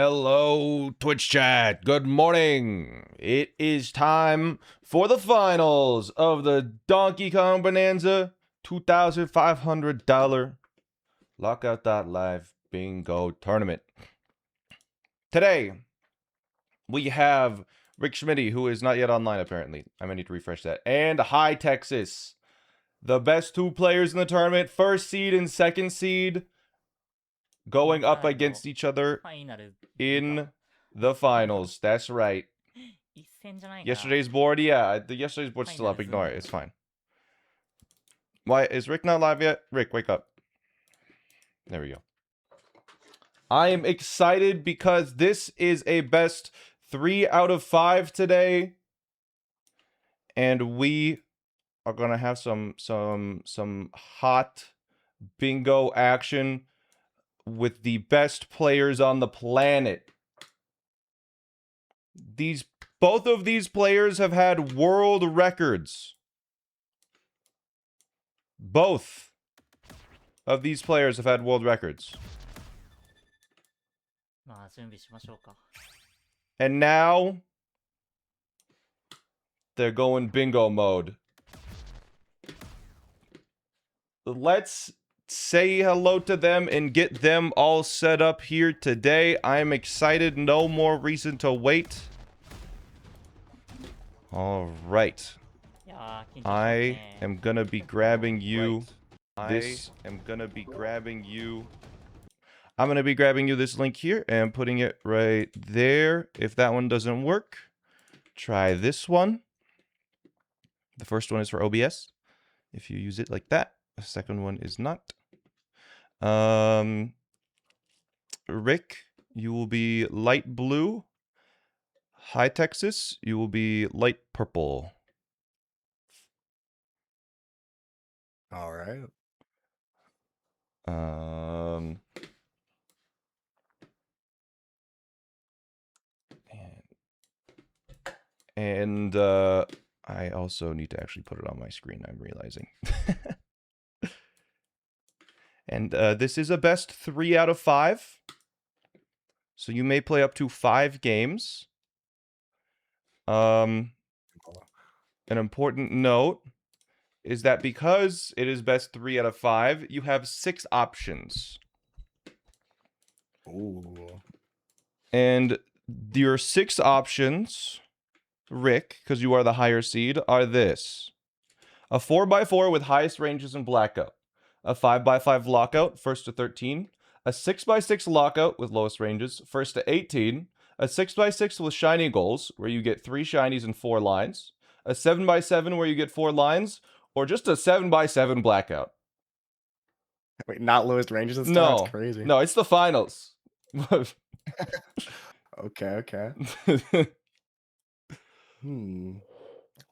Hello, Twitch chat. Good morning. It is time for the finals of the Donkey Kong Bonanza $2,500 Lockout.Live Bingo Tournament. Today, we have Rick Schmitty, who is not yet online, apparently. I might need to refresh that. And High Texas. The best two players in the tournament, first seed and second seed, going up against each other in the finals. That's right. Yesterday's board, yeah. The yesterday's board's still up. Ignore it. It's fine. Why is Rick not live yet? Rick, wake up. There we go. I am excited because this is a best 3 out of 5 today, and we are gonna have some hot bingo action with the best players on the planet. Both of these players have had world records. Both of these players have had world records. And now they're going bingo mode. Let's say hello to them and get them all set up here today. I'm excited. No more reason to wait. All right. I am gonna be grabbing you. I'm gonna be grabbing you this link here and putting it right there. If that one doesn't work, try this one. The first one is for OBS. If you use it like that, the second one is not. Rick, you will be light blue. High Texas, you will be light purple. All right. And I also need to actually put it on my screen, I'm realizing. And this is a best 3 out of 5. So you may play up to 5 games. An important note is that because it is best 3 out of 5, you have 6 options. Ooh. And your 6 options, Rick, because you are the higher seed, are this. A 4x4 with highest ranges and blackout. A 5x5 lockout, first to 13. A 6x6 lockout with lowest ranges, first to 18. A 6x6 with shiny goals, where you get 3 shinies and 4 lines. A 7x7 where you get 4 lines, or just a 7x7 blackout. Wait, not lowest ranges this time? No, That's crazy. No, it's the finals. Okay.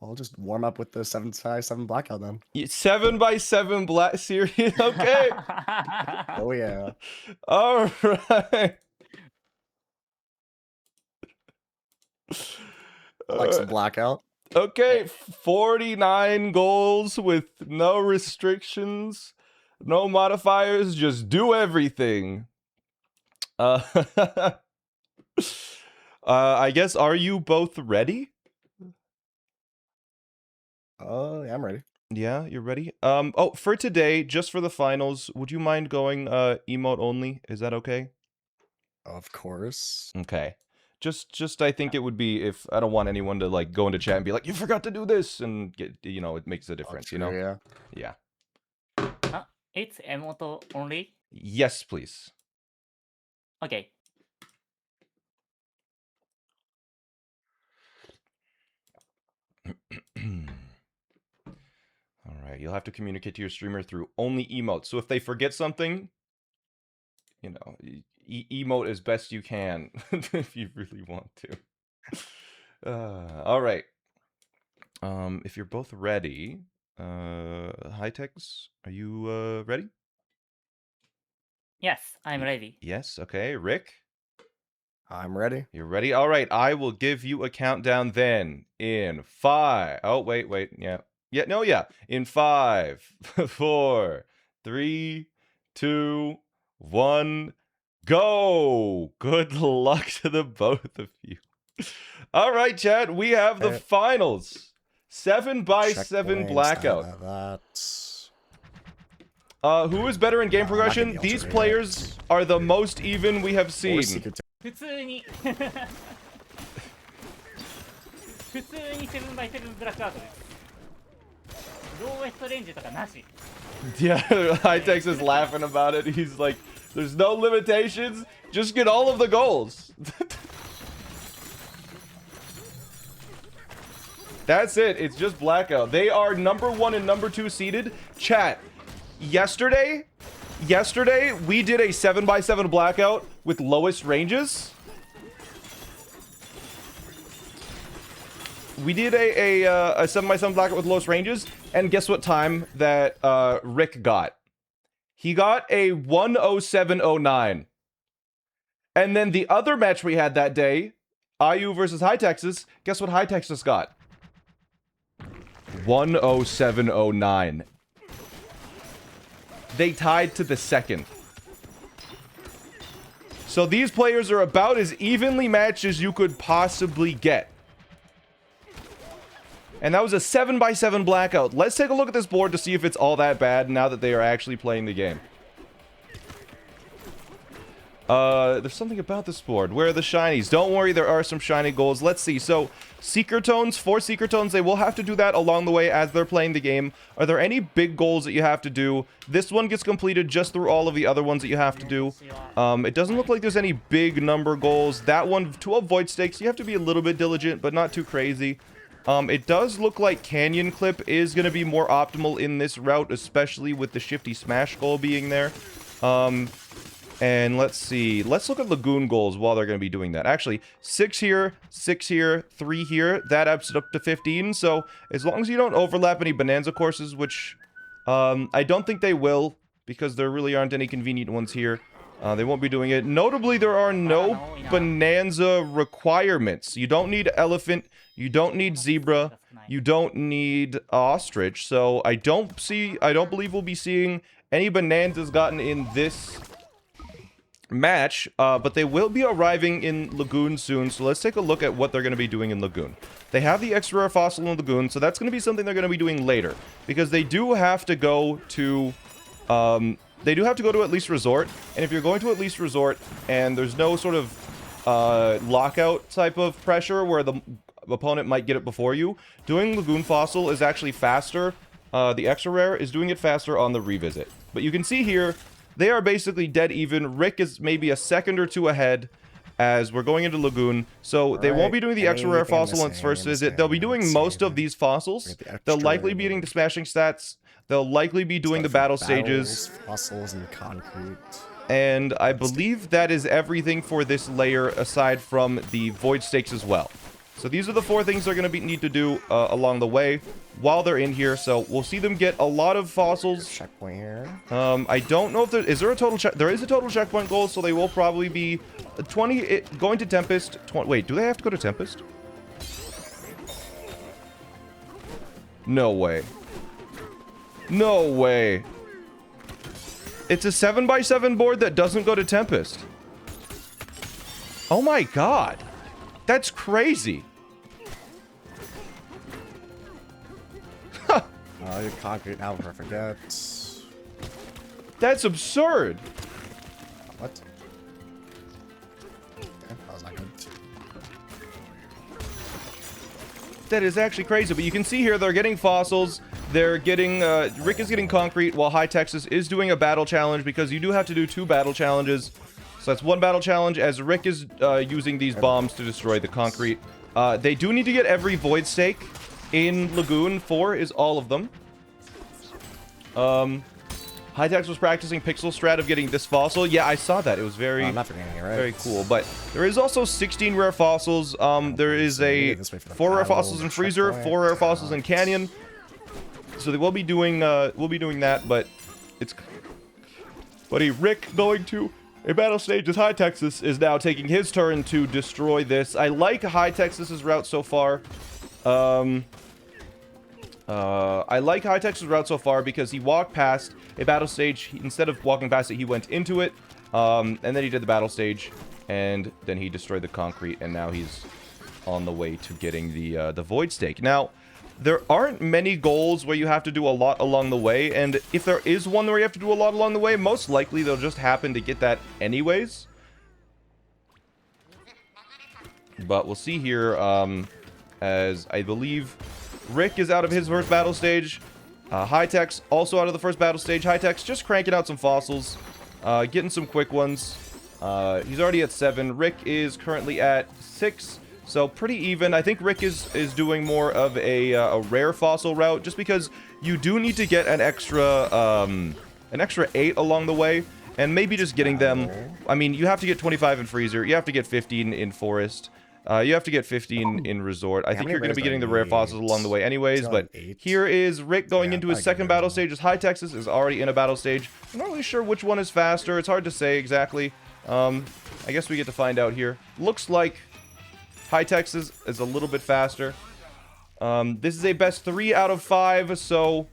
I'll just warm up with the 7x7 blackout then. 7x7 black series. Okay. Oh yeah. All right. I like some blackout. Okay, 49 goals with no restrictions, no modifiers, just do everything. I guess, are you both ready? Yeah, I'm ready. Yeah, you're ready? Oh, for today, just for the finals, would you mind going emote only? Is that okay? Of course. Okay. Just I think it would be, if I don't want anyone to like go into chat and be like, you forgot to do this, and get, you know, it makes a difference, you know? Yeah. It's emote only? Yes, please. Okay. All right, you'll have to communicate to your streamer through only emotes. So if they forget something, you know, emote as best you can if you really want to. All right. If you're both ready, High-Techs, are you ready? Yes, I'm ready. Yes, okay. Rick? I'm ready. You're ready? All right, I will give you a countdown then in 5. Oh, wait. Yeah. In 5, 4, 3, 2, 1, go. Good luck to the both of you. All right, chat. We have the finals. 7x7 blackout. Who is better in game progression? These players are the most even we have seen. 普通に普通に 7x7 ブラックアウトです。ローウエストレンジとかなし。 Yeah, Hightex is laughing about it. He's like, there's no limitations. Just get all of the goals. That's it. It's just blackout. They are number 1 and number 2 seeded. Chat. Yesterday, we did a 7x7 blackout with lowest ranges. We did a 7x7 blackout with lowest ranges, and guess what time that Rick got? He got a 10709. And then the other match we had that day, IU versus High Texas, guess what High Texas got? 10709. They tied to the second. So these players are about as evenly matched as you could possibly get. And that was a 7x7 blackout. Let's take a look at this board to see if it's all that bad now that they are actually playing the game. There's something about this board. Where are the shinies? Don't worry, there are some shiny goals. Let's see. So, Seeker Tones, 4 Seeker Tones, they will have to do that along the way as they're playing the game. Are there any big goals that you have to do? This one gets completed just through all of the other ones that you have to do. It doesn't look like there's any big number goals. That one, to avoid stakes, you have to be a little bit diligent, but not too crazy. It does look like Canyon Clip is going to be more optimal in this route, especially with the Shifty Smash goal being there. And let's see. Let's look at Lagoon goals while they're going to be doing that. Actually, 6 here, 6 here, 3 here. That ups it up to 15. So, as long as you don't overlap any Bananza courses, which I don't think they will, because there really aren't any convenient ones here. They won't be doing it. Notably, there are no Bananza requirements. You don't need elephant. You don't need zebra. You don't need ostrich. So, I don't believe we'll be seeing any Bananzas gotten in this match, but they will be arriving in Lagoon soon, so let's take a look at what they're going to be doing in Lagoon. They have the extra rare fossil in Lagoon, so that's going to be something they're going to be doing later, because they do have to go to at least resort, and if you're going to at least resort and there's no sort of lockout type of pressure where the opponent might get it before you, doing Lagoon fossil is actually faster. The extra rare is doing it faster on the revisit, but you can see here they are basically dead even. Rick is maybe a second or two ahead as we're going into Lagoon. So they won't be doing the extra rare fossil on its first visit. They'll be doing most of these fossils. They'll likely be getting the smashing stats. They'll likely be doing the battle stages. Fossils and concrete. And I believe that is everything for this layer aside from the void stakes as well. So these are the 4 things they're going to need to do along the way while they're in here. So we'll see them get a lot of fossils. Checkpoint here. I don't know if is there a total check. There is a total checkpoint goal, so they will probably be 20 going to Tempest. Wait, do they have to go to Tempest? No way. No way. It's a 7x7 board that doesn't go to Tempest. Oh my god. That's crazy. Your concrete now forget. That's absurd. What? Okay, that was not good. That is actually crazy, but you can see here they're getting fossils. They're getting, Rick is getting concrete while High Texas is doing a battle challenge because you do have to do 2 battle challenges. So that's 1 battle challenge as Rick is using these bombs to destroy the concrete. They do need to get every void stake in Lagoon. 4 is all of them. Hightex was practicing pixel strat of getting this fossil. Yeah, I saw that. It was very, very cool. But there is also 16 rare fossils. There is a 4 rare fossils in Freezer, 4 rare fossils in Canyon. So they will be doing that, but it's buddy Rick going to a battle stage as High Texas is now taking his turn to destroy this. I like High Texas's route so far. I like High Texas's route so far because he walked past a battle stage. Instead of walking past it, he went into it. And then he did the battle stage, and then he destroyed the concrete, and now he's on the way to getting the void stake. Now, there aren't many goals where you have to do a lot along the way, and if there is one where you have to do a lot along the way, most likely they'll just happen to get that anyways. But we'll see here, as I believe Rick is out of his first battle stage. High-Tech's also out of the first battle stage. High-Tech's just cranking out some fossils, getting some quick ones. He's already at 7. Rick is currently at 6. So pretty even. I think Rick is doing more of a rare fossil route, just because you do need to get an extra 8 along the way, and maybe just getting them. I mean, you have to get 25 in freezer. You have to get 15 in forest. You have to get 15 in resort. I think you're going to be getting the rare fossils along the way anyways, but here is Rick going into his second battle stage, as High Texas is already in a battle stage. I'm not really sure which one is faster. It's hard to say exactly. I guess we get to find out here. Looks like High Texas is a little bit faster. This is a best 3 out of 5, so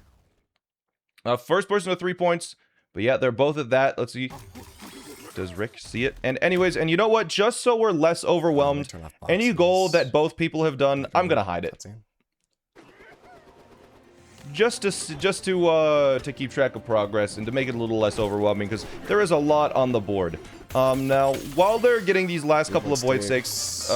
first person to 3 points. But yeah, they're both at that. Let's see. Does Rick see it? And anyways, and you know what? Just so we're less overwhelmed, any goal that both people have done, I'm gonna hide it. Just to keep track of progress and to make it a little less overwhelming, because there is a lot on the board. Now, while they're getting these last couple of void stakes,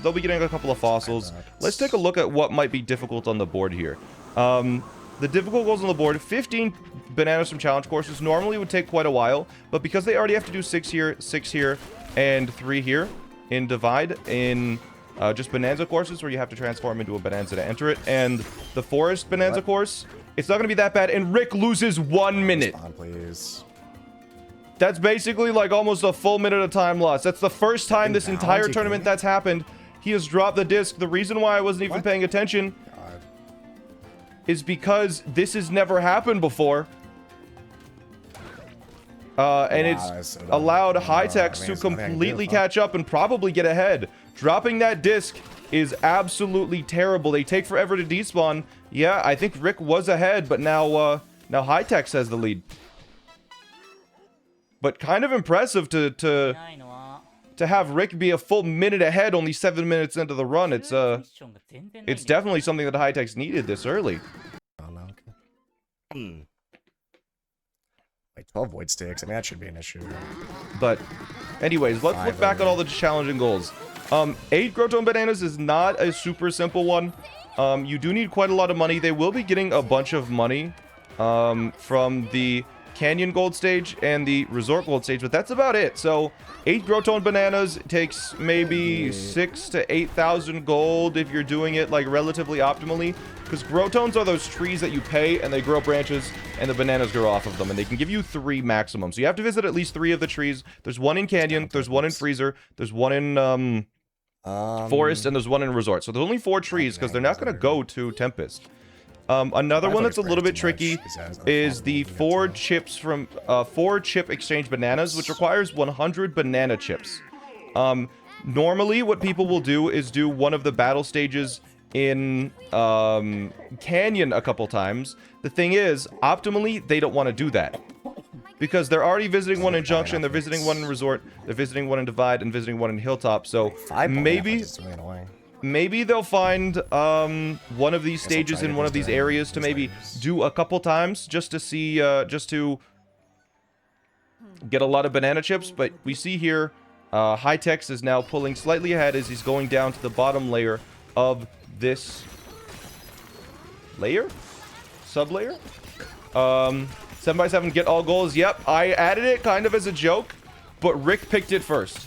they'll be getting a couple of fossils. Let's take a look at what might be difficult on the board here. The difficult goals on the board, 15 bananas from challenge courses normally would take quite a while, but because they already have to do 6 here, 6 here, and 3 here in divide in just Bananza courses where you have to transform into a Bananza to enter it, and the forest Bananza course, it's not going to be that bad, and Rick loses 1 minute. Respond, please. That's basically like almost a full minute of time lost. That's the first time this entire tournament that's happened. He has dropped the disc. The reason why I wasn't even paying attention is because this has never happened before. And it's allowed High-Techs to completely catch up and probably get ahead. Dropping that disc is absolutely terrible. They take forever to despawn. Yeah, I think Rick was ahead, but now High-Techs has the lead. But kind of impressive to have Rick be a full minute ahead, only 7 minutes into the run. It's definitely something that High-Techs needed this early. Oh, no, okay. Like 12 void stakes. I mean, that should be an issue. But anyways, let's look back at all the challenging goals. 8 Growtone Bananas is not a super simple one. You do need quite a lot of money. They will be getting a bunch of money from the Canyon Gold stage and the Resort Gold stage, but that's about it. So 8 Growtone Bananas takes maybe 6,000 to 8,000 gold if you're doing it like relatively optimally, because Growtones are those trees that you pay and they grow branches and the bananas grow off of them, and they can give you 3 maximum. So you have to visit at least 3 of the trees. There's one in Canyon, there's one in Freezer, there's one in Forest, and there's one in Resort. So there's only 4 trees because they're not going to go to Tempest. Another one that's a little bit tricky is the 4 chips from 4 chip exchange bananas, which requires 100 banana chips. Normally what people will do is do one of the battle stages in Canyon a couple times. The thing is, optimally, they don't want to do that, because they're already visiting one in Junction, they're visiting one in Resort, they're visiting one in Divide, and visiting one in Hilltop. So maybe they'll find one of these stages in one of these areas to maybe do a couple times, just to see, just to get a lot of banana chips. But we see here, High-Techs is now pulling slightly ahead as he's going down to the bottom layer of this layer? Sub-layer? 7x7 get all goals. Yep, I added it kind of as a joke, but Rick picked it first.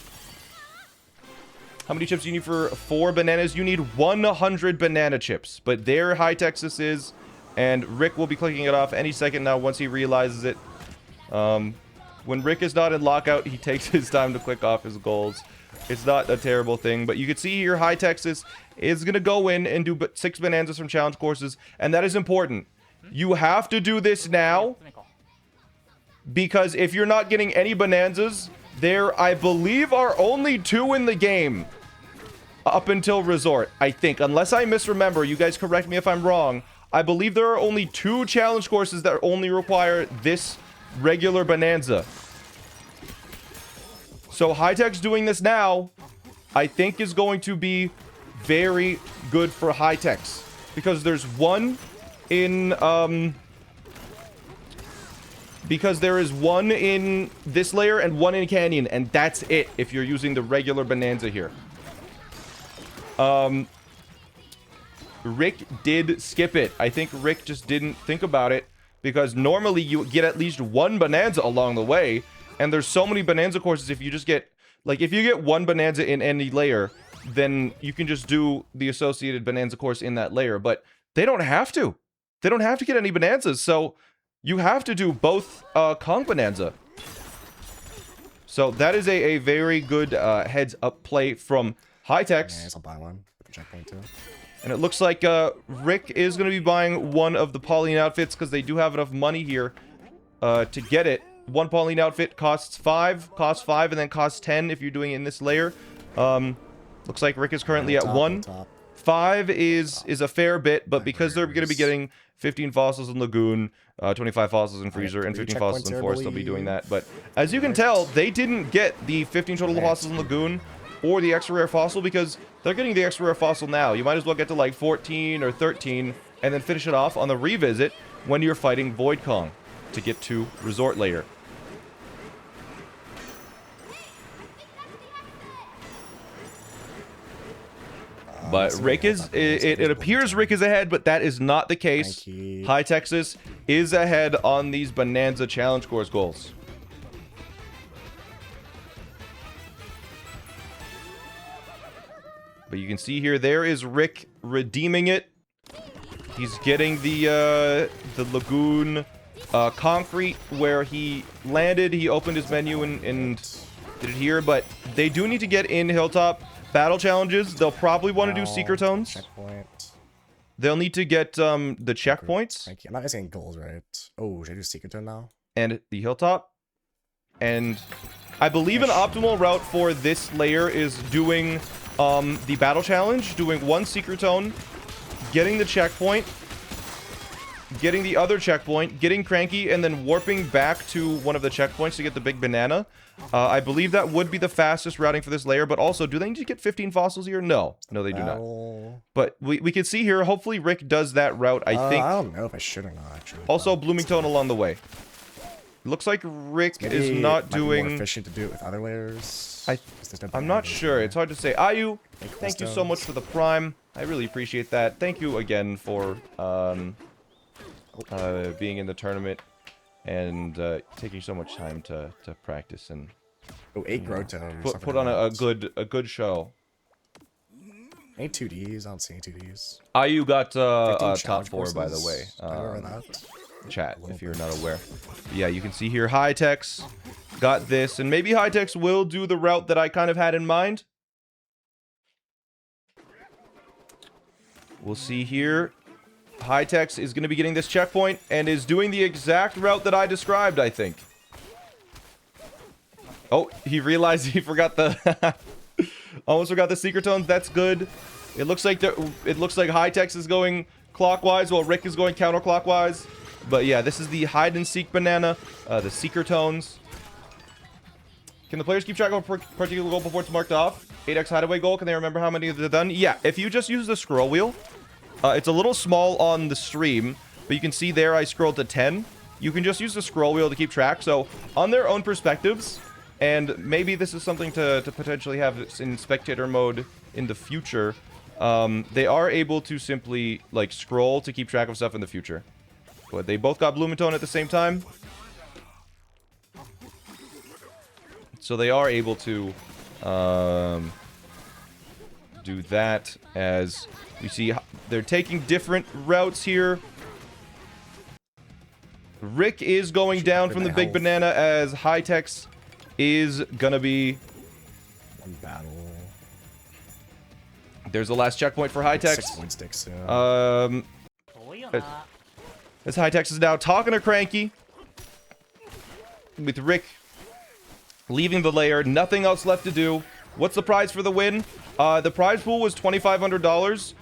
How many chips do you need for 4 bananas? You need 100 banana chips. But there High-Texas is, and Rick will be clicking it off any second now once he realizes it. When Rick is not in lockout, he takes his time to click off his goals. It's not a terrible thing, but you can see here High-Texas is going to go in and do 6 Bananzas from challenge courses, and that is important. You have to do this now, because if you're not getting any Bananzas, there, I believe, are only 2 in the game up until Resort, I think. Unless I misremember, you guys correct me if I'm wrong. I believe there are only 2 challenge courses that only require this regular Bananza. So High-Tech's doing this now, I think is going to be very good for High-Tech's. Because there's one in, because there is one in this layer and one in Canyon, and that's it if you're using the regular Bananza here. Rick did skip it. I think Rick just didn't think about it, because normally you get at least one Bananza along the way, and there's so many Bananza courses. If you just get, like, if you get one Bananza in any layer, then you can just do the associated Bananza course in that layer, but they don't have to. They don't have to get any Bananzas, so you have to do both Kong Bananza. So that is a very good heads-up play from High-Tech's. Nice, I'll buy one. Checkpoint too. And it looks like Rick is going to be buying one of the Pauline outfits because they do have enough money here to get it. One Pauline outfit costs 5, and then costs 10 if you're doing it in this layer. Looks like Rick is currently at 1. 5 is a fair bit, but because they're going to be getting 15 fossils in Lagoon, 25 fossils in Freezer, and 15 fossils in Forest, they'll be doing that. But as you can tell, they didn't get the 15 total fossils in Lagoon or the extra rare fossil because they're getting the extra rare fossil now. You might as well get to like 14 or 13 and then finish it off on the revisit when you're fighting Void Kong to get to Resort Layer. But Rick is, it appears Rick is ahead, but that is not the case. High Texas is ahead on these Bananza Challenge Course goals. But you can see here, there is Rick redeeming it. He's getting the Lagoon concrete where he landed. He opened his menu and did it here, but they do need to get in Hilltop. Battle challenges, they'll probably want to do Secret Tones. Checkpoint. They'll need to get the checkpoints. I'm not missing goals, right? Oh, should I do Secret Tone now? And the Hilltop. And I believe an optimal route for this layer is doing the battle challenge, doing one Secret Tone, getting the checkpoint, getting the other checkpoint, getting cranky, and then warping back to one of the checkpoints to get the big banana. I believe that would be the fastest routing for this layer, but also, do they need to get 15 fossils here? No. No, they do not. But we can see here, hopefully Rick does that route, I think. I don't know if I should or not, actually. Also, Bloomington along the way. Looks like Rick is not doing... more efficient to do it with other layers. I'm not sure. It's hard to say. Ayu, thank you so much for the Prime. I really appreciate that. Thank you again for being in the tournament and taking so much time to practice and 8 grow tones. Put on a good show. Any 2Ds? I don't see any 2Ds. Ayu got top 4, by the way. That. Chat, if you're not aware. Yeah, you can see here High-Tech's got this, and maybe High-Tech's will do the route that I kind of had in mind. We'll see here. High-Tech's is going to be getting this checkpoint and is doing the exact route that I described, I think. Oh, he realized he forgot the... almost forgot the Secret Tones. That's good. It looks like High-Tech's is going clockwise while Rick is going counterclockwise. But yeah, this is the hide and seek banana, the Secret Tones. Can the players keep track of a particular goal before it's marked off? 8x hideaway goal, can they remember how many they've done? Yeah, if you just use the scroll wheel, it's a little small on the stream, but you can see there I scrolled to 10. You can just use the scroll wheel to keep track. So on their own perspectives, and maybe this is something to potentially have in spectator mode in the future, they are able to simply like scroll to keep track of stuff in the future. But they both got Bloomington at the same time. So they are able to do that, as we see they're taking different routes here. Rick is going down from the big banana as High-Tech's is gonna be one battle. There's the last checkpoint for High-Tech's. 6 point sticks, yeah. As High-Tech's is now talking to Cranky, with Rick leaving the layer. Nothing else left to do. What's the prize for the win? The prize pool was $2,500.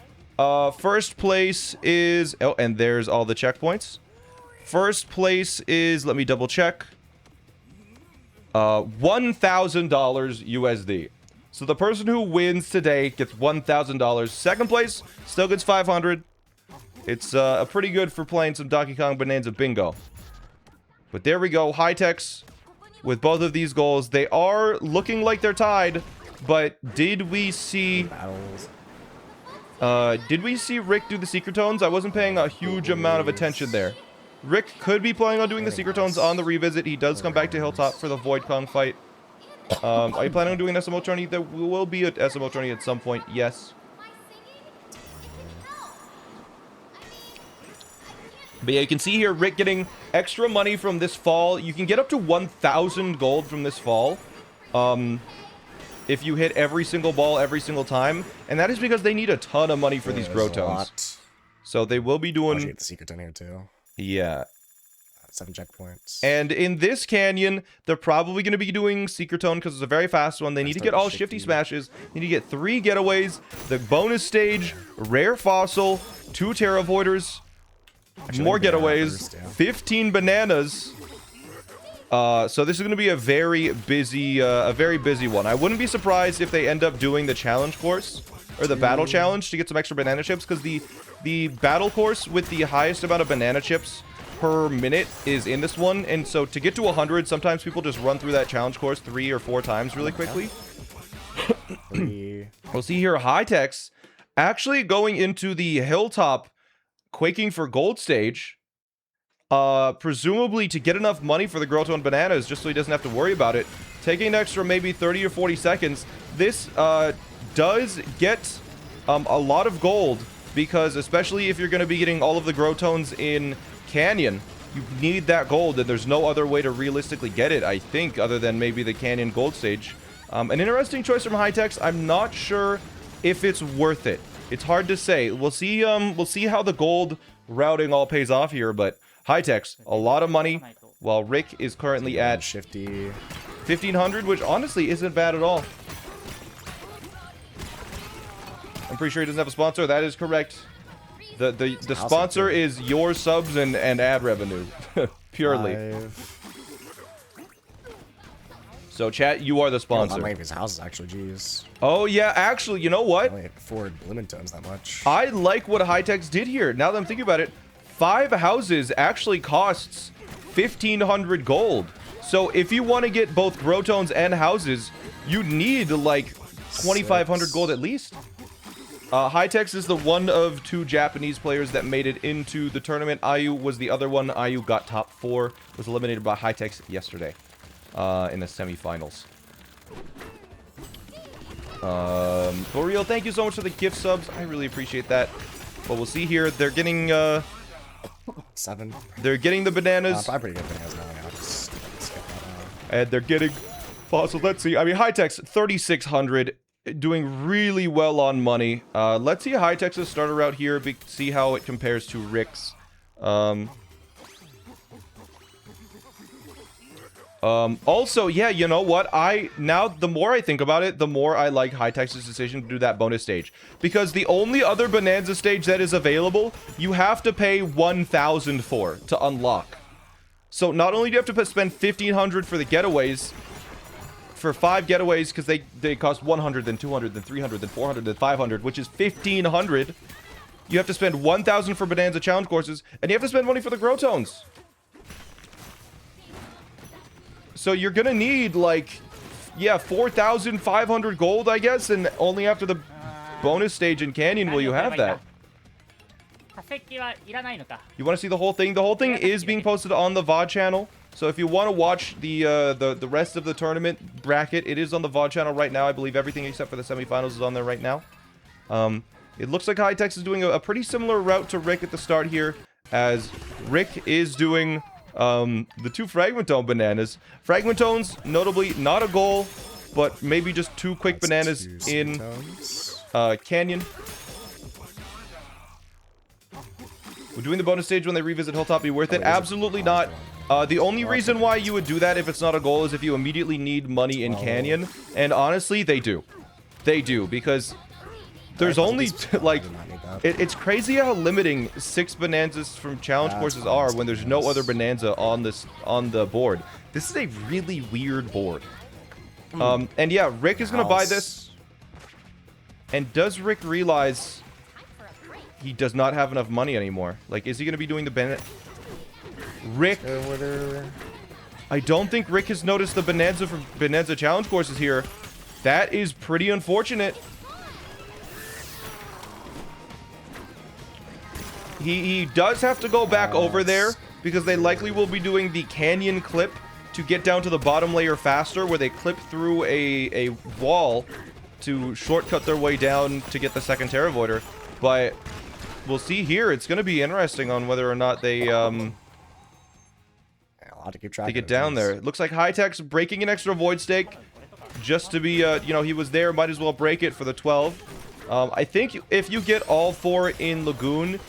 First place is... Oh, and there's all the checkpoints. First place is... Let me double check. $1,000 USD. So the person who wins today gets $1,000. Second place still gets 500. It's pretty good for playing some Donkey Kong Bonanza Bingo. But there we go. High-Techs with both of these goals. They are looking like they're tied. But did we see... Battles. Did we see Rick do the Secret Tones? I wasn't paying a huge amount of attention there. Rick could be planning on doing the Secret Tones on the revisit. He does come back to Hilltop for the Void Kong fight. Are you planning on doing an SMO tourney? There will be an SMO tourney at some point, yes. But yeah, you can see here Rick getting extra money from this fall. You can get up to 1,000 gold from this fall. If you hit every single ball every single time. And that is because they need a ton of money for these grow tones. So they will be doing... Get the secret in here too. Yeah. 7 checkpoints. And in this canyon, they're probably going to be doing Secret Tone because it's a very fast one. They need to get all Shifty Smashes. They need to get 3 getaways, the bonus stage, Rare Fossil, 2 Terra Voiders, more getaways, 15 bananas. So this is going to be a very busy one. I wouldn't be surprised if they end up doing the challenge course or the battle challenge to get some extra banana chips, because the battle course with the highest amount of banana chips per minute is in this one, and so to get to 100, sometimes people just run through that challenge course 3 or 4 times really quickly. We'll see here High-Techs actually going into the Hilltop Quaking for Gold stage, presumably to get enough money for the Grotone Bananas just so he doesn't have to worry about it. Taking an extra maybe 30 or 40 seconds. This does get a lot of gold, because especially if you're going to be getting all of the Grotones in Canyon, you need that gold, and there's no other way to realistically get it, I think, other than maybe the Canyon Gold stage. An interesting choice from High-Techs. I'm not sure if it's worth it. It's hard to say. We'll see how the gold routing all pays off here, but High-Techs, a lot of money, while Rick is currently at Shifty 1,500, which honestly isn't bad at all. I'm pretty sure he doesn't have a sponsor. That is correct. The sponsor is your subs and ad revenue. Purely. 5. So chat, you are the sponsor. Not many of his houses actually, jeez. Oh yeah, actually, you know I what? only afford Bloomingtons that much. I like what High-Techs did here. Now that I'm thinking about it, 5 houses actually costs 1,500 gold. So if you want to get both Grotones and houses, you need like 2,500 gold at least. High-Techs is the one of 2 Japanese players that made it into the tournament. Ayu was the other one. Ayu got top 4, was eliminated by High-Techs yesterday in the semifinals. For real, thank you so much for the gift subs. I really appreciate that. But we'll see here. They're getting 7. They're getting the bananas. Probably pretty good bananas now. Yeah, just skip that. And they're getting fossils. Let's see. I mean, High-Techs 3,600. Doing really well on money. Let's see High-Techs' starter route here, see how it compares to Rick's. Also, yeah, you know what? Now, the more I think about it, the more I like High-Techs' decision to do that bonus stage. Because the only other Bonanza stage that is available, you have to pay 1,000 for to unlock. So not only do you have to spend 1,500 for the getaways, for 5 getaways, because they cost 100, then 200, then 300, then 400, then 500, which is 1,500. You have to spend 1,000 for Bonanza challenge courses, and you have to spend money for the Grotones. So you're gonna need like, yeah, 4,500 gold, I guess, and only after the bonus stage in Canyon will you have that. You want to see the whole thing? The whole thing is being posted on the VOD channel. So if you want to watch the rest of the tournament bracket, it is on the VOD channel right now. I believe everything except for the semifinals is on there right now. It looks like High-Techs is doing a pretty similar route to Rick at the start here, as Rick is doing the 2 Fragmentone bananas. Fragmentones, notably not a goal, but maybe just 2 quick bananas in Canyon. Would doing the bonus stage when they revisit Hilltop be worth it? Absolutely not. The only reason why you would do that if it's not a goal is if you immediately need money in Canyon. And honestly, they do. They do, because there's Right, only these- like I do not need that. it's crazy how limiting 6 Bonanzas from challenge That's courses fine, are let's when do there's no this. other Bonanza on the board. This is a really weird board. And yeah, Rick is gonna buy this. And does Rick realize he does not have enough money anymore? Like, is he gonna be doing the Rick? I don't think Rick has noticed the Bonanza from Bonanza challenge courses here. That is pretty unfortunate. He does have to go back over there because they likely will be doing the canyon clip to get down to the bottom layer faster, where they clip through a wall to shortcut their way down to get the second Terra Voider. But we'll see here. It's going to be interesting on whether or not they I'll have to keep track. they get down there. It looks like High-Tech's breaking an extra Void Stake just to be, you know, he was there, might as well break it for the 12. I think if you get all 4 in Lagoon,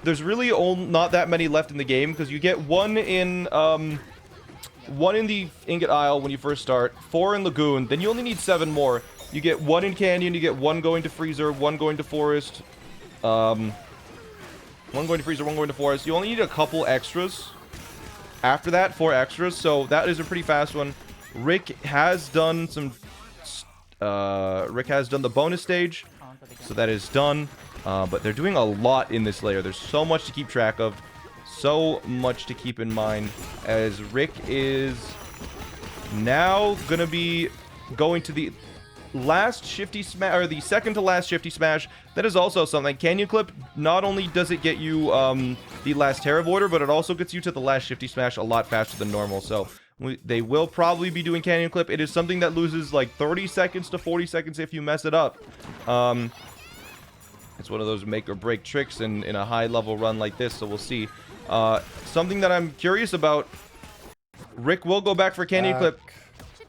there's really not that many left in the game, because you get 1 in the Ingot Isle when you first start, 4 in Lagoon, then you only need 7 more. You get 1 in Canyon, you get 1 going to Freezer, 1 going to Forest, 1 going to Freezer, 1 going to Forest. You only need a couple extras. After that, 4 extras, so that is a pretty fast one. Rick has done some... Rick has done the bonus stage, so that is done. But they're doing a lot in this layer. There's so much to keep track of. So much to keep in mind, as Rick is now gonna be going to the last shifty smash, or the second to last shifty smash. That is also something. Canyon Clip, not only does it get you the last Terra Voider, but it also gets you to the last shifty smash a lot faster than normal. So they will probably be doing Canyon Clip. It is something that loses like 30 seconds to 40 seconds if you mess it up. It's one of those make or break tricks in a high level run like this, so we'll see. Something that I'm curious about, Rick will go back for Canyon Clip.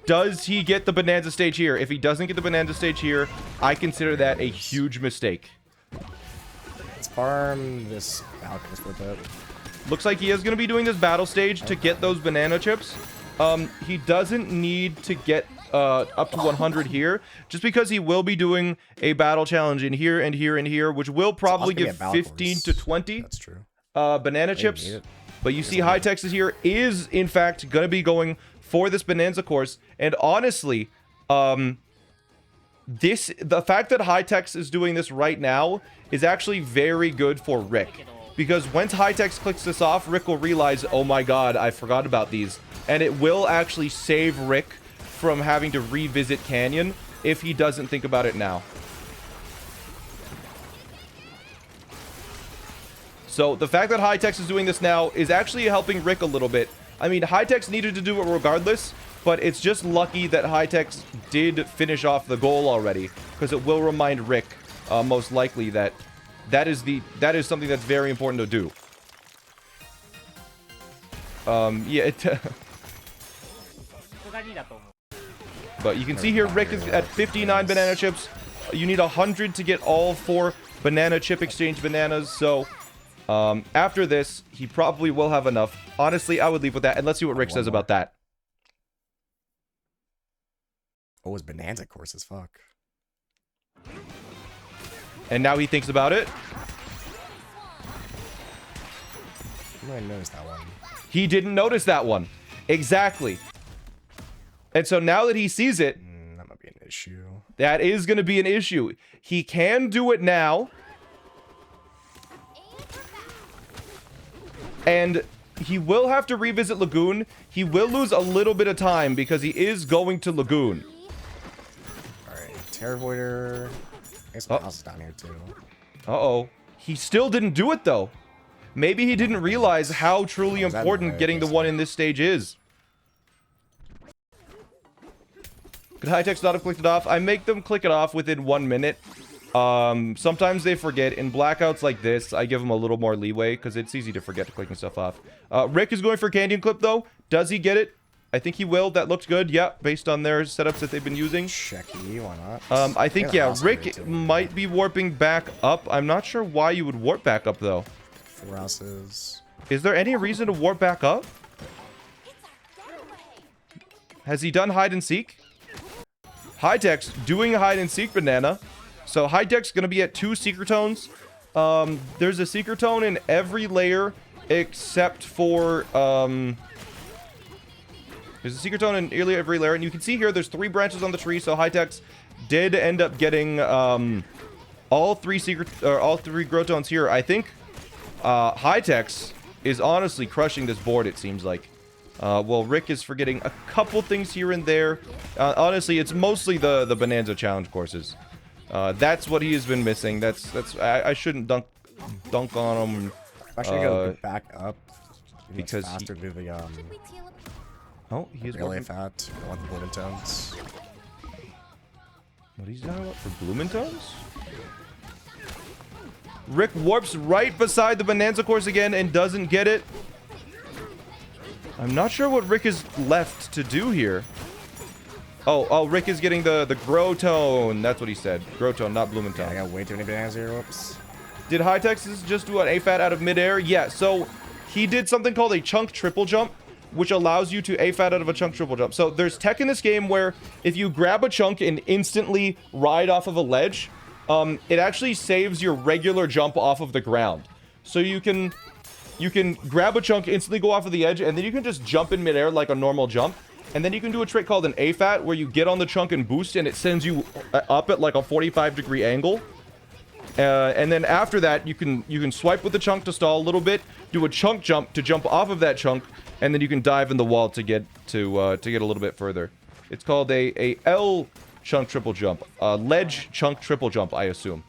Does he get the Bonanza stage here? If he doesn't get the Bonanza stage here, I consider that a huge mistake. Let's farm this Alchemist with it. Looks like he is going to be doing this battle stage to get those banana chips. He doesn't need to get up to 100 here, just because he will be doing a battle challenge in here and here and here, which will probably give 15 to 20 That's true. banana chips. But you see High-Tech's here is, in fact, going to be going for this Bonanza course. And honestly, the fact that High-Tech's is doing this right now is actually very good for Rick. Because once High-Tech's clicks this off, Rick will realize, oh my god, I forgot about these. And it will actually save Rick from having to revisit Canyon if he doesn't think about it now. So the fact that High-Tech's is doing this now is actually helping Rick a little bit. I mean, High-Tech's needed to do it regardless, but it's just lucky that High-Tech's did finish off the goal already, because it will remind Rick, most likely, that that is something that's very important to do. Yeah, but you can see here Rick is at 59 banana chips. You need 100 to get all 4 banana chip exchange bananas, so after this, he probably will have enough. Honestly, I would leave with that, and let's see what Rick says about that. Oh, his Bonanza course is fuck. And now he thinks about it. I might notice that one. He didn't notice that one. Exactly. And so now that he sees it, That might be an issue. that is going to be an issue. He can do it now. And he will have to revisit Lagoon. He will lose a little bit of time because he is going to Lagoon. Alright, Terra Voider. I guess my house is down here too. Uh-oh. He still didn't do it, though. Maybe he didn't realize how truly important getting the one in this stage is. Could High-Tech's not have clicked it off? I make them click it off within 1 minute. Sometimes they forget. In blackouts like this, I give them a little more leeway because it's easy to forget to clicking stuff off. Rick is going for Canyon Clip, though. Does he get it? I think he will. That looks good. Yeah, based on their setups that they've been using. Checky, why not? I think, yeah, Rick might be warping back up. I'm not sure why you would warp back up, though. 4 houses. Is there any reason to warp back up? Has he done hide and seek? High-Tech's doing hide and seek banana. So high tech's gonna be at 2 secret tones. There's a secret tone in every layer except for there's a secret tone in nearly every layer, and you can see here there's 3 branches on the tree. So high tech's did end up getting all 3 grow tones here. I think high tech's is honestly crushing this board, it seems like. Well, Rick is forgetting a couple things here and there. Honestly, it's mostly the Bananza challenge courses. That's what he has been missing. I shouldn't dunk on him. Actually, go back up because faster to the oh, he is really fat. I want the blooming tones. What he's talking about for blooming tones? Rick warps right beside the Bananza course again and doesn't get it. I'm not sure what Rick is left to do here. Oh, Rick is getting the grow tone. That's what he said. Grow tone, not blooming tone. I got way too many bananas here. Whoops. Did High Texas just do an AFAT out of midair? Yeah, so he did something called a chunk triple jump, which allows you to AFAT out of a chunk triple jump. So there's tech in this game where if you grab a chunk and instantly ride off of a ledge, it actually saves your regular jump off of the ground. So you can grab a chunk, instantly go off of the edge, and then you can just jump in midair like a normal jump. And then you can do a trick called an AFAT where you get on the chunk and boost, and it sends you up at like a 45-degree angle. And then after that, you can swipe with the chunk to stall a little bit, do a chunk jump to jump off of that chunk, and then you can dive in the wall to get a little bit further. It's called a L chunk triple jump, ledge chunk triple jump, I assume.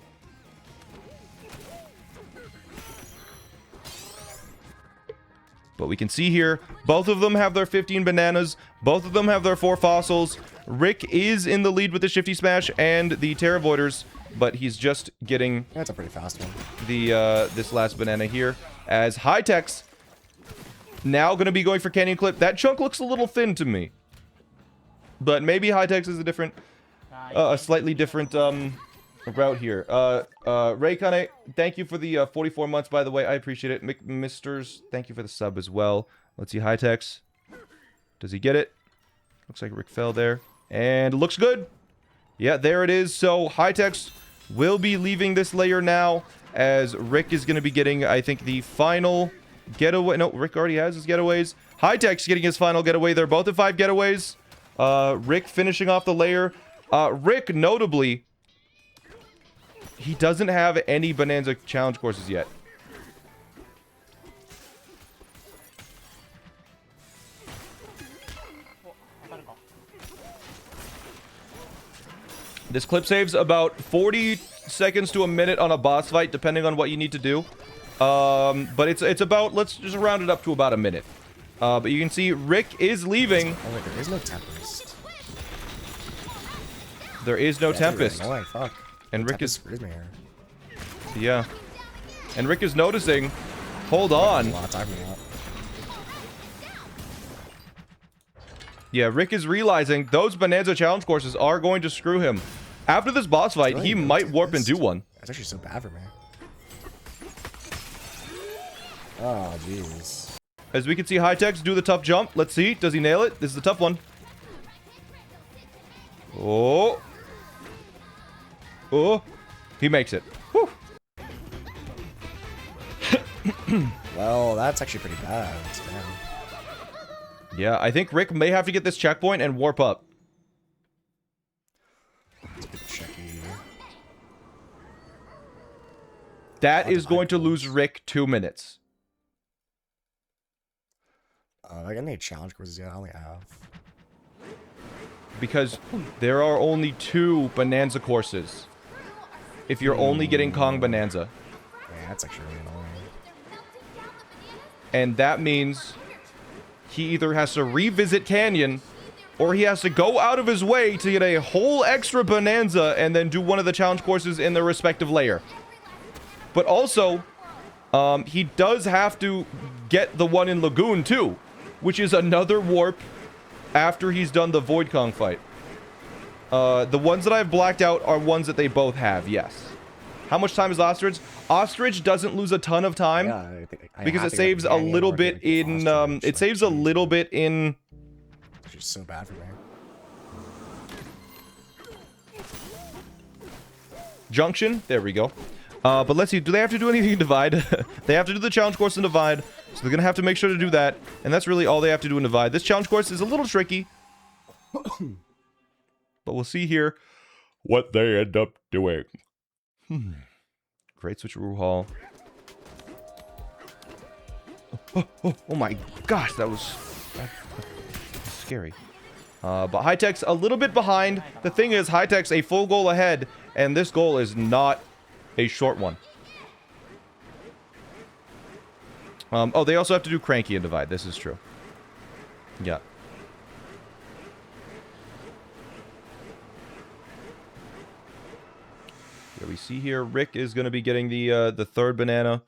But we can see here, both of them have their 15 bananas. Both of them have their 4 fossils. Rick is in the lead with the Shifty Smash and the Terra Voiders, but he's just getting... That's a pretty fast one. This last banana here. As High Tech's now going to be going for Canyon Clip. That chunk looks a little thin to me. But maybe High Tech's is a slightly different route here. Ray Kane, thank you for the 44 months, by the way. I appreciate it. McMisters, thank you for the sub as well. Let's see High Tech's. Does he get it? Looks like Rick fell there. And it looks good. Yeah, there it is. So High Tech's will be leaving this layer now, as Rick is going to be getting, I think, the final getaway. No, Rick already has his getaways. High Tech's getting his final getaway. They're both at 5 getaways. Rick finishing off the layer. Rick, notably, he doesn't have any Bananza challenge courses yet. This clip saves about 40 seconds to a minute on a boss fight, depending on what you need to do. But it's about, let's just round it up to about a minute. But you can see Rick is leaving. Oh, wait, there is no Tempest. There is no Tempest. Oh, fuck. And Rick is... screwed me here. Yeah. And Rick is noticing. Hold on. A lot of time for that. Yeah, Rick is realizing those Bananza challenge courses are going to screw him. After this boss fight, he might warp and do one. That's actually so bad for me. Oh, jeez. As we can see High Tech's do the tough jump. Let's see. Does he nail it? This is a tough one. Oh. Oh. He makes it. Whew. Well, that's actually pretty bad. Damn. Yeah, I think Rick may have to get this checkpoint and warp up. It's a bit tricky. That is going to lose Rick 2 minutes. I got any challenge courses yet? I only have. Because there are only 2 Bananza courses. If you're only getting Kong Bananza. Yeah, that's actually really annoying. And that means he either has to revisit Canyon, or he has to go out of his way to get a whole extra Bananza and then do one of the challenge courses in their respective layer. But also, he does have to get the one in Lagoon too, which is another warp after he's done the Void Kong fight. The ones that I've blacked out are ones that they both have, yes. How much time is Ostrich? Ostrich doesn't lose a ton of time, Yeah, because it saves a little bit in, it saves a little bit in... Which is so bad for me. junction. There we go. But let's see. Do they have to do anything in Divide? They have to do the challenge course in Divide. So they're going to have to make sure to do that. And that's really all they have to do in Divide. This challenge course is a little tricky. But we'll see here what they end up doing. Great switcheroo haul. Oh my gosh, that was scary. But High-Tech's a little bit behind. The thing is, High-Tech's a full goal ahead, and this goal is not a short one. Oh, they also have to do Cranky and Divide. This is true. Yeah. Yeah, we see here Rick is going to be getting the third banana.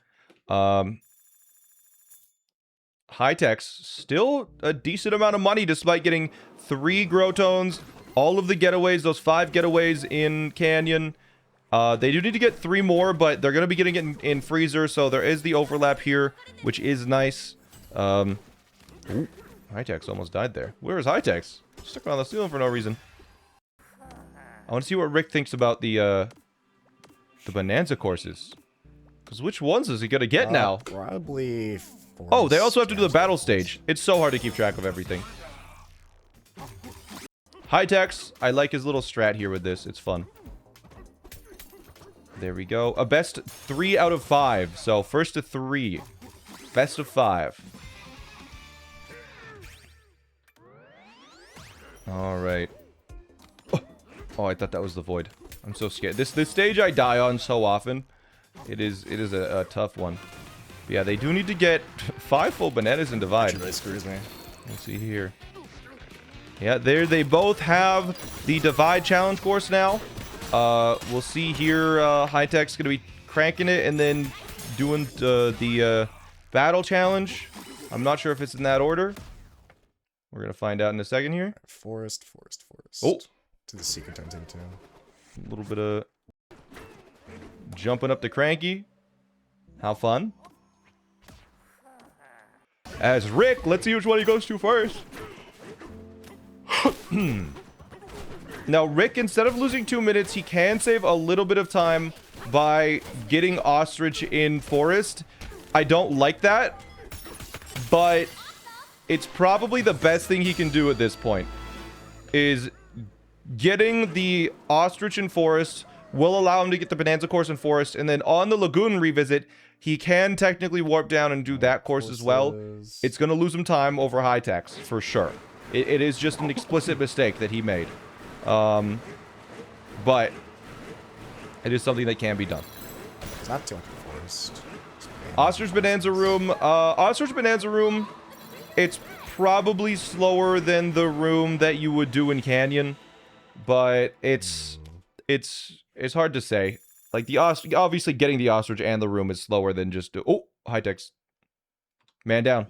High-Tech's still a decent amount of money despite getting 3 Grotones, all of the getaways, those 5 getaways in Canyon. They do need to get 3 more, but they're going to be getting it in Freezer, so there is the overlap here, which is nice. Ooh, High-Tech's almost died there. Where is High-Tech's? Stuck on the ceiling for no reason. I want to see what Rick thinks about the Bananza courses. Because which ones is he going to get now? Probably... Oh, they also have to do the battle stage. It's so hard to keep track of everything. High-Tech's, I like his little strat here with this. It's fun. There we go. A best 3 out of 5. So, first to 3. Best of 5. Alright. Oh, I thought that was the void. I'm so scared. This stage I die on so often. It is a tough one. But yeah, they do need to get 5 full bananas in Divide. Really screws me. Let's see here. Yeah, there they both have the Divide challenge course now. We'll see here. High-Tech's gonna be cranking it and then doing the battle challenge. I'm not sure if it's in that order. We're gonna find out in a second here. Forest, forest, forest. Oh, To the secret turns into. a little bit of jumping up to Cranky. How fun. As Rick, let's see which one he goes to first. Now, Rick, instead of losing 2 minutes, he can save a little bit of time by getting Ostrich in Forest. I don't like that, but it's probably the best thing he can do at this point. Is getting the Ostrich in Forest will allow him to get the Bananza course in Forest, and then on the Lagoon revisit, he can technically warp down and do that course as well. It's going to lose him time over High-Tech's, for sure. It is just an explicit mistake that he made. But it is something that can be done. It's not too much forest. Ostrich Bonanza Room. Ostrich Bonanza Room, it's probably slower than the room that you would do in Canyon. But it's hard to say. Like, the obviously getting the Ostrich and the room is slower than just... Oh, High-Tech's. Man down.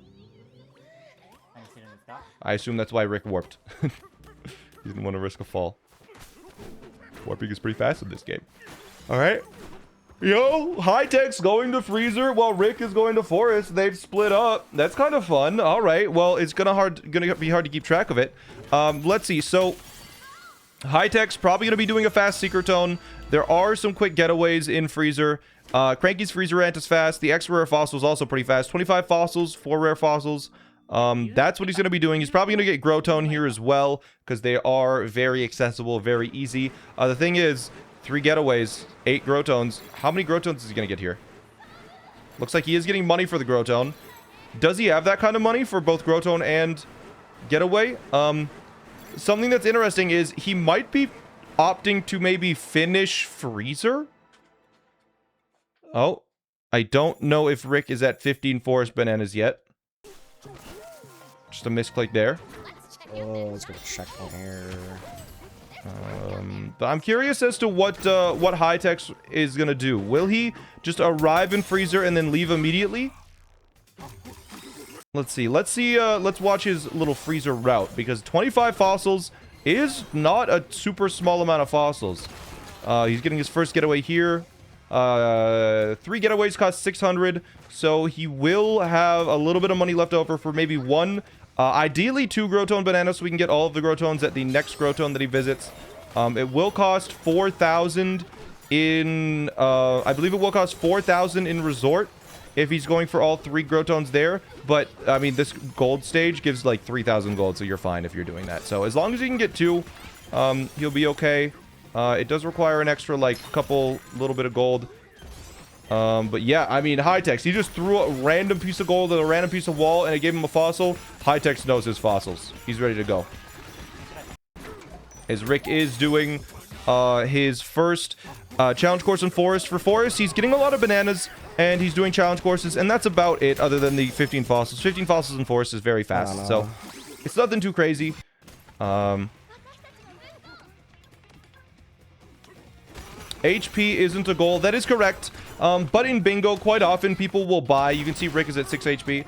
I assume that's why Rick warped. He didn't want to risk a fall. Warping is pretty fast in this game. Alright. Yo, High-Tech's going to Freezer while Rick is going to Forest. They've split up. That's kind of fun. Alright, well, it's gonna be hard to keep track of it. Let's see. So, High-Tech's probably gonna be doing a fast Secret Tone. There are some quick getaways in Freezer. Cranky's Freezer Ant is fast. The X Rare Fossil is also pretty fast. 25 fossils, 4 rare fossils. That's what he's going to be doing. He's probably going to get Grotone here as well, because they are very accessible, very easy. The thing is, 3 getaways, 8 Grotones. How many Grotones is he going to get here? Looks like he is getting money for the Grotone. Does he have that kind of money for both Grotone and Getaway? Something that's interesting is he might be opting to maybe finish Freezer. Oh, I don't know if Rick is at 15 Forest Bananas yet. Just a misclick there. Oh, let's go check on here. But I'm curious as to what High-Tech's is gonna do. Will he just arrive in Freezer and then leave immediately? Let's see. Let's watch his little Freezer route, because 25 fossils is not a super small amount of fossils. He's getting his first getaway here. 3 getaways cost 600, so he will have a little bit of money left over for maybe 1, ideally 2 Grotone bananas, so we can get all of the Grotones at the next Grotone that he visits. It will cost 4,000 in, I believe it will cost 4,000 in Resort if he's going for all 3 Grotones there. But, I mean, this gold stage gives like 3,000 gold, so you're fine if you're doing that. So as long as you can get 2, he'll be okay. It does require an extra, like, little bit of gold. But yeah, I mean, Hightex, he just threw a random piece of gold at a random piece of wall, and it gave him a fossil. Hightex knows his fossils. He's ready to go. As Rick is doing his first challenge course in Forest. For Forest, he's getting a lot of bananas, and he's doing challenge courses, and that's about it, other than the 15 fossils. 15 fossils in Forest is very fast, so it's nothing too crazy. HP isn't a goal. That is correct. But in Bingo, quite often, people will buy. You can see Rick is at 6 HP.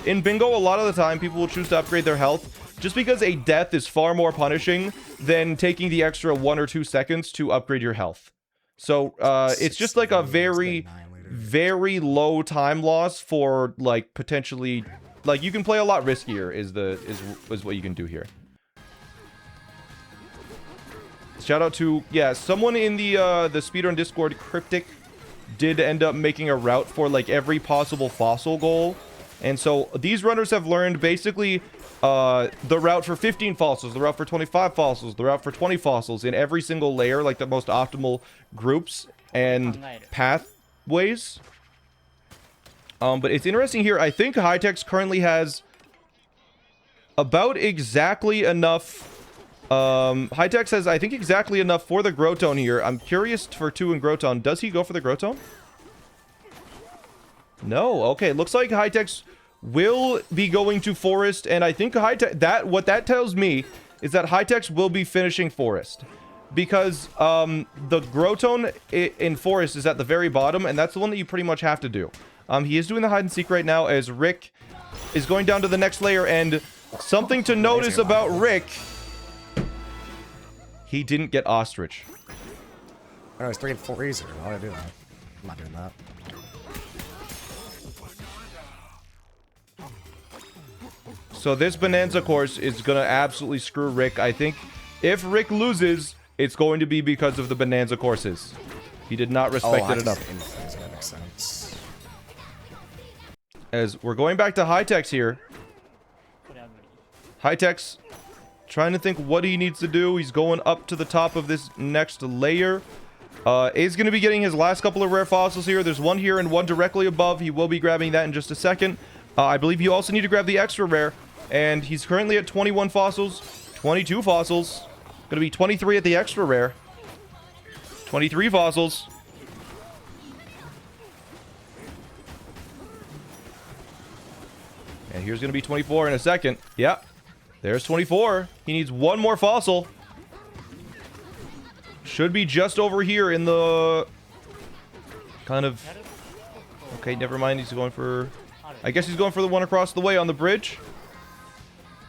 In Bingo, a lot of the time, people will choose to upgrade their health just because a death is far more punishing than taking the extra 1 or 2 seconds to upgrade your health. So, it's just like a very, very low time loss for, like, potentially... Like, you can play a lot riskier is what you can do here. Shout out to, yeah, someone in the speedrun Discord, Cryptic, did end up making a route for, like, every possible fossil goal. And so these runners have learned basically the route for 15 fossils, the route for 25 fossils, the route for 20 fossils in every single layer, like the most optimal groups and pathways. But it's interesting here. I think Hightex currently has about exactly enough... Hightex has, I think, exactly enough for the Grotone here. I'm curious for 2 in Grotone. Does he go for the Grotone? No. Okay, looks like Hightex will be going to Forest, and I think Hightex... What that tells me is that Hightex will be finishing Forest. Because, the Grotone in Forest is at the very bottom, and that's the one that you pretty much have to do. He is doing the hide-and-seek right now, as Rick is going down to the next layer, and something to notice about Rick... He didn't get Ostrich. Oh, he's 3 and 4 easier. Why would I do that? I'm not doing that. So this Bananza course is going to absolutely screw Rick. I think if Rick loses, it's going to be because of the Bananza courses. He did not respect it enough. That makes sense. As we're going back to Hightex here. Hightex... Trying to think what he needs to do. He's going up to the top of this next layer. Is going to be getting his last couple of rare fossils here. There's one here and one directly above. He will be grabbing that in just a second. I believe you also need to grab the extra rare. And he's currently at 21 fossils. 22 fossils. Going to be 23 at the extra rare. 23 fossils. And here's going to be 24 in a second. Yep. There's 24. He needs one more fossil. Should be just over here in the... Kind of... Okay, never mind. He's going for... I guess he's going for the one across the way on the bridge.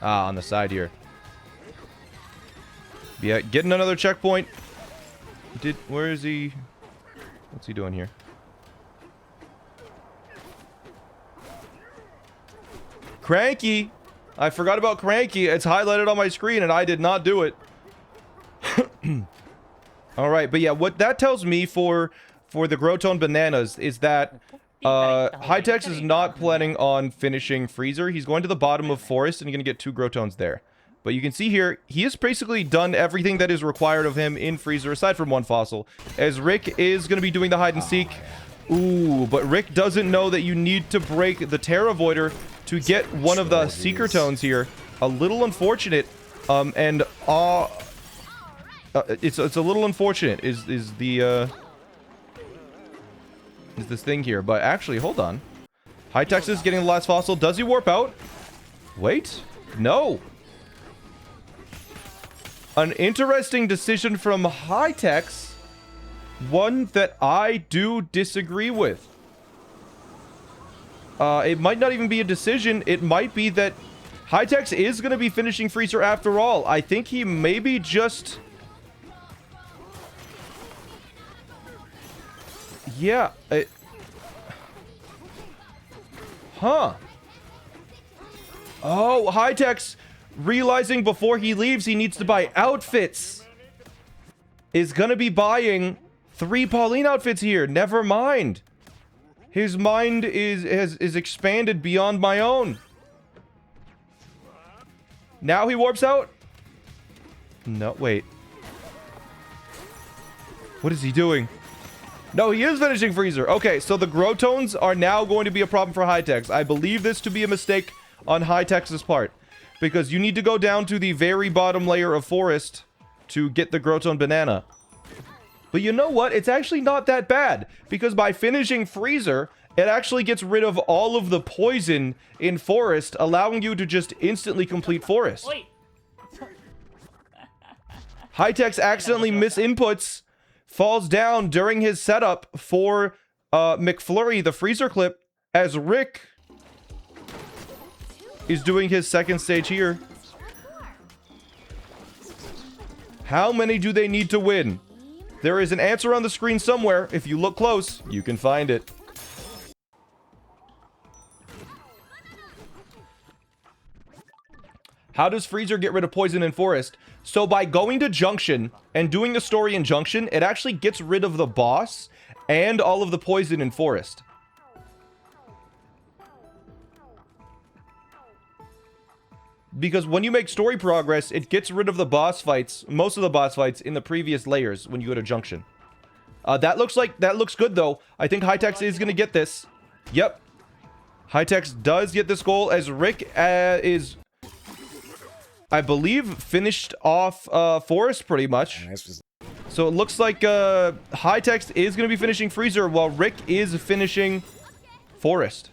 Ah, on the side here. Yeah, getting another checkpoint. Where is he? What's he doing here? Cranky! I forgot about Cranky. It's highlighted on my screen and I did not do it. Alright, but yeah, what that tells me for the Grotone Bananas is that Hightex is not planning on finishing Freezer. He's going to the bottom of Forest and he's going to get 2 Grotones there. But you can see here, he has basically done everything that is required of him in Freezer, aside from 1 fossil. As Rick is going to be doing the hide-and-seek. Ooh, but Rick doesn't know that you need to break the Terra Voider to get one of the Seeker Tones here. A little unfortunate. It's a little unfortunate is this thing here. But actually, hold on. Hightex is getting the last fossil. Does he warp out? Wait. No. An interesting decision from Hightex. One that I do disagree with. It might not even be a decision. It might be that Hightex is going to be finishing Freezer after all. I think he maybe just... Yeah. Huh. Oh, Hightex, realizing before he leaves he needs to buy outfits, is going to be buying 3 Pauline outfits here. Never mind. His mind is expanded beyond my own. Now he warps out? No, wait. What is he doing? No, he is finishing Freezer. Okay, so the Growtones are now going to be a problem for Hightex. I believe this to be a mistake on Hightex's part. Because you need to go down to the very bottom layer of forest to get the Growtone banana. But you know what? It's actually not that bad. Because by finishing Freezer, it actually gets rid of all of the poison in forest, allowing you to just instantly complete forest. Oi. Hightex accidentally misinputs, falls down during his setup for McFlurry, the freezer clip, as Rick is doing his second stage here. How many do they need to win? There is an answer on the screen somewhere. If you look close, you can find it. How does Freezer get rid of poison in forest? So by going to Junction and doing the story in Junction, it actually gets rid of the boss and all of the poison in forest. Because when you make story progress, it gets rid of the boss fights, most of the boss fights in the previous layers when you go to Junction. That looks good though. I think Hightex is going to get this. Yep. Hightex does get this goal as Rick is, I believe, finished off Forest pretty much. So it looks like Hightex is going to be finishing Freezer while Rick is finishing Forest.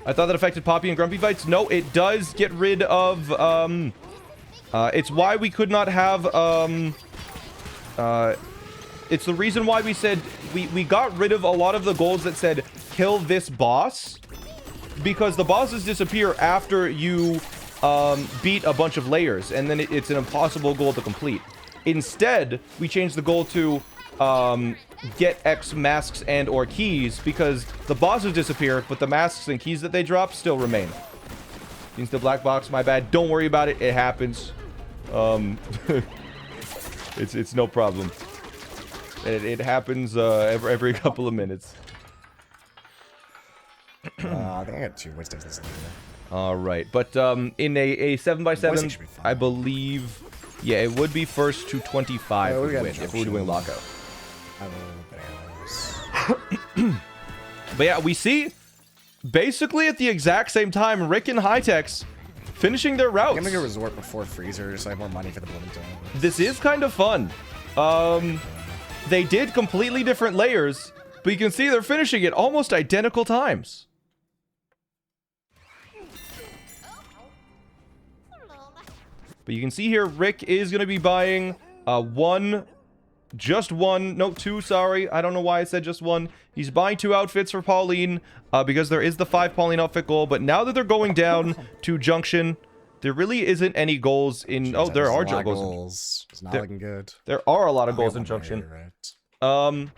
I thought that affected Poppy and Grumpy fights. No, it does get rid of... it's why we could not have... it's the reason why we said... We got rid of a lot of the goals that said, kill this boss. Because the bosses disappear after you beat a bunch of layers. And then it's an impossible goal to complete. Instead, we changed the goal to... get X masks and or keys, because the bosses disappear, but the masks and keys that they drop still remain. Means the black box, my bad. Don't worry about it. It happens. It's no problem. It happens every couple of minutes. I think I got 2 wisdoms this time. All right, but in a 7x7, I believe, yeah, it would be first to 25 would win if we were doing lockout. But yeah, we see basically at the exact same time Rick and Hightex finishing their routes. I'm gonna go resort before Freezer so I have more money for the Bloomington. This is kind of fun. They did completely different layers, but you can see they're finishing it almost identical times. But you can see here Rick is going to be buying just one, no, 2, sorry. I don't know why I said just one. He's buying 2 outfits for Pauline, because there is the 5 Pauline outfit goal. But now that they're going down to Junction, there really isn't any goals in... Jeez, oh, there are goals. It's not looking good. There are a lot of goals in Junction. Right.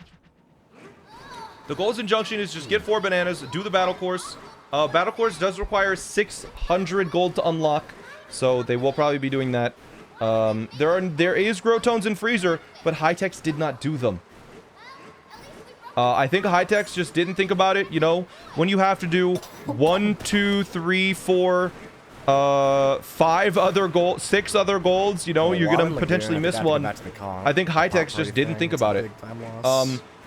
The goals in Junction is just get 4 bananas, do the battle course. Battle course does require 600 gold to unlock, so they will probably be doing that. There is Growtones in Freezer, but Hightex did not do them. I think Hightex just didn't think about it, you know, when you have to do 1, 2, 3, 4, 5 other goals, 6 other golds, you know, you're gonna potentially miss one. I think Hightex just didn't think about it.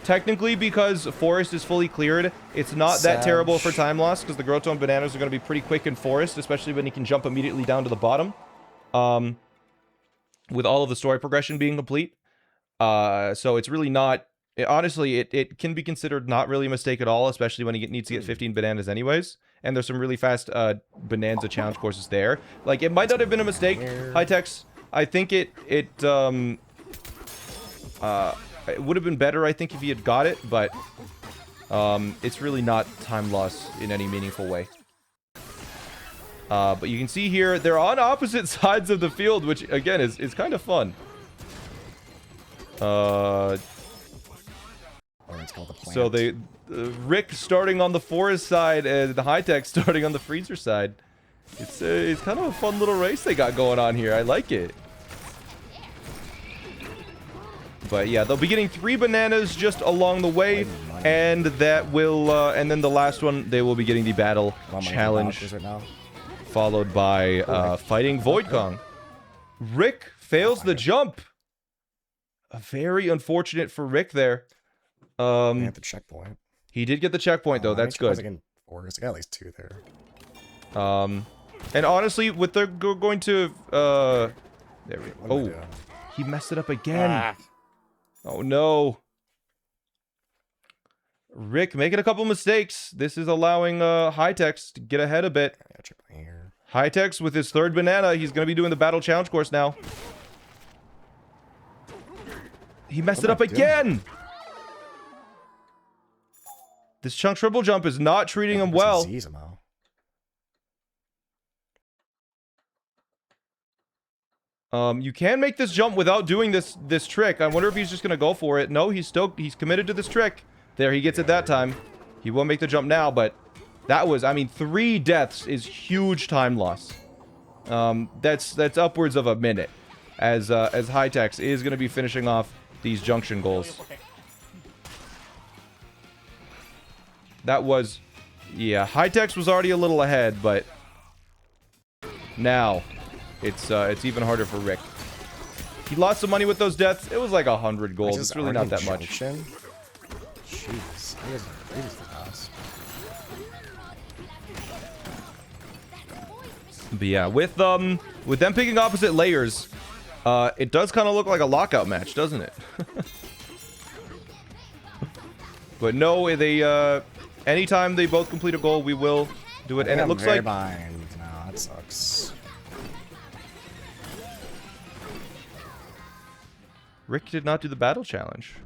Technically, because Forest is fully cleared, it's not that terrible for time loss, because the Growtone bananas are going to be pretty quick in Forest, especially when he can jump immediately down to the bottom. With all of the story progression being complete. So it's really not... honestly, it can be considered not really a mistake at all, especially when he needs to get 15 bananas anyways. And there's some really fast Bananza challenge courses there. Like, it might not have been a mistake, Hightex. I think it would have been better, I think, if he had got it, but it's really not time loss in any meaningful way. But you can see here, they're on opposite sides of the field, which, again, is kind of fun. So they... Rick starting on the Forest side and the Hightex starting on the Freezer side. It's kind of a fun little race they got going on here. I like it. But yeah, they'll be getting 3 bananas just along the way, and that will, and then the last one, they will be getting the battle challenge, right now. followed by fighting Void Kong. Rick fails the jump. Very unfortunate for Rick there. He had the checkpoint. He did get the checkpoint though. That's good. Again, I got at least 2 there. And honestly, with they're going to, there we go. Oh, he messed it up again. Oh no. Rick making a couple mistakes. This is allowing Hightex to get ahead a bit. Yeah, checkpoint here. Hightex with his 3rd banana. He's going to be doing the battle challenge course now. He messed it up again. This chunk triple jump is not treating him well. You can make this jump without doing this trick. I wonder if he's just gonna go for it. No, he's committed to this trick. There, he gets it that time. He will make the jump now, but that was, I mean, 3 deaths is huge time loss. That's upwards of a minute, as Hightex is gonna be finishing off these junction goals. That was, yeah, Hightex was already a little ahead, but now it's even harder for Rick. He lost some money with those deaths. It was like 100 gold. It's really not that much. Jeez, he is fast. But yeah, with them picking opposite layers, it does kind of look like a lockout match, doesn't it? But no, they anytime they both complete a goal, we will do it. And it looks like behind. No, that sucks. Rick did not do the battle challenge.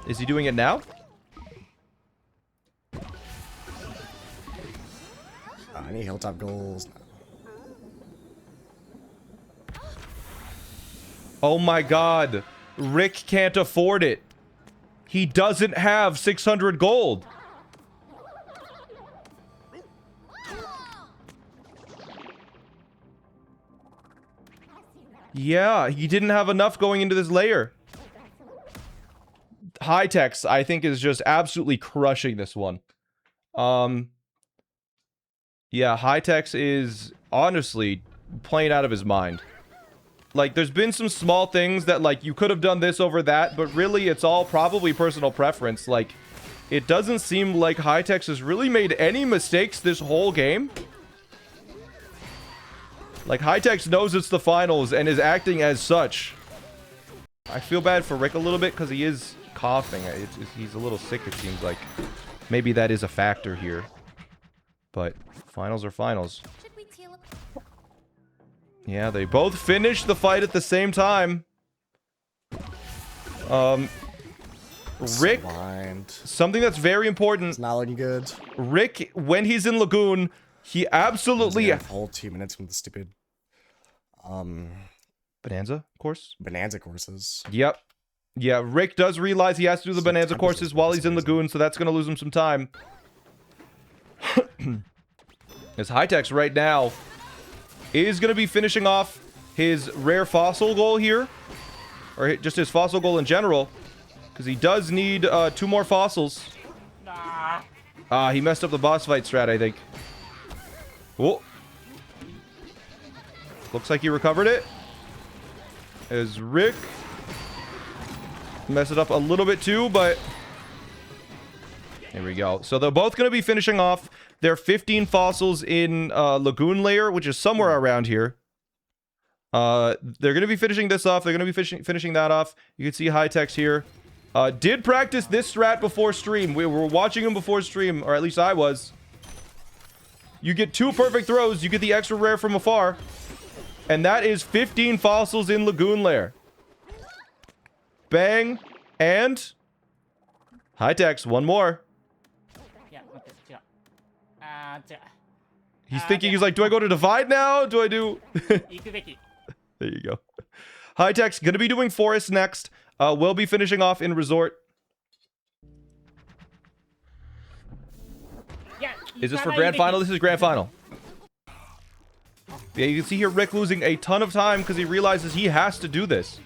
Is he doing it now? I need hilltop goals. Oh my god. Rick can't afford it. He doesn't have 600 gold. Yeah, he didn't have enough going into this layer. Hightex, I think, is just absolutely crushing this one. Yeah, Hightex is honestly playing out of his mind. Like, there's been some small things that, like, you could have done this over that, but really, it's all probably personal preference. Like, it doesn't seem like Hightex has really made any mistakes this whole game. Like, Hightex knows it's the finals and is acting as such. I feel bad for Rick a little bit because he is coughing. He's a little sick, it seems like. Maybe that is a factor here. But finals are finals. Yeah, they both finished the fight at the same time. Rick, something that's very important. It's not looking good. Rick, when he's in Lagoon, he absolutely whole 2 minutes from the stupid Bananza course. Bananza courses. Yep. Yeah, Rick does realize he has to do the Bananza courses while he's in Lagoon, so that's gonna lose him some time. As Hightex right now is gonna be finishing off his rare fossil goal here, or just his fossil goal in general, because he does need 2 more fossils. He messed up the boss fight strat, I think. Whoa. Looks like he recovered it. As Rick messed it up a little bit too, but there we go. So they're both going to be finishing off their 15 fossils in Lagoon Layer, which is somewhere around here. They're going to be finishing this off. They're going to be finishing that off. You can see Hightex here. Did practice this strat before stream. We were watching him before stream, or at least I was. You get 2 perfect throws. You get the extra rare from afar. And that is 15 fossils in Lagoon Lair. Bang. And Hightex, 1 more. He's thinking, he's like, do I go to Divide now? Do I do... There you go. Hightex, gonna be doing Forest next. We'll be finishing off in Resort. Is this for Grand Final? This is Grand Final. Yeah, you can see here Rick losing a ton of time because he realizes he has to do this.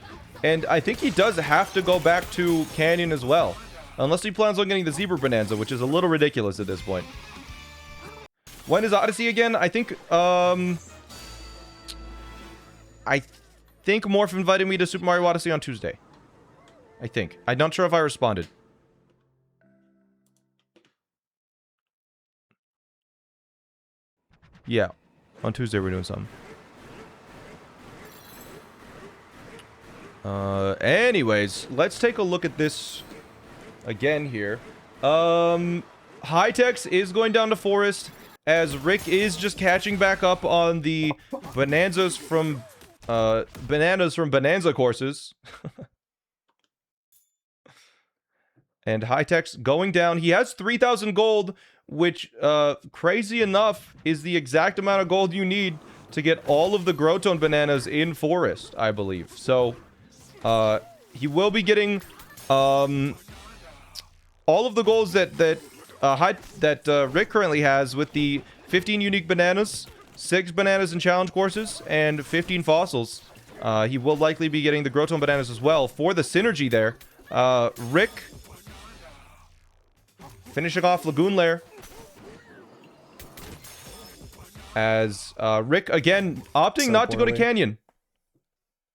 And I think he does have to go back to Canyon as well. Unless he plans on getting the Zebra Bonanza, which is a little ridiculous at this point. When is Odyssey again? I think Morph invited me to Super Mario Odyssey on Tuesday. I think. I'm not sure if I responded. Yeah. On Tuesday we're doing something. Anyways, let's take a look at this again here. Hightex is going down to Forest as Rick is just catching back up on the bananas from Bananza courses. And Hightex going down. He has 3,000 gold, which, crazy enough, is the exact amount of gold you need to get all of the Grotone bananas in Forest, I believe. So, he will be getting, all of the goals that Rick currently has with the 15 unique bananas, 6 bananas in challenge courses, and 15 fossils. He will likely be getting the Grotone bananas as well for the synergy there. Rick finishing off Lagoon Lair. As Rick, again, opting not to go to Canyon.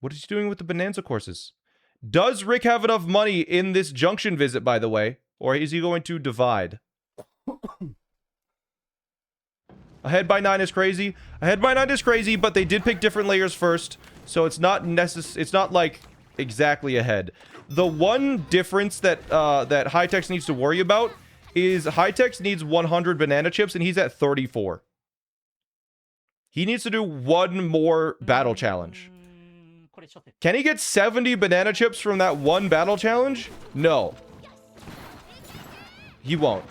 What is he doing with the Bananza courses? Does Rick have enough money in this junction visit, by the way? Or is he going to divide? Ahead by 9 is crazy. Ahead by 9 is crazy, but they did pick different layers first. So it's not it's not like exactly ahead. The one difference that that Hightex needs to worry about is Hightex needs 100 banana chips and he's at 34. He needs to do one more battle challenge. Can he get 70 banana chips from that one battle challenge? No. He won't.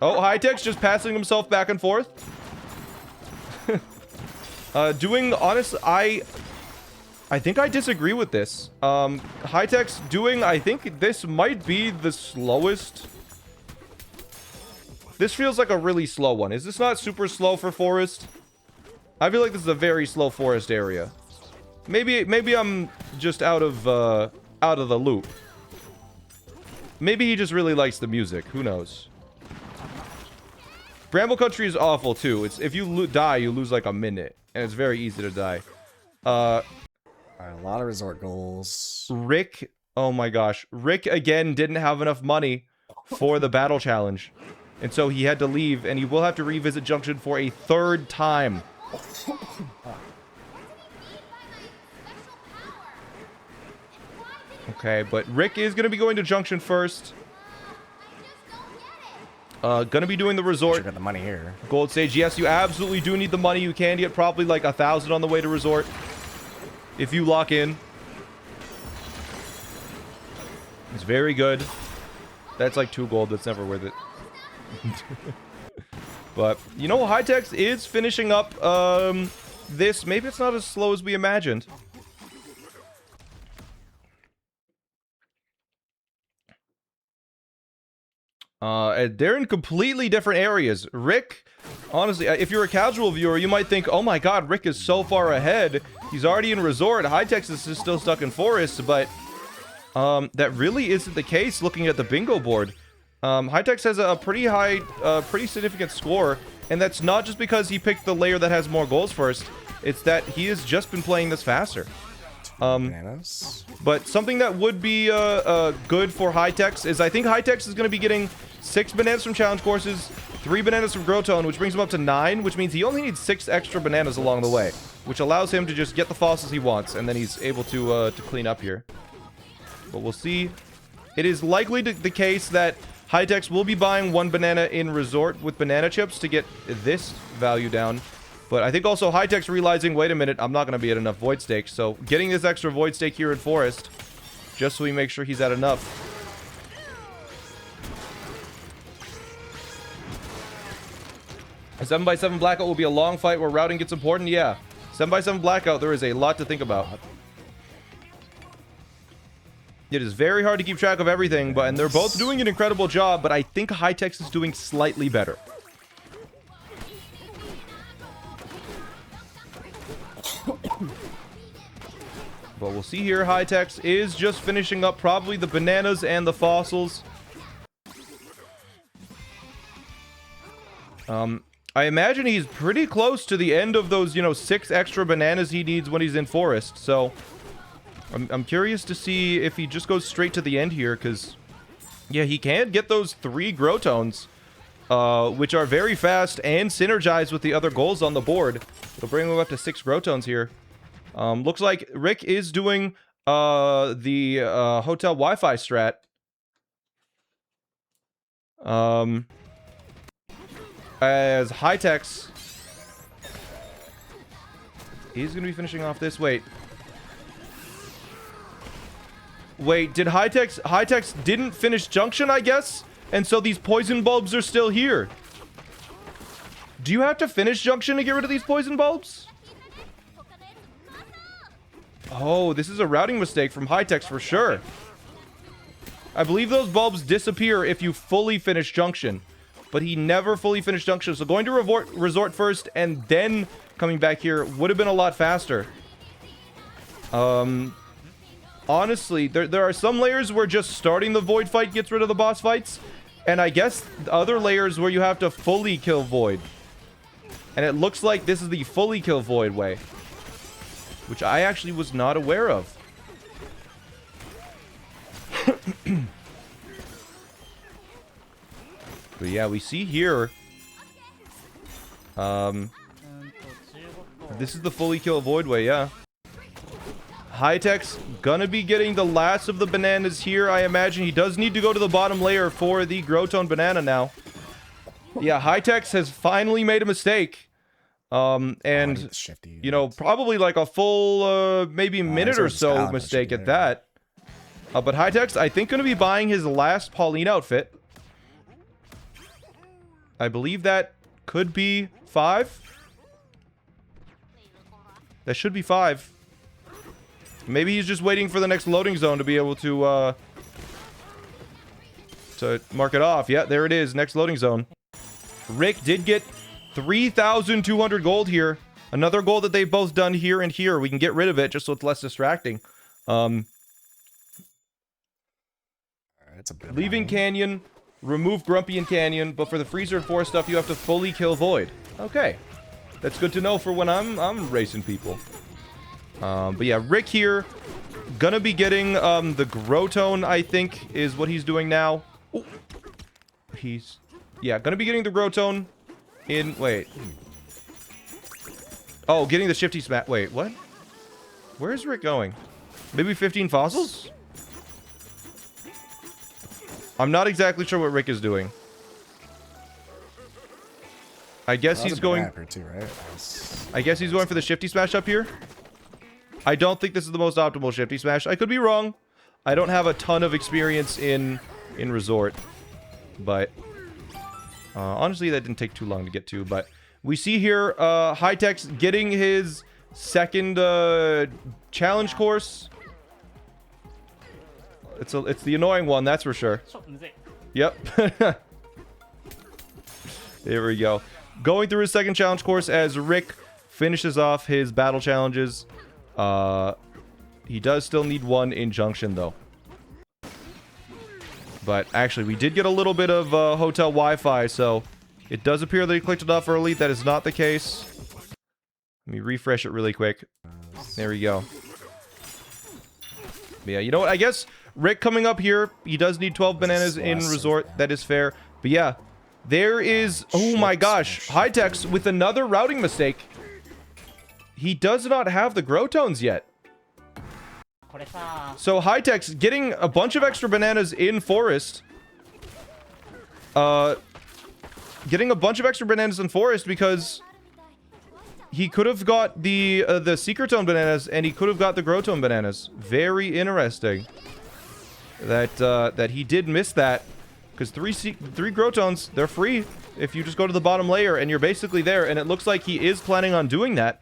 Oh, Hightex just passing himself back and forth. Doing, honest, I think I disagree with this. Hightex doing, I think this might be the slowest. This feels like a really slow one. Is this not super slow for Forest? I feel like this is a very slow Forest area. Maybe I'm just out of the loop. Maybe he just really likes the music. Who knows? Bramble Country is awful too. It's if you die, you lose like a minute, and it's very easy to die. A lot of resort goals. Rick, oh my gosh, Rick again didn't have enough money for the battle challenge, and so he had to leave, and he will have to revisit Junction for a 3rd time. Okay, but Rick is going to be going to Junction first. Gonna be doing the resort. Sure got the money here. Gold stage. Yes, you absolutely do need the money. You can get probably like 1,000 on the way to resort if you lock in. It's very good. That's like 2 gold. That's never worth it. But you know, Hightex is finishing up this. Maybe it's not as slow as we imagined. They're in completely different areas. Rick, honestly, if you're a casual viewer, you might think, oh my god, Rick is so far ahead. He's already in resort. Hightex is still stuck in forest, but that really isn't the case looking at the bingo board. Hightex has a pretty high, pretty significant score, and that's not just because he picked the layer that has more goals first. It's that he has just been playing this faster. Bananas. But something that would be good for Hightex is I think Hightex is going to be getting 6 bananas from challenge courses, 3 bananas from Grotone, which brings him up to 9, which means he only needs 6 extra bananas along the way, which allows him to just get the fossils he wants, and then he's able to clean up here. But we'll see. It is likely the case that Hightex will be buying 1 banana in resort with banana chips to get this value down. But I think also Hightex realizing, wait a minute, I'm not going to be at enough void stakes. So getting this extra void stake here in Forest, just so we make sure he's at enough. A 7x7 blackout will be a long fight where routing gets important. Yeah, 7x7 blackout, there is a lot to think about. It is very hard to keep track of everything, and they're both doing an incredible job, but I think Hightex is doing slightly better. But we'll see here. Hightex is just finishing up probably the bananas and the fossils. I imagine he's pretty close to the end of those, 6 extra bananas he needs when he's in forest. So I'm curious to see if he just goes straight to the end here, because yeah, he can get those 3 Growtones, which are very fast and synergize with the other goals on the board. It'll bring him up to 6 Growtones here. Looks like Rick is doing the hotel Wi-Fi strat. As Hightex, he's gonna be finishing off this. Wait, did Hightex didn't finish Junction, I guess? And so these poison bulbs are still here. Do you have to finish Junction to get rid of these poison bulbs? Oh, this is a routing mistake from Hightex for sure. I believe those bulbs disappear if you fully finish Junction. But he never fully finished Junction, so going to Resort first and then coming back here would have been a lot faster. Honestly, there are some layers where just starting the Void fight gets rid of the boss fights, and I guess other layers where you have to fully kill Void. And it looks like this is the fully kill Void way, which I actually was not aware of. But yeah, we see here, this is the fully kill Void way, yeah. Hightex gonna be getting the last of the bananas here. I imagine he does need to go to the bottom layer for the Growtone banana now. Yeah, Hightex has finally made a mistake. And, probably like a full, maybe minute or so mistake at that. But Hightex, I think, gonna be buying his last Pauline outfit. I believe that could be 5. That should be 5. Maybe he's just waiting for the next loading zone to be able to mark it off. Yeah, there it is. Next loading zone. Rick did get 3,200 gold here. Another goal that they've both done here and here. We can get rid of it just so it's less distracting. Leaving Canyon. Remove Grumpy and Canyon, but for the Freezer and Forest stuff, you have to fully kill Void. Okay. That's good to know for when I'm racing people. But yeah, Rick here, gonna be getting the Growtone, I think, is what he's doing now. Ooh. Gonna be getting the Growtone in... Wait. Oh, getting the Shifty Smash... Wait, what? Where is Rick going? Maybe 15 fossils? I'm not exactly sure what Rick is doing. I guess he's going... Too, right? I guess he's going for the Shifty Smash up here. I don't think this is the most optimal Shifty Smash. I could be wrong. I don't have a ton of experience in Resort. But... honestly, that didn't take too long to get to. But we see here Hightex getting his second challenge course. It's the annoying one, that's for sure. Yep. There we go. Going through his second challenge course as Rick finishes off his battle challenges. He does still need 1 in Junction, though. But actually, we did get a little bit of hotel Wi-Fi, so it does appear that he clicked it off early. That is not the case. Let me refresh it really quick. There we go. But yeah, you know what? I guess Rick coming up here, he does need 12 bananas in Resort. That is fair. But yeah, there is... Oh my gosh. Hightex with another routing mistake. He does not have the Growtones yet. So Hightex getting a bunch of extra bananas in Forest. Getting a bunch of extra bananas in Forest because he could have got the Secretone bananas and he could have got the Growtone bananas. Very interesting that he did miss that, because 3 Growtones, they're free if you just go to the bottom layer and you're basically there. And it looks like he is planning on doing that,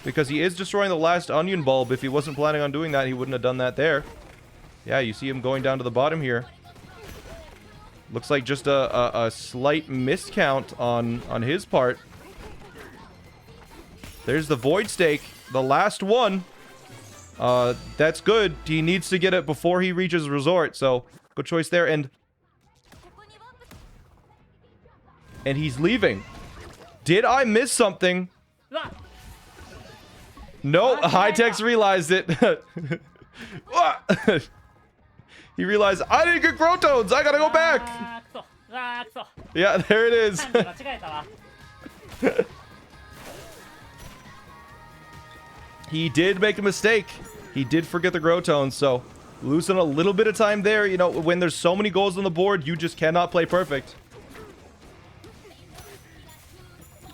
because he is destroying the last onion bulb. If he wasn't planning on doing that, he wouldn't have done that there. Yeah, you see him going down to the bottom here. Looks like just a slight miscount on his part. There's the Void Stake, the last one. That's good. He needs to get it before he reaches resort, so good choice there. And he's leaving. Did I miss something? うわ No, High-Tech's realized it. He realized, I didn't get Growtones. I gotta go back. あーくそうわーくそ Yeah, there it is. 漢字間違えたわ He did make a mistake. He did forget the Growtones, so losing a little bit of time there. You know, when there's so many goals on the board, you just cannot play perfect.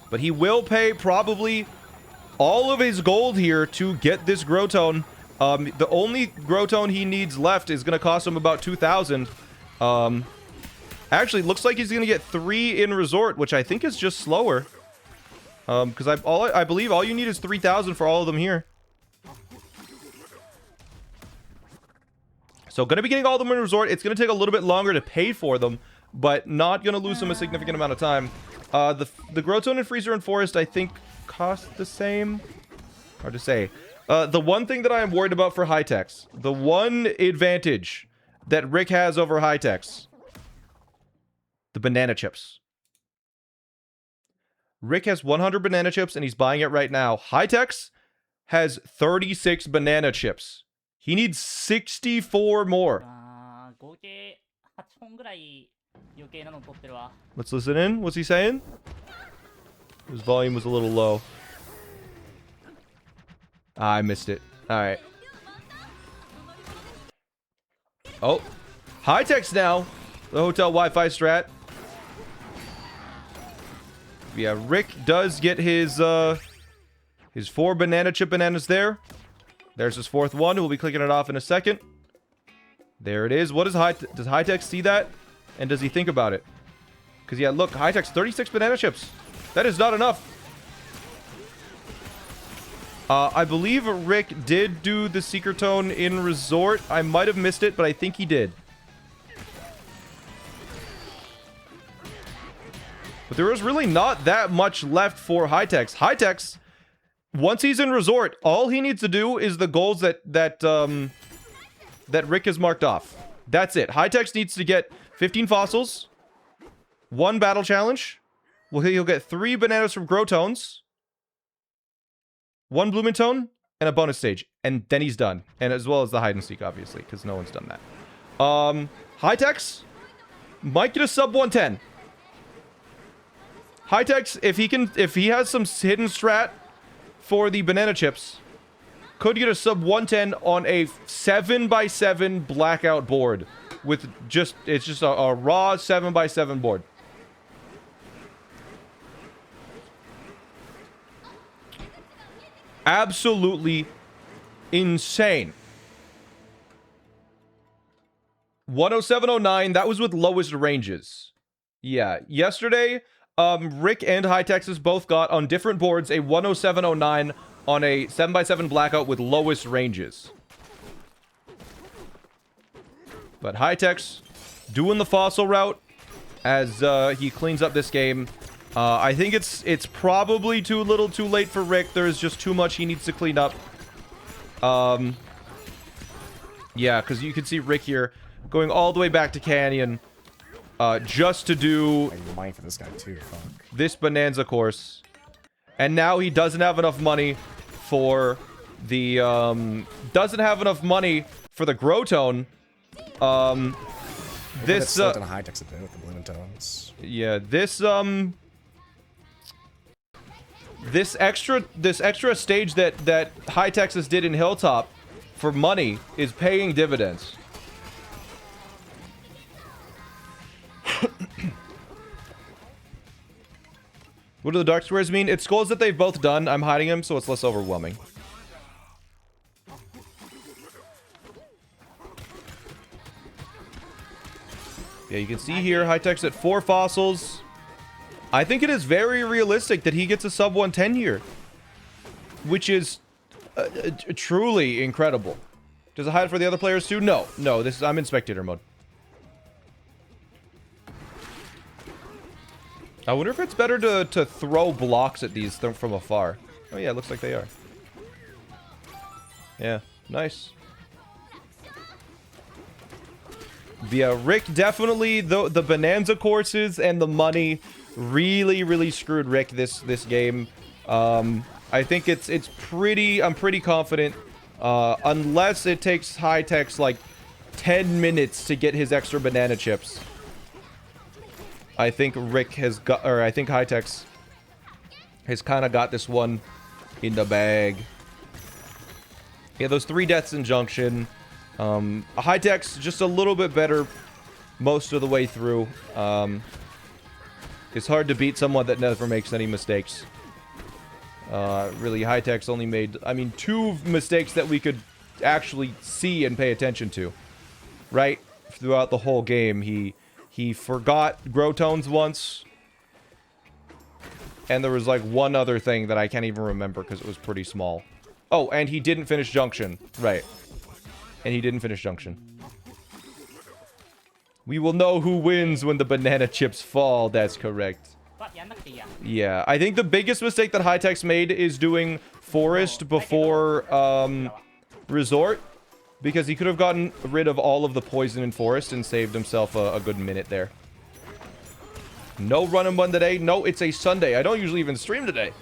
But he will pay probably all of his gold here to get this Growtone. The only Growtone he needs left is going to cost him about 2,000. Actually, looks like he's going to get 3 in Resort, which I think is just slower. Because I believe all you need is 3,000 for all of them here. So going to be getting all of them in Resort. It's going to take a little bit longer to pay for them, but not going to lose him a significant amount of time. The Growtone and Freezer and Forest, I think, cost the same. Hard to say. The one thing that I am worried about for High-Techs, the one advantage that Rick has over High-Techs, the banana chips. Rick has 100 banana chips and he's buying it right now. High-Techs has 36 banana chips. He needs 64 more. あー合計8本ぐらい余計なの取ってるわ Let's listen in. What's he saying? His volume was a little low. I missed it. Alright. Oh. High-Techs now. The hotel Wi-Fi strat. Yeah, Rick does get his 4 banana chip bananas there. There's his 4th one. We'll be clicking it off in a second. There it is. What is does High-Tech see that? And does he think about it? Because, yeah, look, High-Tech's 36 banana chips. That is not enough. I believe Rick did do the Secret Tone in Resort. I might have missed it, but I think he did. But there is really not that much left for High-Techs. High-Techs, once he's in Resort, all he needs to do is the goals that Rick has marked off. That's it. High-Techs needs to get 15 fossils, 1 battle challenge. Well, he'll get 3 bananas from Growtones, 1 Blumentone, and a bonus stage. And then he's done. And as well as the hide and seek, obviously, because no one's done that. High-Techs might get a sub 110. High-Techs, if he has some hidden strat for the banana chips, could get a sub 110 on a 7x7 blackout board with it's just a raw 7x7 board. Absolutely insane. 107.09, that was with lowest ranges. Yeah, yesterday, Rick and High-Techs both got on different boards a 107.09 on a 7x7 blackout with lowest ranges. But High-Techs doing the fossil route as he cleans up this game. I think it's probably too little too late for Rick. There's just too much he needs to clean up. Yeah, because you can see Rick here going all the way back to Canyon just to do money for this guy too. Fuck. This Bananza course. And now he doesn't have enough money for the Growtone. This High-Techs a bit with the Blumentones. Yeah, this extra stage that High-Techs did in Hilltop for money is paying dividends. What do the dark squares mean? It's goals that they've both done. I'm hiding them, so it's less overwhelming. Yeah, you can see here, High-Techs at 4 fossils. I think it is very realistic that he gets a sub 110 here. Which is truly incredible. Does it hide for the other players too? No. No, I'm in spectator mode. I wonder if it's better to throw blocks at these from afar. Oh yeah, it looks like they are. Yeah. Nice. Yeah, Rick definitely, the Bananza courses and the money really screwed Rick this game. I think it's pretty, I'm pretty confident, unless it takes High-Tech's like 10 minutes to get his extra banana chips. I think Rick has got, or I think High-Tech's has kind of got this one in the bag. Yeah, those 3 deaths in Junction. High-Tech's just a little bit better most of the way through. It's hard to beat someone that never makes any mistakes. Really, High-Tech's only made, I mean, 2 mistakes that we could actually see and pay attention to. Right? Throughout the whole game, he forgot grow tones once. And there was like one other thing that I can't even remember because it was pretty small. Oh, and he didn't finish Junction. Right. And he didn't finish Junction. We will know who wins when the banana chips fall. That's correct. Yeah, I think the biggest mistake that High-Tech's made is doing Forest before Resort. Because he could have gotten rid of all of the poison in Forest and saved himself a good minute there. No run and bun today. No, it's a Sunday. I don't usually even stream today.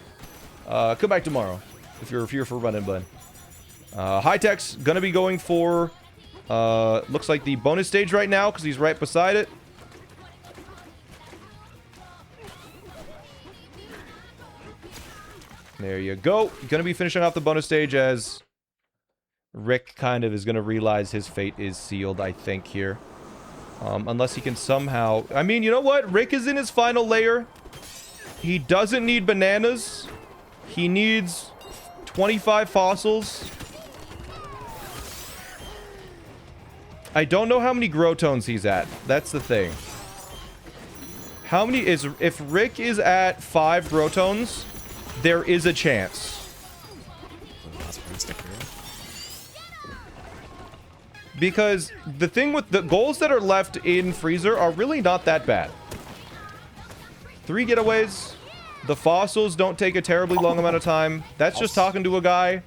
Come back tomorrow if you're here for run and bun. High-Tech's gonna be going for looks like the bonus stage right now because he's right beside it. There you go. Gonna be finishing off the bonus stage as Rick kind of is gonna realize his fate is sealed, I think, here. Unless he can somehow... I mean, you know what? Rick is in his final layer. He doesn't need bananas. He needs 25 fossils. I don't know how many grow tones he's at. That's the thing. How many is... If Rick is at 5 grow tones, there is a chance. Because the thing with the goals that are left in Freezer are really not that bad. 3 getaways. The fossils don't take a terribly long amount of time. That's just talking to a guy.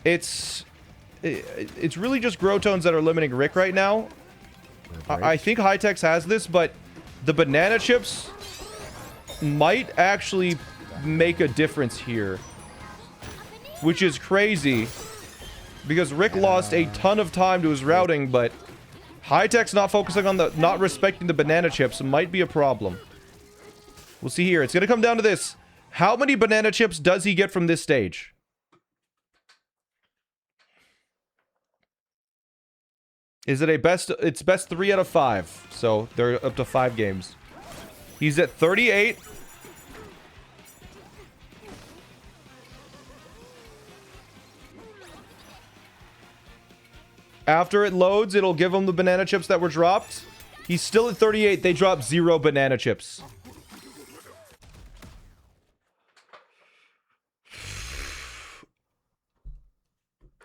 It's really just grow tones that are limiting Rick right now. I think High-Tech's has this, but the banana chips might actually make a difference here. Which is crazy. Because Rick lost a ton of time to his routing, but High-Tech's not focusing on the... not respecting the banana chips might be a problem. We'll see here. It's going to come down to this. How many banana chips does he get from this stage? Is it a best... It's best 3 out of 5. So, they're up to 5 games. He's at 38. After it loads, it'll give him the banana chips that were dropped. He's still at 38. They dropped 0 banana chips.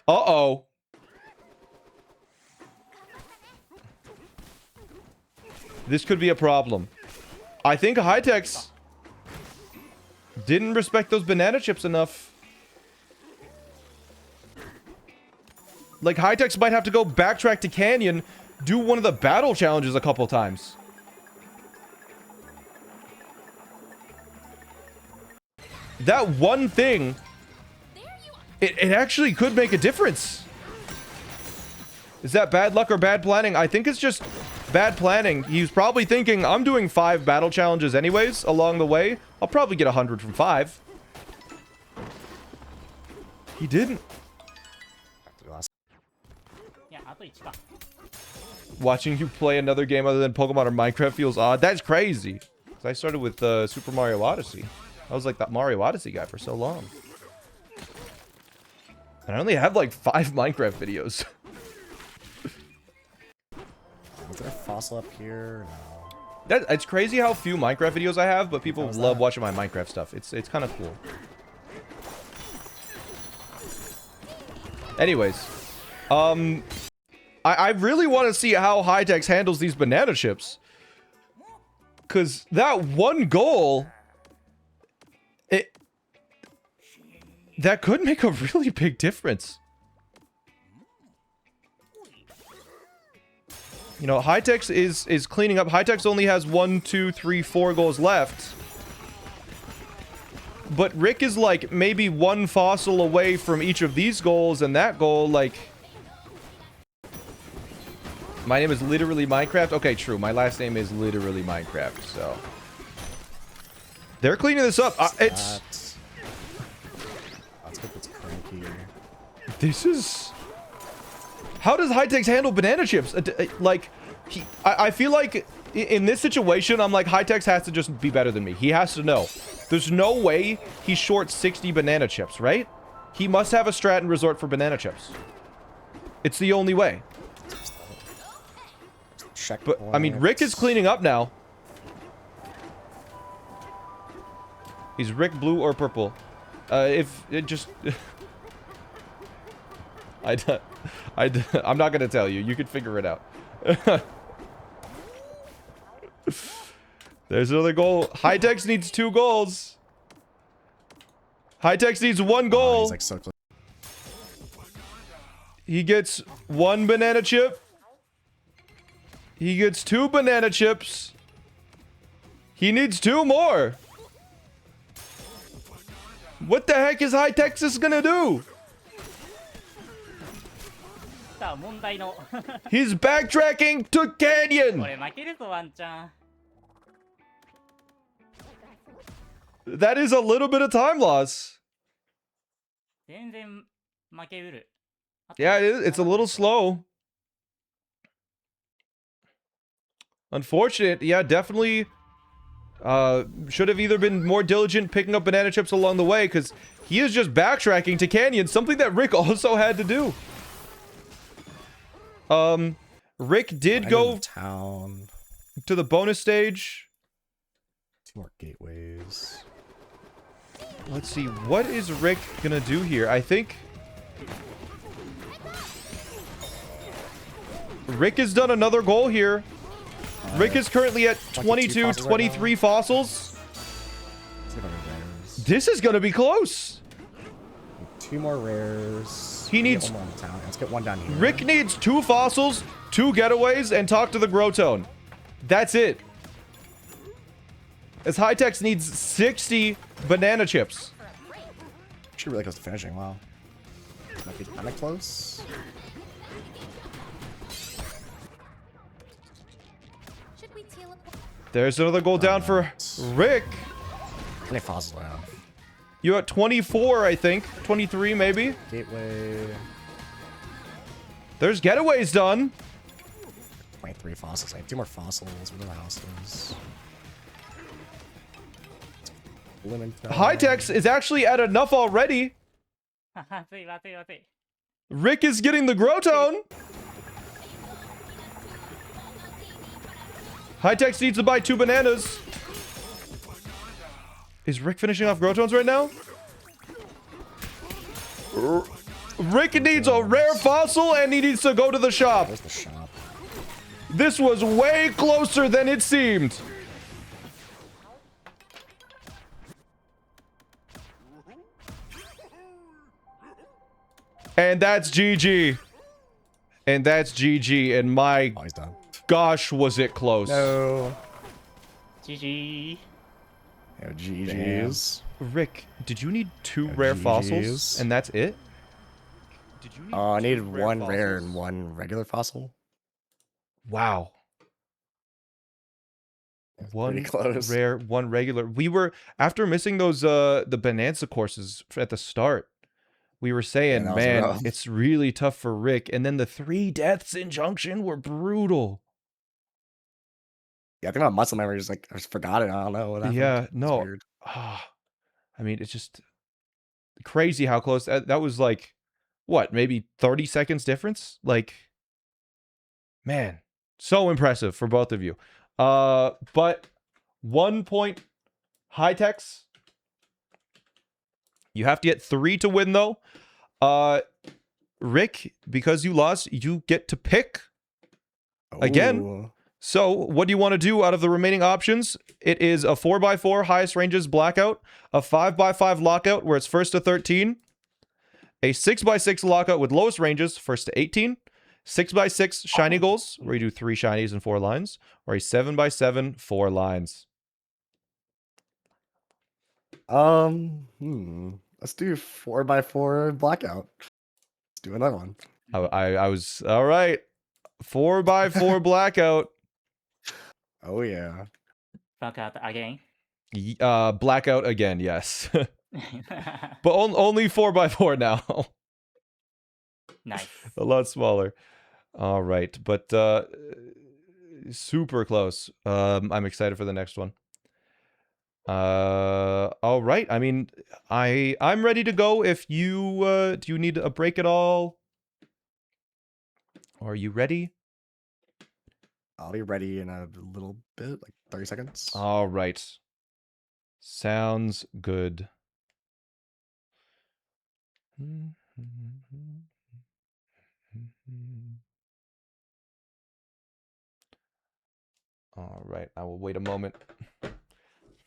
Uh-oh. This could be a problem. I think High-Tech's didn't respect those banana chips enough. Like, High-Tech's might have to go backtrack to Canyon, do one of the battle challenges a couple times. That one thing, it actually could make a difference. Is that bad luck or bad planning? I think it's just bad planning. He's probably thinking, I'm doing 5 battle challenges anyways along the way. I'll probably get 100 from 5. He didn't. Watching you play another game other than Pokemon or Minecraft feels odd. That's crazy. I started with Super Mario Odyssey. I was like that Mario Odyssey guy for so long. And I only have like 5 Minecraft videos. Is there a fossil up here? No. It's crazy how few Minecraft videos I have, but people love watching my Minecraft stuff. It's kind of cool. Anyways, I really want to see how High-Tech's handles these banana chips. Because that one goal... that could make a really big difference. You know, Hightex is cleaning up. Hightex only has 1, 2, 3, 4 goals left. But Rick is like maybe 1 fossil away from each of these goals, and that goal, like... My name is literally Minecraft? Okay, true. My last name is literally Minecraft, so... They're cleaning this up. It's... Let's get this cranky. This is... How does Hightex handle banana chips? Like, I feel like in this situation, I'm like, Hightex has to just be better than me. He has to know. There's no way he's short 60 banana chips, right? He must have a strat and resort for banana chips. It's the only way. But, I mean, Rick is cleaning up now. He's Rick blue or purple. If it just... I'm not gonna tell you. You can figure it out. There's another goal. Hightex needs 2 goals. Hightex needs 1 goal. He's like so close. He gets 1 banana chip. He gets 2 banana chips. He needs 2 more. What the heck is Hightex gonna do? さあ問題の He's backtracking to こ Canyon. れ負けるぞワンチャン That is a little bit of time loss. 全然負けうる Yeah, it's a little slow. Unfortunate. Yeah, definitely should have either been more diligent picking up banana chips along the way, because he is just backtracking to Canyon, something that Rick also had to do. Rick did go town to the bonus stage. 2 more gateways. Let's see, what is Rick gonna do here? I think Rick has done another goal here. Rick is currently at 22, 23 fossils. This is gonna be close. 2 more rares. He needs... One more in town. Let's get 1 down here. Rick needs 2 fossils, 2 getaways, and talk to the Grotone. That's it. As Hightex needs 60 banana chips. She really close to finishing. Wow. Might be kind of close. There's another goal down for Rick. How many fossils do I have? You at 24, I think. 23, maybe. Gateway. There's getaways done. 23 fossils. I have 2 more fossils. Where are the houses? Hightex is actually at enough already. 熱い熱い熱い Rick is getting the Grotone. Hightex needs to buy 2 bananas. Is Rick finishing off Grotones right now? Rick needs a rare fossil and he needs to go to the shop. Where's the shop? This was way closer than it seemed. And that's GG. And that's GG. And my Oh, he's done. gosh, was it close. No. GG Yeah, GG's. Rick, did you need 2 Yeah, rare GGs. fossils? And that's it? Did you need I 2 needed 1 rare fossils? and 1 regular fossil. Wow. Pretty 1 close. rare, 1 regular. We were, after missing those, the Bananza courses at the start, we were saying, that was man, rough. it's really tough for Rick. And then the 3 deaths in Junction were brutal. Yeah, I think my muscle memory is like, I just forgot it. I don't know what happened. Yeah, It's no. weird. Ah, I mean, it's just crazy how close that was. Like, what, maybe 30 seconds difference? Like, man, so impressive for both of you. But 1 point Hightex. You have to get 3 to win, though. Rick, because you lost, you get to pick again. Ooh. So, what do you want to do out of the remaining options? It is a 4x4 highest ranges blackout, a 5x5 lockout where it's first to 13, A 6x6 lockout with lowest ranges, first to 18. 6x6 shiny goals, where you do 3 shinies and 4 lines. Or a 7x7, 4 lines. Let's do 4x4 blackout. Let's do another one. I was all right. 4x4 blackout. Oh yeah. Blackout again. Blackout again, yes. But only 4x4 now. Nice. A lot smaller. All right, but super close. I'm excited for the next one. All right. I mean, I'm ready to go. If you do you need a break at all? Or are you ready? I'll be ready in a little bit, like 30 seconds. All right. Sounds good. All right. I will wait a moment.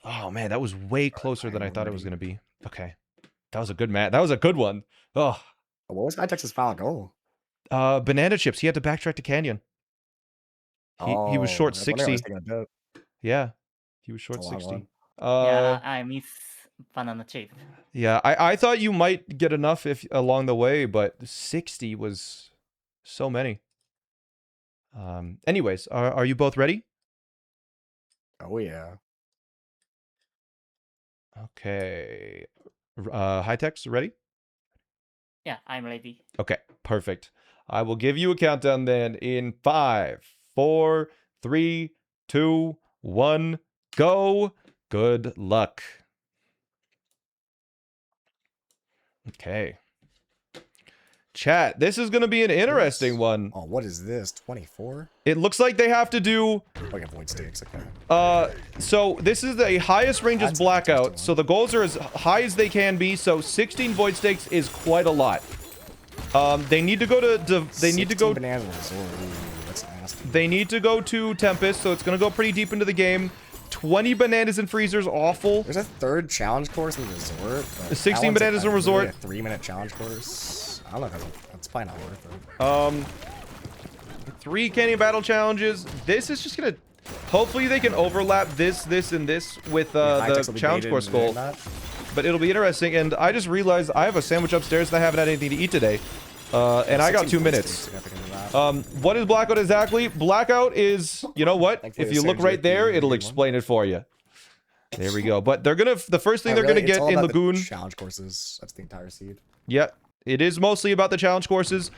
Oh man, that was way closer than I thought it was gonna be. Okay. That was a good match. That was a good one. Oh. What was Hitex's final goal? Banana chips. He had to backtrack to Canyon. He was short I was wondering why I was 60. taking a dip. Yeah. He was short It's a long 60. one. Yeah, I miss banana chip. Yeah, I thought you might get enough if along the way, but 60 was so many. Anyways, are you both ready? Oh yeah. Okay. High-Techs, ready? Yeah, I'm ready. Okay, perfect. I will give you a countdown then in 5, 4, 3, 2, 1, go. Good luck. Okay. Chat, this is going to be an interesting one. Oh, what is this? 24? It looks like they have to do... Like avoid stakes, okay. So this is the highest ranges That's blackout, so the goals are as high as they can be, so 16 void stakes is quite a lot. They need to go to... They need to go... Bananza. Ooh, that's nasty. They need to go to Tempest, so it's going to go pretty deep into the game. 20 bananas and freezers, awful. There's a third challenge course in the resort. 16 bananas in resort. A 3-minute challenge course. I don't know if that's probably not worth it. 3 canyon battle challenges. This is just going to... Hopefully they can overlap this, and this with the challenge course goal. But it'll be interesting, and I just realized I have a sandwich upstairs and I haven't had anything to eat today. And I got 2 minutes. What is blackout exactly? Blackout is, you know what? If you look right there, it'll explain it for you. There we go. But they're gonna, the first thing they're gonna get in Lagoon. Challenge courses. That's the entire seed. Yeah, it is mostly about the challenge courses.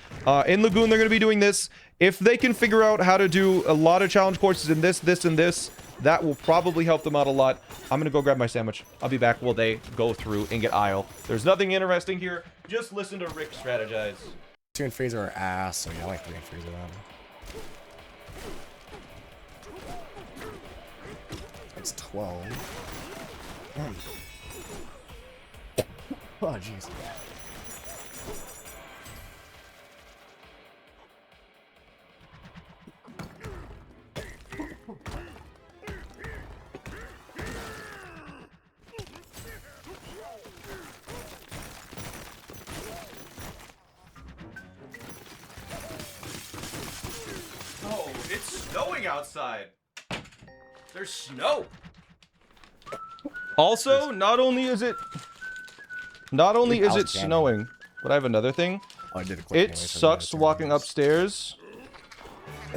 In Lagoon, they're gonna be doing this. If they can figure out how to do a lot of challenge courses in this, and this, that will probably help them out a lot. I'm gonna go grab my sandwich. I'll be back while they go through and get Isle. There's nothing interesting here. Just listen to Rick strategize. 2 and freezer are ass, so yeah, I like 3 and freezer then. It's 12. Oh, jeez. Oh, it's snowing outside. There's snow. Also, not only is it snowing, but I have another thing. Oh, I did a quick It sucks walking upstairs.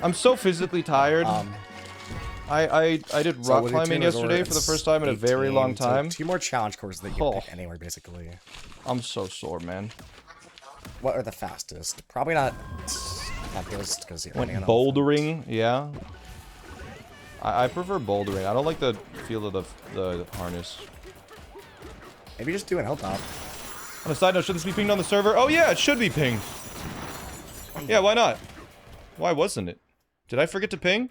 I'm so physically tired. I did rock climbing yesterday for the first time in a very long time. 2 more challenge courses that you can pick anywhere, basically. I'm so sore, man. What are the fastest? Probably not Tempest, because Went bouldering, yeah. I prefer bouldering. I don't like the feel of the harness. Maybe just do an hilltop. On a side note, should this be pinged on the server? Oh yeah, it should be pinged. Yeah, why not? Why wasn't it? Did I forget to ping?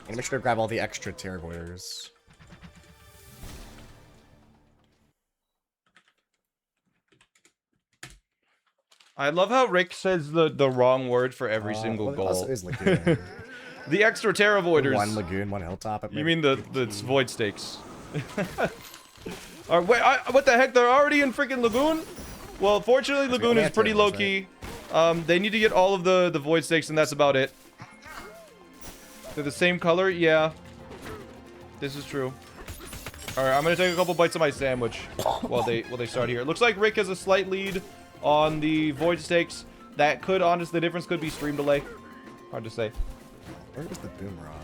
And make sure to grab all the extra Terravoiders. I love how Rick says the wrong word for every single well, goal. Also is lagoon. The extra Terra Voiders. One lagoon, one hilltop. You mean the void stakes? Wait, what the heck? They're already in freaking lagoon? Well, fortunately, lagoon is pretty low key. They need to get all of the void stakes, and that's about it. They're the same color, yeah. This is true. All right, I'm gonna take a couple bites of my sandwich while they start here. It looks like Rick has a slight lead on the void stakes. That could, honestly, the difference could be stream delay. Hard to say. Where is the boom rock?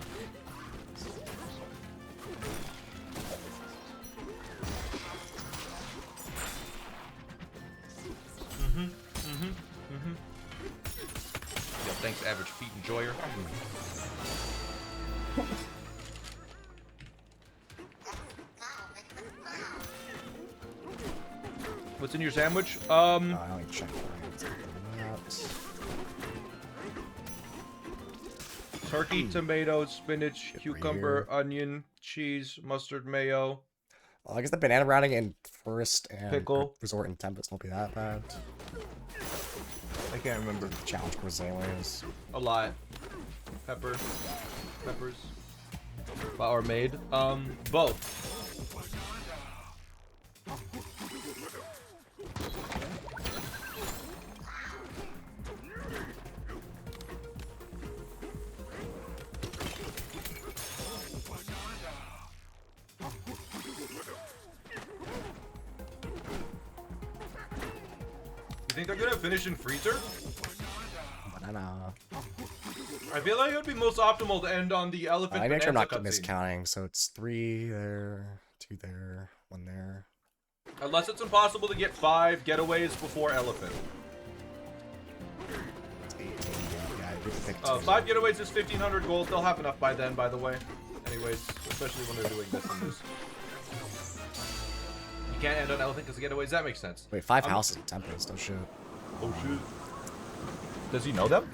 Yo, thanks, average feet enjoyer. What's in your sandwich? I only checked Turkey, tomatoes, spinach, cucumber, onion, cheese, mustard, mayo. Well, I guess the banana routing in Forest and Pickle. Resort and Tempest won't be that bad. I can't remember. Challenge course anyways. A lot. Peppers. Flour made. Both. You think they're gonna finish in freezer? Banana. I feel like it would be most optimal to end on the elephant. I make sure I'm not cutscene. miscounting, so it's 3 there, 2 there, 1 there. Unless it's impossible to get 5 getaways before elephant. It's 18. Yeah, you can pick 2. 5 getaways is 1,500 gold. They'll have enough by then, by the way. Anyways, especially when they're doing this and this. You can't end on elephant because of getaways. That makes sense. Wait, 5 houses in Tempest. Oh shit. Oh shit. Does he know them?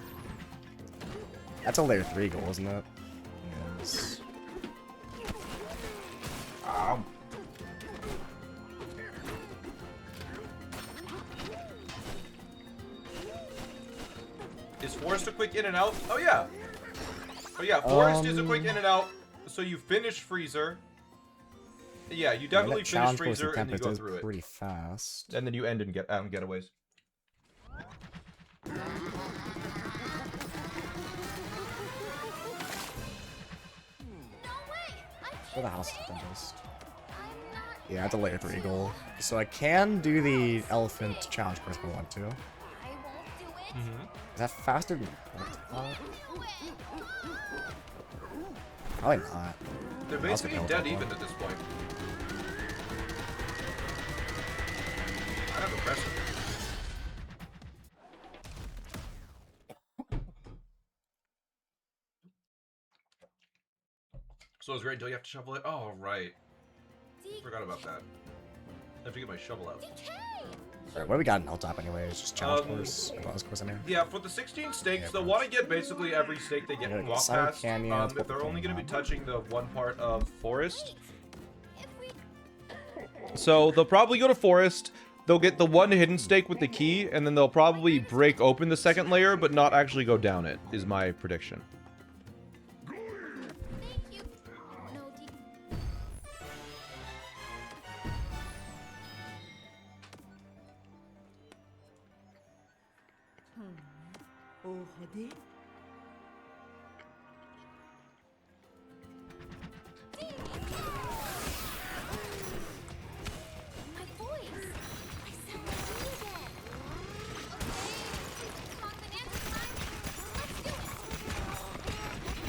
That's a layer 3 goal, isn't it? Yes. Ow. Is Forest a quick in and out? Oh yeah. Oh yeah, Forest is a quick in and out. So you finish Freezer. Yeah, you definitely finish Freezer and you go through it. Pretty fast. And then you end and get out and getaways. For the house is Tempest. Yeah, it's a layer 3 goal. So I can do the elephant challenge course if I want to. Is that faster than Probably not. They're basically dead even at this point. Kind of impressive. So it's great until you have to shovel it. Oh, right. Forgot about that. I have to get my shovel out. Alright, what do we got in Hilltop anyway? It's just challenge course, bonus course in there. Yeah, for the 16 stakes, they'll want to get basically every stake they get in walk past. If they're only going to be touching the one part of Forest. So they'll probably go to Forest. They'll get the one hidden stake with the key, and then they'll probably break open the second layer, but not actually go down it, is my prediction.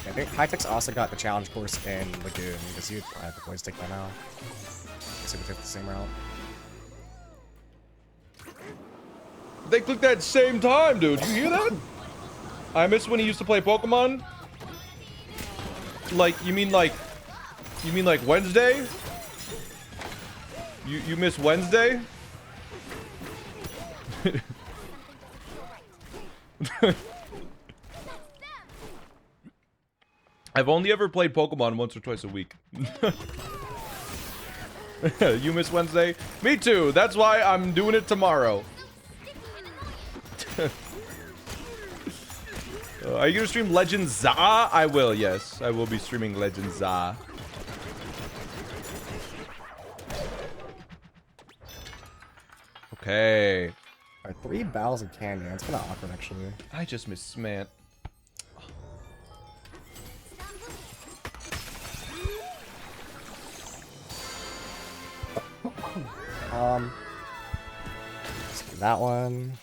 I think Hightech's also got the challenge course in Lagoon because you'd probably have the voice stick by now. So we took the same route. They clicked that same time, dude. You hear that? I miss when he used to play Pokemon. Like, you mean like Wednesday? You miss Wednesday? I've only ever played Pokemon once or twice a week. You miss Wednesday? Me too. That's why I'm doing it tomorrow. Are you gonna stream Legend Za? I will, yes. I will be streaming Legend Za. Okay. Alright, 3 battles of candy. That's kind of awkward, actually. I just missed Smant. Let's do that one.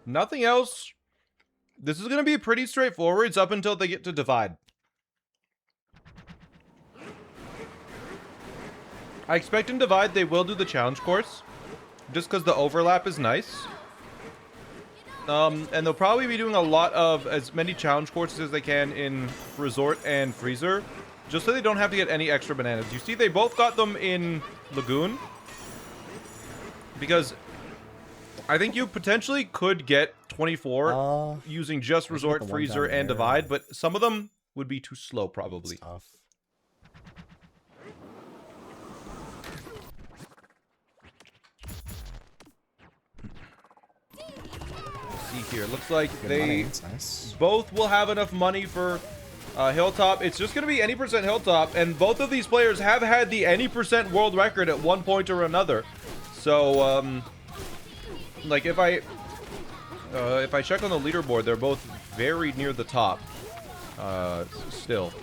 Nothing else. This is going to be pretty straightforward. It's up until they get to Divide. I expect in Divide they will do the challenge course. Just because the overlap is nice. And they'll probably be doing a lot of as many challenge courses as they can in Resort and Freezer. Just so they don't have to get any extra bananas. You see, they both got them in Lagoon. Because I think you potentially could get 24 using just Resort, Freezer, and Divide. But some of them would be too slow, probably. Here. Looks like they both will have enough money for Hilltop. It's just going to be any percent Hilltop, and both of these players have had the any percent world record at one point or another. So, like if I check on the leaderboard, they're both very near the top. Still,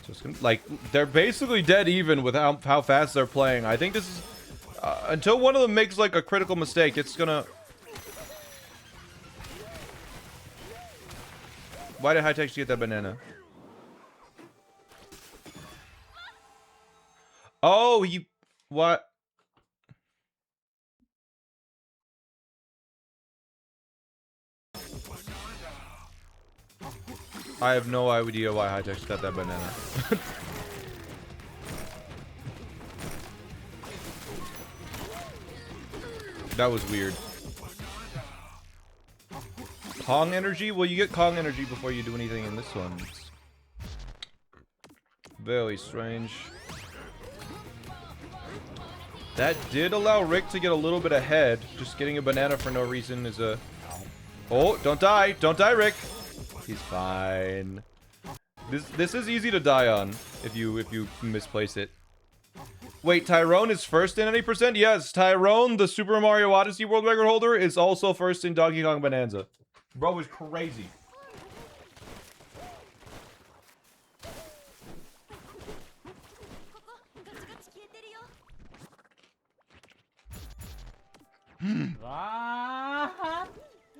just gonna, like they're basically dead even with how fast they're playing. I think this is. Until one of them makes, like, a critical mistake, it's gonna... Why did High-Tech get that banana? Oh, he... What? I have no idea why High-Tech got that banana. That was weird. Kong energy? Well, you get Kong energy before you do anything in this one. It's very strange. That did allow Rick to get a little bit ahead. Just getting a banana for no reason is a... Oh, don't die. Don't die, Rick. He's fine. This is easy to die on if you misplace it. Wait, Tyrone is first in any percent? Yes, Tyrone, the Super Mario Odyssey world record holder, is also first in Donkey Kong Bonanza. Bro is crazy.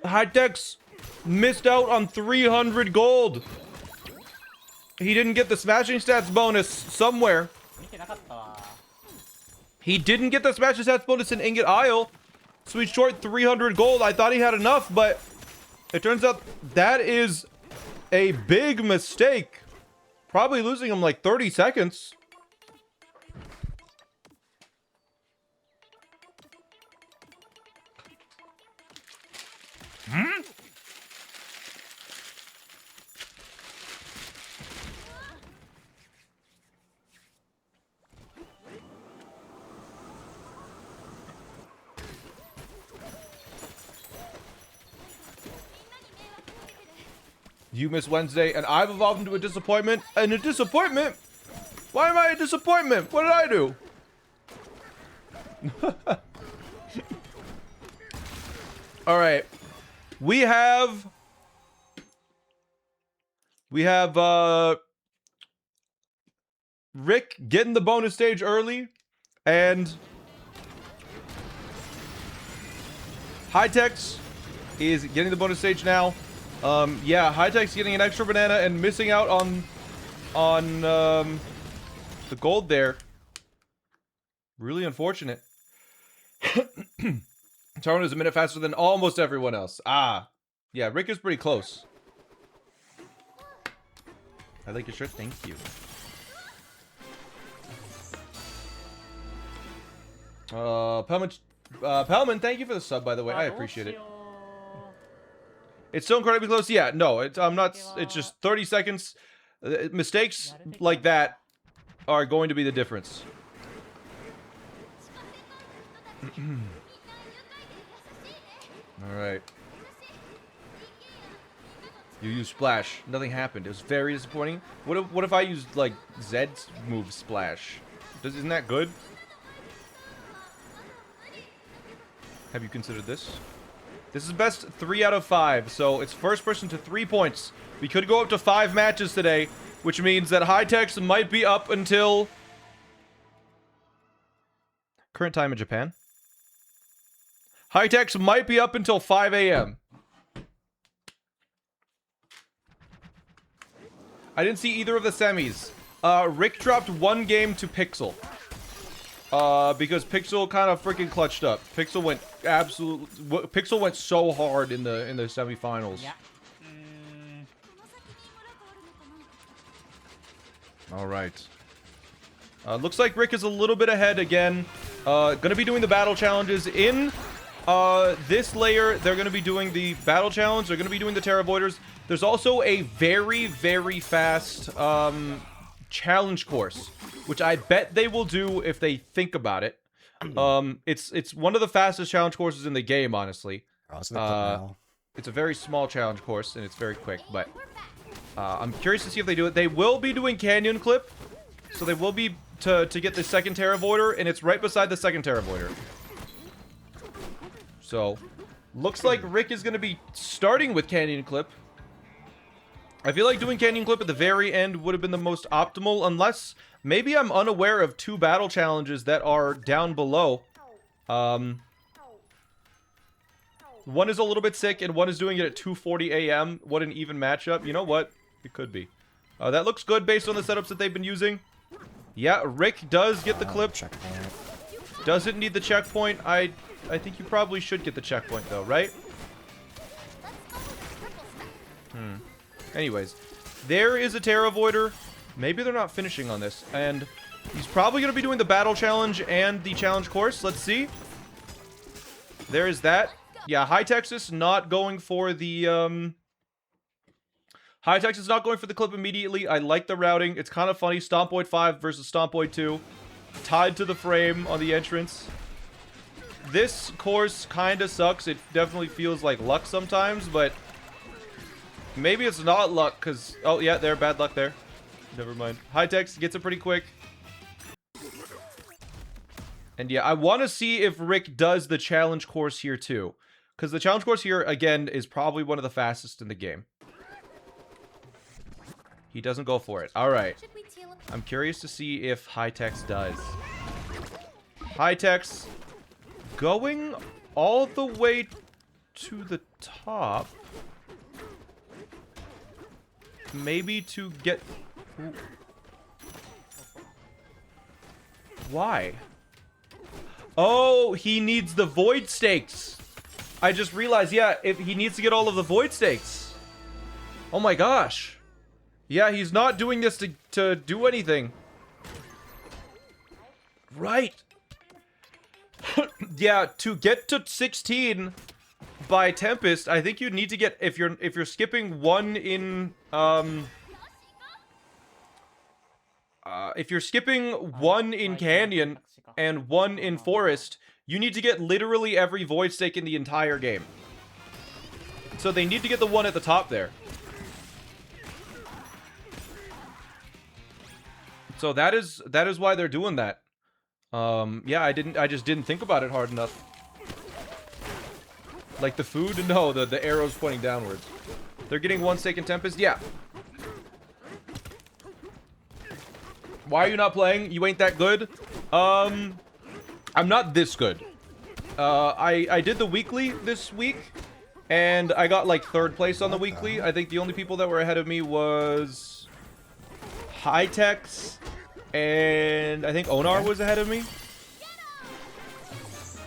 High-Tech's missed out on 300 gold. He didn't get the smashing stats bonus somewhere. He didn't get the smashing stats bonus in Ingot Isle, so he's short 300 gold. I thought he had enough, but it turns out that is a big mistake. Probably losing him like 30 seconds. You miss Wednesday, and I've evolved into a disappointment. And a disappointment? Why am I a disappointment? What did I do? All right. We have Rick getting the bonus stage early, and High-Tech's is getting the bonus stage now. Yeah, High-Tech's getting an extra banana and missing out on the gold there. Really unfortunate. Tyrone is a minute faster than almost everyone else. Ah, yeah, Rick is pretty close. I like your shirt, thank you. Pelman, thank you for the sub, by the way. I appreciate it. It's so incredibly close. Yeah, no, I'm not. It's just 30 seconds. Mistakes like that are going to be the difference. All right. You used splash. Nothing happened. It was very disappointing. What if I used like Zed's move splash? Isn't that good? Have you considered this? This is best 3 out of 5, so it's first person to 3 points. We could go up to 5 matches today, which means that High-Techs might be up until... Current time in Japan. High-Techs might be up until 5 a.m. I didn't see either of the semis. Rick dropped 1 game to Pixel. Because Pixel kind of freaking clutched up. Pixel went Pixel went so hard in the semifinals. Yeah. All right. Looks like Rick is a little bit ahead again. Gonna be doing the battle challenges in this layer. They're gonna be doing the battle challenge. They're gonna be doing the Terra Voiders. There's also a very, very fast challenge course, which I bet they will do if they think about it. It's one of the fastest challenge courses in the game, honestly. It's a very small challenge course, and it's very quick, but I'm curious to see if they do it. They will be doing Canyon Clip, so they will be to get the second Terra Voider, and it's right beside the second Terra Voider. So, looks like Rick is going to be starting with Canyon Clip. I feel like doing Canyon Clip at the very end would have been the most optimal, unless maybe I'm unaware of 2 battle challenges that are down below. One is a little bit sick, and one is doing it at 2:40 a.m. What an even matchup. You know what? It could be. That looks good based on the setups that they've been using. Yeah, Rick does get the clip. Doesn't need the checkpoint. I think you probably should get the checkpoint, though, right? Anyways, there is a Terra Voider. Maybe they're not finishing on this. And he's probably going to be doing the battle challenge and the challenge course. Let's see. There is that. Yeah, High Texas not going for the, High Texas not going for the clip immediately. I like the routing. It's kind of funny. Stompoid 5 versus Stompoid 2. Tied to the frame on the entrance. This course kind of sucks. It definitely feels like luck sometimes, but... maybe it's not luck, because... oh, yeah, there. Bad luck there. Never mind. High-Tex gets it pretty quick. And yeah, I want to see if Rick does the challenge course here, too. Because the challenge course here, again, is probably one of the fastest in the game. He doesn't go for it. Alright. I'm curious to see if High-Tex does. High-Tex going all the way to the top... maybe to get... why? Oh, he needs the void stakes. I just realized, yeah, if he needs to get all of the void stakes. Oh my gosh. Yeah, he's not doing this to do anything. Right. Yeah, to get to 16 by Tempest, I think you need to get, if you're skipping one in if you're skipping one in Canyon and one in Forest, you need to get literally every void stake in the entire game. So they need to get the one at the top there. So that is why they're doing that. Yeah, I just didn't think about it hard enough. Like the food? No, the arrow's pointing downwards. They're getting 1 stake in Tempest? Yeah. Why are you not playing? You ain't that good? I'm not this good. I did the weekly this week, and I got like 3rd place on the weekly. I think the only people that were ahead of me was High-Tex, and I think Onar was ahead of me.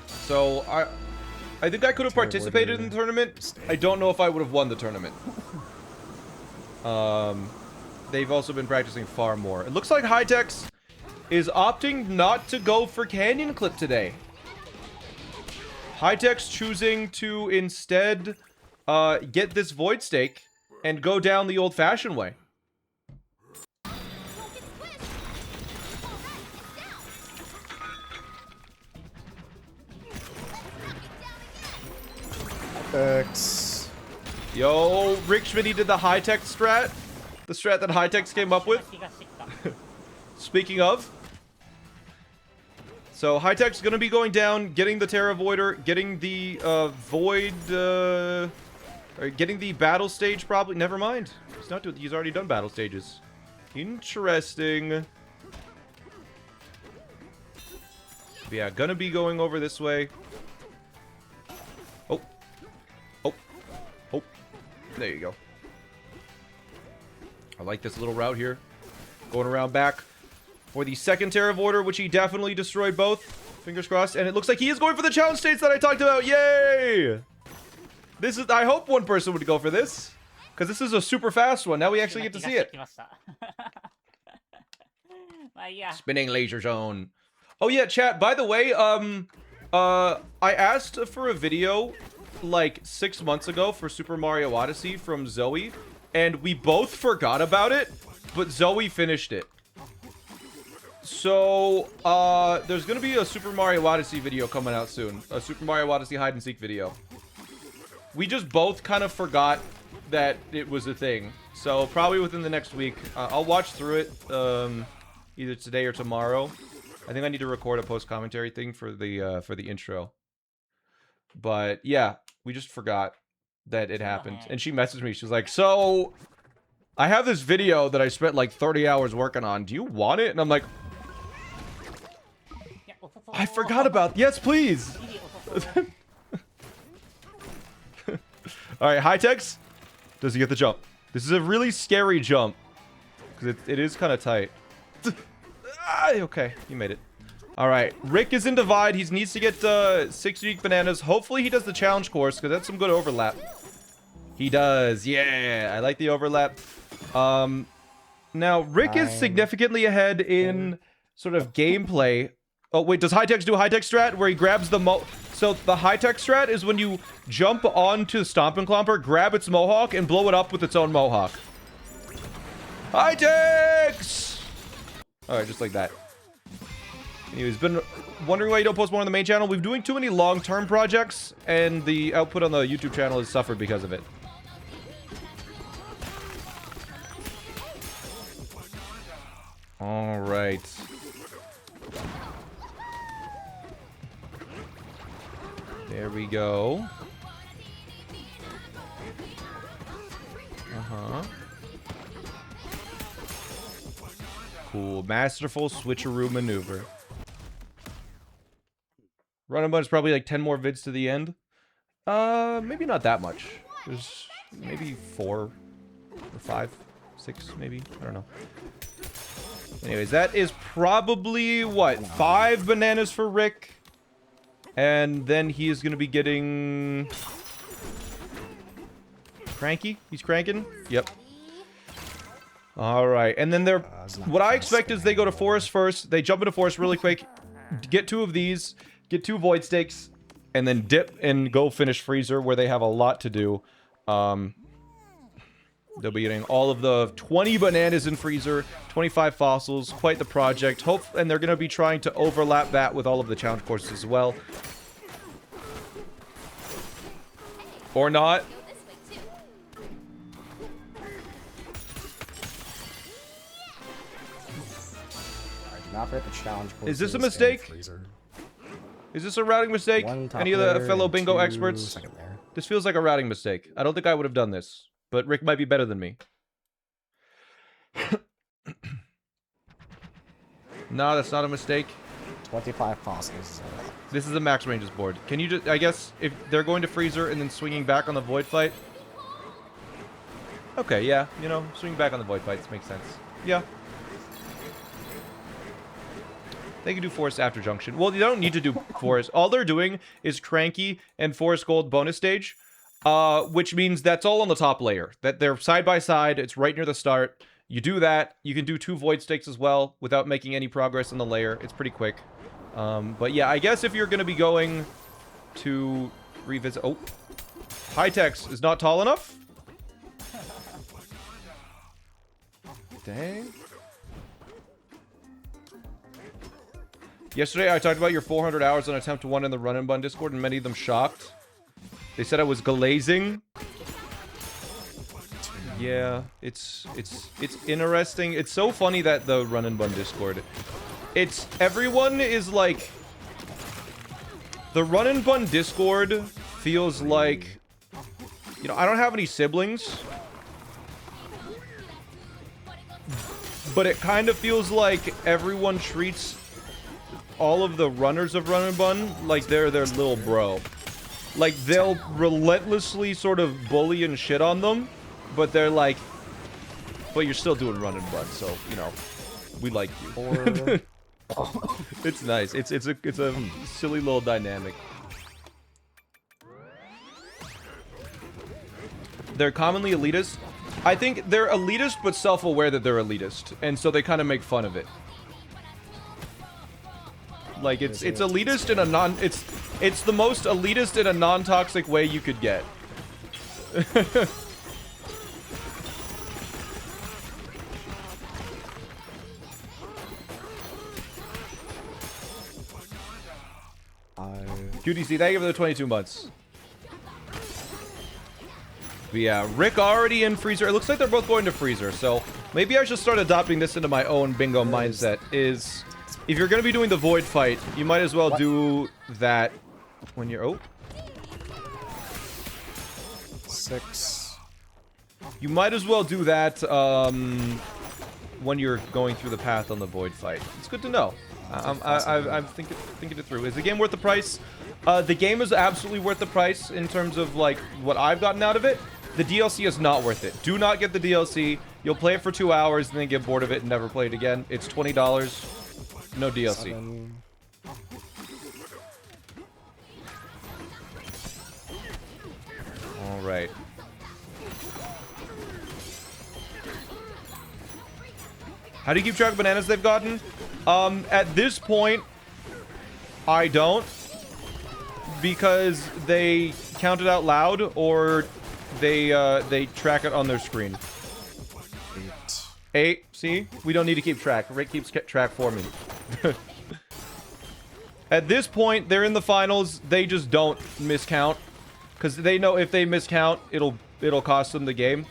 So I think I could have participated in the tournament. I don't know if I would have won the tournament. They've also been practicing far more. It looks like High-Tex is opting not to go for Canyon Clip today. High-Tech's choosing to instead get this Void Stake and go down the old-fashioned way. X. Yo, Rick Schmitty did the High-Tech strat. The strat that High-Tech's came up with. Speaking of. So, High-Tech's gonna be going down, getting the Terra Voider, getting the Void, or getting the battle stage probably. Never mind. He's not doing, he's already done battle stages. Interesting. But yeah, gonna be going over this way. Oh. Oh. Oh. There you go. I like this little route here. Going around back for the second Terra Voider, which he definitely destroyed both. Fingers crossed. And it looks like he is going for the challenge states that I talked about. Yay! This is, I hope one person would go for this. Because this is a super fast one. Now we actually get to see it. Spinning laser zone. Oh yeah, chat, by the way, I asked for a video like 6 months ago for Super Mario Odyssey from Zoe, and we both forgot about it, but Zoe finished it. So, there's gonna be a Super Mario Odyssey video coming out soon. A Super Mario Odyssey hide and seek video. We just both kind of forgot that it was a thing. So, probably within the next week, I'll watch through it, either today or tomorrow. I think I need to record a post-commentary thing for the intro. But, yeah, we just forgot that it happened. And she messaged me, she was like, so, I have this video that I spent like 30 hours working on. Do you want it? And I'm like, I forgot about, yes, please. Alright, High-Tech's. Does he get the jump? This is a really scary jump. Because it is kind of tight. Okay, you made it. Alright, Rick is in Divide. He needs to get 6 unique bananas. Hopefully he does the challenge course, because that's some good overlap. He does. Yeah, I like the overlap. Now, Rick is significantly ahead in sort of gameplay. Oh, wait, does High-Tech do High-Tech strat where he grabs the So the High-Tech strat is when you jump onto Stompin' Clomper, grab its mohawk, and blow it up with its own mohawk. High-Techs! Alright, just like that. Anyways, been wondering why you don't post more on the main channel. We've been doing too many long-term projects, and the output on the YouTube channel has suffered because of it. Alright. There we go. Uh-huh. Cool. Masterful switcheroo maneuver. Run a bunch, probably like 10 more vids to the end. Maybe not that much. There's maybe 4 or 5, 6 maybe. I don't know. Anyways, that is probably, what, 5 bananas for Rick? And then he is going to be getting... Cranky? He's cranking? Yep. Alright, and then they're... what I expect is they go to Forest first, they jump into Forest really quick, get 2 of these, get 2 Void Stakes, and then dip and go finish Freezer, where they have a lot to do. They'll be getting all of the 20 bananas in Freezer, 25 fossils, quite the project. And they're going to be trying to overlap that with all of the challenge courses as well. Or not. Not forget the challenge courses. Is this a mistake? Is this a routing mistake? Any of the fellow bingo experts? This feels like a routing mistake. I don't think I would have done this. But Rick might be better than me. No, that's not a mistake. 25 fossils. This is a max ranges board. Can you just... I guess if they're going to Freezer and then swinging back on the Void Fight... Okay, yeah. You know, swinging back on the Void Fights makes sense. Yeah. They can do Forest after Junction. Well, they don't need to do Forest. All they're doing is Cranky and Forest Gold bonus stage. Which means that's all on the top layer. That they're side by side. It's right near the start. You do that. You can do 2 Void Stakes as well without making any progress on the layer. It's pretty quick. But yeah, I guess if you're going to be going to revisit. Oh, High-Tech's is not tall enough. Dang. Yesterday, I talked about your 400 hours on Attempt 1 in the Run and Bun Discord, and many of them shocked. They said I was glazing. Yeah, it's interesting. It's so funny that the Run and Bun Discord, everyone is like, the Run and Bun Discord feels like, you know, I don't have any siblings, but it kind of feels like everyone treats all of the runners of Run and Bun like they're their little bro. Like, they'll relentlessly sort of bully and shit on them, but they're like, but you're still doing Run and Bun, so, you know, we like you. It's nice. It's a silly little dynamic. They're commonly elitist. I think they're elitist, but self-aware that they're elitist, and so they kind of make fun of it. Like, it's elitist in a it's the most elitist in a non-toxic way you could get. QDC, thank you for the 22 months. But yeah, Rick already in Freezer. It looks like they're both going to Freezer, so maybe I should start adopting this into my own bingo mindset. Is if you're going to be doing the Void fight, you might as well do that when you're... Oh. 6. You might as well do that when you're going through the path on the Void fight. It's good to know. I'm thinking it through. Is the game worth the price? The game is absolutely worth the price in terms of, like, what I've gotten out of it. The DLC is not worth it. Do not get the DLC. You'll play it for 2 hours and then get bored of it and never play it again. It's $20. No DLC. 7. All right. How do you keep track of bananas they've gotten? At this point, I don't. Because they count it out loud, or they track it on their screen. 8. See? We don't need to keep track. Rick keeps track for me. At this point, they're in the finals. They just don't miscount. Because they know if they miscount, it'll cost them the game.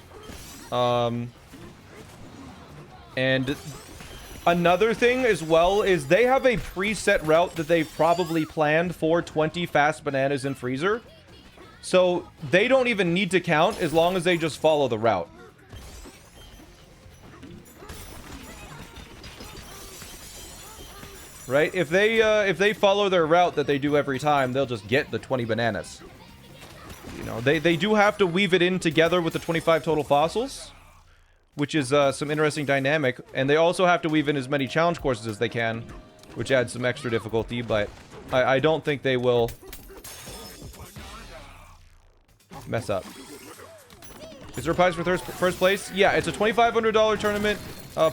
And another thing as well is they have a preset route that they've probably planned for 20 fast bananas in Freezer. So they don't even need to count as long as they just follow the route. Right? If they follow their route that they do every time, they'll just get the 20 bananas. You know, they do have to weave it in together with the 25 total fossils, which is some interesting dynamic. And they also have to weave in as many challenge courses as they can, which adds some extra difficulty, but I don't think they will mess up. Is there a prize for first place? Yeah, it's a $2,500 tournament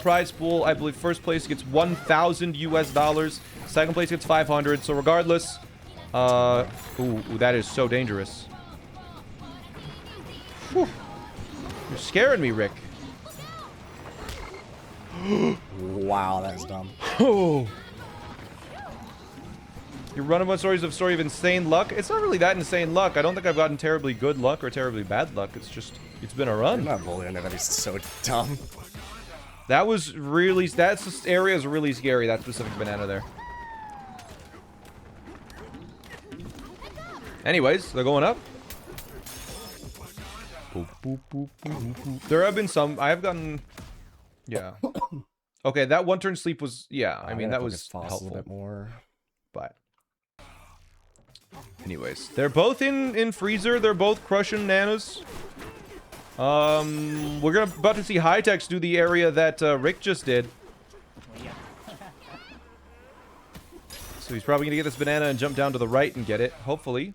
prize pool. I believe first place gets $1,000 US. Second place gets 500. So regardless, ooh, that is so dangerous. Whew. You're scaring me, Rick. Wow, that's dumb. Oh. Your run-of-run story of insane luck. It's not really that insane luck. I don't think I've gotten terribly good luck or terribly bad luck. It's just, it's been a run. I'm not bullying it. He's so dumb. That was really, that area is really scary, that specific banana there. Anyways, they're going up. Boop, boop, boop, boop, boop. There have been some, I have gotten, yeah. Okay, that one turn sleep was, yeah, I mean, that was helpful. A bit more. But anyways, they're both in Freezer. They're both crushing nanas. We're about to see High-Techs do the area that Rick just did. So he's probably gonna get this banana and jump down to the right and get it, hopefully.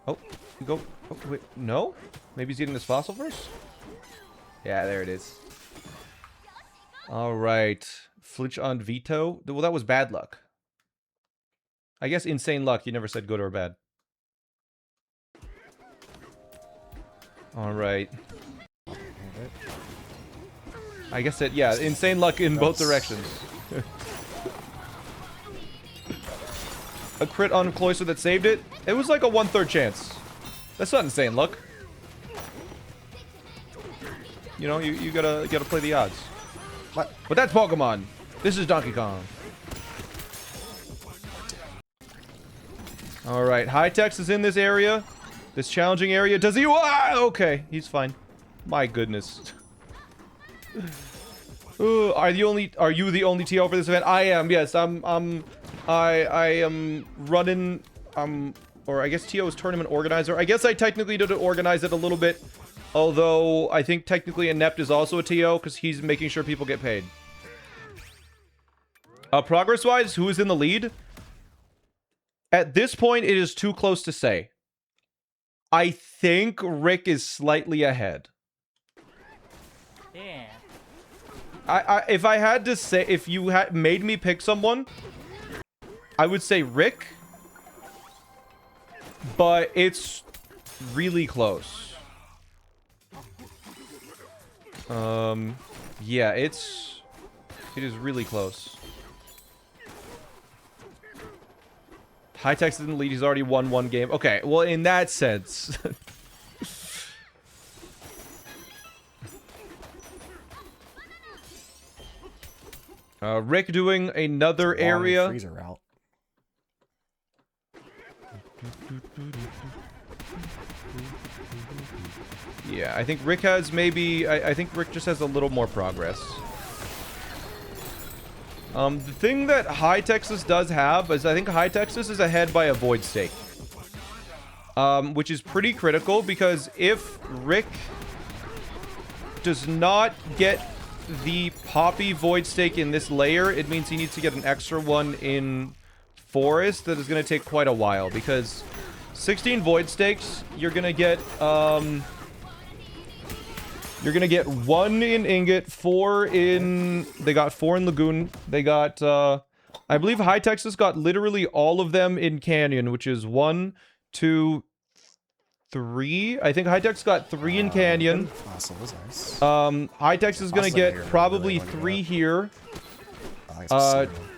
Oh, go. Oh, wait, no? Maybe he's getting this fossil first? Yeah, there it is. All right. Flitch on veto. Well, that was bad luck. I guess insane luck. You never said good or bad. All right. I guess that, yeah, insane luck in both directions. A crit on Cloyster that saved it? It was like a 1/3 chance. That's not insane luck. You know, you gotta play the odds. What? But that's Pokemon. This is Donkey Kong. Alright, High-Tex is in this area. This challenging area. Does he? Okay, he's fine. My goodness. Are you the only TO for this event? I am, yes. I am running, or I guess TO is tournament organizer. I guess I technically did organize it a little bit. Although, I think technically Inept is also a TO, because he's making sure people get paid. Progress-wise, who is in the lead? At this point, it is too close to say. I think Rick is slightly ahead. Yeah. If I had to say, if you had made me pick someone, I would say Rick. But it's really close. Yeah, it is really close. High-Tex is in the lead. He's already won one game. Okay, well, in that sense. Rick doing another area. Freezer route. Yeah, I think Rick has maybe... I think Rick just has a little more progress. The thing that High Texas does have is I think High Texas is ahead by a Void Stake. Which is pretty critical because if Rick does not get the Poppy Void Stake in this layer, it means he needs to get an extra one in Forest that is going to take quite a while because 16 Void Stakes, you're going to get, one in Ingot, 4 in... They got 4 in Lagoon. They got, I believe High Texas got literally all of them in Canyon, which is 1, 2, 3. I think High Tex got 3 in Canyon. Fossil was nice. High Tex is going to get probably 3 here.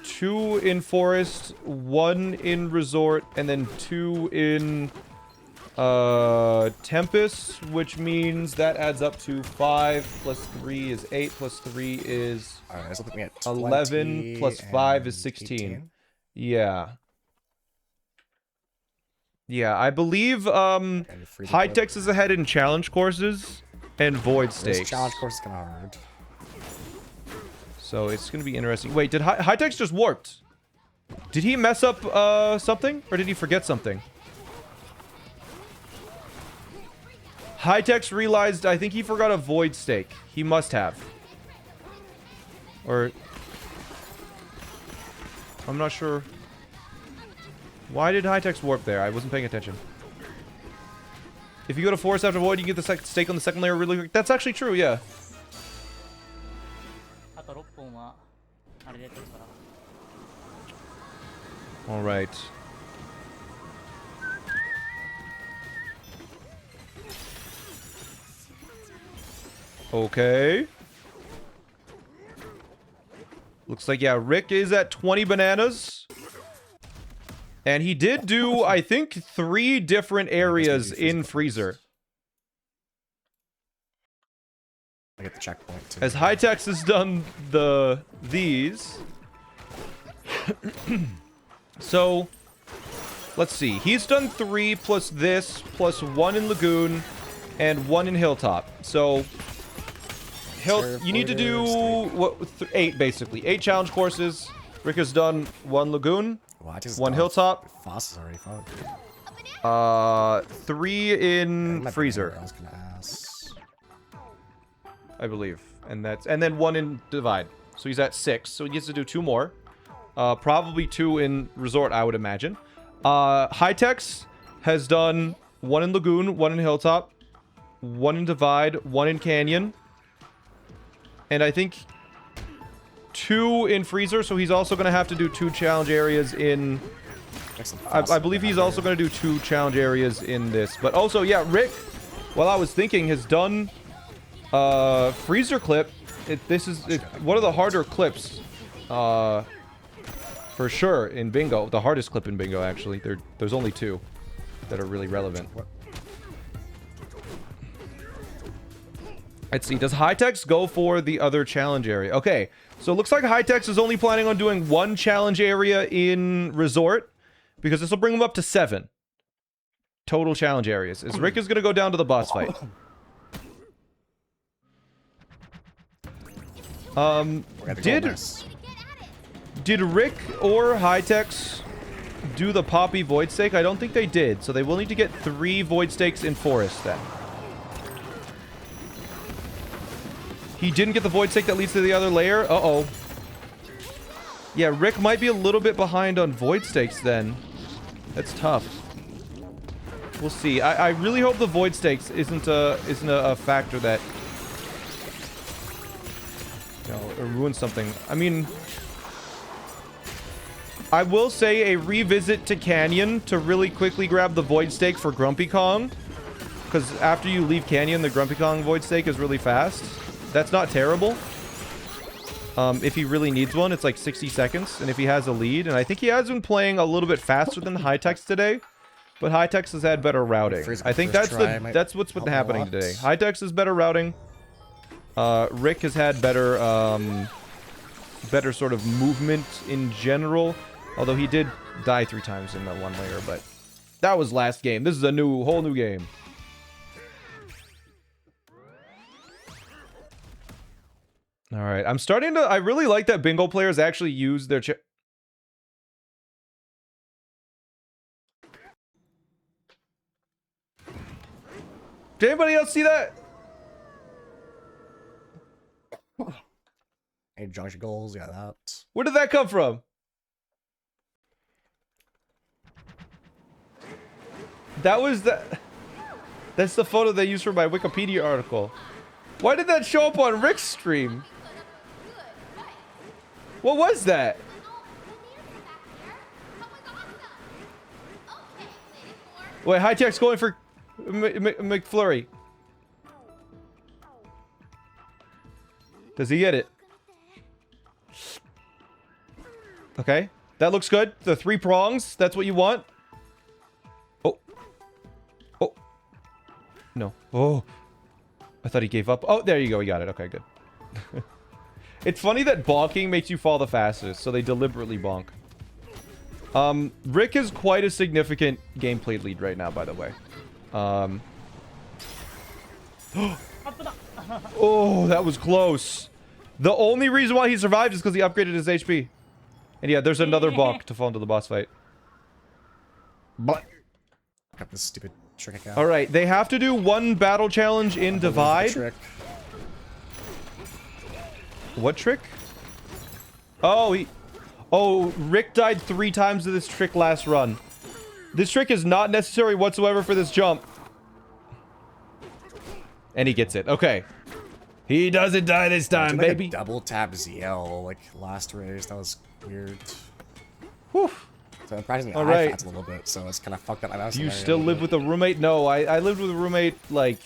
2 in Forest, 1 in Resort, and then 2 in... Tempest, which means that adds up to 5 plus 3 is 8 plus 3 is Alright, so looking at 11 plus 5 is 16. 18. Yeah. Yeah, I believe High Tex is ahead in challenge courses and void stakes. This challenge course is kind of hard. So it's going to be interesting. Wait, did High Tex just warped? Did he mess up something or did he forget something? High Tex realized, I think he forgot a void stake. He must have. Or... I'm not sure. Why did High Tex warp there? I wasn't paying attention. If you go to Forest after Void, you get the stake on the second layer really quick. That's actually true, yeah. Alright. Okay. Looks like, yeah, Rick is at 20 bananas. And he did do, I think, 3 different areas in Freezer. I get the checkpoint too. As High Tex has done these. So, let's see. He's done 3 plus this, plus 1 in Lagoon, and 1 in Hilltop. So... you need to do 8 basically. 8 challenge courses. Rick has done 1 Lagoon, 1 Hilltop. Foss is already fun. 3 in Freezer, I was gonna ask. I believe, and then 1 in Divide. So he's at 6. So he gets to do 2 more. Probably 2 in Resort, I would imagine. High Tex has done 1 in Lagoon, 1 in Hilltop, 1 in Divide, 1 in Canyon. And I think 2 in Freezer, so he's also going to have to do 2 challenge areas in I believe he's also going to do 2 challenge areas in this. But also, yeah, Rick, while I was thinking, has done Freezer Clip. This is one of the harder clips, for sure, in Bingo. The hardest clip in Bingo, actually. There's only 2 that are really relevant. Let's see. Does Hightex go for the other challenge area? Okay. So it looks like Hightex is only planning on doing 1 challenge area in Resort, because this will bring him up to 7 total challenge areas. As Rick is going to go down to the boss fight. Did Rick or Hightex do the Poppy Void Stake? I don't think they did, so they will need to get 3 Void Stakes in Forest then. He didn't get the Void Stake that leads to the other layer? Uh-oh. Yeah, Rick might be a little bit behind on Void Stakes then. That's tough. We'll see. I really hope the Void Stakes isn't a factor that, you know, ruins something. I mean, I will say a revisit to Canyon to really quickly grab the Void Stake for Grumpy Kong. Because after you leave Canyon, the Grumpy Kong Void Stake is really fast. That's not terrible. If he really needs one, it's like 60 seconds. And if he has a lead, and I think he has been playing a little bit faster than Hightex today. But Hightex has had better routing. I think that's what's been happening today. Hightex is better routing. Rick has had better better sort of movement in general. Although he did die 3 times in that 1 layer, but that was last game. This is a whole new game. All right, I'm starting to. I really like that Bingo players actually use their. Did anybody else see that? Hey, junction goals, yeah, that. Where did that come from? That was the. That's the photo they used for my Wikipedia article. Why did that show up on Rick's stream? What was that? Wait, Hightex going for McFlurry. Does he get it? Okay, that looks good. The 3 prongs, that's what you want. Oh. Oh. No. Oh. I thought he gave up. Oh, there you go. He got it. Okay, good. It's funny that bonking makes you fall the fastest, so they deliberately bonk. Rick is quite a significant gameplay lead right now, by the way. Oh, that was close. The only reason why he survived is because he upgraded his HP. And yeah, there's another bonk to fall into the boss fight. But got this stupid trick out. All right, they have to do 1 battle challenge in Divide. Trick. What trick? Oh, Rick died 3 times to this trick last run. This trick is not necessary whatsoever for this jump. And he gets it. Okay. He doesn't die this time, like baby. A double tap ZL like last race. That was weird. Whew. So I'm practicing All right. a little bit, so it's kind of fucked up. Do you still live with a roommate? No, I lived with a roommate like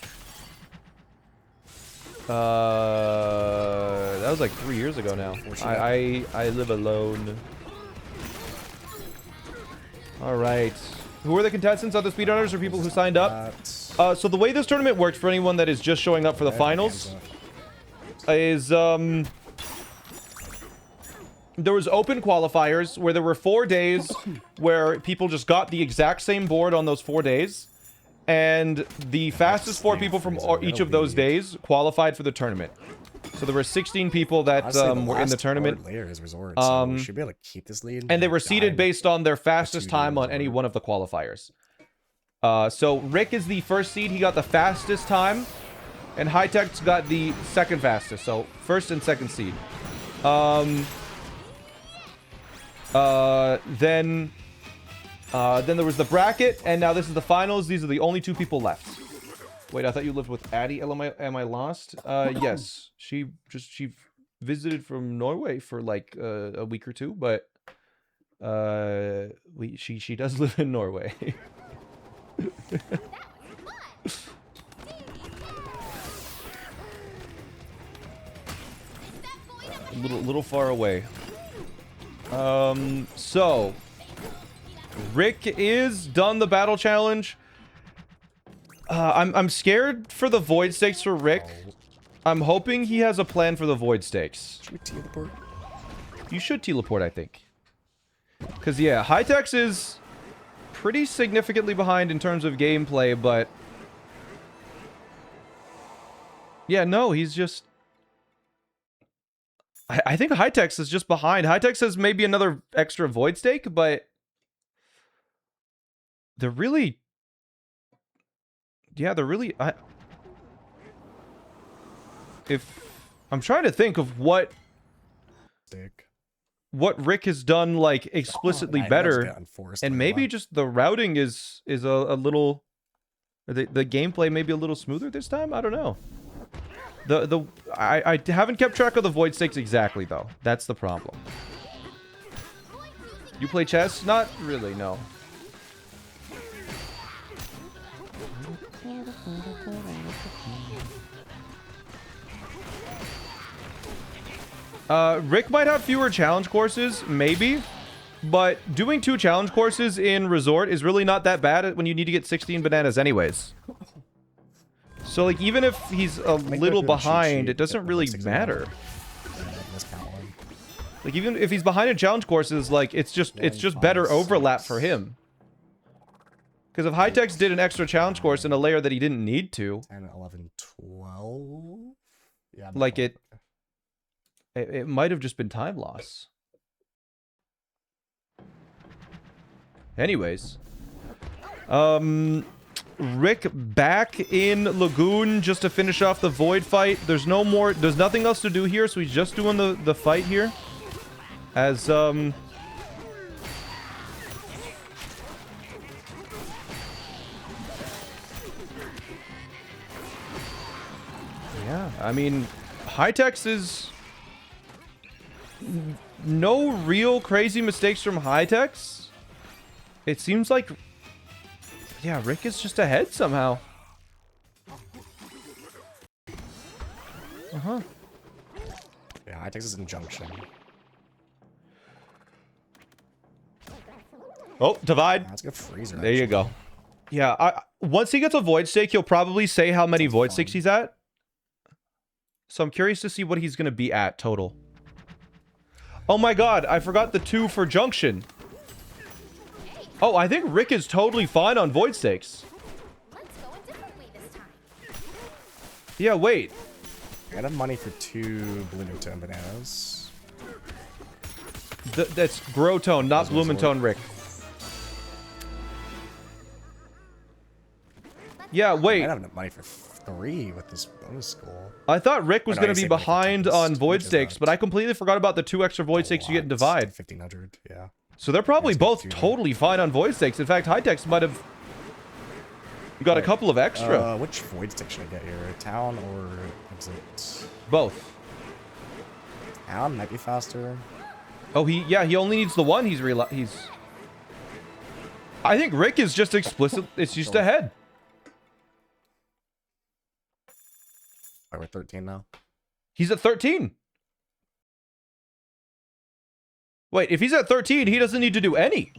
that was like 3 years ago now. I live alone. All right. Who are the contestants? Are the speedrunners or people who signed up? So the way this tournament works for anyone that is just showing up for the finals is there was open qualifiers where there were 4 days where people just got the exact same board on those 4 days. And the fastest 4 people from each of those days qualified for the tournament. So there were 16 people that were in the tournament. Layer is resort, so we should be able to keep this lead. And they were seeded based on their fastest time on any one of the qualifiers. So Rick is the first seed. He got the fastest time. And Hightex got the second fastest. So first and second seed. Then there was the bracket, and now this is the finals. These are the only 2 people left. Wait, I thought you lived with Addie. Am I lost? Yes. She visited from Norway for like a week or 2, but She does live in Norway. A little far away. So Rick is done the battle challenge. I'm scared for the void stakes for Rick. I'm hoping he has a plan for the void stakes. Should we teleport? You should teleport, I think. Because, yeah, Hytex is pretty significantly behind in terms of gameplay, but... Yeah, no, he's just... I think Hytex is just behind. Hytex has maybe another extra void stake, but... They're really... Yeah, they're really... I'm trying to think of what Rick has done, like, explicitly better, and maybe just the routing is a little, or the gameplay maybe a little smoother this time. I don't know. I haven't kept track of the void stakes exactly though. That's the problem. You play chess? Not really, no. Rick might have fewer challenge courses, maybe, but doing 2 challenge courses in Resort is really not that bad when you need to get 16 bananas anyways. So, like, even if he's a little behind, it doesn't really matter. Like, even if he's behind in challenge courses, like, it's just better overlap for him. Because if Hytex did an extra challenge course in a layer that he didn't need to... 10, 11, 12... Yeah, like, it might have just been time loss. Anyways. Rick back in Lagoon just to finish off the Void fight. There's nothing else to do here, so he's just doing the fight here. As, yeah, I mean, Hytex is... No real crazy mistakes from Hytex. It seems like... Yeah, Rick is just ahead somehow. Uh-huh. Yeah, Hytex is in Junction. Oh, divide. That's a good freezer. There you go. Yeah, once he gets a void stake, he'll probably say how many void stakes he's at. So I'm curious to see what he's going to be at total. Oh my god, I forgot the 2 for Junction. Oh, I think Rick is totally fine on void stakes. Let's go a different way this time. Yeah, wait. I got money for 2 Blue Tone bananas. That's Grow Tone, not Bloom and Tone Rick. Yeah, wait. I have enough money for 3 with this bonus school. I thought Rick was going to be behind on void stakes, but I completely forgot about the 2 extra void stakes you get in Divide. 1,500, yeah. So they're probably both totally fine on void stakes. In fact, Hytex might have got a couple of extra. Which void stick should I get here? Town or exit? Both. Town might be faster. Oh, he only needs the one. I think Rick is just explicit. It's just ahead. Wait, we're 13 now. He's at 13. Wait, if he's at 13, he doesn't need to do any.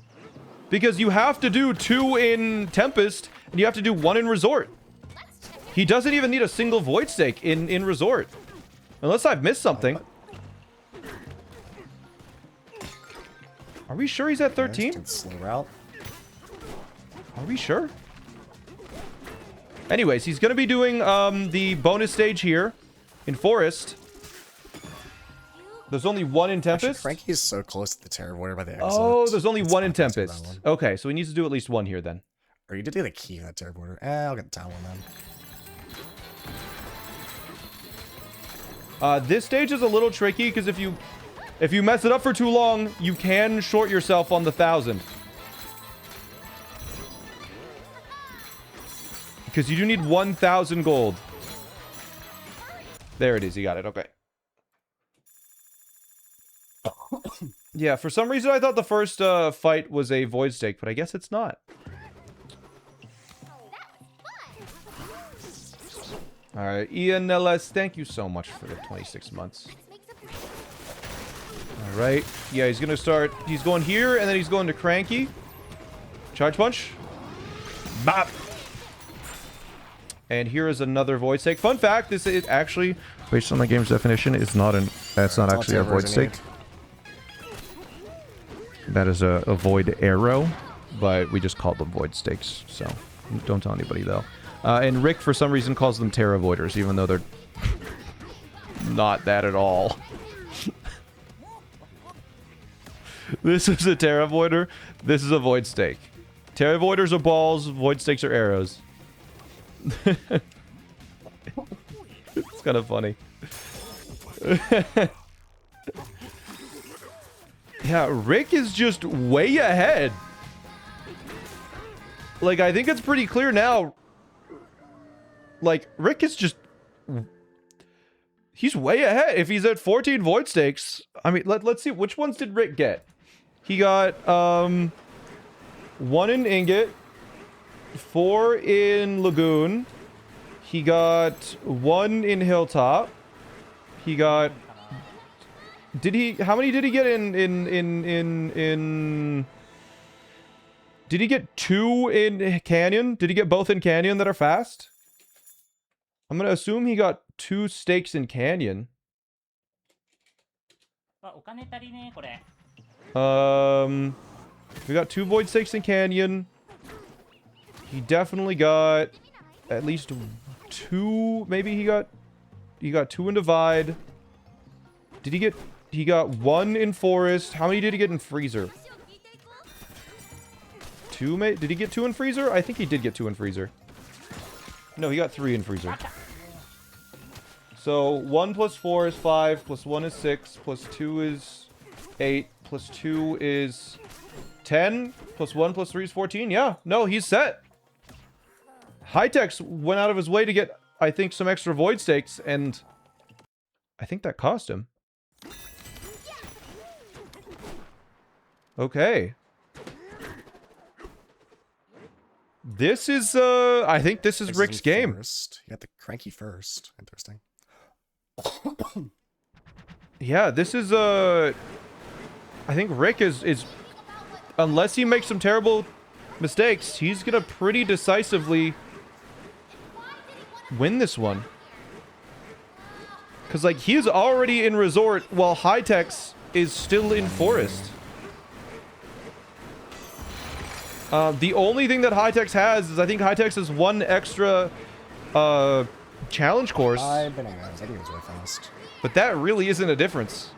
Because you have to do 2 in Tempest, and you have to do 1 in Resort. He doesn't even need a single void stake in Resort. Unless I've missed something. Are we sure he's at 13? Slow route. Are we sure? Anyways, he's going to be doing the bonus stage here in Forest. There's only 1 in Tempest. Actually, Frankie's so close to the Terror Warrior by the exit. Oh, there's only 1 in Tempest. Okay, so he needs to do at least 1 here then. Or you did get the key in that Terror Warrior. I'll get the town one then. This stage is a little tricky because if you mess it up for too long, you can short yourself on the 1,000. Because you do need 1,000 gold. There it is. You got it. Okay. Yeah, for some reason I thought the first fight was a void stake, but I guess it's not. All right, Ian Nellis, thank you so much for the 26 months. All right, yeah, he's gonna start. He's going here, and then he's going to Cranky. Charge punch. Bop. And here is another void stake. Fun fact: this is actually, based on the game's definition, is not an. That's not actually a void stake. That is a void arrow, but we just call them void stakes. So don't tell anybody though. And Rick, for some reason, calls them Terra Voiders, even though they're not that at all. This is a Terra Voider. This is a Void Stake. Terra Voiders are balls. Void Stakes are arrows. It's kind of funny. Yeah, Rick is just way ahead. Like, I think it's pretty clear now. Like, Rick is just... He's way ahead. If he's at 14 void stakes... I mean, let's see. Which ones did Rick get? He got, 1 in Ingot. 4 in Lagoon. He got 1 in Hilltop. He got... Did he... How many did he get in... Did he get 2 in Canyon? Did he get both in Canyon that are fast? I'm gonna assume he got 2 stakes in Canyon. We got 2 void stakes in Canyon. He definitely got at least 2. Maybe he got 2 in Divide. Did he get? He got 1 in Forest. How many did he get in Freezer? 2. Did he get 2 in Freezer? I think he did get 2 in Freezer. No, he got 3 in Freezer. So 1 plus 4 is 5, plus 1 is 6, plus 2 is 8, plus 2 is 10, plus 1 plus 3 is 14. Yeah, no, he's set. Hightex went out of his way to get, I think, some extra void stakes, and I think that cost him. Okay. This is, I think this is Rick's game. First. You got the Cranky first. Interesting. Yeah, this is, I think Rick is, unless he makes some terrible mistakes, he's gonna pretty decisively win this one. Because, like, he is already in Resort while Hightex is still in Forest. The only thing that Hightex has is I think Hightex has 1 extra challenge course. Bananas. I think it's really fast. But that really isn't a difference.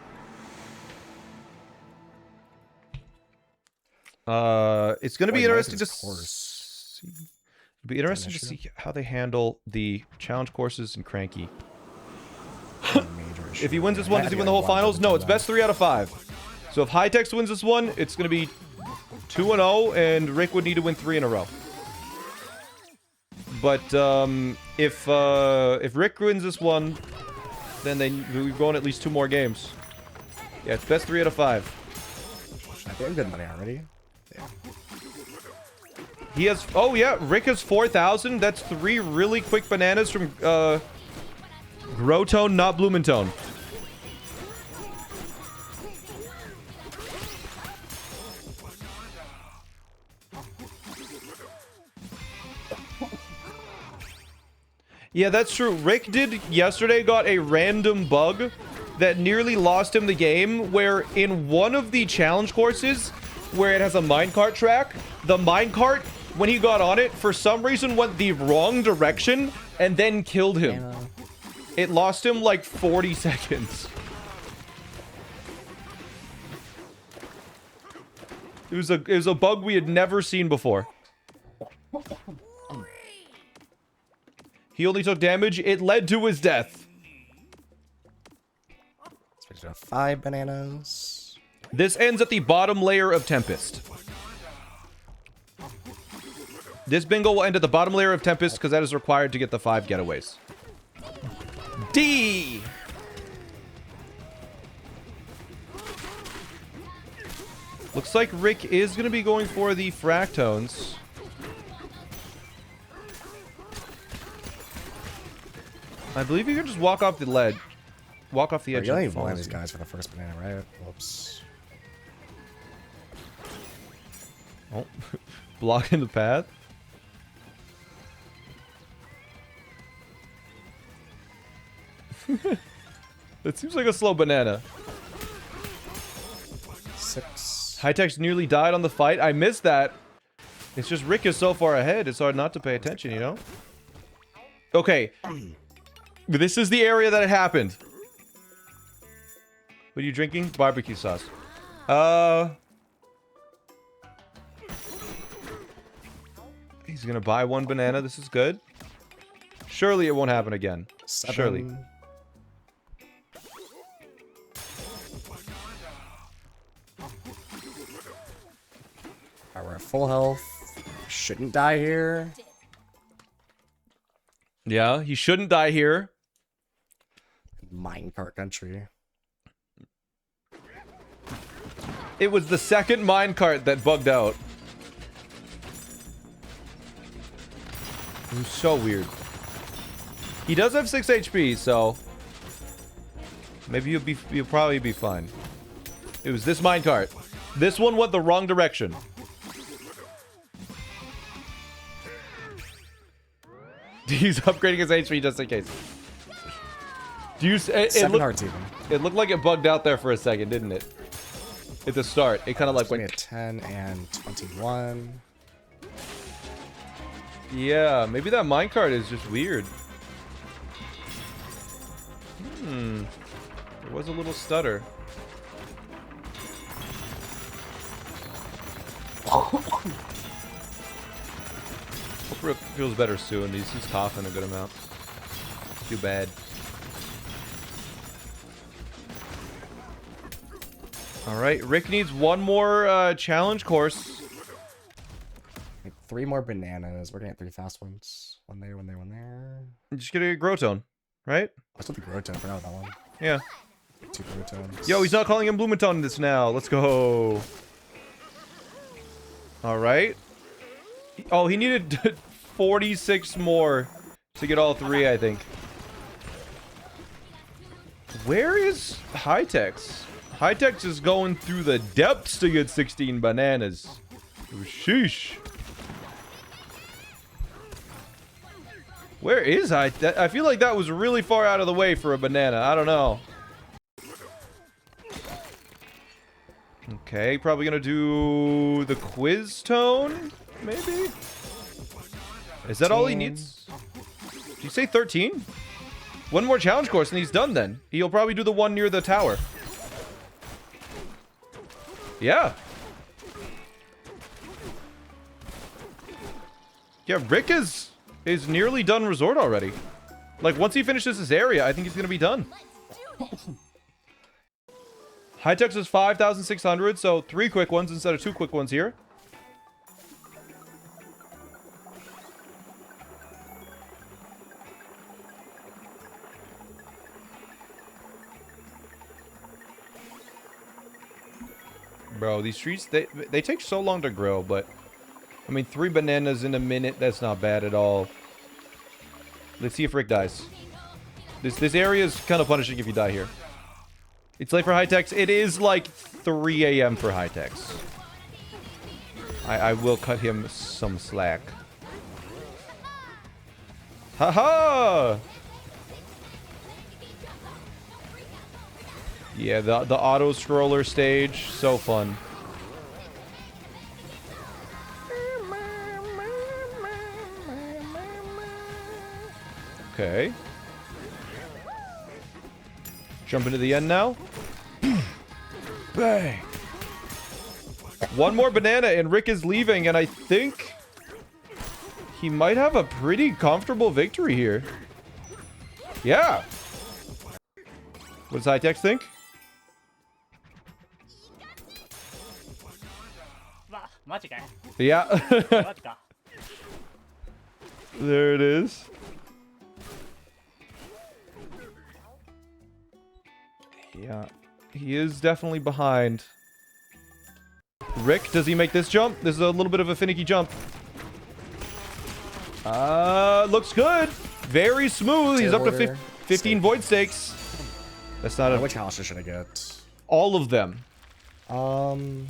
It's going to be interesting to see. It'll be interesting to see how they handle the challenge courses and Cranky. If he wins this one, does he win the whole finals? No, it's best 3 out of 5. So if Hightex wins this one, it's going to be 2-0, and Rick would need to win 3 in a row. But if Rick wins this one, then we're going at least 2 more games. Yeah, it's best 3 out of 5. I think I'm good money already. Yeah. He has... Oh, yeah. Rick has 4,000. That's 3 really quick bananas from Growtone, not Blumentone. Yeah, that's true. Rick did yesterday got a random bug that nearly lost him the game, where in one of the challenge courses where it has a minecart track, the minecart, when he got on it, for some reason went the wrong direction and then killed him. It lost him like 40 seconds. It was a bug we had never seen before. He only took damage. It led to his death. Let's make 5 bananas. This ends at the bottom layer of Tempest. This bingo will end at the bottom layer of Tempest because that is required to get the 5 getaways. D! Looks like Rick is going to be going for the Fractones. I believe you can just walk off the ledge. Walk off the edge. You only and need one of fall. these guys for the first banana, right? Whoops. Oh, blocking the path. That seems like a slow banana. 6. High-Tech's nearly died on the fight. I missed that. It's just Rick is so far ahead. It's hard not to pay attention, you know? Okay. This is the area that it happened. What are you drinking? Barbecue sauce. He's gonna buy one banana. This is good. Surely it won't happen again. 7. Surely. Alright, we're at full health. Shouldn't die here. Yeah, he shouldn't die here. Minecart country. It was the second minecart that bugged out. It was so weird. He does have 6 HP, so maybe you'll probably be fine. It was this minecart. This one went the wrong direction. He's upgrading his HP just in case. Do you? It 7 hearts even. It looked like it bugged out there for a second, didn't it? At the start, it kind of like Give me a went. 10 and 21. Yeah, maybe that minecart is just weird. There was a little stutter. Hope Rick feels better soon. He's coughing a good amount. Too bad. Alright, Rick needs one more challenge course. 3 more bananas. We're gonna get 3 fast ones. One there, one there, one there. Just get a Grotone, right? I still think Grotone for now, that one. Yeah. 2 Grotones. Yo, he's not calling him Blumenton this now. Let's go. Alright. Oh, he needed 46 more to get all 3, I think. Where is High-Tech's? High-Tech's is going through the depths to get 16 bananas. Sheesh. Where is High-Tech? I feel like that was really far out of the way for a banana. I don't know. Okay, probably gonna do the quiz tone, maybe? Is that all he needs? Did you say 13? One more challenge course and he's done then. He'll probably do the one near the tower. Yeah. Yeah, Rick is nearly done resort already. Like, once he finishes this area, I think he's gonna be done. High-Tech's is 5,600, so 3 quick ones instead of 2 quick ones here. Bro, these trees, they take so long to grow, but I mean, 3 bananas in a minute, that's not bad at all. Let's see if Rick dies. This area is kind of punishing if you die here. It's late for High-Tech's. It is like 3 a.m. for High-Tech's. I will cut him some slack. Haha! Yeah, the auto scroller stage, so fun. Okay. Jump into the end now. Bang. One more banana and Rick is leaving, and I think he might have a pretty comfortable victory here. Yeah. What does High-Tech think? Yeah. There it is. Yeah. He is definitely behind. Rick, does he make this jump? This is a little bit of a finicky jump. Looks good. Very smooth. He's up to 15 void stakes. That's not a... Which houses should I get? All of them. There's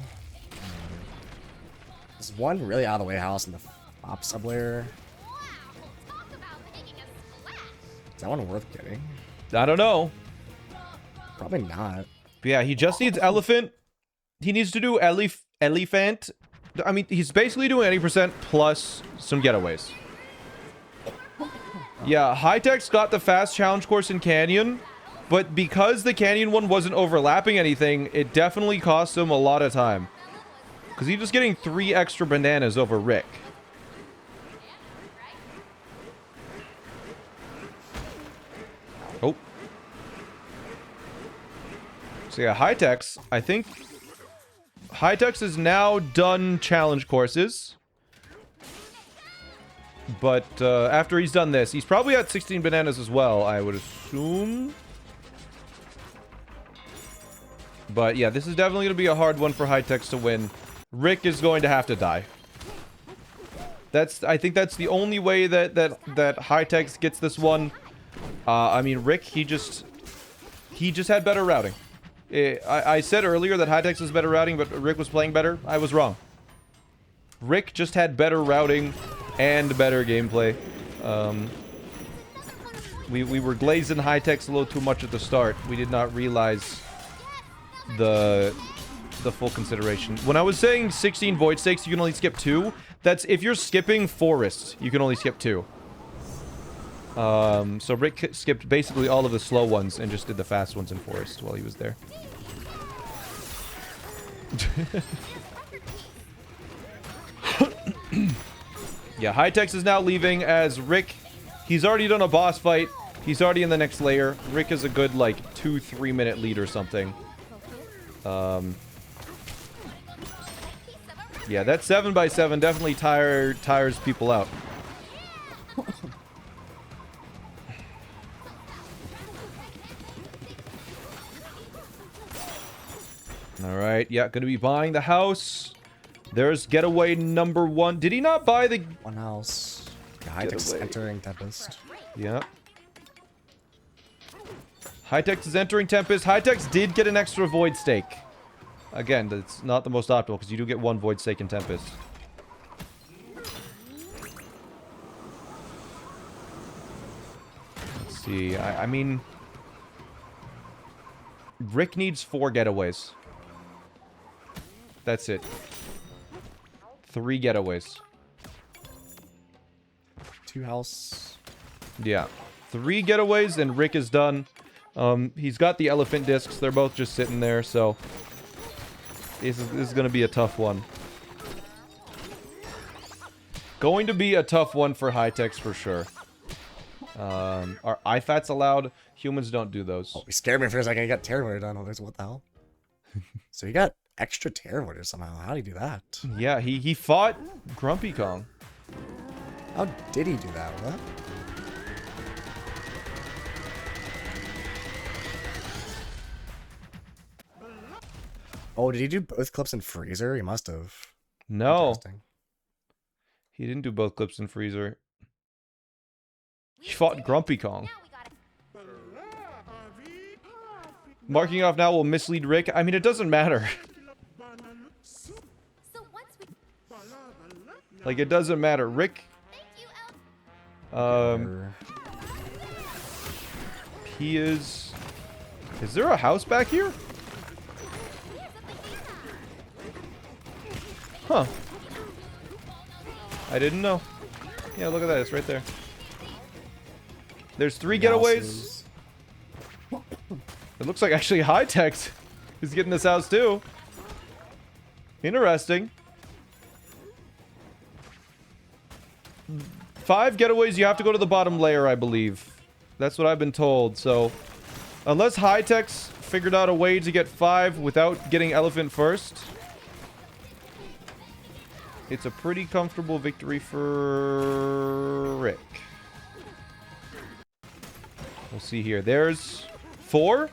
one really out of the way house in the top sublayer. Talk about making a splash. Is that one worth getting? I don't know. Probably not. But yeah, he just needs elephant. He needs to do elephant. I mean, he's basically doing 80% plus some getaways. Yeah, High-Tech's got the fast challenge course in Canyon, but because the Canyon one wasn't overlapping anything, it definitely cost him a lot of time. Because he's just getting 3 extra bananas over Rick. Oh. So yeah, High-Tech's, I think... High-Tech's is now done challenge courses. But after he's done this, he's probably at 16 bananas as well, I would assume. But yeah, this is definitely going to be a hard one for High-Tech's to win. Rick is going to have to die. I think that's the only way that High-Tech's gets this one. I mean, Rick, he just had better routing. I said earlier that High-Tech's was better routing, but Rick was playing better. I was wrong. Rick just had better routing and better gameplay. We were glazing High-Tech's a little too much at the start. We did not realize the full consideration. When I was saying 16 void stakes, you can only skip 2. That's if you're skipping forest, you can only skip 2. So Rick skipped basically all of the slow ones and just did the fast ones in forest while he was there. Yeah, High-Tech's is now leaving as Rick, he's already done a boss fight. He's already in the next layer. Rick is a good, like, 2-3 minute lead or something. Yeah, that 7x7 definitely tires people out. Alright, yeah, gonna be buying the house. There's getaway number 1. Did he not buy the... One house. Yeah, High-Tech's entering Tempest. Yeah. High-Tech's is entering Tempest. High-Tech's did get an extra void stake. Again, that's not the most optimal, because you do get 1 void stake in Tempest. Let's see. I mean... Rick needs 4 getaways. That's it. 3 getaways. 2 house. Yeah. 3 getaways and Rick is done. He's got the elephant discs. They're both just sitting there, so... This is going to be a tough one. Going to be a tough one for High-Tech's for sure. Are IFATs allowed? Humans don't do those. Oh, he scared me for a second. He got Terrorwater done. Oh, there's what the hell? So he got extra Terrorwater somehow. How did he do that? Yeah, he fought Grumpy Kong. How did he do that? What? Oh, did he do both clips in Freezer? He must have. No. Interesting. He didn't do both clips in Freezer. He fought Grumpy Kong. Marking off now will mislead Rick. I mean, it doesn't matter. Like, it doesn't matter. Rick... He is... Is there a house back here? Huh. I didn't know. Yeah, look at that. It's right there. There's 3 getaways. It looks like actually High-Tech is getting this house too. Interesting. 5 getaways, you have to go to the bottom layer, I believe. That's what I've been told, so... Unless High-Tech's figured out a way to get 5 without getting elephant first... It's a pretty comfortable victory for Rick. We'll see here. There's 4.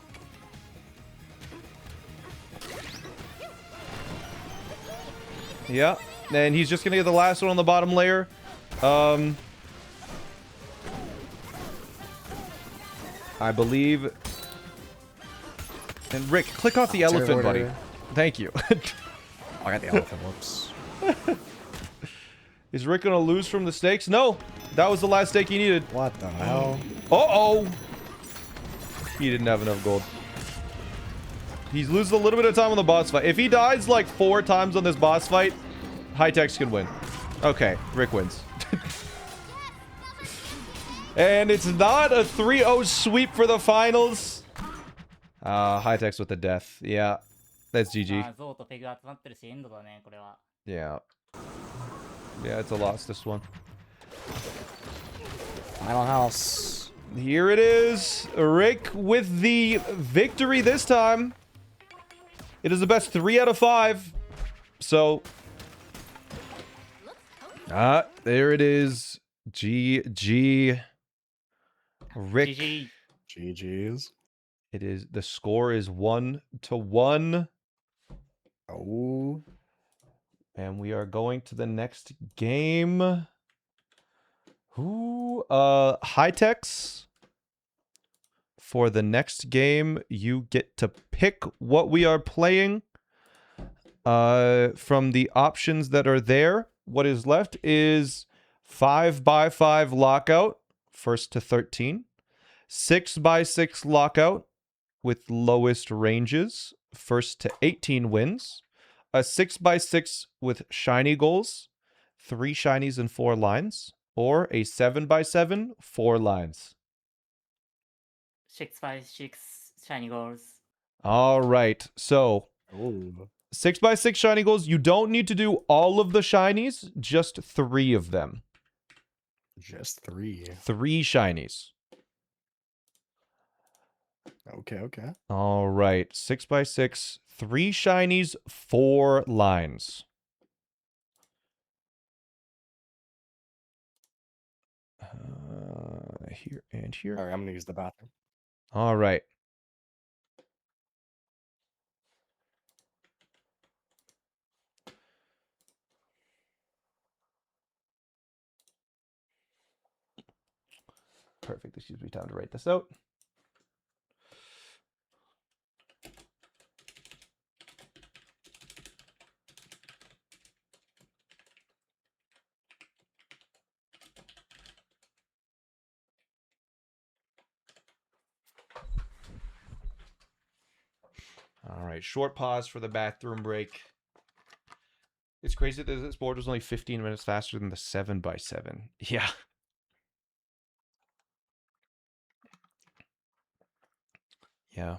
Yeah. And he's just gonna get the last one on the bottom layer. I believe. And Rick, click off the elephant, buddy. Thank you. I got the elephant. Whoops. Is Rick gonna lose from the stakes? No. That was the last stake he needed. What the hell? Uh-oh. He didn't have enough gold. He's losing a little bit of time on the boss fight. If he dies like 4 times on this boss fight, High-Tech's can win. Okay, Rick wins. And it's not a 3-0 sweep for the finals. High-Tech's with the death. Yeah, that's GG. ゾウとペグ集まってるし、エンドだね、これは。 Yeah. Yeah, it's a loss, this one. Final house. Here it is. Rick with the victory this time. It is the best 3 out of 5. So... there it is. GG. Rick. GG. GG's. It is, the score is 1-1. Oh. And we are going to the next game. Who? High-Tech's. For the next game, you get to pick what we are playing. From the options that are there, what is left is 5x5 lockout, first to 13. 6x6 lockout with lowest ranges, first to 18 wins. A 6x6 with shiny goals, 3 shinies and 4 lines. Or a 7x7, 4 lines. 6x6 shiny goals. All right, so... Ooh. 6x6 shiny goals. You don't need to do all of the shinies, just 3 of them. Just 3. 3 shinies. Okay, okay. All right, 6x6, 3 shinies, 4 lines. Here and here. All right, I'm gonna use the bathroom. All right. Perfect. This gives me time to write this out. All right, short pause for the bathroom break. It's crazy that this board was only 15 minutes faster than the 7x7. Yeah. Yeah.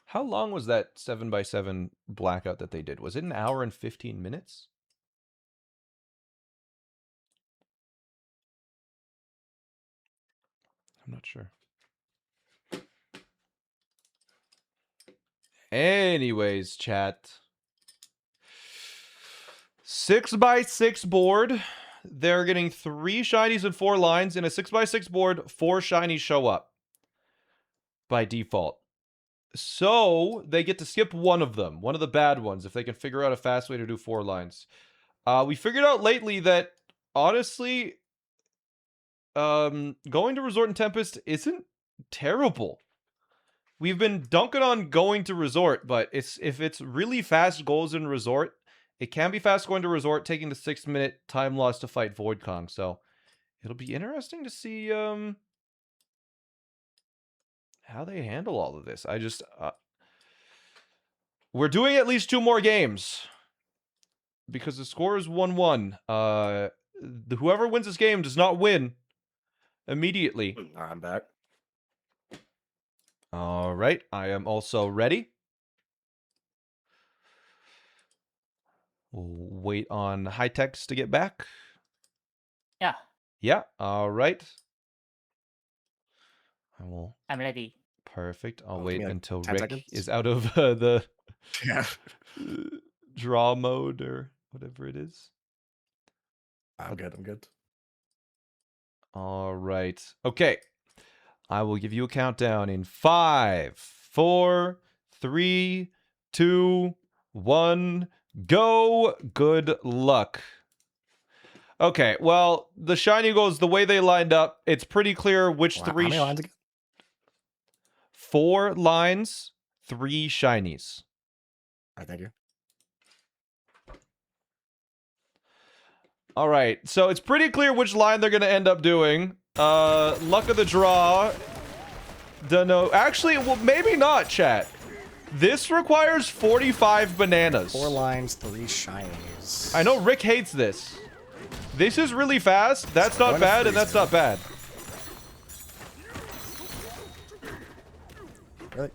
How long was that 7x7 blackout that they did? Was it an hour and 15 minutes? I'm not sure. Anyways, chat. 6x6 board. They're getting 3 shinies and 4 lines. In a 6x6 board, 4 shinies show up by default. So they get to skip one of them, one of the bad ones, if they can figure out a fast way to do 4 lines. We figured out lately that, honestly, going to Resort and Tempest isn't terrible. We've been dunking on going to Resort, but if it's really fast goals in Resort, it can be fast going to Resort, taking the 6-minute time loss to fight Void Kong. So it'll be interesting to see how they handle all of this. I just... we're doing at least 2 more games. Because the score is 1-1. Whoever wins this game does not win immediately. I'm back. All right, I am also ready. We'll wait on High-Tech's to get back. Yeah, Yeah, all right. I'm ready. Perfect. I'll Oh, wait give me, like, until 10 Rick seconds? is out of the Yeah. draw mode or whatever it is. I'm good. I'm good. All right. Okay. I will give you a countdown in 5, 4, 3, 2, 1. Go. Good luck. Okay, well, the shiny goals, the way they lined up, it's pretty clear which Wow, three... how many lines again? 4 lines, 3 shinies. All right, thank you. All right, so it's pretty clear which line they're going to end up doing. Luck of the draw. Don't know. Actually, well, maybe not, chat. This requires 45 bananas. 4 lines, 3 shinies. I know Rick hates this. This is really fast. That's not bad, and that's not bad. Really?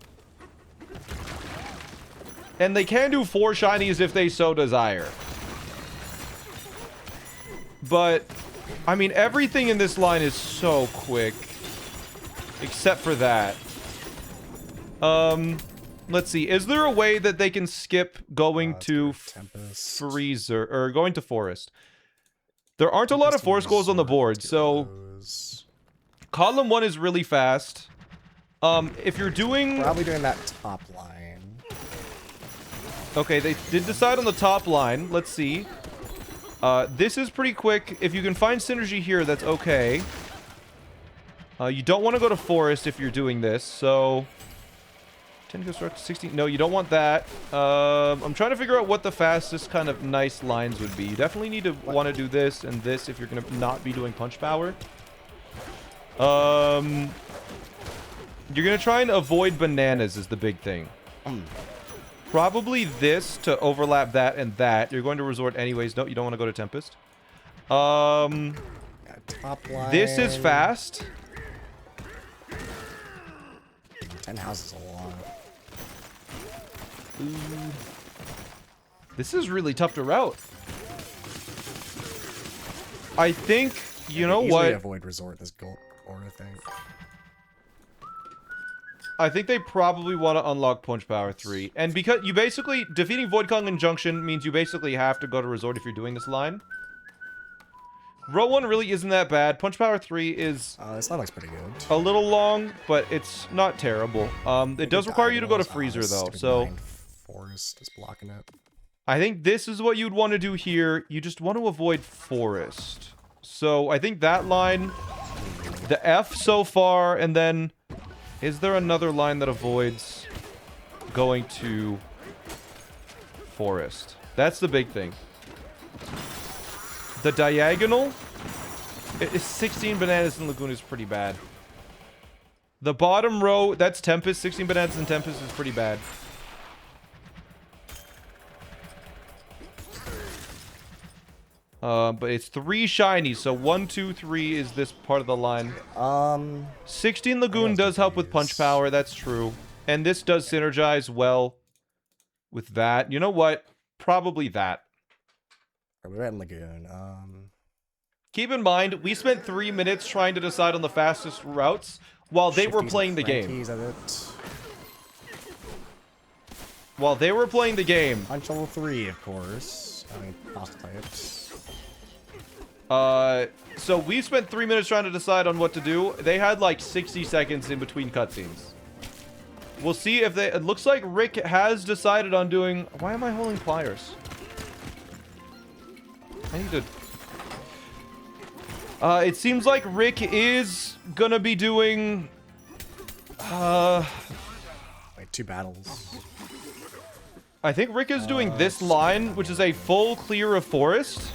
And they can do 4 shinies if they so desire. But, I mean, everything in this line is so quick. Except for that. Let's see. Is there a way that they can skip going to Freezer, or going to Forest? There aren't a lot of Forest goals on the board, so... Column 1 is really fast. If you're doing... Probably doing that top line. Okay, they did decide on the top line. Let's see. This is pretty quick. If you can find synergy here, that's okay. You don't want to go to Forest if you're doing this, so... 10 goes start to 16. No, you don't want that. I'm trying to figure out what the fastest kind of nice lines would be. You definitely need to want to do this and this if you're going to not be doing punch power. You're going to try and avoid bananas is the big thing. Probably this to overlap that and that. You're going to resort anyways. No, you don't want to go to Tempest. Top line. This is fast. 10 houses a lot. This is really tough to route. I think, you know what? Avoid resort this goal order thing. I think they probably want to unlock Punch Power 3. And because you basically, defeating Void Kong in Junction means you basically have to go to Resort if you're doing this line. Row 1 really isn't that bad. Punch Power 3 is... this line looks pretty good. A little long, but it's not terrible. It does require you to go to Freezer, though, so... Forest is blocking it. I think this is what you'd want to do here. You just want to avoid Forest. So, I think that line... The F so far, and then... Is there another line that avoids going to Forest? That's the big thing. The diagonal is 16 bananas in Lagoon is pretty bad. The bottom row, that's Tempest. 16 bananas in Tempest is pretty bad. But it's 3 shinies, so 1, 2, 3 is this part of the line. 16 Lagoon does help with punch power, that's true. And this does synergize well with that. You know what? Probably that. We're at Lagoon. Keep in mind, we spent 3 minutes trying to decide on the fastest routes while they were playing the game. While they were playing the game. Punch level 3, of course. I mean, boss types. So we spent 3 minutes trying to decide on what to do. They had like 60 seconds in between cutscenes. We'll see if they... It looks like Rick has decided on doing... Why am I holding pliers? I need to... it seems like Rick is gonna be doing... Like 2 battles. I think Rick is doing this line, which is a full clear of Forest.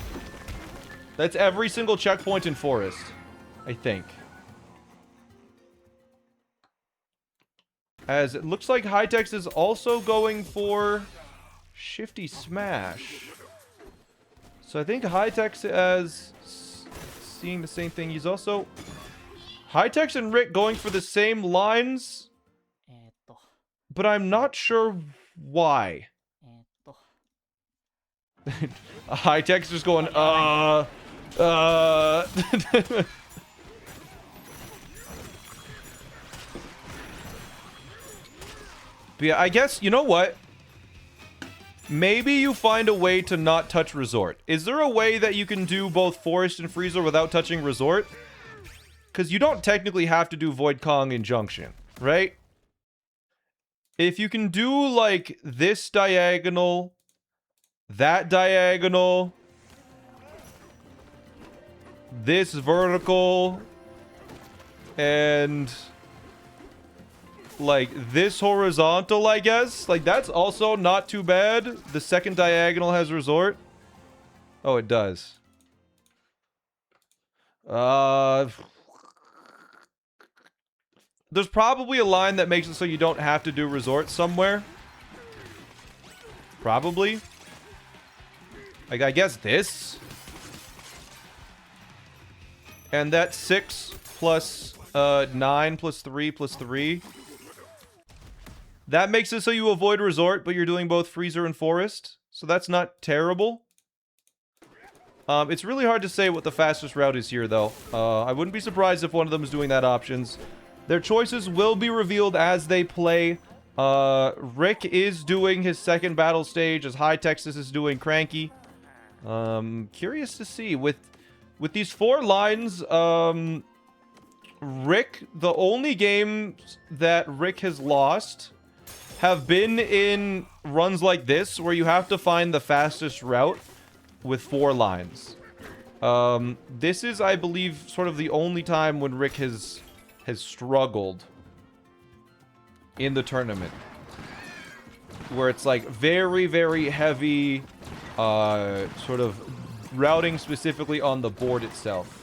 That's every single checkpoint in Forest, I think. As it looks like Hightex is also going for Shifty Smash. So I think Hightex is seeing the same thing. He's also... Hightex and Rick going for the same lines. But I'm not sure why. Hightex just going, But yeah, I guess, you know what? Maybe you find a way to not touch Resort. Is there a way that you can do both Forest and Freezer without touching Resort? Because you don't technically have to do Void Kong in Junction, right? If you can do, like, this diagonal that diagonal, this vertical, and like this horizontal, I guess. Like that's also not too bad. The second diagonal has resort. Oh, it does. There's probably a line that makes it so you don't have to do resort somewhere. Probably. Like, I guess this. And that's 6 plus 9 plus 3 plus 3. That makes it so you avoid resort, but you're doing both freezer and forest. So that's not terrible. It's really hard to say what the fastest route is here, though. I wouldn't be surprised if one of them is doing that options. Their choices will be revealed as they play. Rick is doing his second battle stage, as High Texas is doing Cranky. Curious to see. With these 4 lines, Rick, the only games that Rick has lost have been in runs like this, where you have to find the fastest route with 4 lines. This is, I believe, sort of the only time when Rick has struggled in the tournament, where it's like very, very heavy sort of routing specifically on the board itself.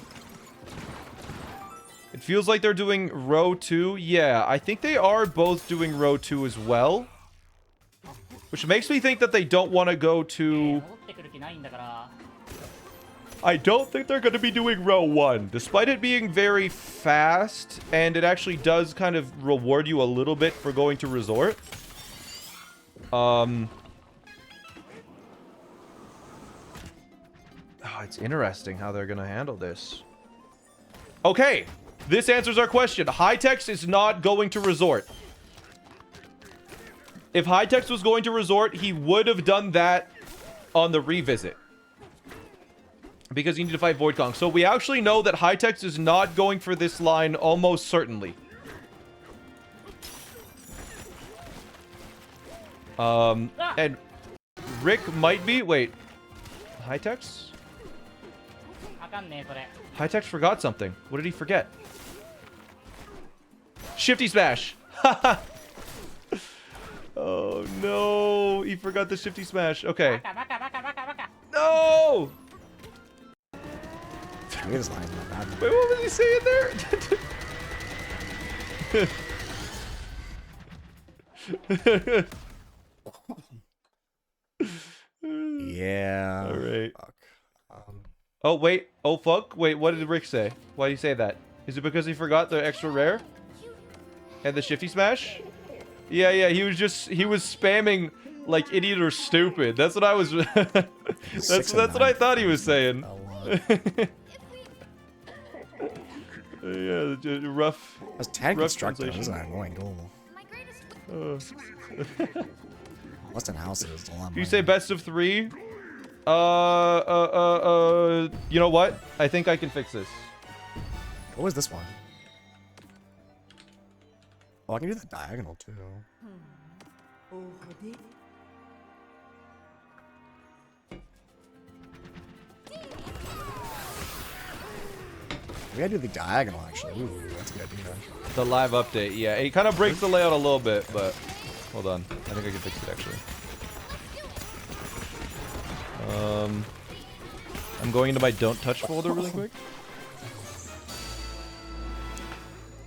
It feels like they're doing row 2. Yeah, I think they are both doing row 2 as well, which makes me think that they don't want to go to... I don't think they're going to be doing row 1, despite it being very fast, and it actually does kind of reward you a little bit for going to resort. Oh, it's interesting how they're going to handle this. Okay, this answers our question. Hightex is not going to resort. If Hightex was going to resort, he would have done that on the revisit, because you need to fight Void Kong. So we actually know that Hightex is not going for this line almost certainly. And Rick might be... Wait. Hightex? Hightex forgot something. What did he forget? Shifty Smash! Haha! Oh no! He forgot the Shifty Smash. Okay. No! His line's not bad. Wait, what was he saying there? Yeah. All right. Fuck. Oh, wait. Oh, fuck. Wait, what did Rick say? Why did he say that? Is it because he forgot the extra rare? And the Shifty Smash? Yeah, yeah, he was spamming like idiot or stupid. That's what I was... that's what I thought he was saying. Yeah, rough. That's 10 rough constructed. This is translation. an annoying goal. Western houses. Do you say best of 3? You know what? I think I can fix this. What was this one? Oh, I can do the diagonal too. We gotta do the diagonal actually. Ooh, that's a good idea. The live update, yeah. It kind of breaks the layout a little bit, but hold on. I think I can fix it actually. I'm going into my don't touch folder really quick.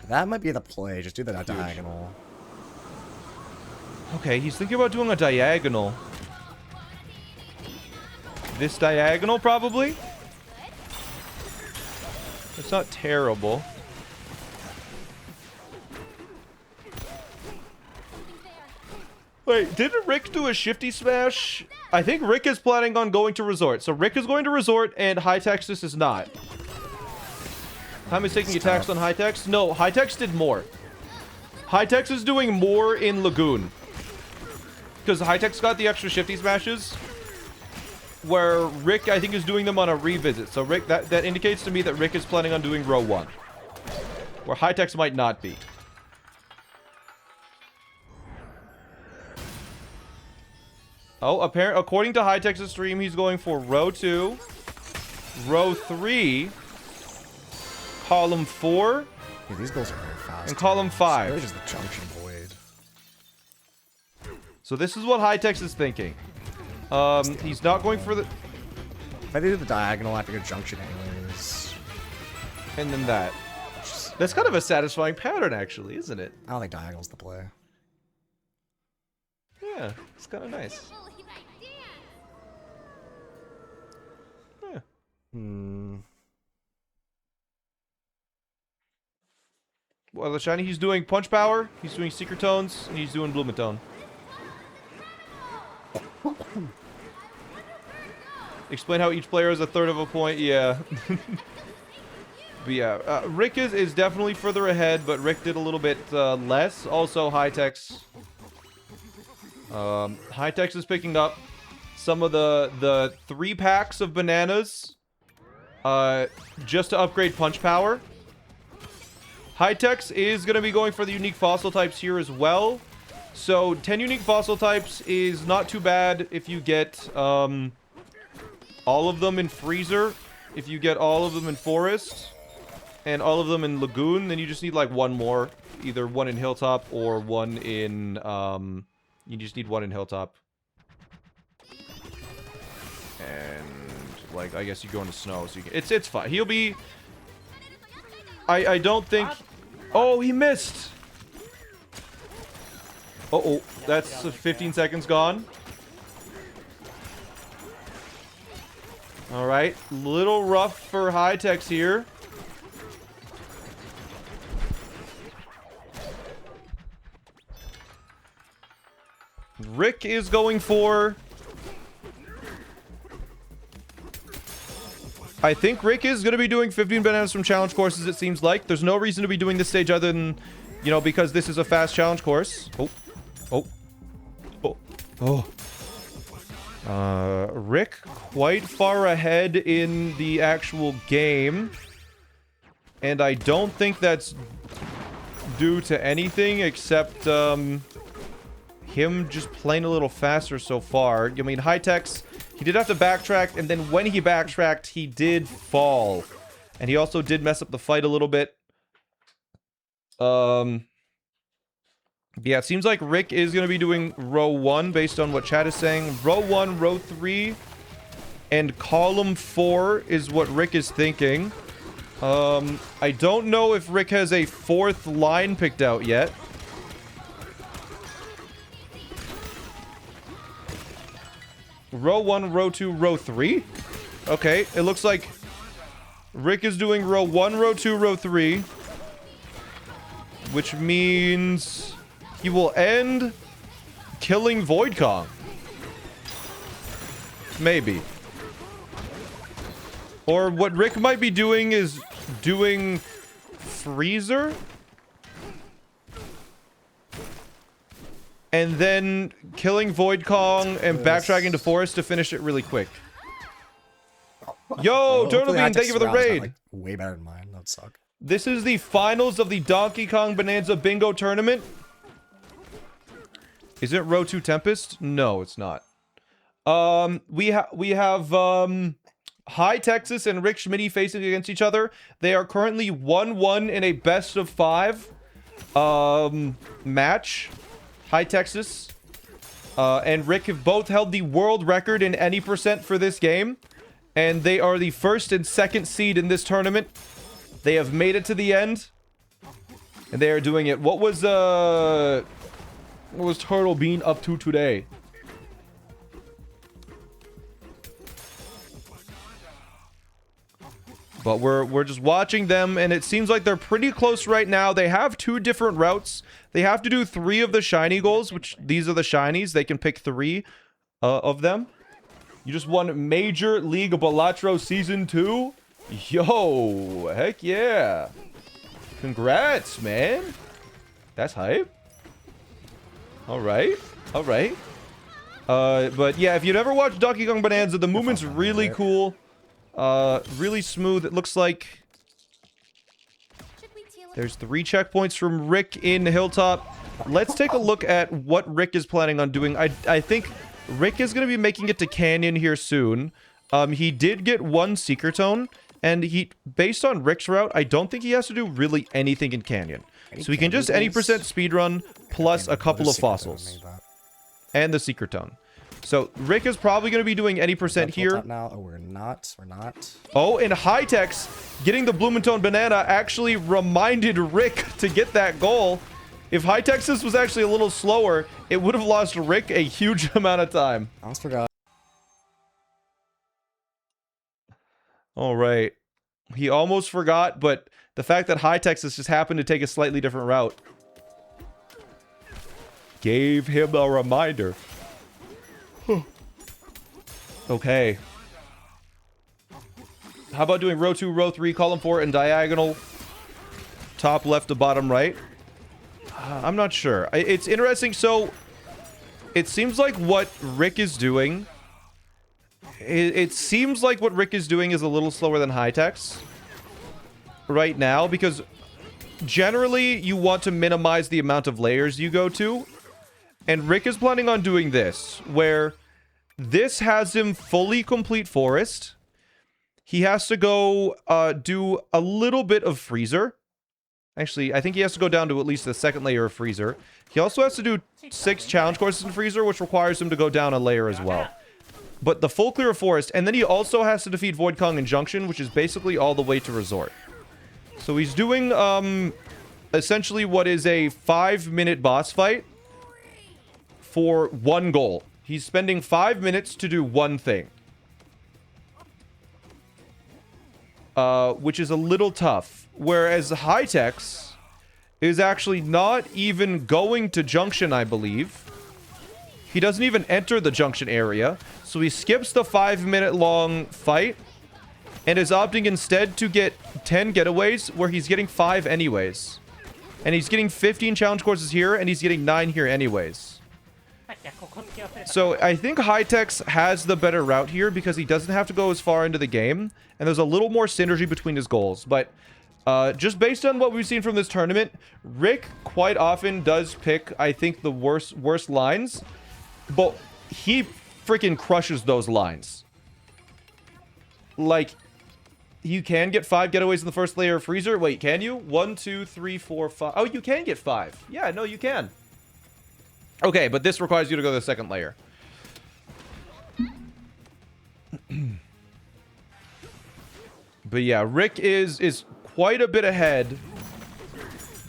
That might be the play. Just do the diagonal. Okay, he's thinking about doing a diagonal. This diagonal, probably? It's not terrible. Wait, didn't Rick do a Shifty Smash? I think Rick is planning on going to resort. So Rick is going to resort and High Texas is not. Time is taking attacks on Hightex? No, Hightex did more. Hightex is doing more in Lagoon. Because Hightex got the extra Shifty Smashes. Where Rick, I think, is doing them on a revisit. So Rick, that indicates to me that Rick is planning on doing row 1. Where Hightex might not be. Oh, according to High Texas stream, he's going for row 2, row 3, column 4, Yeah, these goals are very fast. and column 5. It's really just the junction void. So this is what High Tex is thinking. He's not going for the... If I do the diagonal, I have to go junction anyways. And then that. That's kind of a satisfying pattern, actually, isn't it? I don't think diagonal's the play. Yeah, it's kind of nice. Believe I dance. Yeah. Well, the shiny, he's doing punch power, he's doing secret tones, and he's doing Blumentone. Explain how each player is a third of a point. Yeah. But yeah, Rick is definitely further ahead, but Rick did a little bit less. Also, High Tex. High Tex is picking up some of the 3 packs of bananas just to upgrade punch power. High Tex is going to be going for the unique fossil types here as well. So 10 unique fossil types is not too bad if you get all of them in Freezer. If you get all of them in Forest and all of them in Lagoon, then you just need like one more. Either one in Hilltop or one in... you just need one in Hilltop. And like, I guess you go into Snow, so you can... It's fine. He'll be... I don't think... Oh, he missed! Uh-oh. That's 15 seconds gone. Alright. Little rough for High Tex here. Rick is going for... I think Rick is going to be doing 15 bananas from challenge courses, it seems like. There's no reason to be doing this stage other than, you know, because this is a fast challenge course. Oh. Oh. Oh. Oh. Rick quite far ahead in the actual game. And I don't think that's due to anything except, him just playing a little faster so far. I mean, High Tex, he did have to backtrack, and then when he backtracked, he did fall. And he also did mess up the fight a little bit. Yeah, it seems like Rick is going to be doing row 1 based on what chat is saying. Row 1, row 3, and column 4 is what Rick is thinking. I don't know if Rick has a 4th line picked out yet. Row 1, row 2, row 3? Okay, it looks like Rick is doing row 1, row 2, row 3. Which means he will end killing Void Kong. Maybe. Or what Rick might be doing is doing Freezer. And then killing Void Kong and backtracking to Forest to finish it really quick. Yo, Turtle Bean, thank you for the raid. Like, way better than mine. That would suck. This is the finals of the Donkey Kong Bonanza Bingo Tournament. Is it row 2 Tempest? No, it's not. We have High Texas and Rick Schmitty facing against each other. They are currently 1-1 in a best of 5 match. High Texas and Rick have both held the world record in any percent for this game. And they are the 1st and 2nd seed in this tournament. They have made it to the end. And they are doing it. What was Turtle Bean up to today? But we're just watching them, and it seems like they're pretty close right now. They have 2 different routes. They have to do 3 of the shiny goals, which these are the shinies. They can pick 3 of them. You just won Major League Balatro Season 2? Yo, heck yeah. Congrats, man. That's hype. Alright. Alright. But yeah, if you've never watched Donkey Kong Bonanza, the movement's really cool. Really smooth. It looks like there's 3 checkpoints from Rick in Hilltop. Let's take a look at what Rick is planning on doing. I think Rick is going to be making it to Canyon here soon. He did get one Seeker Tone, and based on Rick's route, I don't think he has to do really anything in Canyon. So he can just any percent speedrun plus a couple of fossils. And the Seeker Tone. So Rick is probably going to be doing any percent here. Now. Oh, we're not. We're not. Oh, and High-Tech's getting the Blumentone Banana actually reminded Rick to get that goal. If High-Tech's was actually a little slower, it would have lost Rick a huge amount of time. I almost forgot. All right. He almost forgot, but the fact that High-Tech's just happened to take a slightly different route gave him a reminder. Okay. How about doing row 2, row 3, column 4, and diagonal top left to bottom right? I'm not sure. It's interesting. So it seems like what Rick is doing... It seems like what Rick is doing is a little slower than High-Tech's right now, because generally you want to minimize the amount of layers you go to. And Rick is planning on doing this, where this has him fully complete forest. He has to go do a little bit of freezer. Actually, I think he has to go down to at least the second layer of freezer. He also has to do 6 challenge courses in freezer, which requires him to go down a layer as well. But the full clear of forest, and then he also has to defeat Void Kong and Junction, which is basically all the way to Resort. So he's doing essentially what is a 5-minute boss fight for one goal. He's spending 5 minutes to do one thing. Which is a little tough. Whereas High-Tech's is actually not even going to Junction, I believe. He doesn't even enter the Junction area. So he skips the 5-minute long fight and is opting instead to get 10 getaways where he's getting 5 anyways. And he's getting 15 challenge courses here and he's getting 9 here anyways. So I think High-Tech's has the better route here because he doesn't have to go as far into the game. And there's a little more synergy between his goals. But just based on what we've seen from this tournament, Rick quite often does pick, I think, the worst lines. But he freaking crushes those lines. Like, you can get 5 getaways in the first layer of freezer. Wait, can you? 1, 2, 3, 4, 5. Oh, you can get 5. Yeah, no, you can. Okay, but this requires you to go to the second layer. But yeah, Rick is quite a bit ahead.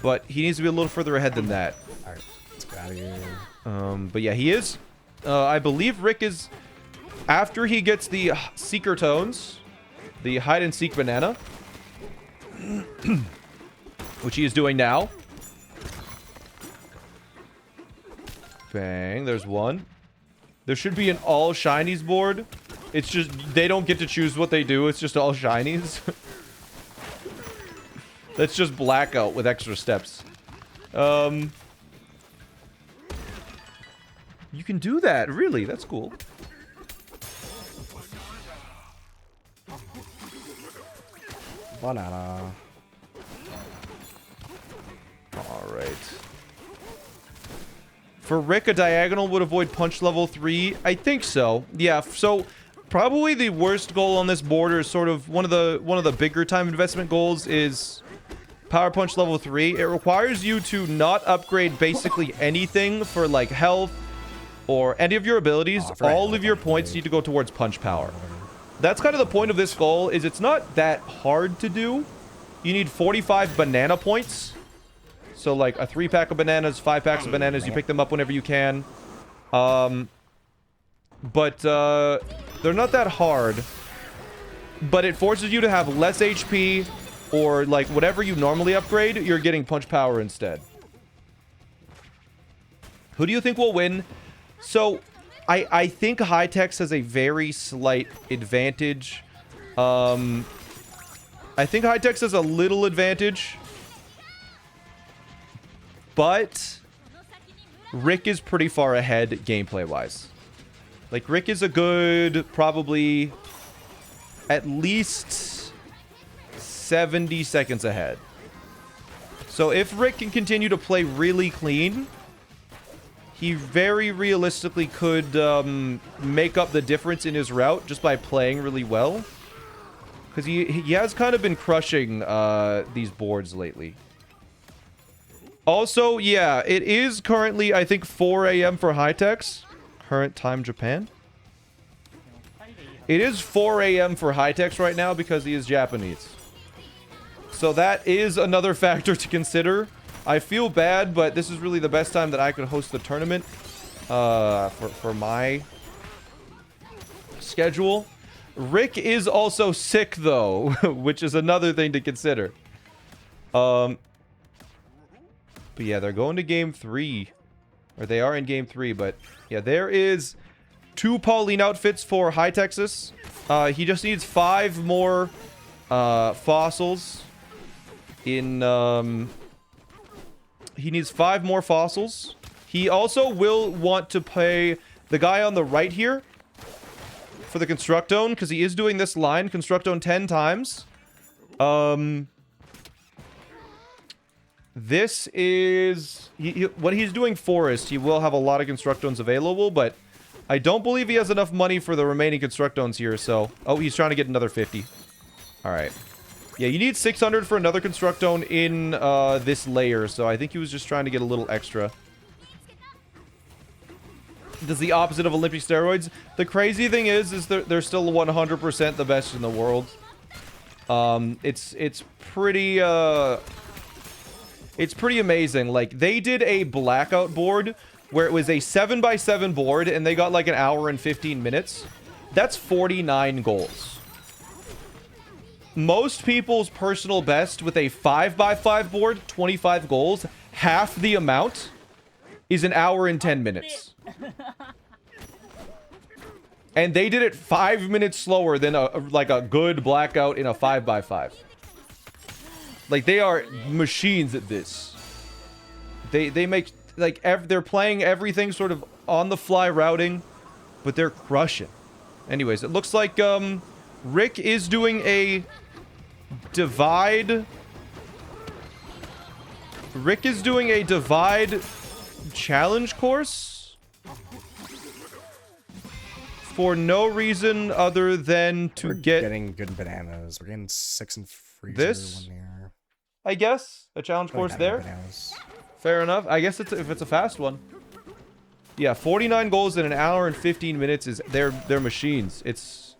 But he needs to be a little further ahead than that. Alright, let's get out of here. But yeah, he is. I believe Rick is... After he gets the Seeker Tones, the Hide and Seek Banana, which he is doing now. Bang, there's one. There should be an all shinies board. It's just, they don't get to choose what they do. It's just all shinies. That's just blackout with extra steps. You can do that, really? That's cool. Banana. Alright. For Rick, a diagonal would avoid punch level 3. I think so. Yeah, so probably the worst goal on this board, or sort of one of the bigger time investment goals, is power punch level 3. It requires you to not upgrade basically anything for like health or any of your abilities. All of your points need to go towards punch power. That's kind of the point of this goal, is it's not that hard to do. You need 45 banana points. So like a 3-pack of bananas, 5 packs of bananas, you pick them up whenever you can. But they're not that hard. But it forces you to have less HP, or like whatever you normally upgrade, you're getting punch power instead. Who do you think will win? So I think High-Tech's has a very slight advantage. I think High-Tech's has a little advantage. But Rick is pretty far ahead gameplay-wise. Like, Rick is a good, probably, at least 70 seconds ahead. So if Rick can continue to play really clean, he very realistically could make up the difference in his route just by playing really well. Because he has kind of been crushing these boards lately. Also, yeah, it is currently, I think, 4 a.m. for High-Techs. Current time Japan. It is 4 a.m. for High-Techs right now because he is Japanese. So that is another factor to consider. I feel bad, but this is really the best time that I could host the tournament for my schedule. Rick is also sick, though, which is another thing to consider. But yeah, they're going to game 3. Or they are in game 3, but yeah, there is 2 Pauline outfits for High Texas. He just needs 5 more fossils in... He needs 5 more fossils. He also will want to pay the guy on the right here for the Constructone, because he is doing this line, Constructone 10 times. This is... when he's doing Forest, he will have a lot of Constructones available, but I don't believe he has enough money for the remaining Constructones here, so... Oh, he's trying to get another 50. Alright. Yeah, you need 600 for another Constructone in this layer, so I think he was just trying to get a little extra. This is the opposite of Olympic steroids. The crazy thing is they're still 100% the best in the world. It's pretty amazing. Like, they did a blackout board where it was a 7x7 board and they got like an hour and 15 minutes. That's 49 goals. Most people's personal best with a 5x5 board, 25 goals, half the amount is an hour and 10 minutes. And they did it 5 minutes slower than a good blackout in a 5x5. Like, they are machines at this. They make, like, they're playing everything sort of on the fly routing, but they're crushing. Anyways, it looks like Rick is doing a divide. Rick is doing a divide challenge course for no reason other than to We're get getting good bananas. We're getting 6 and freezer. This? 1 here. I guess a challenge course there. Bananas. Fair enough. I guess it's if it's a fast one. Yeah, 49 goals in an hour and 15 minutes is they're machines. It's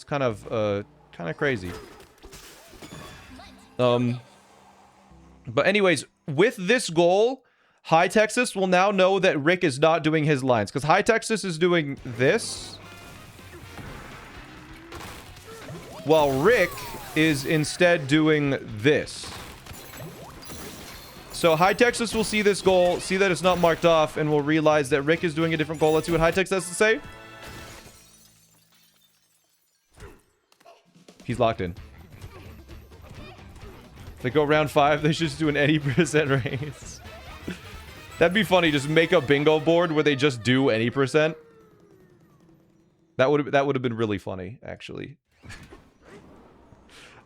kind of crazy. But anyways, with this goal, High Texas will now know that Rick is not doing his lines, because High Texas is doing this, while Rick is instead doing this. So High Texas will see this goal, see that it's not marked off, and will realize that Rick is doing a different goal. Let's see what High Texas has to say. He's locked in. If they go round 5, they should just do an 80% raise. That'd be funny. Just make a bingo board where they just do any percent. That would have been really funny, actually.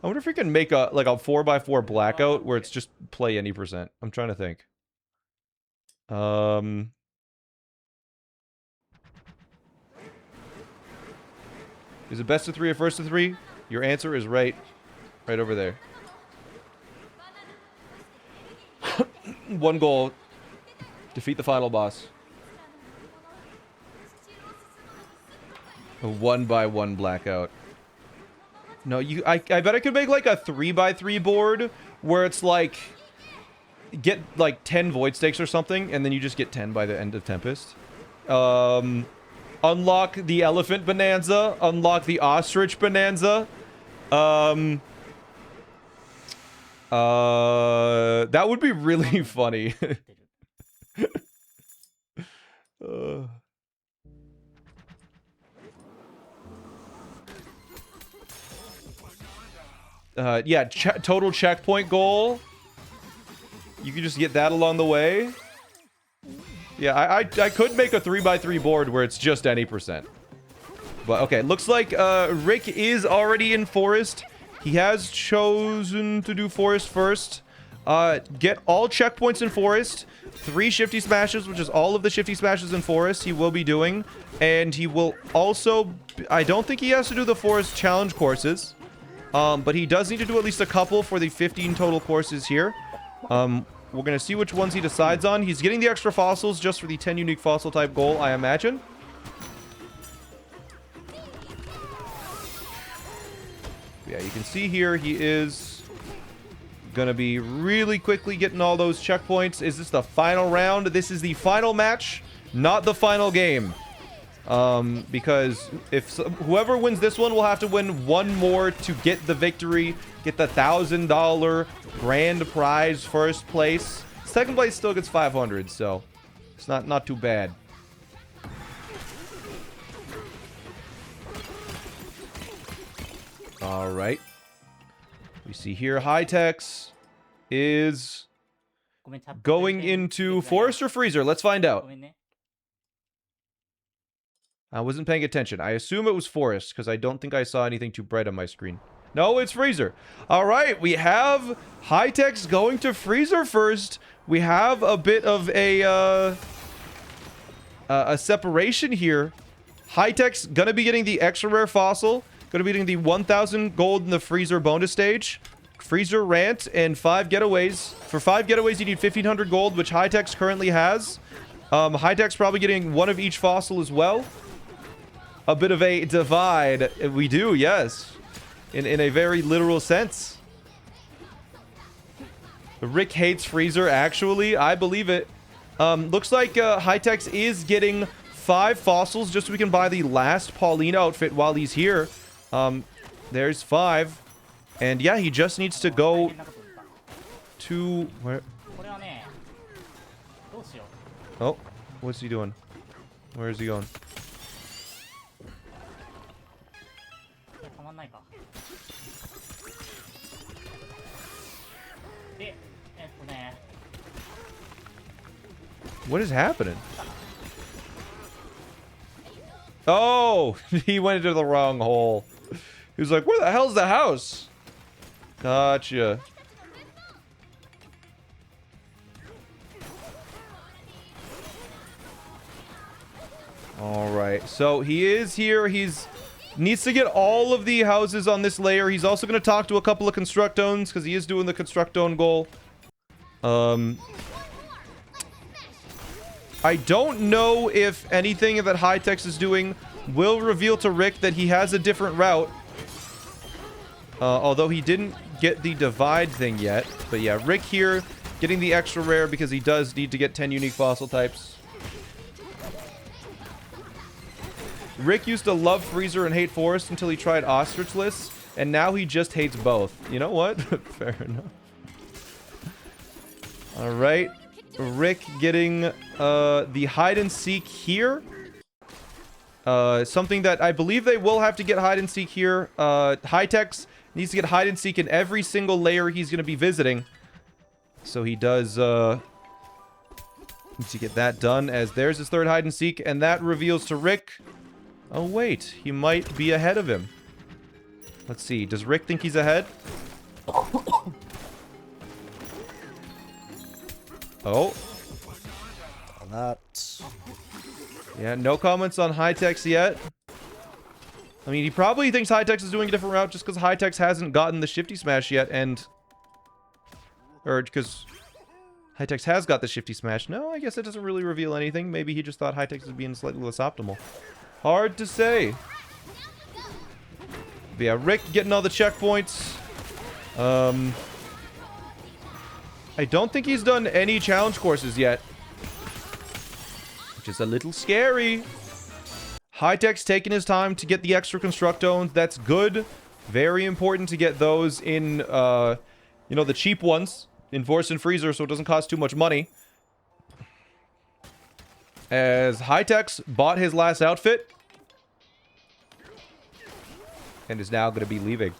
I wonder if we can make a 4x4 blackout where it's just play any percent. I'm trying to think. Is it best of 3 or first of 3? Your answer is right over there. 1 goal. Defeat the final boss. A 1x1 blackout. No, I bet I could make like a 3x3 board where it's like get like 10 void stakes or something, and then you just get 10 by the end of Tempest. Unlock the elephant bonanza, unlock the ostrich bonanza. That would be really funny. Yeah, total checkpoint goal. You can just get that along the way. Yeah, I could make a 3x3 board where it's just any percent. But okay, looks like Rick is already in Forest. He has chosen to do Forest first. get all checkpoints in Forest, 3 Shifty Smashes, which is all of the Shifty Smashes in Forest he will be doing. And he will also... I don't think he has to do the Forest Challenge courses. But he does need to do at least a couple for the 15 total courses here. We're going to see which ones he decides on. He's getting the extra fossils just for the 10 unique fossil type goal, I imagine. Yeah, you can see here he is going to be really quickly getting all those checkpoints. Is this the final round? This is the final match, not the final game. Because if whoever wins this one will have to win one more to get the victory, get the $1,000 grand prize first place. Second place still gets 500, so it's not too bad. All right. We see here Hightex is going into Forest or Freezer. Let's find out. I wasn't paying attention. I assume it was Forest because I don't think I saw anything too bright on my screen. No, it's Freezer. All right, we have Hightex going to Freezer first. We have a bit of a separation here. Hightex gonna be getting the extra rare fossil. Gonna be getting the 1,000 gold in the Freezer bonus stage. Freezer rant and 5 getaways. For 5 getaways, you need 1,500 gold, which Hightex currently has. Hightex probably getting one of each fossil as well. A bit of a divide. We do, yes. In a very literal sense. Rick hates Freezer, actually. I believe it. Looks like Hightex is getting 5 fossils just so we can buy the last Pauline outfit while he's here. There's 5. And yeah, he just needs to go to... where? Oh, what's he doing? Where is he going? What is happening? Oh, he went into the wrong hole. He was like, where the hell's the house? Gotcha. All right, so he is here. He's needs to get all of the houses on this layer. He's also going to talk to a couple of Constructones because he is doing the Constructone goal. I don't know if anything that Hightex is doing will reveal to Rick that he has a different route. Although he didn't get the divide thing yet. But yeah, Rick here getting the extra rare because he does need to get 10 unique fossil types. Rick used to love Freezer and hate Forest until he tried Ostrichless, and now he just hates both. You know what? Fair enough. All right. Rick getting the hide and seek here. Something that I believe they will have to get hide and seek here. Hightex needs to get hide and seek in every single layer he's going to be visiting. So he does need to get that done, as there's his third hide and seek, and that reveals to Rick... Oh, wait. He might be ahead of him. Let's see. Does Rick think he's ahead? Oh. That. Yeah, no comments on Hightex yet. I mean, he probably thinks Hightex is doing a different route just because Hightex hasn't gotten the Shifty Smash yet, and... Or because Hightex has got the Shifty Smash. No, I guess it doesn't really reveal anything. Maybe he just thought Hightex was being slightly less optimal. Hard to say. But yeah, Rick getting all the checkpoints. I don't think he's done any challenge courses yet, which is a little scary. Hightex taking his time to get the extra Constructones. That's good. Very important to get those in, you know, the cheap ones in Force and Freezer, so it doesn't cost too much money. As Hightex bought his last outfit and is now going to be leaving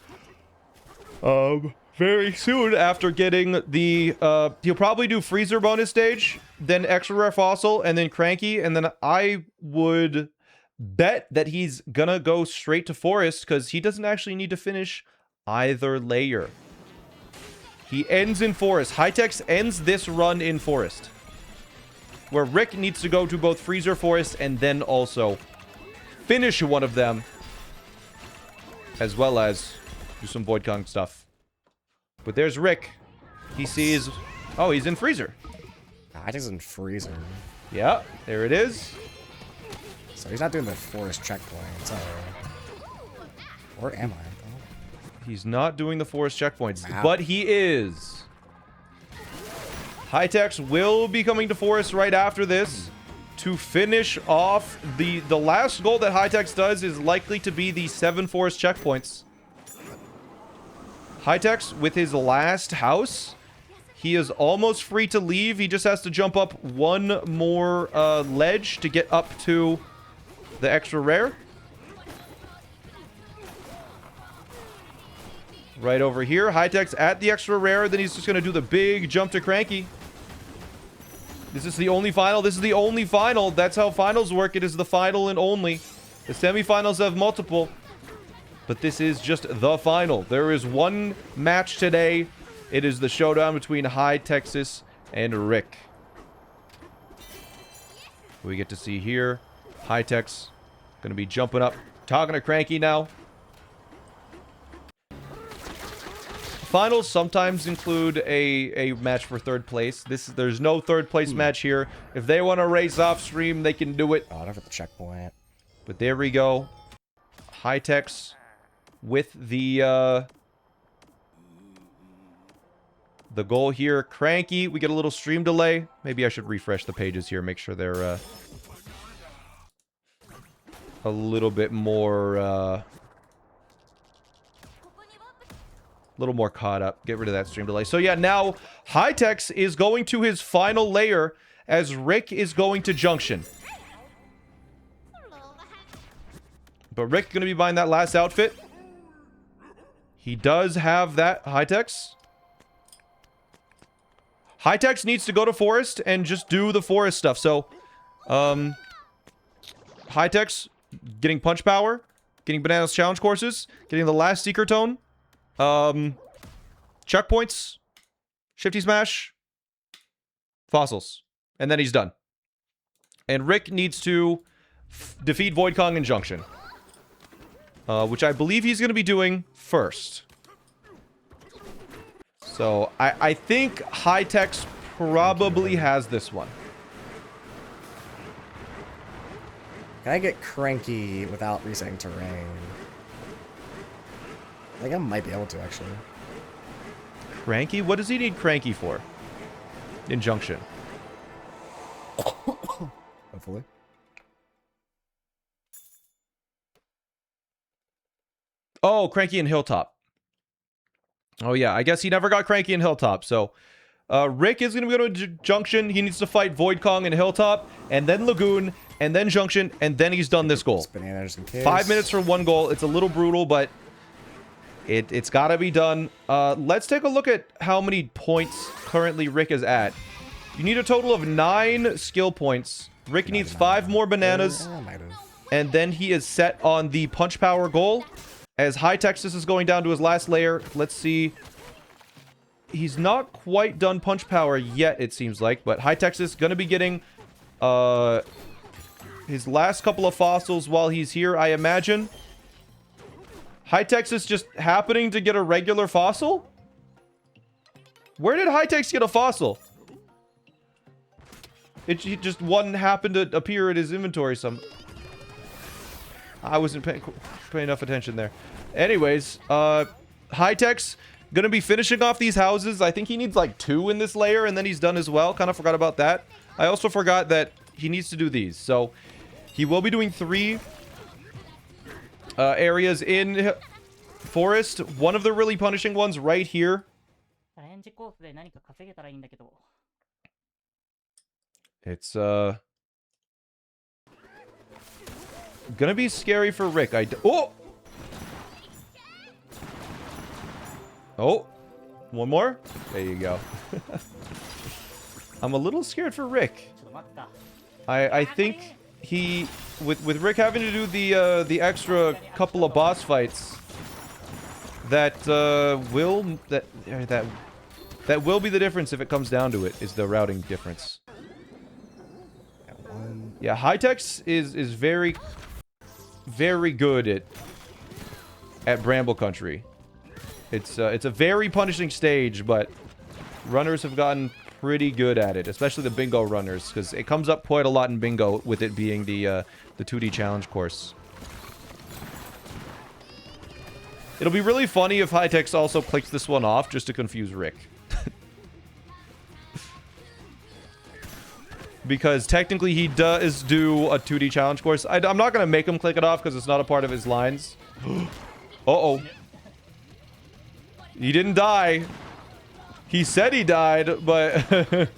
very soon after getting the he'll probably do Freezer bonus stage, then extra rare fossil, and then Cranky, and then I would bet that he's gonna go straight to Forest because he doesn't actually need to finish either layer. He ends in forest. Hytex ends this run in forest. Where Rick needs to go to both freezer forest and then also finish one of them. As well as do some Void Kong stuff. But there's Rick. He sees... Oh, he's in freezer. Hytex is in freezer. Yeah, there it is. So he's not doing the forest checkpoint, so... Or am I, though? He's not doing the forest checkpoints, Wow. but he is. Hytex will be coming to forest right after this to finish off the last goal that Hytex does is likely to be the 7 forest checkpoints. Hytex, with his last house, he is almost free to leave. He just has to jump up one more ledge to get up to the extra rare. Right over here. Hytex at the extra rare. Then he's just going to do the big jump to Cranky. This is the only final. This is the only final. That's how finals work. It is the final and only. The semifinals have multiple. But this is just the final. There is one match today. It is the showdown between Hytexus and Rick. We get to see here. Hytex going to be jumping up. Talking to Cranky now. Finals sometimes include a match for third place. There's no third place match here. If they want to race off stream, they can do it. Oh, not for the checkpoint. But there we go. Hytex with the goal here. Cranky, we get a little stream delay. Maybe I should refresh the pages here, make sure they're a little bit more caught up. Get rid of that stream delay. So yeah, now Hytex is going to his final layer as Rick is going to Junction. But Rick going to be buying that last outfit. He does have that. Hytex. Hytex needs to go to Forest and just do the Forest stuff. So, Hytex getting Punch Power, getting Banana's Challenge Courses, getting the last Seeker Tone. Checkpoints, Shifty Smash, Fossils, and then he's done. And Rick needs to defeat Void Kong and Junction, which I believe he's going to be doing first. So I think Hytex probably has this one. Can I get Cranky without resetting terrain? I think I might be able to, actually. Cranky? What does he need Cranky for? In Junction. Hopefully. Oh, Cranky and Hilltop. Oh, yeah. I guess he never got Cranky and Hilltop. So, Rick is going to go to Junction. He needs to fight Void Kong and Hilltop, and then Lagoon, and then Junction, and then he's done this goal. Bananas in case. 5 minutes for one goal. It's a little brutal, but it's got to be done. Let's take a look at how many points currently Rick is at. You need a total of 9 skill points. Rick needs 5 more bananas, and then he is set on the Punch Power goal. As Hytexus is going down to his last layer, let's see. He's not quite done Punch Power yet, it seems like, but Hytexus going to be getting his last couple of fossils while he's here, I imagine. Hytexus just happening to get a regular fossil? Where did Hytex get a fossil? It just one happened to appear in his inventory some... I wasn't paying enough attention there. Anyways, Hytex gonna be finishing off these houses. I think he needs like 2 in this layer, and then he's done as well. Kind of forgot about that. I also forgot that he needs to do these. So, he will be doing 3 areas in Forest. One of the really punishing ones right here. It's, gonna be scary for Rick. Oh! Oh! One more? There you go. I'm a little scared for Rick. I think he... With Rick having to do the extra couple of boss fights... That That will be the difference if it comes down to it, is the routing difference. Yeah, Hightex is very, very good at Bramble Country. It's a very punishing stage, but runners have gotten pretty good at it, especially the bingo runners, because it comes up quite a lot in bingo with it being the 2D challenge course. It'll be really funny if Hightex also clicks this one off just to confuse Rick. Because technically he does do a 2D challenge course. I'm not going to make him click it off because it's not a part of his lines. Uh-oh. He didn't die. He said he died, but...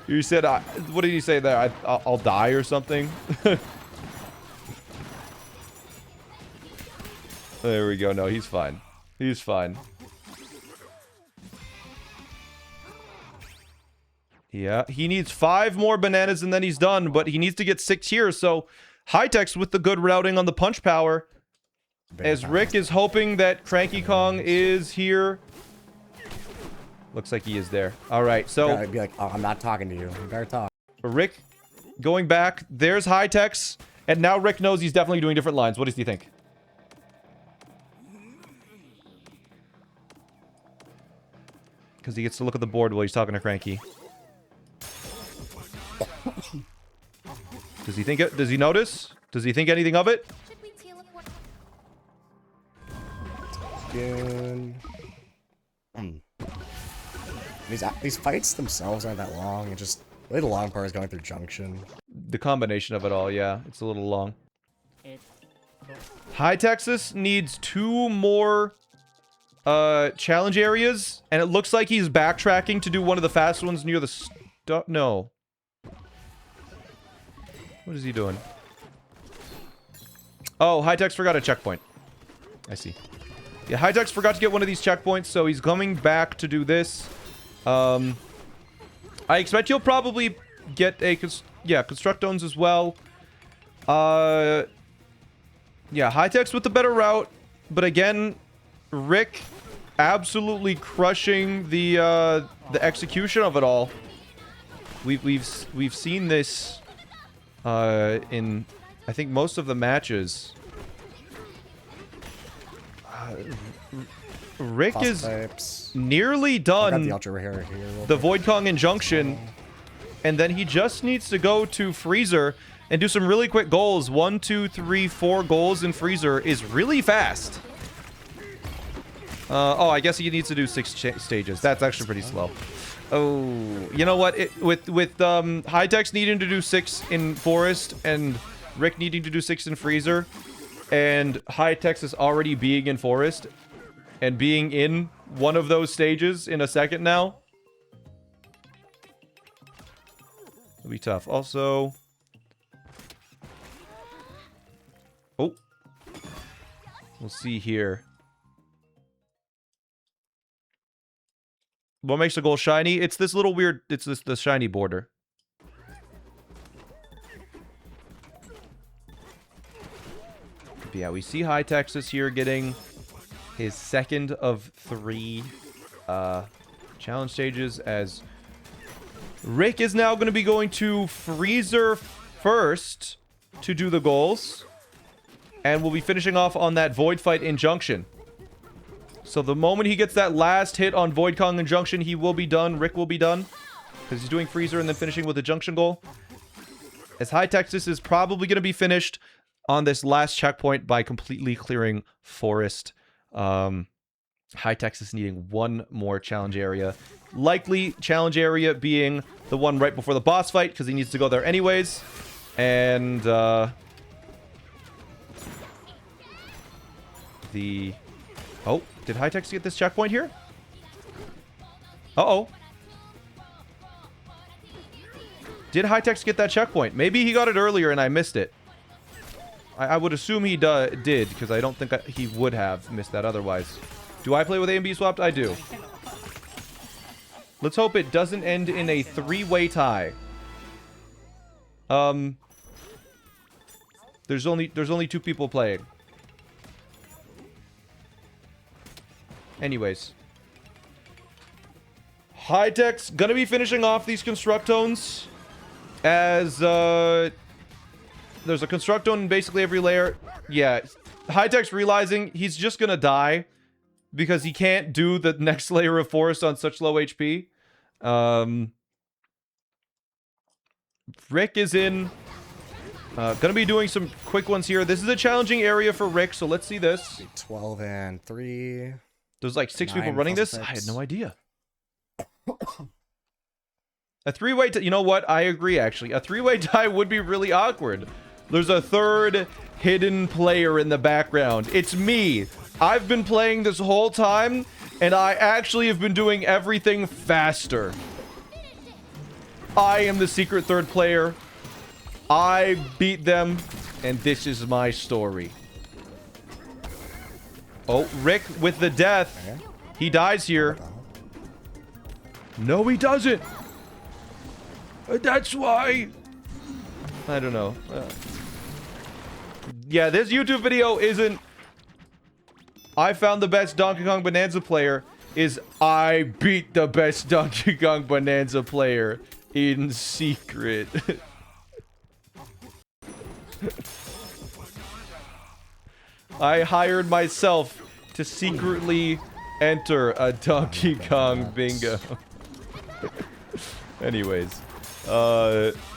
you said... what did he say there? I'll die or something? There we go. No, he's fine. He's fine. Yeah, he needs 5 more bananas and then he's done, but he needs to get 6 here, so Hightex with the good routing on the punch power. As Rick is hoping that Cranky Kong is here. Looks like he is there. Alright, so... I'd be like, oh, I'm not talking to you. You better talk. Rick going back. There's Hightex. And now Rick knows he's definitely doing different lines. What does he think? Because he gets to look at the board while he's talking to Cranky. Does he think it? Does he notice? Does he think anything of it? Should we teleport? These fights themselves aren't that long. It just really the long part is going through Junction. The combination of it all, yeah. It's a little long. High Texas needs 2 more challenge areas, and it looks like he's backtracking to do one of the fast ones near the no. What is he doing? Oh, Hightex forgot a checkpoint. I see. Yeah, Hightex forgot to get one of these checkpoints, so he's coming back to do this. I expect he'll probably get a Constructones as well. Yeah, Hightex with the better route, but again, Rick absolutely crushing the execution of it all. We've seen this in I think most of the matches. Rick Boss is types. nearly done the Void Kong Injunction, and then he just needs to go to Freezer and do some really quick goals. 1, 2, 3, 4 goals in Freezer is really fast. Oh, I guess he needs to do 6 stages. That's actually pretty slow. Oh, you know what? With Hightex needing to do 6 in Forest and Rick needing to do 6 in Freezer, and Hightex is already being in Forest and being in one of those stages in a second now, it'll be tough. Also, oh, we'll see here. What makes the goal shiny? It's this little weird, it's the shiny border. But yeah, we see High Texas here getting his 2nd of 3 challenge stages, as Rick is now going to be going to Freezer first to do the goals, and we'll be finishing off on that Void Fight Injunction. So the moment he gets that last hit on Void Kong Injunction, he will be done. Rick will be done, because he's doing Freezer and then finishing with a Junction goal. As High Texas is probably going to be finished on this last checkpoint by completely clearing Forest. High Texas needing 1 more challenge area. Likely challenge area being the one right before the boss fight, because he needs to go there anyways. And oh, did High Texas get this checkpoint here? Uh-oh. Did High Texas get that checkpoint? Maybe he got it earlier and I missed it. I would assume he did, because I don't think he would have missed that otherwise. Do I play with A and B swapped? I do. Let's hope it doesn't end in a 3-way tie. There's only 2 people playing. Anyways. High Tech's gonna be finishing off these Constructones as there's a Constructone in basically every layer. Yeah, High Tech's realizing he's just gonna die because he can't do the next layer of Forest on such low HP. Rick is in. Gonna be doing some quick ones here. This is a challenging area for Rick, so let's see this. 12 and 3. There's like 6 people 9 running this? plus I had effects. no idea. A three-way... You know what? I agree, actually. A three-way tie would be really awkward. There's a third hidden player in the background. It's me. I've been playing this whole time, and I actually have been doing everything faster. I am the secret third player. I beat them, and this is my story. Oh, Rick with the death. Okay. He dies here. No, he doesn't. That's why. I don't know. Yeah, this YouTube video isn't... I found the best Donkey Kong Bonanza player. Is I beat the best Donkey Kong Bonanza player in secret. I hired myself to secretly enter a Donkey Kong bingo. Anyways,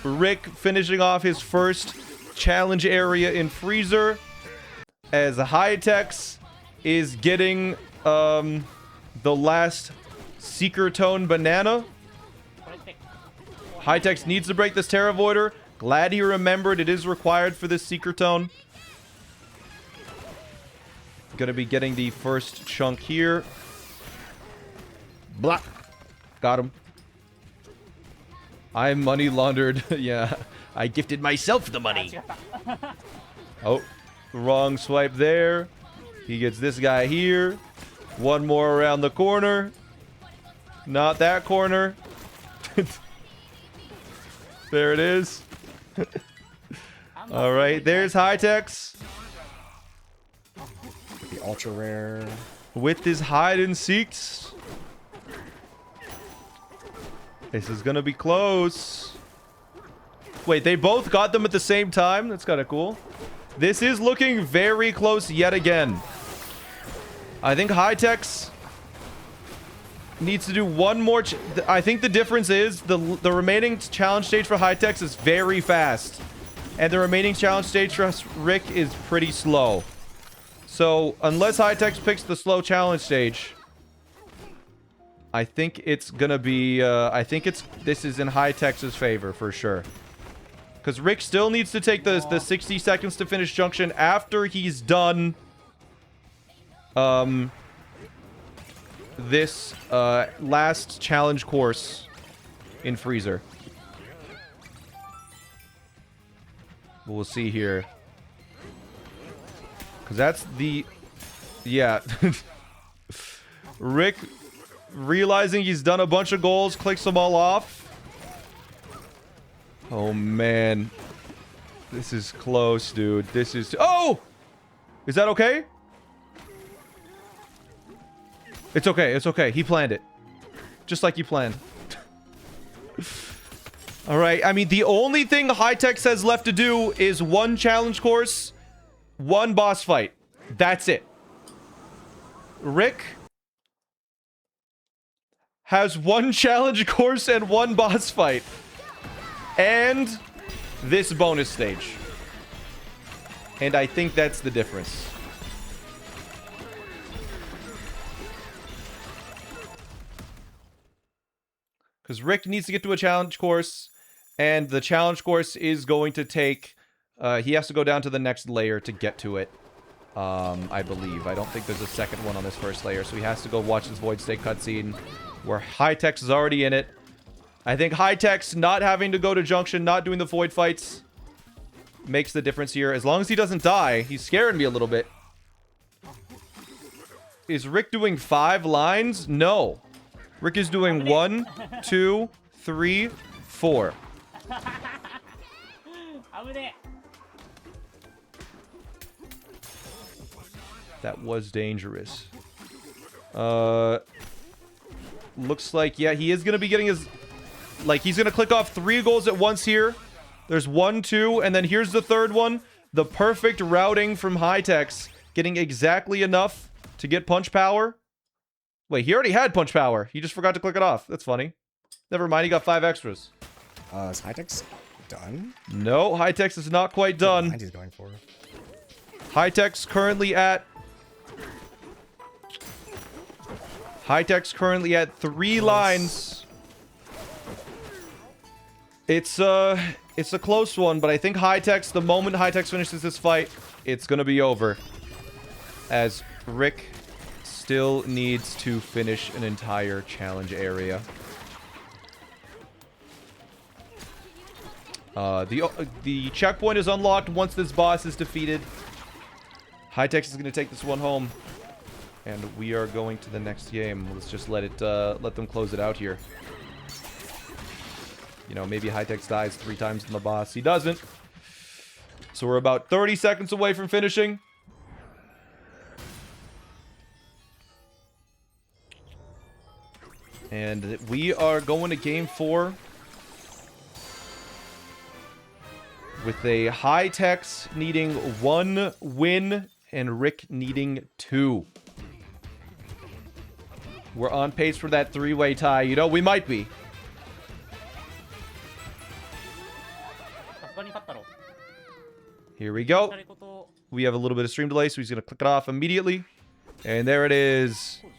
Rick finishing off his first challenge area in Freezer as High-Tech's is getting the last Seeker Tone Banana. High-Tech's needs to break this Terra Voider. Glad he remembered it is required for this Seeker Tone. Gonna be getting the first chunk here. Blah. Got him. I money laundered. Yeah. I gifted myself the money. Oh. Wrong swipe there. He gets this guy here. One more around the corner. Not that corner. There it is. Alright, there's High-Tech's. The ultra rare. With his hide and seeks. This is gonna be close. Wait, they both got them at the same time? That's kind of cool. This is looking very close yet again. I think High-Tech's needs to do one more. I think the difference is the remaining challenge stage for High-Tech's is very fast. And the remaining challenge stage for Rick is pretty slow. So, unless High-Tech's picks the slow challenge stage, I think it's gonna be, this is in High-Tech's favor for sure. Because Rick still needs to take the 60 seconds to finish Junction after he's done, this, last challenge course in Freezer. We'll see here. Because that's the... Yeah. Rick, realizing he's done a bunch of goals, clicks them all off. Oh, man. This is close, dude. This is... Oh! Is that okay? It's okay. It's okay. He planned it. Just like he planned. Alright, I mean, the only thing High-Tech's has left to do is one challenge course, one boss fight. That's it. Rick has one challenge course and one boss fight. And this bonus stage. And I think that's the difference. Because Rick needs to get to a challenge course. And the challenge course is going to take... he has to go down to the next layer to get to it. I believe. I don't think there's a second one on this first layer. So he has to go watch this Void State cutscene. Where High-Tech's is already in it. I think High-Tech's not having to go to Junction, not doing the Void fights, makes the difference here. As long as he doesn't die. He's scaring me a little bit. Is Rick doing 5 lines? No. Rick is doing 1, 2, 3, 4. That was dangerous. looks like, yeah, he is going to be getting his... Like, he's going to click off 3 goals at once here. There's 1, 2, and then here's the third one. The perfect routing from Hightex. Getting exactly enough to get punch power. Wait, he already had punch power. He just forgot to click it off. That's funny. Never mind, he got 5 extras. Is Hightex done? No, Hightex is not quite done. He's going for. Hightex currently at 3 lines. It's a close one, but I think Hightex, the moment Hightex finishes this fight, it's gonna be over. As Rick still needs to finish an entire challenge area. The checkpoint is unlocked once this boss is defeated. Hightex is gonna take this one home. And we are going to the next game. Let's just let them close it out here. You know, maybe Hightex dies 3 times in the boss. He doesn't. So we're about 30 seconds away from finishing. And we are going to game 4. With a Hightex needing 1 win and Rick needing 2. We're on pace for that 3-way tie. You know, we might be. さすがに勝ったろ Here we go. やりこと We have a little bit of stream delay, so he's going to click it off immediately. And there it is. そう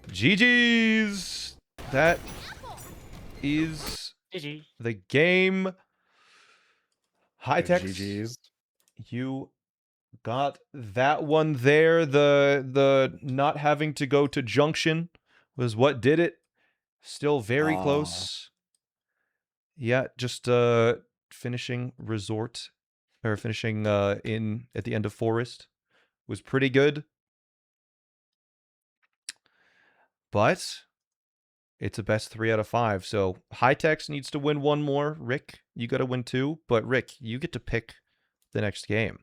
でしょ GG's. That is GG the game. Hightex, GG's. you got that one there. The not having to go to Junction was what did it. Still very close. Yeah, just finishing Resort, or finishing in at the end of Forest was pretty good. But it's a best 3 out of 5. So Hightex needs to win 1 more. Rick, you got to win 2. But Rick, you get to pick the next game.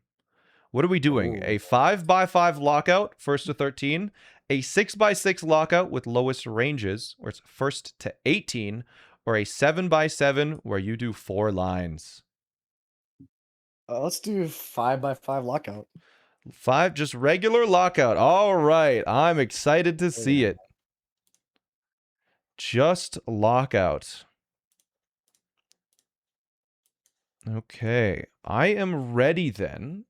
What are we doing? Ooh. A 5x5 lockout, 1st to 13. A 6x6 lockout with lowest ranges, where it's 1st to 18. Or a 7x7 where you do 4 lines. Let's do 5x5 lockout. 5, just regular lockout. All right. I'm excited to see it. Just lockout. Okay. I am ready then.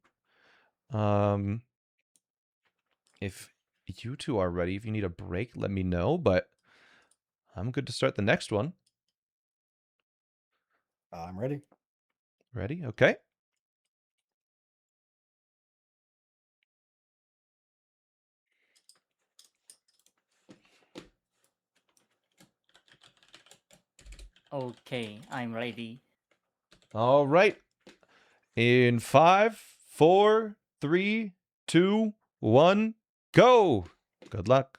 If you two are ready, if you need a break, let me know, but I'm good to start the next one. I'm ready. Ready? Okay. Okay, I'm ready. All right. In 5, 4, 3, 2, 1, go. Good luck.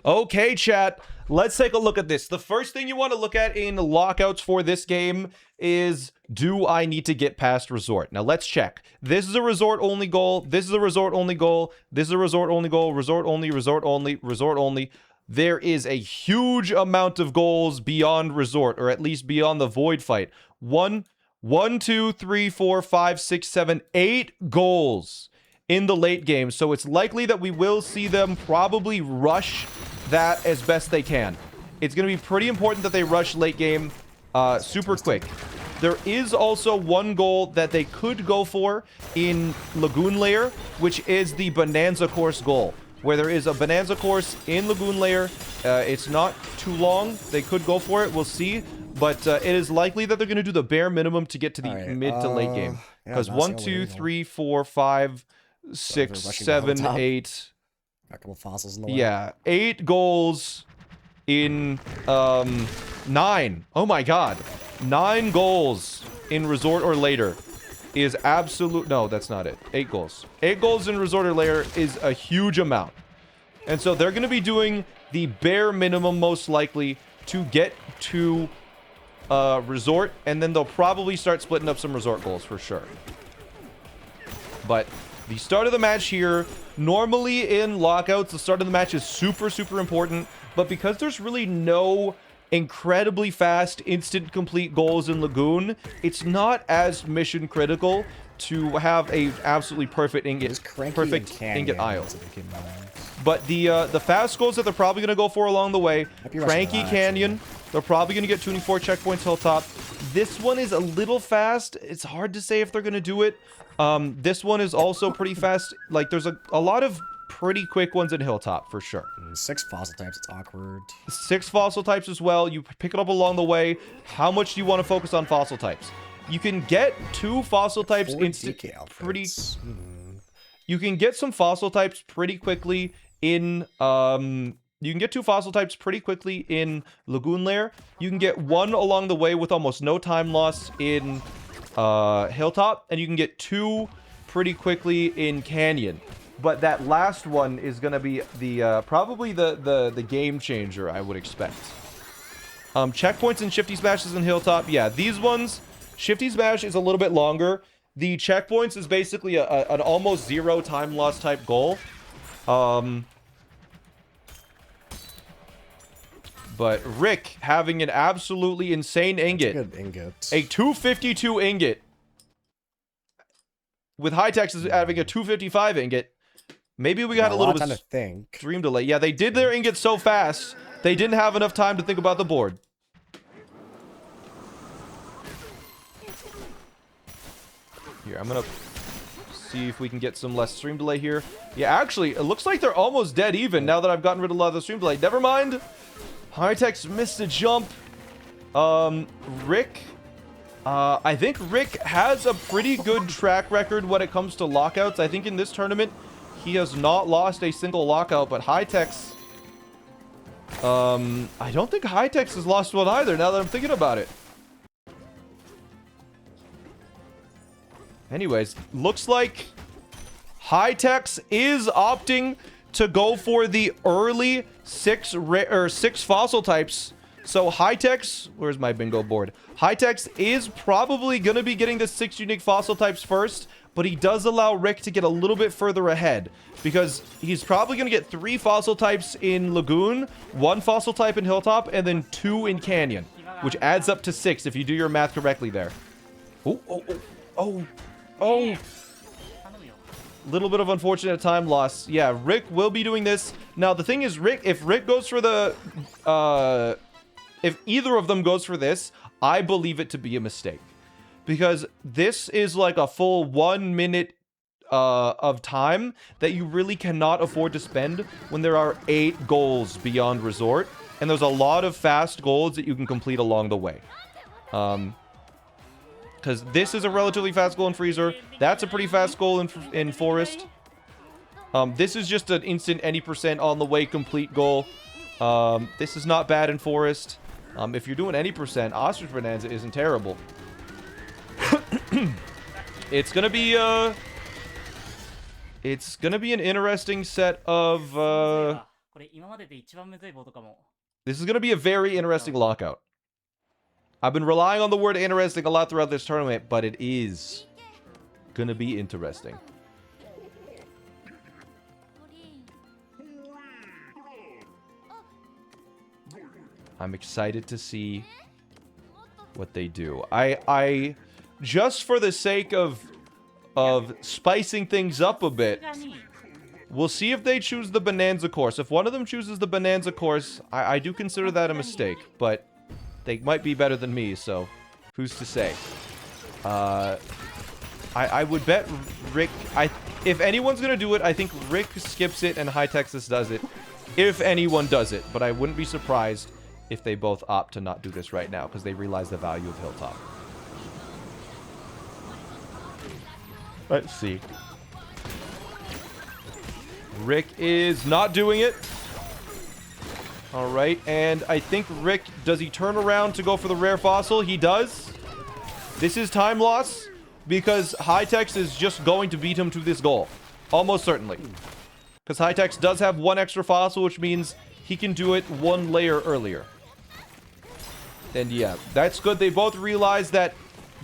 Okay, chat. Let's take a look at this. The first thing you want to look at in lockouts for this game is, do I need to get past Resort? Now, let's check. This is a Resort-only goal. This is a Resort-only goal. This is a Resort-only goal. Resort-only, Resort-only, Resort-only. There is a huge amount of goals beyond Resort, or at least beyond the Void fight. 1, 2, 3, 4, 5, 6, 7, 8 goals in the late game. So it's likely that we will see them probably rush that as best they can. It's going to be pretty important that they rush late game super quick. There is also 1 goal that they could go for in Lagoon Lair, which is the Bananza course goal, where there is a Bananza course in Lagoon Lair. It's not too long. They could go for it. We'll see. But it is likely that they're going to do the bare minimum to get to the mid to late game. Because 1, 2, 3, 4, 5, 6, 7, 8. Got a couple fossils in the way. Yeah, 8 goals in 9. Oh my god. 9 goals in Resort or later is absolute. No, that's not it. 8 goals. 8 goals in Resort or later is a huge amount. And so they're going to be doing the bare minimum most likely to get to Resort, and then they'll probably start splitting up some Resort goals for sure. But The start of the match here, normally in lockouts, the start of the match is super, super important. But because there's really no incredibly fast, instant complete goals in Lagoon, it's not as mission critical to have a absolutely perfect ingot, ingot aisle. But the fast goals that they're probably going to go for along the way, Cranky Canyon, they're probably going to get tuning 4 checkpoints Hilltop. This one is a little fast. It's hard to say if they're going to do it. This one is also pretty fast. Like, there's a lot of pretty quick ones in Hilltop, for sure. 6 fossil types, it's awkward. 6 fossil types as well. You pick it up along the way. How much do you want to focus on fossil types? You can get 2 fossil types instant pretty... You can get some fossil types pretty quickly in... You can get 2 fossil types pretty quickly in Lagoon Lair. You can get 1 along the way with almost no time loss in Hilltop. And you can get 2 pretty quickly in Canyon. But that last one is going to be the probably the game changer, I would expect. Checkpoints and Shifty Smashes in Hilltop. Yeah, these ones, Shifty Smash is a little bit longer. The checkpoints is basically an almost 0 time loss type goal. But Rick having an absolutely insane ingot. Good ingot. A 252 ingot. With High-Techs having a 255 ingot. Maybe we got a little bit of stream delay. Yeah, they did their ingot so fast, they didn't have enough time to think about the board. Here, I'm gonna see if we can get some less stream delay here. Yeah, actually, it looks like they're almost dead even now that I've gotten rid of a lot of the stream delay. Never mind. High-Techs missed a jump. Rick... I think Rick has a pretty good track record when it comes to lockouts. I think in this tournament, he has not lost a single lockout, but High-Techs... I don't think High-Techs has lost one either, now that I'm thinking about it. Anyways, looks like High-Techs is opting to go for the early 6 fossil types. So High-Techs, where's my bingo board? High-Techs is probably going to be getting the 6 unique fossil types first, but he does allow Rick to get a little bit further ahead because he's probably going to get 3 fossil types in Lagoon, 1 fossil type in Hilltop, and then 2 in Canyon, which adds up to 6 if you do your math correctly there. Oh. Little bit of unfortunate time loss. Yeah, Rick will be doing this. Now, the thing is, if Rick goes for the... if either of them goes for this, I believe it to be a mistake. Because this is like a full 1 minute of time that you really cannot afford to spend when there are 8 goals beyond Resort. And there's a lot of fast goals that you can complete along the way. Because this is a relatively fast goal in Freezer. That's a pretty fast goal in Forest. This is just an instant any % on the way complete goal. This is not bad in Forest. If you're doing any %, Ostrich Bananza isn't terrible. It's gonna be an interesting set of this is gonna be a very interesting lockout. I've been relying on the word interesting a lot throughout this tournament, but it is gonna be interesting. I'm excited to see what they do. I just for the sake of spicing things up a bit, we'll see if they choose the Bananza course. If one of them chooses the Bananza course, I do consider that a mistake, but they might be better than me, so who's to say? I would bet Rick... if anyone's gonna do it, I think Rick skips it and High-Techs does it. If anyone does it, but I wouldn't be surprised if they both opt to not do this right now because they realize the value of Hilltop. Let's see. Rick is not doing it. All right, and I think Rick, does he turn around to go for the rare fossil? He does. This is time loss because High-Techs is just going to beat him to this goal. Almost certainly. Because High-Techs does have 1 extra fossil, which means he can do it 1 layer earlier. And yeah, that's good. They both realize that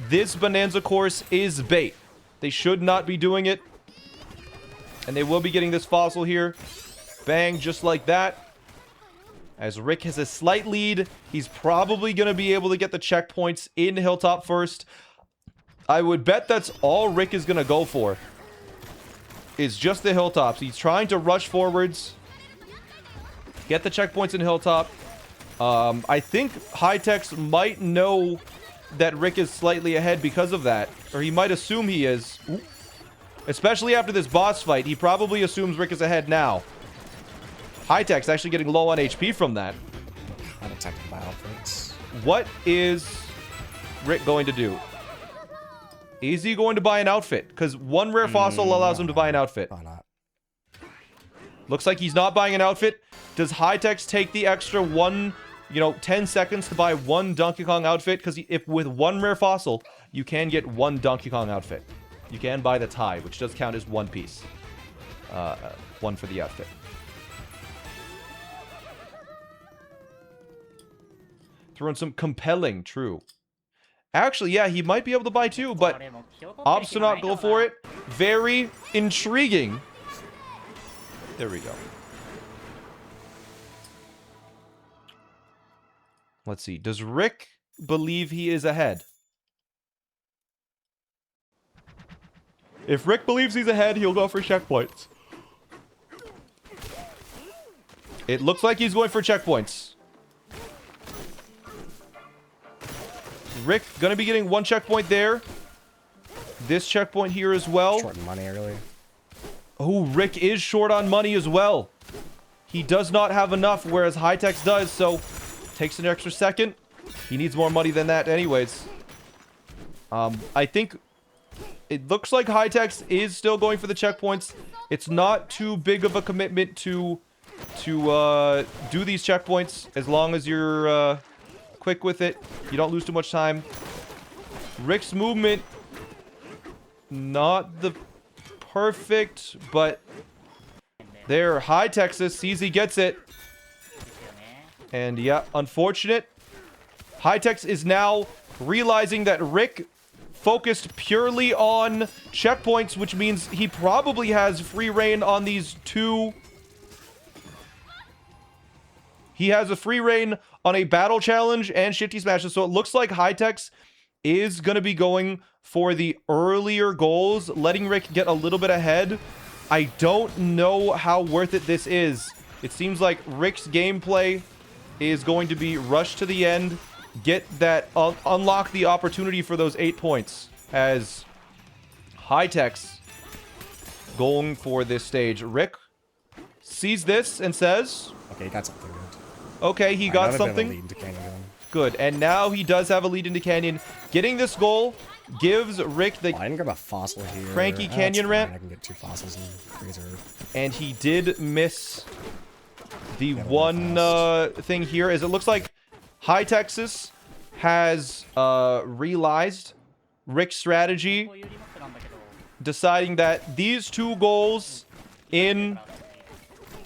this Bananza course is bait. They should not be doing it. And they will be getting this fossil here. Bang, just like that. As Rick has a slight lead, he's probably going to be able to get the checkpoints in Hilltop first. I would bet that's all Rick is going to go for. Is just the Hilltops. He's trying to rush forwards. Get the checkpoints in Hilltop. I think Hightex might know that Rick is slightly ahead because of that. Or he might assume he is. Especially after this boss fight. He probably assumes Rick is ahead now. Hightex actually getting low on HP from that. Undetected by outfits. What is Rick going to do? Is he going to buy an outfit? Because one rare fossil allows him to buy an outfit. Why not? Looks like he's not buying an outfit. Does Hightex take the extra 10 seconds to buy one Donkey Kong outfit? Because if with one rare fossil, you can get one Donkey Kong outfit. You can buy the tie, which does count as one piece. One for the outfit. Throw in some compelling, true. Actually, yeah, he might be able to buy two, but opts to not go for it. Very intriguing. There we go. Let's see. Does Rick believe he is ahead? If Rick believes he's ahead, he'll go for checkpoints. It looks like he's going for checkpoints. Rick gonna be getting one checkpoint there. This checkpoint here as well. Short money early. Oh, Rick is short on money as well. He does not have enough, whereas Hightex does, so takes an extra second. He needs more money than that anyways. I think it looks like Hightex is still going for the checkpoints. It's not too big of a commitment to do these checkpoints as long as you're quick with it. You don't lose too much time. Rick's movement, not the perfect, but there, Hightex sees he gets it. And yeah, unfortunate. Hightex is now realizing that Rick focused purely on checkpoints, which means he probably has free reign on these two. He has a free reign on a battle challenge and shifty smashes, so it looks like Hightex is going to be going for the earlier goals, letting Rick get a little bit ahead. I don't know how worth it this is. It seems like Rick's gameplay is going to be rush to the end, get that, unlock the opportunity for those 8 points, as Hightex going for this stage. Rick sees this and says, okay, he got something good. Okay, he got something. Lead into Canyon. Good, and now he does have a lead into Canyon. Getting this goal gives Rick the I didn't grab a fossil here. cranky Canyon rant. I can get 2 fossils in freezer. And he did miss the one thing here, as it looks like Hightex has realized Rick's strategy, deciding that these 2 goals in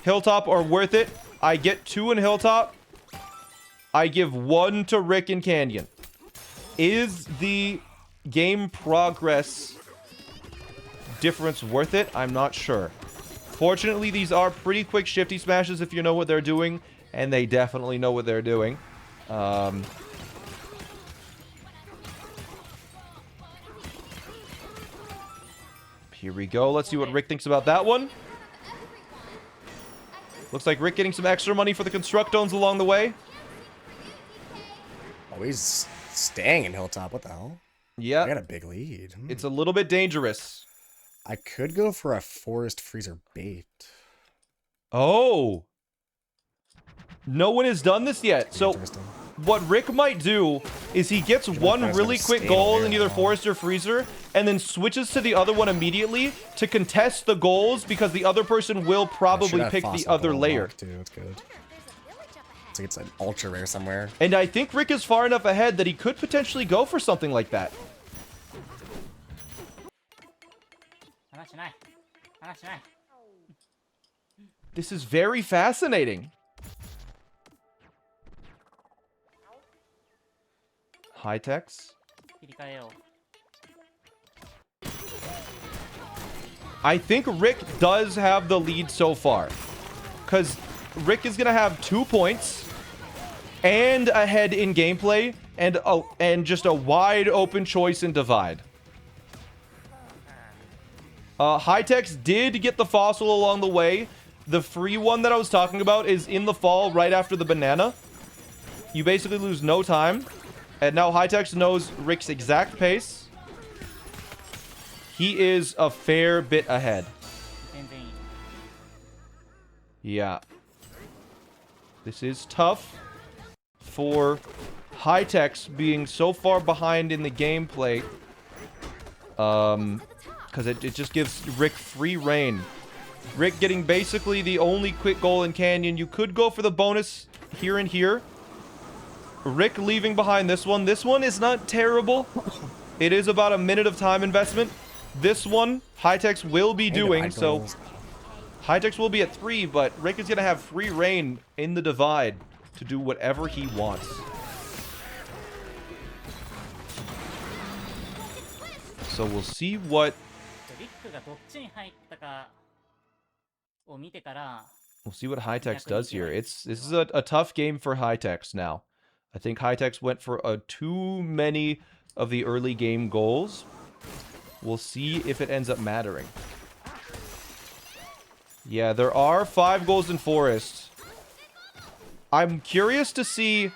Hilltop are worth it. I get 2 in Hilltop. I give 1 to Rick in Canyon. Is the game progress difference worth it? I'm not sure. Fortunately, these are pretty quick shifty smashes if you know what they're doing, and they definitely know what they're doing. Here we go. Let's see what Rick thinks about that one. Looks like Rick getting some extra money for the Constructones along the way. Oh, he's staying in Hilltop. What the hell? Yeah. I got a big lead. It's a little bit dangerous. I could go for a forest freezer bait. Oh. No one has done this yet. So what Rick might do is he gets one really quick goal in either Forest or Freezer and then switches to the other one immediately to contest the goals because the other person will probably pick the other layer. Too. That's good. It's like it's an ultra rare somewhere. And I think Rick is far enough ahead that he could potentially go for something like that. This is very fascinating. Hightex. I think Rick does have the lead so far. Because Rick is going to have 2 points and ahead in gameplay and just a wide open choice in Divide. Hightex did get the fossil along the way. The free one that I was talking about is in the fall right after the banana. You basically lose no time. And now Hightex knows Rick's exact pace. He is a fair bit ahead. Yeah. This is tough for Hightex being so far behind in the gameplay. Because it just gives Rick free reign. Rick getting basically the only quick goal in Canyon. You could go for the bonus here and here. Rick leaving behind this one. This one is not terrible. It is about a minute of time investment. This one, Hightex will be doing, so Hightex will be at 3, but Rick is going to have free reign in the Divide to do whatever he wants. So we'll see what... We'll see what Hightex does here. This is a tough game for Hightex now. I think Hightex went for too many of the early game goals. We'll see if it ends up mattering. Yeah, there are 5 goals in Forest. I'm curious to see,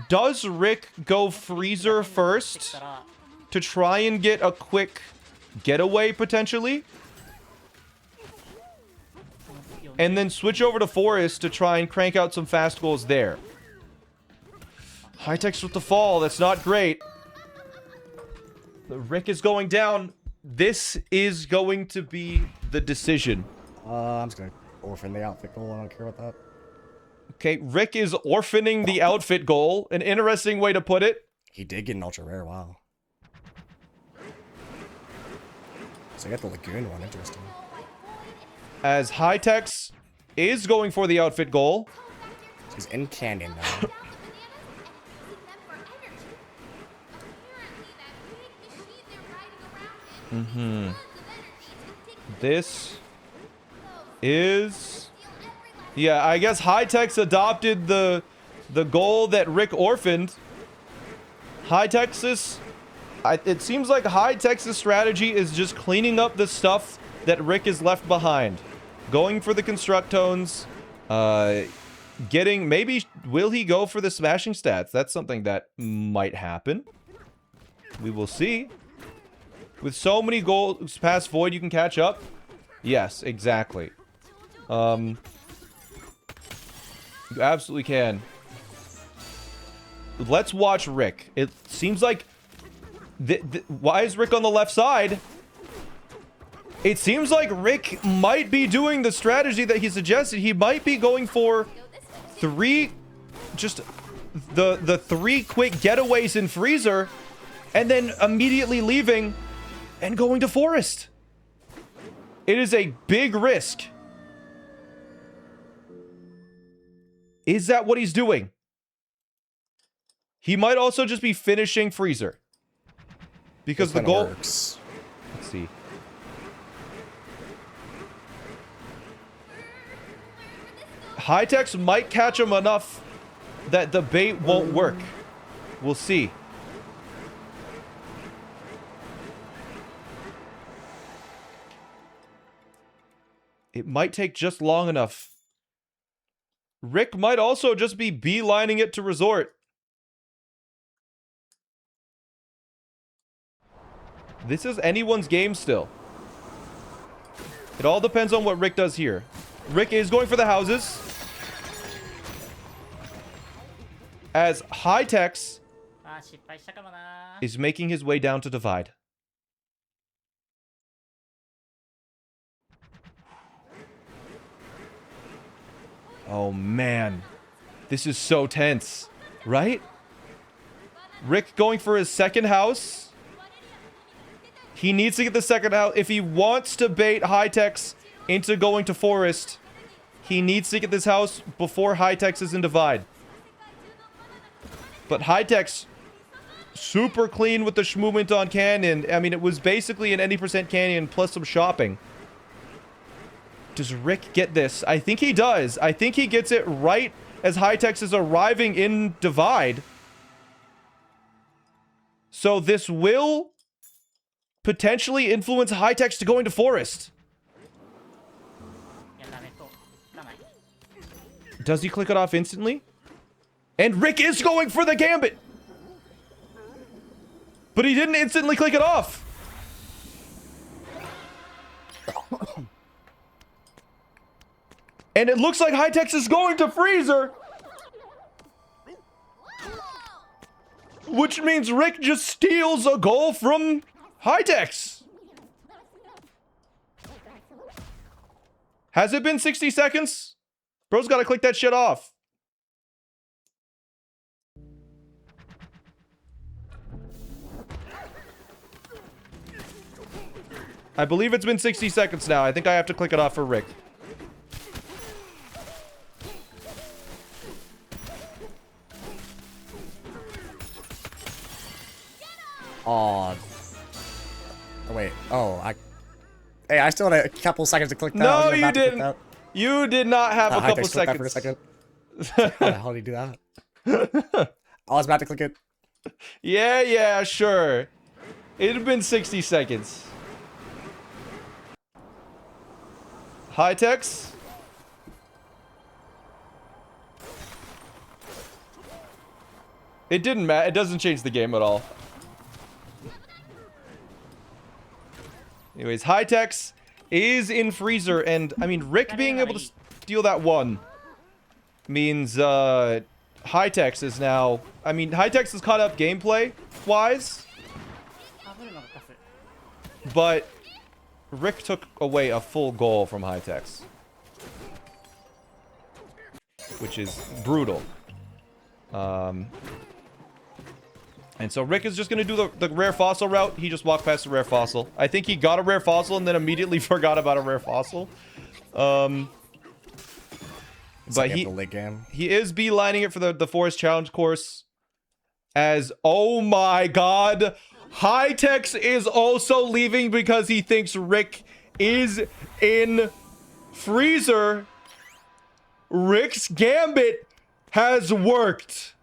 does Rick go Freezer first to try and get a quick getaway, potentially? And then switch over to Forest to try and crank out some fast goals there. Hightex with the fall. That's not great. Rick is going down. This is going to be the decision. I'm just gonna orphan the outfit goal. I don't care about that. Okay, Rick is orphaning the outfit goal. An interesting way to put it. He did get an ultra rare. Wow. So I got the Lagoon one. Interesting. As Hightex is going for the outfit goal. He's in Canyon now. This is... Yeah, I guess Hightex adopted the goal that Rick orphaned. Hightex's... It seems like Hightex's strategy is just cleaning up the stuff that Rick is left behind. Going for the Constructones. Getting... Maybe... Will he go for the smashing stats? That's something that might happen. We will see. With so many goals past Void, you can catch up. Yes, exactly. You absolutely can. Let's watch Rick. It seems like... why is Rick on the left side? It seems like Rick might be doing the strategy that he suggested. He might be going for 3... Just the 3 quick getaways in Freezer. And then immediately leaving and going to Forest. It is a big risk. Is that what he's doing? He might also just be finishing Freezer. Because the goal... Works. Let's see. Hightex might catch him enough that the bait won't work. We'll see. It might take just long enough. Rick might also just be beelining it to Resort. This is anyone's game still. It all depends on what Rick does here. Rick is going for the houses. As Hightex is making his way down to Divide. Oh man, this is so tense, right? Rick going for his second house. He needs to get the second house. If he wants to bait Hightex into going to Forest, he needs to get this house before Hightex is in Divide. But Hightex, super clean with the movement on Canyon. I mean, it was basically an 80% Canyon plus some shopping. Does Rick get this? I think he does. I think he gets it right as Hightex is arriving in Divide. So this will potentially influence Hightex to go into Forest. Does he click it off instantly? And Rick is going for the Gambit! But he didn't instantly click it off! And it looks like Hightex is going to Freezer! Which means Rick just steals a goal from Hightex! Has it been 60 seconds? Bro's gotta click that shit off. I believe it's been 60 seconds now. I think I have to click it off for Rick. Oh, wait. Oh, Hey, I still had a couple seconds to click that. No, you didn't. You did not have a couple seconds. For a second. How the hell did you do that? I was about to click it. Yeah, sure. It had been 60 seconds. Hightex. It didn't matter. It doesn't change the game at all. Anyways, Hightex is in Freezer, and I mean, Rick being able to steal that one means Hightex is now. I mean, Hightex is caught up gameplay-wise, but Rick took away a full goal from Hightex, which is brutal. And so Rick is just going to do the rare fossil route. He just walked past the rare fossil. I think he got a rare fossil and then immediately forgot about a rare fossil. But he is beelining it for the Forest Challenge course. As, oh my god, Hightex is also leaving because he thinks Rick is in Freezer. Rick's Gambit has worked.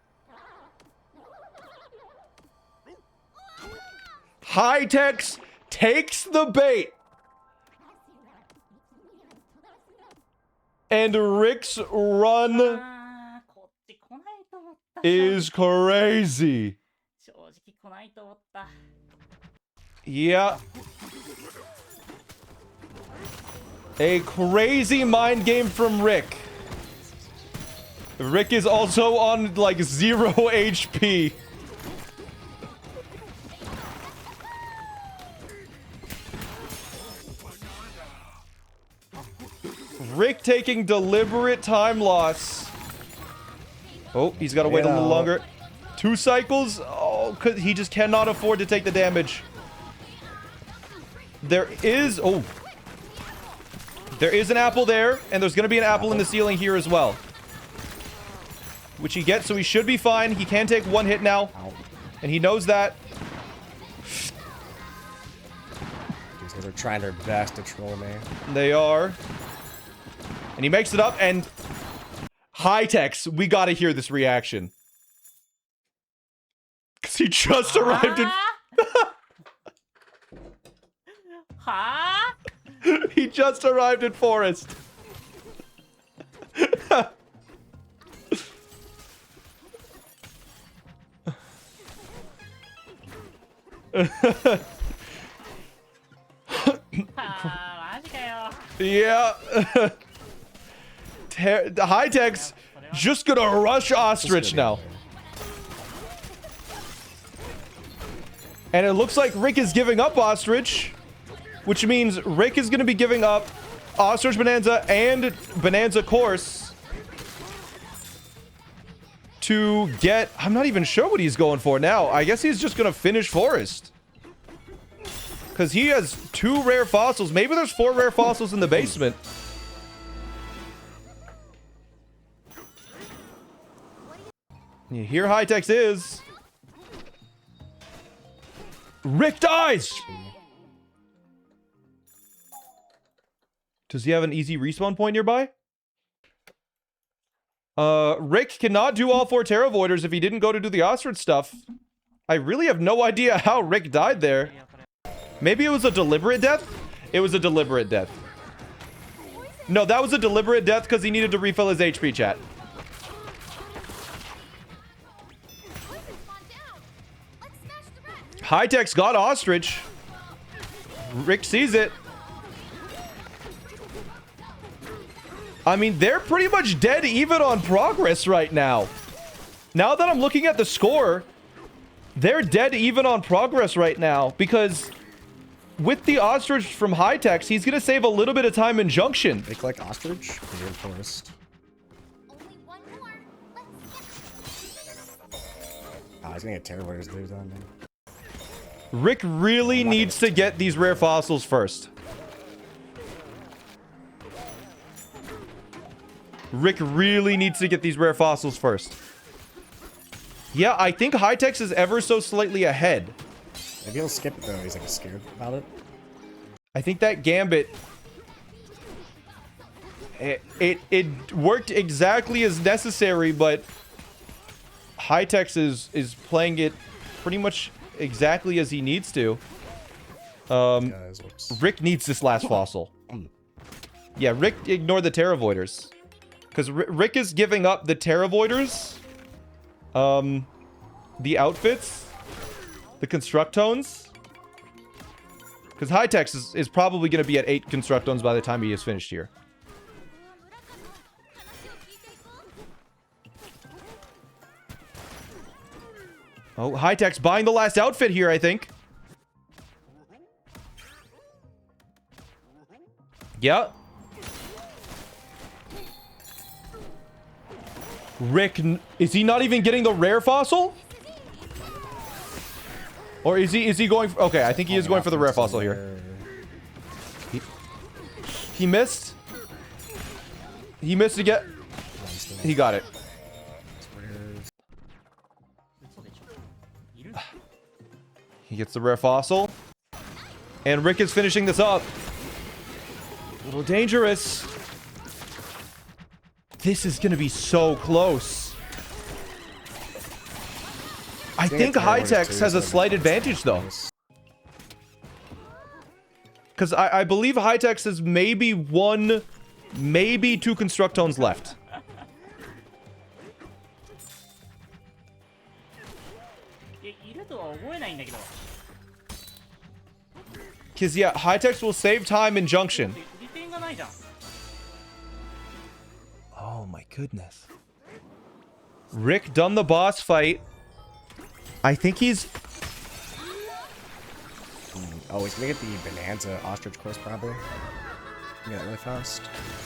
Hightex takes the bait. And Rick's run is crazy. Yeah. A crazy mind game from Rick. Rick is also on like 0 HP. Rick taking deliberate time loss. Oh, he's got to wait a little longer. 2 cycles? Oh, cause he just cannot afford to take the damage. There is... Oh. There is an apple there, and there's going to be an apple in the ceiling here as well. Which he gets, so he should be fine. He can take 1 hit now. And he knows that. These guys are trying their best to troll me. They are. And he makes it up, and Hightex, we gotta hear this reaction. Because he just arrived in... He just arrived in Forest. Yeah. Hightex just gonna rush Ostrich now. And it looks like Rick is giving up Ostrich, which means Rick is gonna be giving up Ostrich Bonanza and Bonanza Course to get... I'm not even sure what he's going for now. I guess he's just gonna finish Forest. Because he has 2 rare fossils. Maybe there's 4 rare fossils in the basement. Here Hightex is. Rick dies! Does he have an easy respawn point nearby? Rick cannot do all 4 Terra Voiders if he didn't go to do the ostrich stuff. I really have no idea how Rick died there. Maybe it was a deliberate death? It was a deliberate death. No, that was a deliberate death because he needed to refill his HP, chat. High-Tech's got ostrich. Rick sees it. I mean, they're pretty much dead even on progress right now. Now that I'm looking at the score, they're dead even on progress right now because with the ostrich from High-Tech's, he's going to save a little bit of time in junction. They collect ostrich? Because you're in forest. Only one more. Oh, he's gonna get Terra Voiders there, man. Rick really needs to get these rare fossils first. Rick really needs to get these rare fossils first. Yeah, I think High-Tech's is ever so slightly ahead. Maybe he'll skip it though, he's like scared about it. I think that Gambit... It worked exactly as necessary, but High-Tech's is playing it pretty much exactly as he needs to. Rick needs this last fossil. Yeah, Rick ignored the Terra Voiders. Because Rick is giving up the Terra Voiders, the outfits, the Constructones. Because High-Tech's is probably going to be at 8 Constructones by the time he is finished here. Oh, High-Tech's buying the last outfit here, I think. Yeah. Rick, is he not even getting the rare fossil? Or is he going for, okay, I think he is going for the rare fossil here. He missed. He missed again. He got it. He gets the rare fossil. And Rick is finishing this up. A little dangerous. This is going to be so close. I think High-Tech's has a slight advantage, though. Because I believe High-Tech's has maybe 1, maybe 2 Constructones left. Because, yeah, High-Tech's will save time in junction. Oh my goodness. Rick done the boss fight. I think he's... Oh, he's gonna get the Bananza ostrich course probably. Yeah, really fast.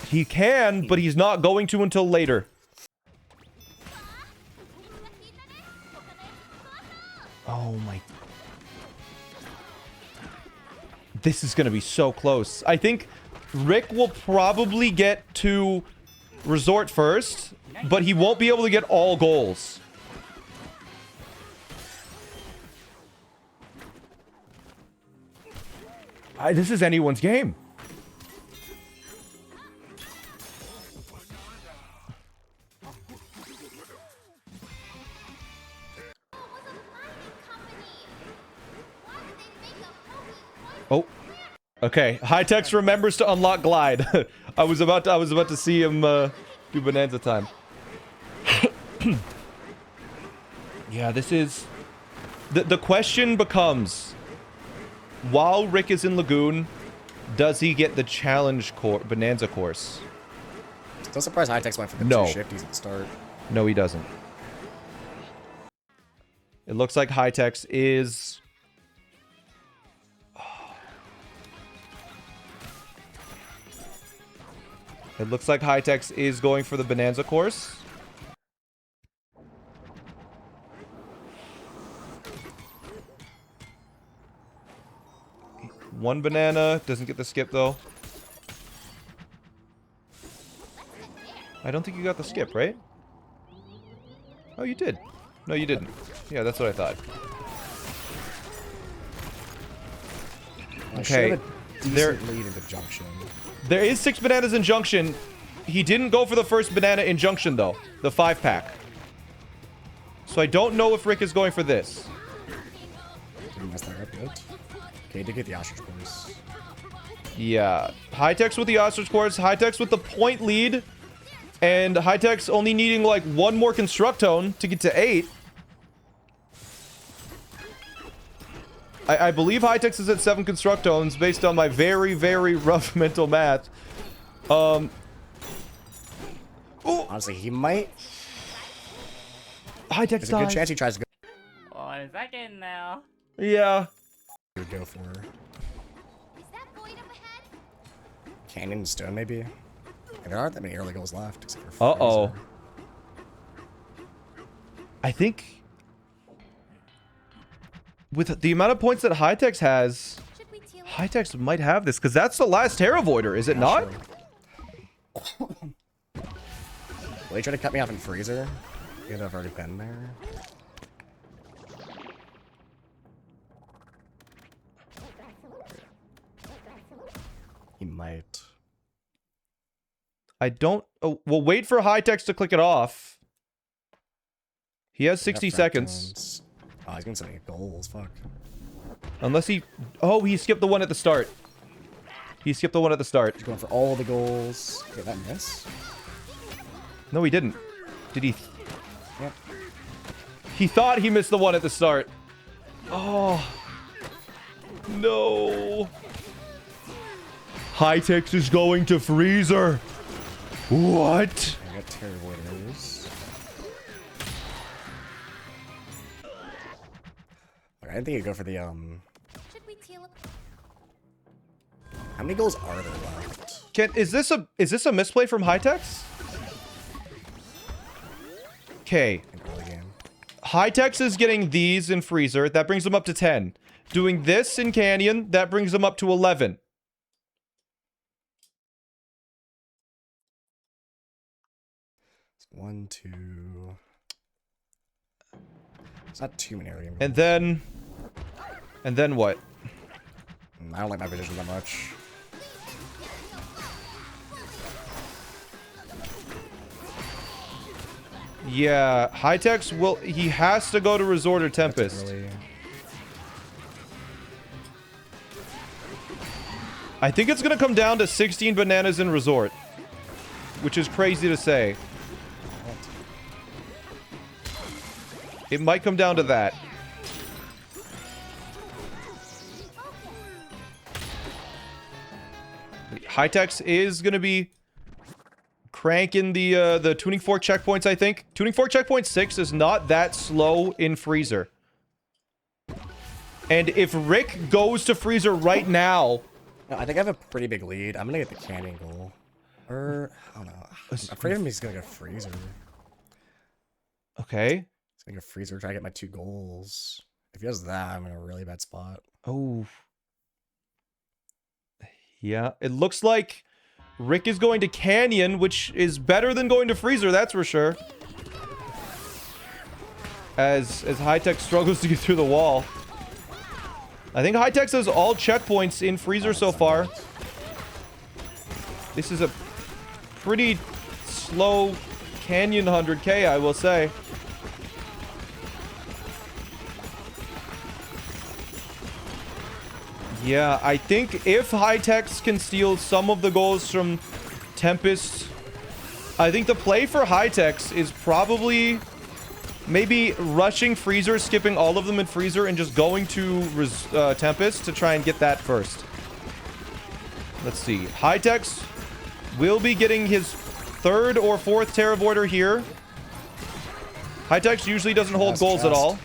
He can, but he's not going to until later. Oh my... This is gonna be so close. I think Rick will probably get to Resort first, but he won't be able to get all goals. This is anyone's game. Oh. Okay. High-Tech's remembers to unlock glide. I was about to see him do Bananza time. Yeah, this is the question becomes, while Rick is in Lagoon, does he get the challenge Bananza course? Still surprised High-Tech's went for the 2 shifties at the start. No, he doesn't. It looks like High-Tech's is... It looks like High-Tech's is going for the Bananza course. One banana. Doesn't get the skip, though. I don't think you got the skip, right? Oh, you did. No, you didn't. Yeah, that's what I thought. Okay. Decent lead into junction. There is 6 bananas in Junction. He didn't go for the first banana in Junction, though. The 5-pack. So I don't know if Rick is going for this. Didn't mess that up yet. Okay, to get the ostrich course. Yeah. High-Tech's with the ostrich course. High-Tech's with the point lead. And High-Tech's only needing, like, 1 more Constructone to get to 8. I believe High-Tech's is at 7 Constructones based on my very, very rough mental math. Honestly, he might. High-Tech's There's a good chance he tries to go. おいふざけんなよ Yeah. He would go for Is that void up ahead? Canyon and Stone, maybe. And there aren't that many early goals left. Except for Uh-oh. Fraser. I think... with the amount of points that High-Tech's has, Should we teal up? High-Tech's might have this, because that's the last Terra Voider, is it not? Sure. Will he try to cut me off in Freezer? Because I've already been there. He might. I don't... Oh, we'll wait for High-Tech's to click it off. He has 60 seconds. Oh, he's gonna send me goals. Fuck. Unless he... Oh, he skipped the one at the start. He skipped the one at the start. He's going for all the goals. Did that miss? No, he didn't. Did he... Yep. He thought he missed the one at the start. Oh. No. High-Tech's is going to Freezer. What? I got Terror Voiders. I didn't think he'd go for the, Should we teal up? How many goals are there left? Is this a misplay from High-Tech's? Okay. In early game. High-Tech's is getting these in Freezer. That brings them up to 10. Doing this in Canyon, that brings them up to 11. It's 1, 2. It's not too many area goals. And then what? I don't like my position that much. Yeah, High-Tech's will... He has to go to Resort or Tempest. Really... I think it's going to come down to 16 bananas in Resort. Which is crazy to say. It might come down to that. High-Tech's is going to be cranking the tuning fork checkpoints, I think. Tuning fork checkpoint 6 is not that slow in Freezer. And if Rick goes to Freezer right now... No, I think I have a pretty big lead. I'm gonna get the Canyon goal. Or, I don't know. I'm afraid of him he's gonna go Freezer. Okay. He's gonna go Freezer, try to get my 2 goals. If he does that, I'm in a really bad spot. Oh. Yeah, it looks like Rick is going to Canyon, which is better than going to Freezer, that's for sure. As High-Tech struggles to get through the wall. I think High-Tech has all checkpoints in Freezer so far. This is a pretty slow Canyon 100k, I will say. Yeah, I think if High-Tech's can steal some of the goals from Tempest, I think the play for High-Tech's is probably maybe rushing Freezer, skipping all of them in Freezer, and just going to Tempest to try and get that first. Let's see. High-Tech's will be getting his 3rd or 4th Terra Voider here. High-Tech's usually doesn't hold goals at all.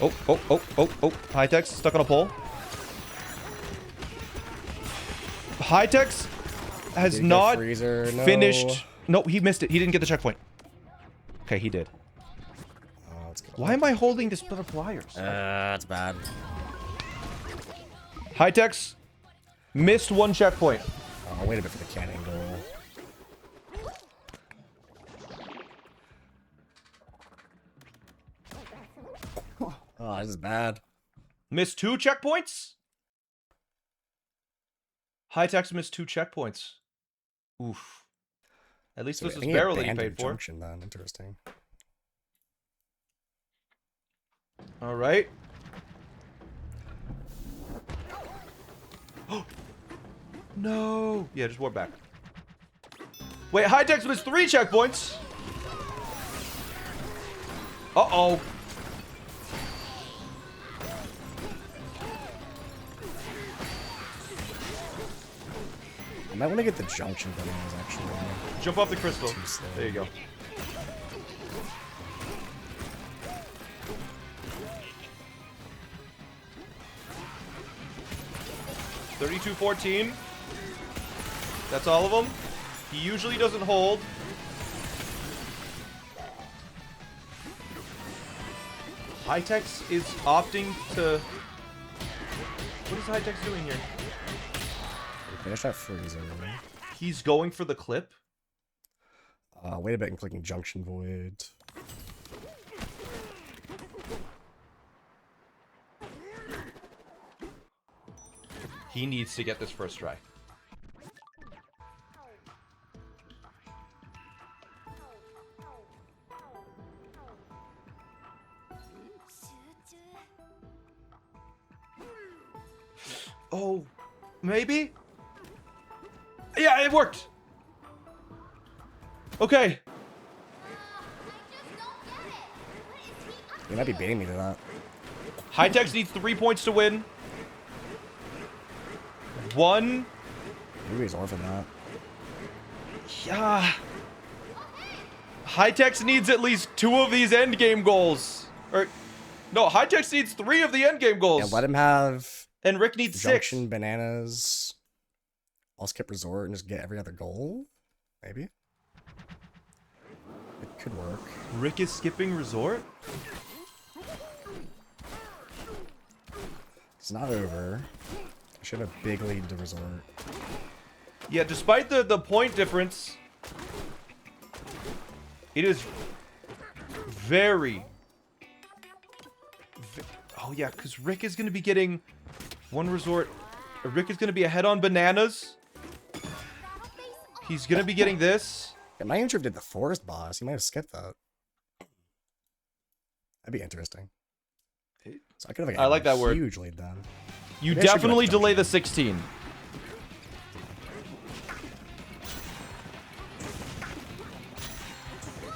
Oh. High-Tech's stuck on a pole. High-Tech's has not finished. No, he missed it. He didn't get the checkpoint. Okay, he did. Oh, let's go. Why am I holding to split up pliers? That's bad. High-Tech's missed 1 checkpoint. Oh, wait a bit for the Canyon goal. Oh, this is bad. Missed 2 checkpoints? High-Tech's missed 2 checkpoints. Oof. At least So this I is think he barrel that you abandoned paid for. Junction, then. Interesting. All right. No. Yeah, just warp back. Wait, High-Tech's missed 3 checkpoints. Uh-oh. I might want to get the junction bananas, actually. Jump off the crystal. Too slow. There you go. $32.14. That's all of them. He usually doesn't hold. High-Tech's is opting to... What is High-Tech's doing here? Finish that freeze already. He's going for the clip? Wait a bit and clicking Junction Void. He needs to get this first try. Oh, maybe? Yeah, it worked. Okay. You might be baiting me to that. High-Tech's needs 3 points to win. 1. Maybe he's orphaned that. Yeah. High-Tech's needs at least 2 of these endgame goals. Or, no, High-Tech's needs 3 of the endgame goals. Yeah, let him have And Rick needs 6. Junction Bananas. I'll skip Resort and just get every other goal. Maybe. It could work. Rick is skipping Resort? It's not over. I should have a big lead to Resort. Yeah, despite the point difference, it is very... Oh yeah, because Rick is going to be getting 1 Resort. Rick is going to be ahead on Bananas. He's going to be getting this. Yeah, my intro did the forest boss. He might have skipped that. That'd be interesting. So I could have I like that word. Huge lead then. You Maybe I should go definitely with delay Junction. the 16.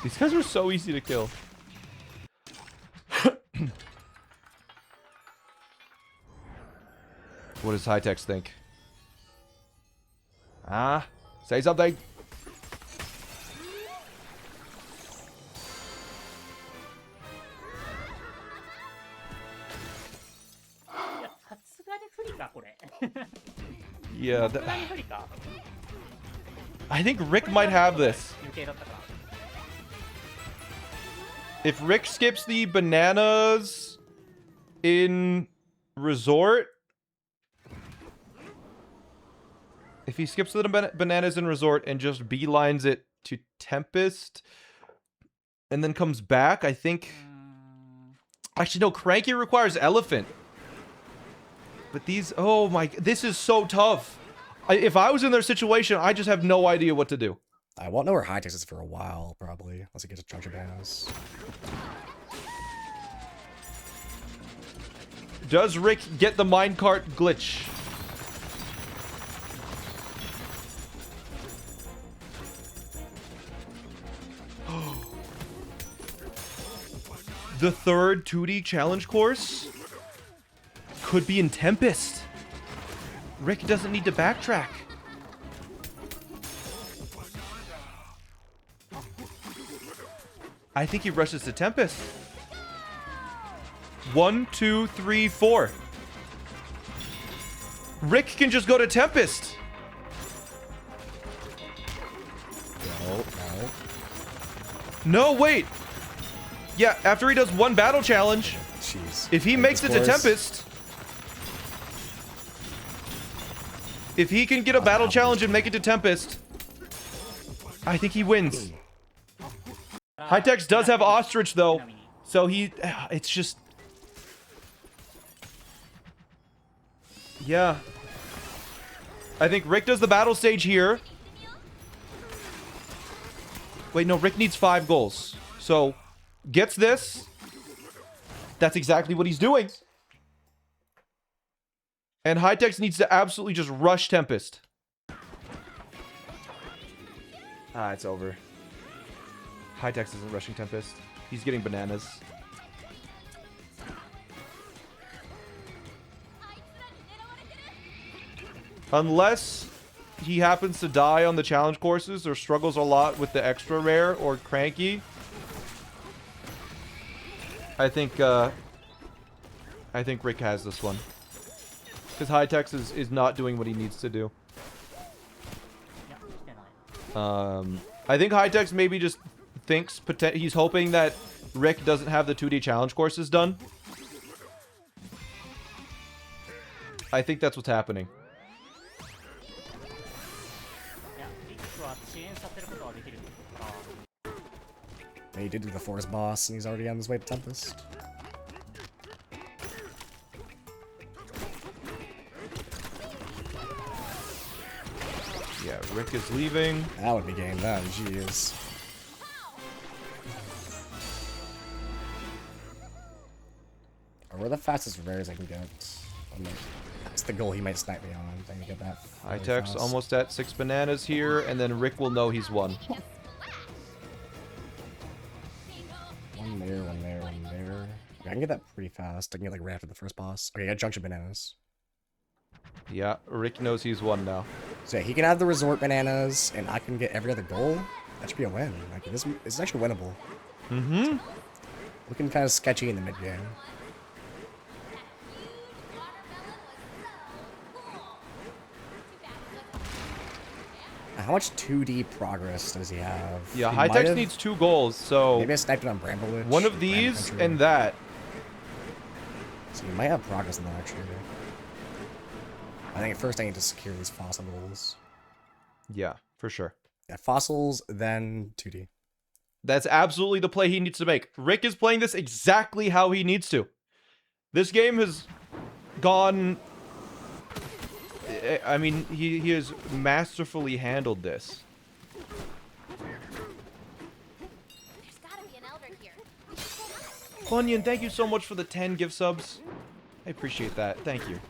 These guys are so easy to kill. What does High-Tech's think? Ah, say something. Yeah, さすがに不利か I think Rick might have this. 余計だったか If Rick skips the bananas in Resort, if he skips the bananas in Resort and just beelines it to Tempest and then comes back, I think... Actually, no, Cranky requires Elephant. But these... Oh my... This is so tough. If I was in their situation, I just have no idea what to do. I won't know where High-Tech is for a while, probably. Unless he gets a Junction Bananas. Does Rick get the minecart glitch? The third 2D challenge course could be in Tempest. Rick doesn't need to backtrack. I think he rushes to Tempest. 1, 2, 3, 4. Rick can just go to Tempest. No, no. No, wait. Yeah, after he does 1 battle challenge, Jeez. if he makes it to Tempest, if he can get a battle challenge and make it to Tempest, I think he wins. High-Tech's does have Ostrich, though, so he... It's just... Yeah. I think Rick does the battle stage here. Wait, no, Rick needs 5 goals. So, gets this. That's exactly what he's doing. And Hightex needs to absolutely just rush Tempest. Ah, it's over. Hightex isn't rushing Tempest. He's getting bananas. Unless he happens to die on the challenge courses or struggles a lot with the extra rare or cranky. I think Rick has this one. Because Hightex is not doing what he needs to do. I think Hightex maybe just thinks he's hoping that Rick doesn't have the 2D challenge courses done. I think that's what's happening. Yeah, he did do the forest boss, and he's already on his way to Tempest. Yeah, Rick is leaving. That would be game then, jeez. Or where the fastest rares I can get. That's the goal he might snipe me on. I can get that. Really Hightex fast. almost at 6 bananas here, and then Rick will know he's won. One there, one there, one there. Yeah, I can get that pretty fast. I can get like right after the first boss. Okay, I got junction bananas. Yeah, Rick knows he's won now. So yeah, he can have the resort bananas, and I can get every other goal. That should be a win. Like, this is actually winnable. Mm-hmm. Looking kind of sketchy in the mid game. How much 2D progress does he have? Yeah, He might Hightex have- needs 2 goals, so Maybe I sniped it on Bramblewitch. one of or these Bramble Country. and that. So you might have progress in that actually. I think at first I need to secure these fossil goals. Yeah, for sure. Yeah, fossils, then 2D. That's absolutely the play he needs to make. Rick is playing this exactly how he needs to. This game has gone... I mean, he has masterfully handled this. There's gotta be an elder here. Bunyan, thank you so much for the 10 gift subs. I appreciate that. Thank you.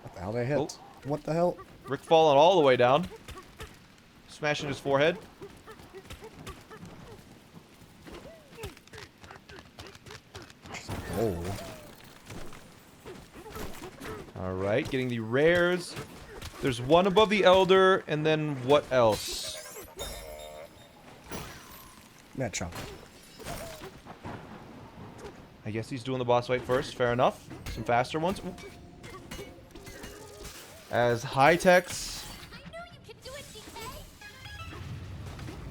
What the hell did I hit? Oh. What the hell? Rick falling all the way down. Smashing his forehead. Oh. Alright, getting the rares. There's one above the Elder, and then what else? That chunk. I guess he's doing the boss fight first. Fair enough. Some faster ones. Ooh. As Hightex... I knew you could do it, DK.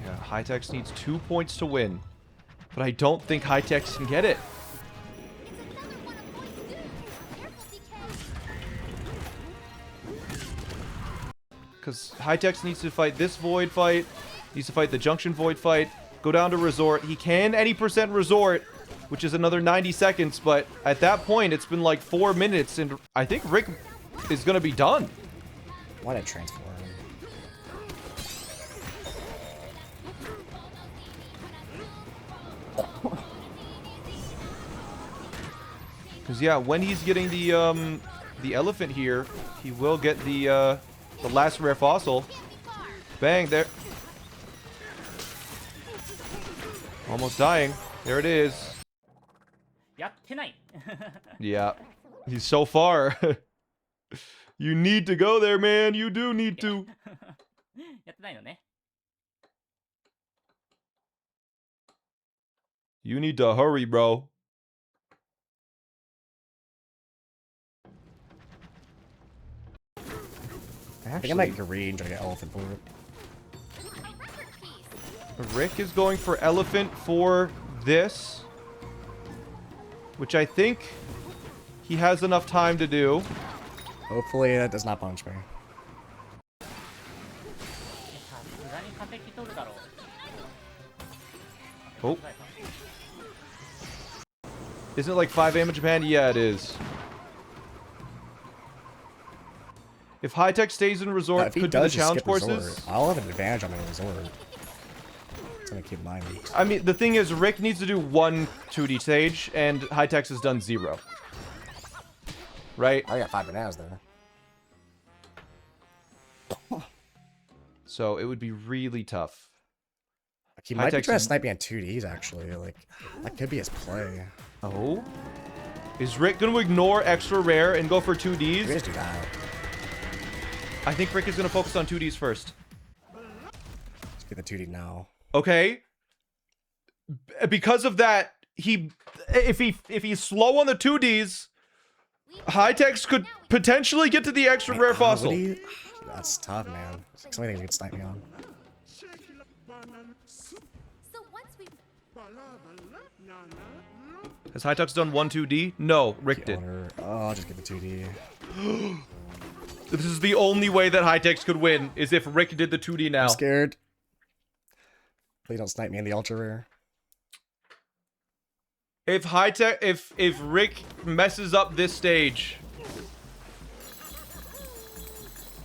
Yeah, Hightex needs 2 points to win. But I don't think Hightex can get it. It's another one of points due. Careful, DK. Because Hightex needs to fight this Void fight. Needs to fight the Junction Void fight. Go down to Resort. He can any percent Resort, which is another 90 seconds. But at that point, it's been like 4 minutes. And I think Rick is going to be done. Why did I transform? Because, yeah, when he's getting the elephant here, he will get the last rare fossil. Bang, there. Almost dying. There it is. やってない Yeah. He's so far. You need to go there, man. You do need to. やってないのね You need to hurry, bro. I think I might green try to get elephant for it. Rick is going for elephant for this, which I think he has enough time to do. Hopefully that does not punch me. さすがに化石取るだろう Oh. Isn't it like 5 AM in Japan? Yeah, it is. If High Tech stays in resort, If he could do the does just challenge skip courses. resort, I'll have an advantage on my resort. It's gonna keep mine. I mean, the thing is, Rick needs to do 1 2D stage, and High Tech's has done 0. Right? I got 5 bananas there. So it would be really tough. Like, he might be High-Tech's trying to snipe me on 2Ds, actually. Like, that could be his play. Oh? Is Rick going to ignore extra rare and go for We 2Ds? just do that. I think Rick is going to focus on 2Ds first. Let's get the 2D now. Okay? Because of that, if he's slow on the 2Ds, High Techs could potentially get to the extra rare Would fossil. he? That's tough, man. So many things he could snipe me on. So once we Has High Techs done 1 2D? No, Rick did. Oh, I'll just get the 2D. This is the only way that High Techs could win, is if Rick did the 2D now. I'm scared. Please don't snipe me in the ultra rare. If High Tech, if Rick messes up this stage,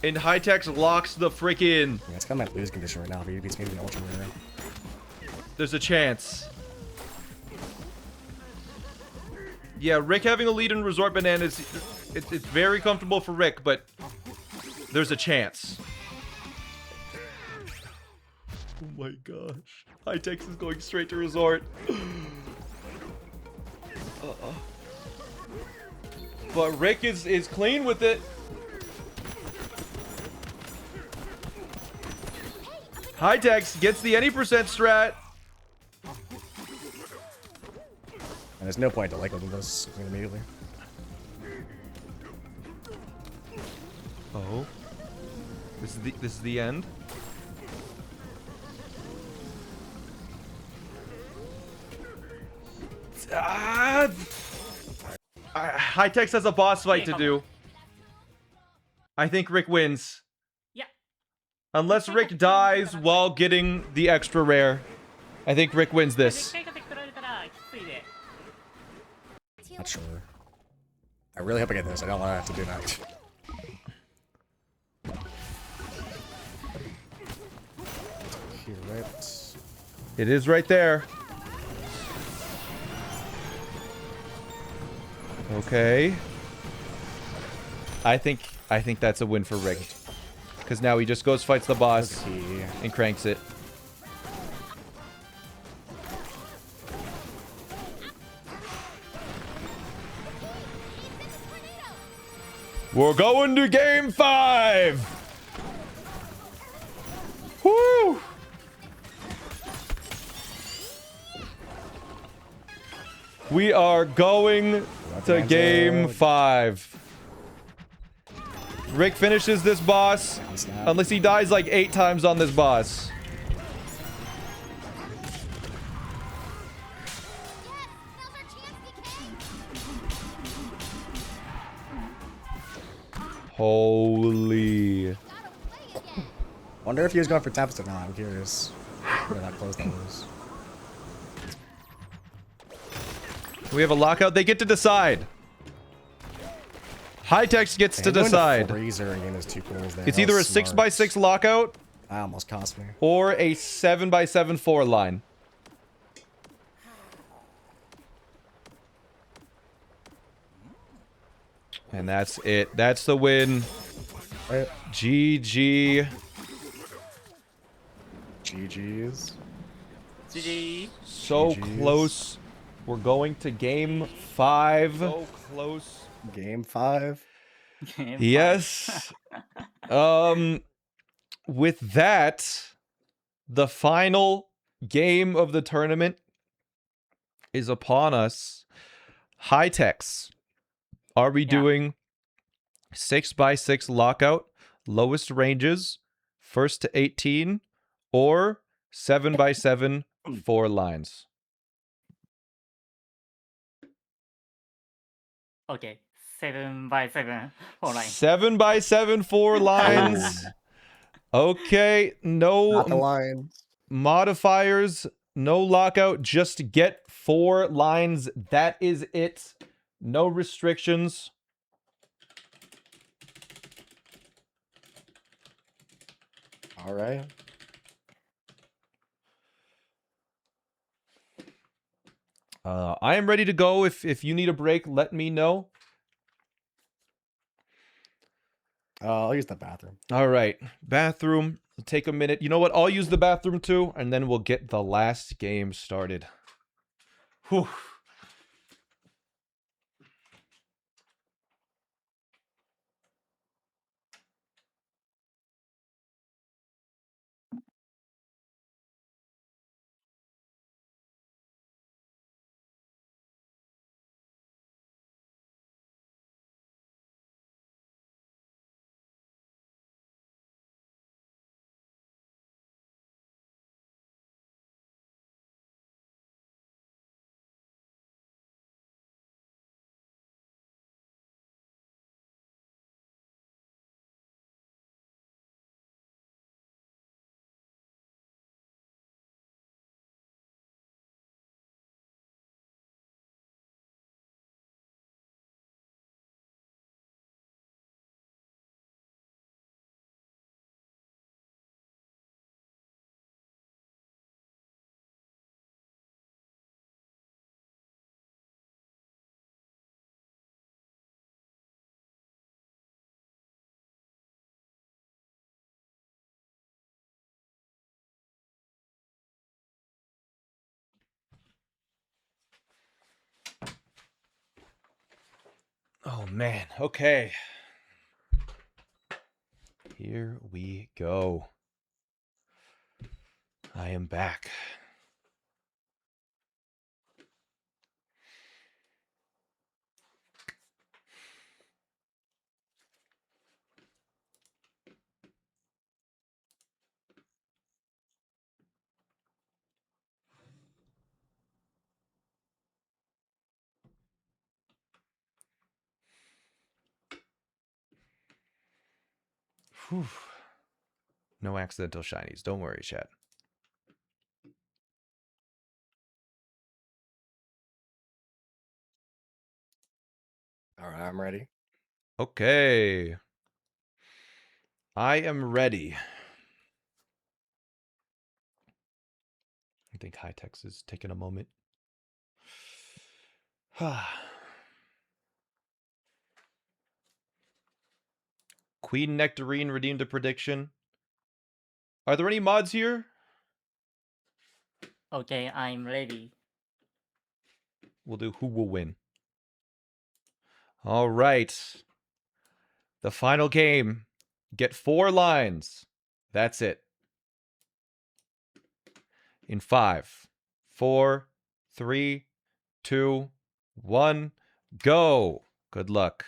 and High Techs locks the frickin', Yeah, it's kind of my lose condition right now if he beats me in the ultra rare. there's a chance. Yeah, Rick having a lead in Resort Bananas, it's very comfortable for Rick, but there's a chance. Oh my gosh. High Techs is going straight to Resort. But Rick is clean with it. High Techs gets the any percent strat. And there's no point to like this immediately. Oh. This is the end. High Techs has a boss fight to do. I think Rick wins. Yeah. Unless Rick dies while getting the extra rare. I think Rick wins 絶 this. 対勝って取られたらきついで。 Not sure. I really hope I get this. I don't want to have to do that. Here, right? It is right there. Okay. I think that's a win for Rick. Because now he just goes, fights the boss, Okay. and cranks it. We're going to game 5! Woo! We are going to game 5. Rick finishes this boss, unless he dies like 8 times on this boss. now's our chance, DK. Holy. Gotta play again. Wonder if he was going for Tempest or not. I'm curious. Where that close that was. We have a lockout. They get to decide. High Techs gets to And going decide. Freezer and getting those 2 cools there. It's That either a was smart. 6x6 lockout That almost cost me. or a 7x7 4 line. And that's it. That's the win. Right. GG. GG's. GG. So GGs. close. We're going to game 5. So close. Game 5. Yes. With that, the final game of the tournament is upon us. High Techs. Are we doing 6x6 lockout, lowest ranges, first to 18, or 7x7 4 lines? Okay. 7x7 4 line. 7x7 4 lines. Okay, Not the no lines. modifiers, no lockout, just get 4 lines. That is it. No restrictions. All right. I am ready to go. If you need a break, let me know. I'll use the bathroom. All right, bathroom. Take a minute. You know what? I'll use the bathroom too, and then we'll get the last game started. Whew. Oh man. Okay. Here we go. I am back. Whew. No accidental shinies. Don't worry, chat. All right, I'm ready. Okay. I am ready. I think High-Tech's is taking a moment. Queen Nectarine redeemed a prediction. Are there any mods here? Okay, I'm ready. We'll do who will win. All right. The final game. Get 4 lines. That's it. In 5, 4, 3, 2, 1, go. Good luck.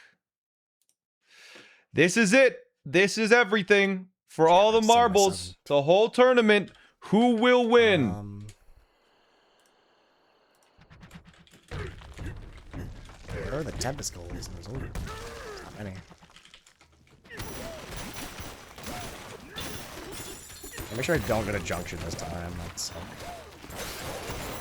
This is it. This is everything. For all the marbles, the whole tournament, who will win? Where are the Tempest goalies in this order? Not many. Make sure I don't get a junction this time. That's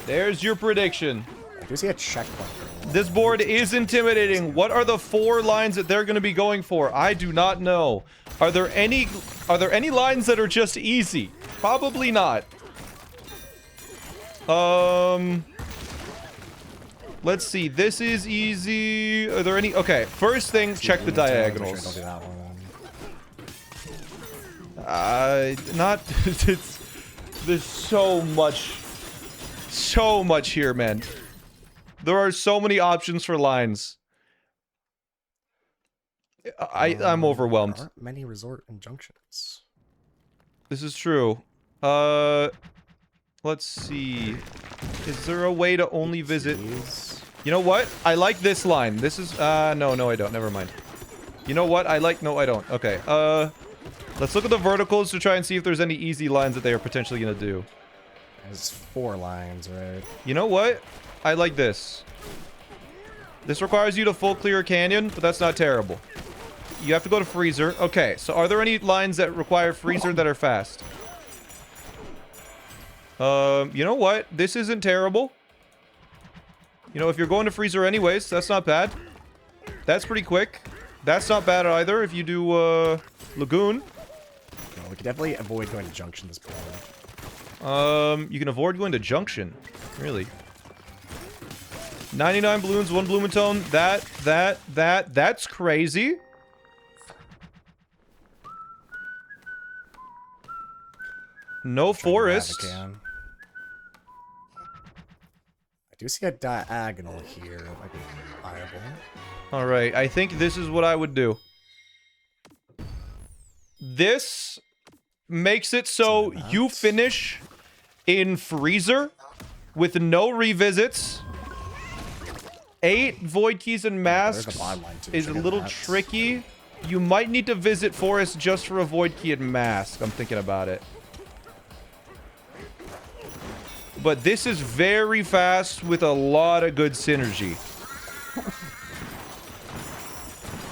There's your prediction. I do see a checkpoint. This board is intimidating. What are the 4 lines that they're going to be going for? I do not know. Are there any lines that are just easy? Probably not. Let's see. This is easy. Are there any? Okay. First thing, check the diagonals. There's so much here, man. There are so many options for lines. I'm overwhelmed. There aren't many resort injunctions. This is true. Let's see. Is there a way to only visit? You know what? I like this line. This is no, I don't. Never mind. You know what? No, I don't. Okay. Let's look at the verticals to try and see if there's any easy lines that they are potentially gonna do. There's 4 lines, right? You know what? I like this. This requires you to full clear a canyon, but that's not terrible. You have to go to freezer. Okay, so are there any lines that require freezer that are fast? You know what? This isn't terrible. You know, if you're going to freezer anyways, that's not bad. That's pretty quick. That's not bad either if you do, Lagoon. We can definitely avoid going to junction this point. You can avoid going to junction. Really? 99 balloons, 1 Blumentone. That's crazy. No forest. I do see a diagonal here. That might be viable. Alright, I think this is what I would do. This makes it so you finish in freezer with no revisits. 8 void keys and masks is a little tricky. You might need to visit forest just for a void key and mask. I'm thinking about it. But this is very fast with a lot of good synergy.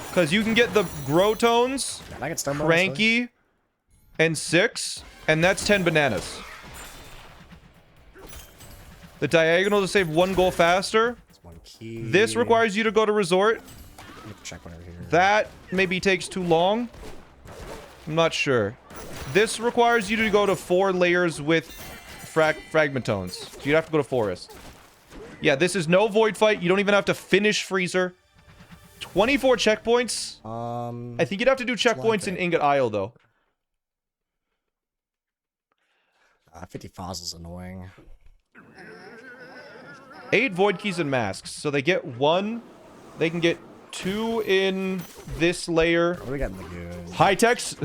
Because you can get the Growtones, Cranky, and 6, and that's 10 bananas. The diagonal to save 1 goal faster. This requires you to go to resort. Check one over here. That maybe takes too long. I'm not sure. This requires you to go to 4 layers with fragmentones. So you'd have to go to forest. Yeah, this is no void fight. You don't even have to finish freezer. 24 checkpoints. I think you'd have to do checkpoints in Ingot Isle, though. 50 files is annoying. 8 void keys and masks. So they get 1. They can get 2 in this layer. What do we got in Lagoon? High-Tech's...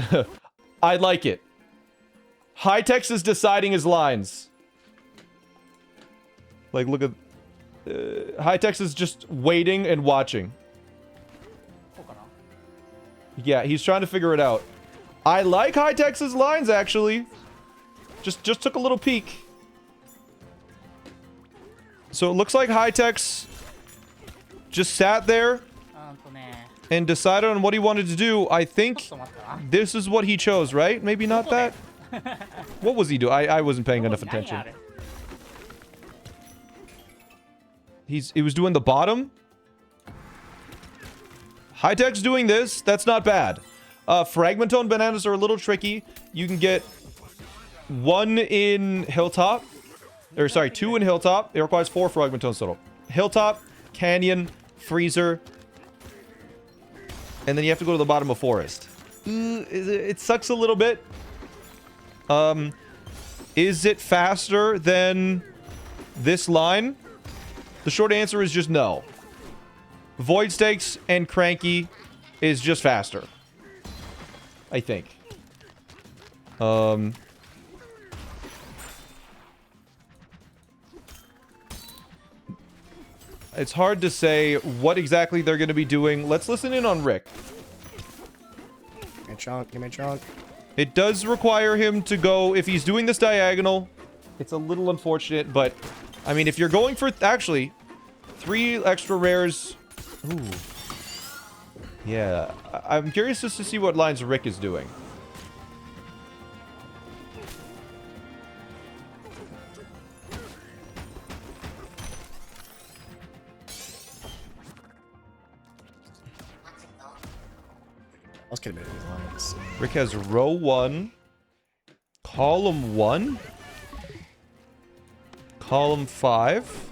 I like it. High-Tech's is deciding his lines. Like, look at... High-Tech's is just waiting and watching. Yeah, he's trying to figure it out. I like High-Tech's lines, actually. Just took a little peek. So it looks like High-Tech's just sat there and decided on what he wanted to do. I think this is what he chose, right? Maybe not that. What was he doing? I wasn't paying enough attention. He was doing the bottom. High-Tech's doing this. That's not bad. Fragmentone bananas are a little tricky. You can get 1 in Hilltop. Or, sorry, 2 in Hilltop. It requires 4 Fragmentones total. Hilltop, Canyon, Freezer. And then you have to go to the bottom of Forest. It sucks a little bit. Is it faster than this line? The short answer is just no. Void Stakes and Cranky is just faster. I think. It's hard to say what exactly they're going to be doing. Let's listen in on Rick. Give me a chunk, give me a chunk. It does require him to go, if he's doing this diagonal, it's a little unfortunate, but, I mean, if you're going for, actually, 3 extra rares, ooh. Yeah, I'm curious just to see what lines Rick is doing. Let's get a bit of these lines. Rick has row 1, column 1, column 5.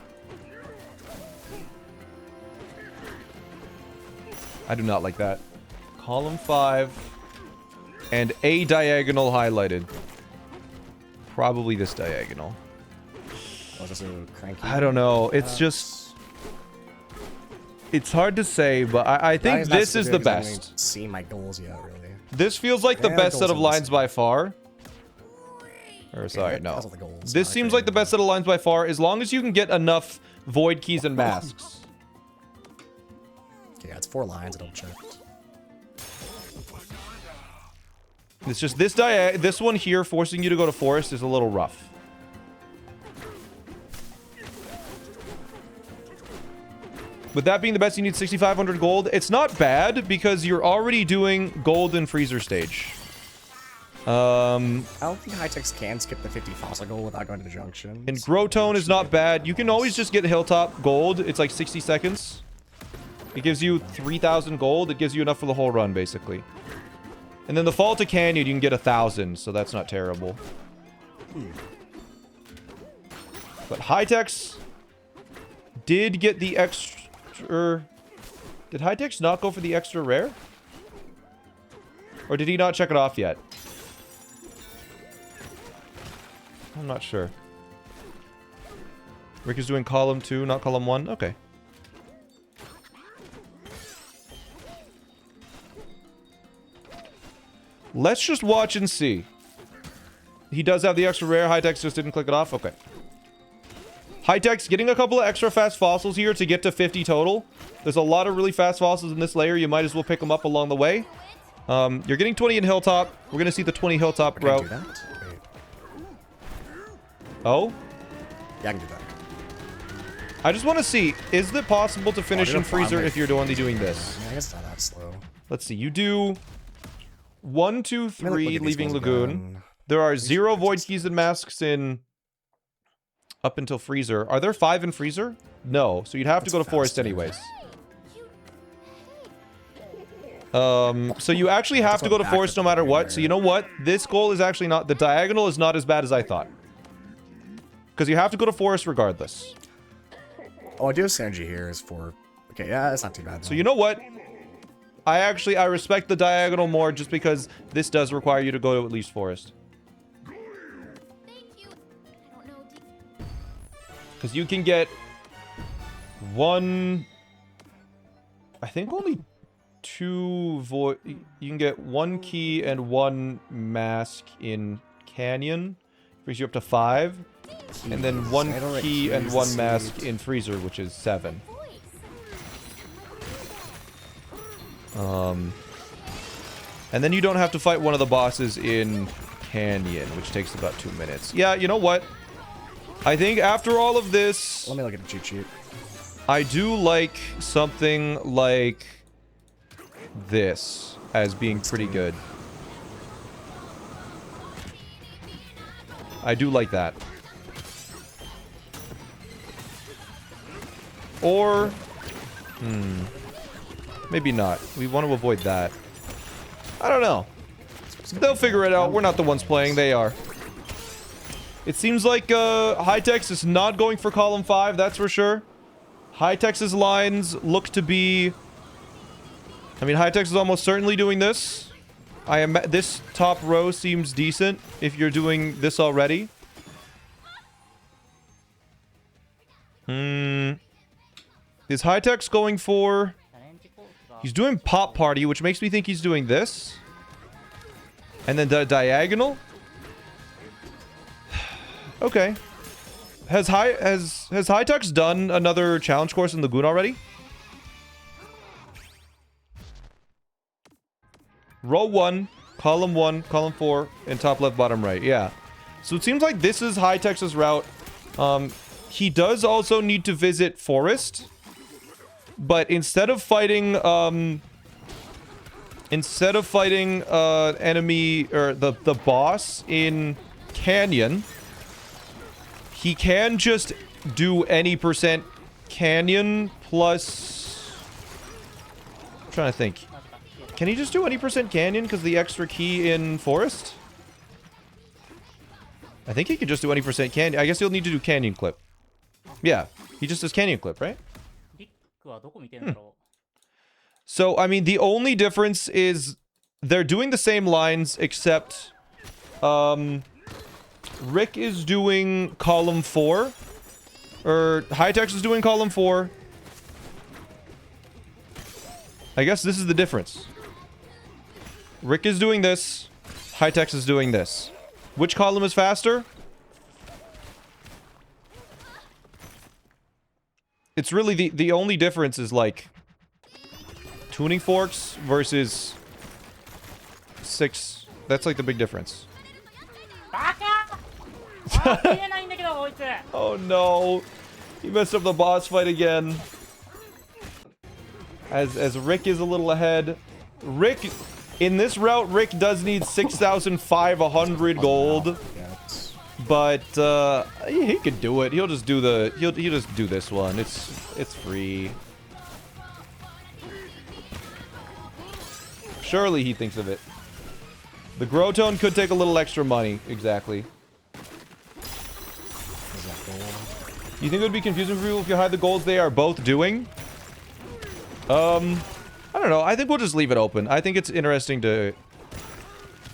I do not like that. Column 5 and a diagonal highlighted. Probably this diagonal. Oh, this is Cranky. I don't know. It's just... It's hard to say, but I think this is the best. I haven't seen my goals yet, really. This feels like the best set of lines by far. Or sorry, no. This seems like the best set of lines by far, as long as you can get enough void keys and masks. Okay, yeah, it's 4 lines. I don't check. It's just this one here forcing you to go to forest is a little rough. With that being the best, you need 6,500 gold. It's not bad because you're already doing gold in freezer stage. I don't think High-Techs can skip the 50 fossil goal without going to the junction. And Growtone is not bad. You can always just get Hilltop gold. It's like 60 seconds. It gives you 3,000 gold. It gives you enough for the whole run, basically. And then the fall to Canyon, you can get 1,000, so that's not terrible. But High-Techs did get the extra... Did High-Techs not go for the extra rare? Or did he not check it off yet? I'm not sure. Rick is doing column 2, not column 1? Okay. Let's just watch and see. He does have the extra rare. High-Techs just didn't click it off? Okay. High-Techs getting a couple of extra fast fossils here to get to 50 total. There's a lot of really fast fossils in this layer. You might as well pick them up along the way. You're getting 20 in Hilltop. We're going to see the 20 Hilltop route. Do that? Wait. Oh? Yeah, I can do that. I just want to see, is it possible to finish dude, in I'm fine Freezer with if you're only doing this? Yeah, I guess it's not that slow. Let's see. You do 1, 2, Let me 3, look at these leaving ones Lagoon. again. There are 0 Void Keys and Masks in up until Freezer. Are there 5 in Freezer? No. So you'd have to go to Forest faster. anyways. So you actually have to go to Forest no matter what. So you know what? This goal is actually not... The diagonal is not as bad as I thought. Because you have to go to Forest regardless. Oh, I do have synergy here is for... Okay, yeah, it's not too bad. So you know what? I respect the diagonal more just because this does require you to go to at least Forest. Thank you. I don't know. Because you can get 1... I think only 2 void... You can get 1 key and 1 mask in Canyon. Brings you up to 5. And then 1 key and 1 mask in Freezer, which is 7. And then you don't have to fight one of the bosses in Canyon, which takes about 2 minutes. Yeah, you know what? I think after all of this... Let me look at the cheat sheet. I do like something like this as being pretty good. I do like that. Or... maybe not. We want to avoid that. I don't know. They'll figure it out. We're not the ones playing. They are. It seems like High-Techs is not going for column 5, that's for sure. High-Techs' lines look to be... I mean, High-Techs is almost certainly doing this. This top row seems decent if you're doing this already. Is High-Techs going for... He's doing Pop Party, which makes me think he's doing this. And then the diagonal. Okay. Has High-Techs done another challenge course in Lagoon already? Row 1, column 4, and top left, bottom right. Yeah. So it seems like this is High-Techs' route. He does also need to visit Forest. But instead of fighting enemy or the boss in Canyon, he can just do any percent Canyon plus... I'm trying to think. Can he just do any percent Canyon because the extra key in Forest? I think he can just do any percent Canyon. I guess he'll need to do Canyon Clip. Yeah, he just does Canyon Clip, right? So, I mean, the only difference is they're doing the same lines, except Rick is doing column 4. Or High-Techs is doing column 4. I guess this is the difference. Rick is doing this. High-Techs is doing this. Which column is faster? It's really the only difference is like tuning forks versus 6. That's like the big difference. Oh no. He messed up the boss fight again. As Rick is a little ahead. Rick, in this route, Rick does need 6,500 gold. But he could do it. He'll just do he'll just do this one. It's free. Surely he thinks of it. The grow tone could take a little extra money. Exactly. Is that gold? You think it would be confusing for people if you hide the goals they are both doing? I don't know. I think we'll just leave it open. I think it's interesting to...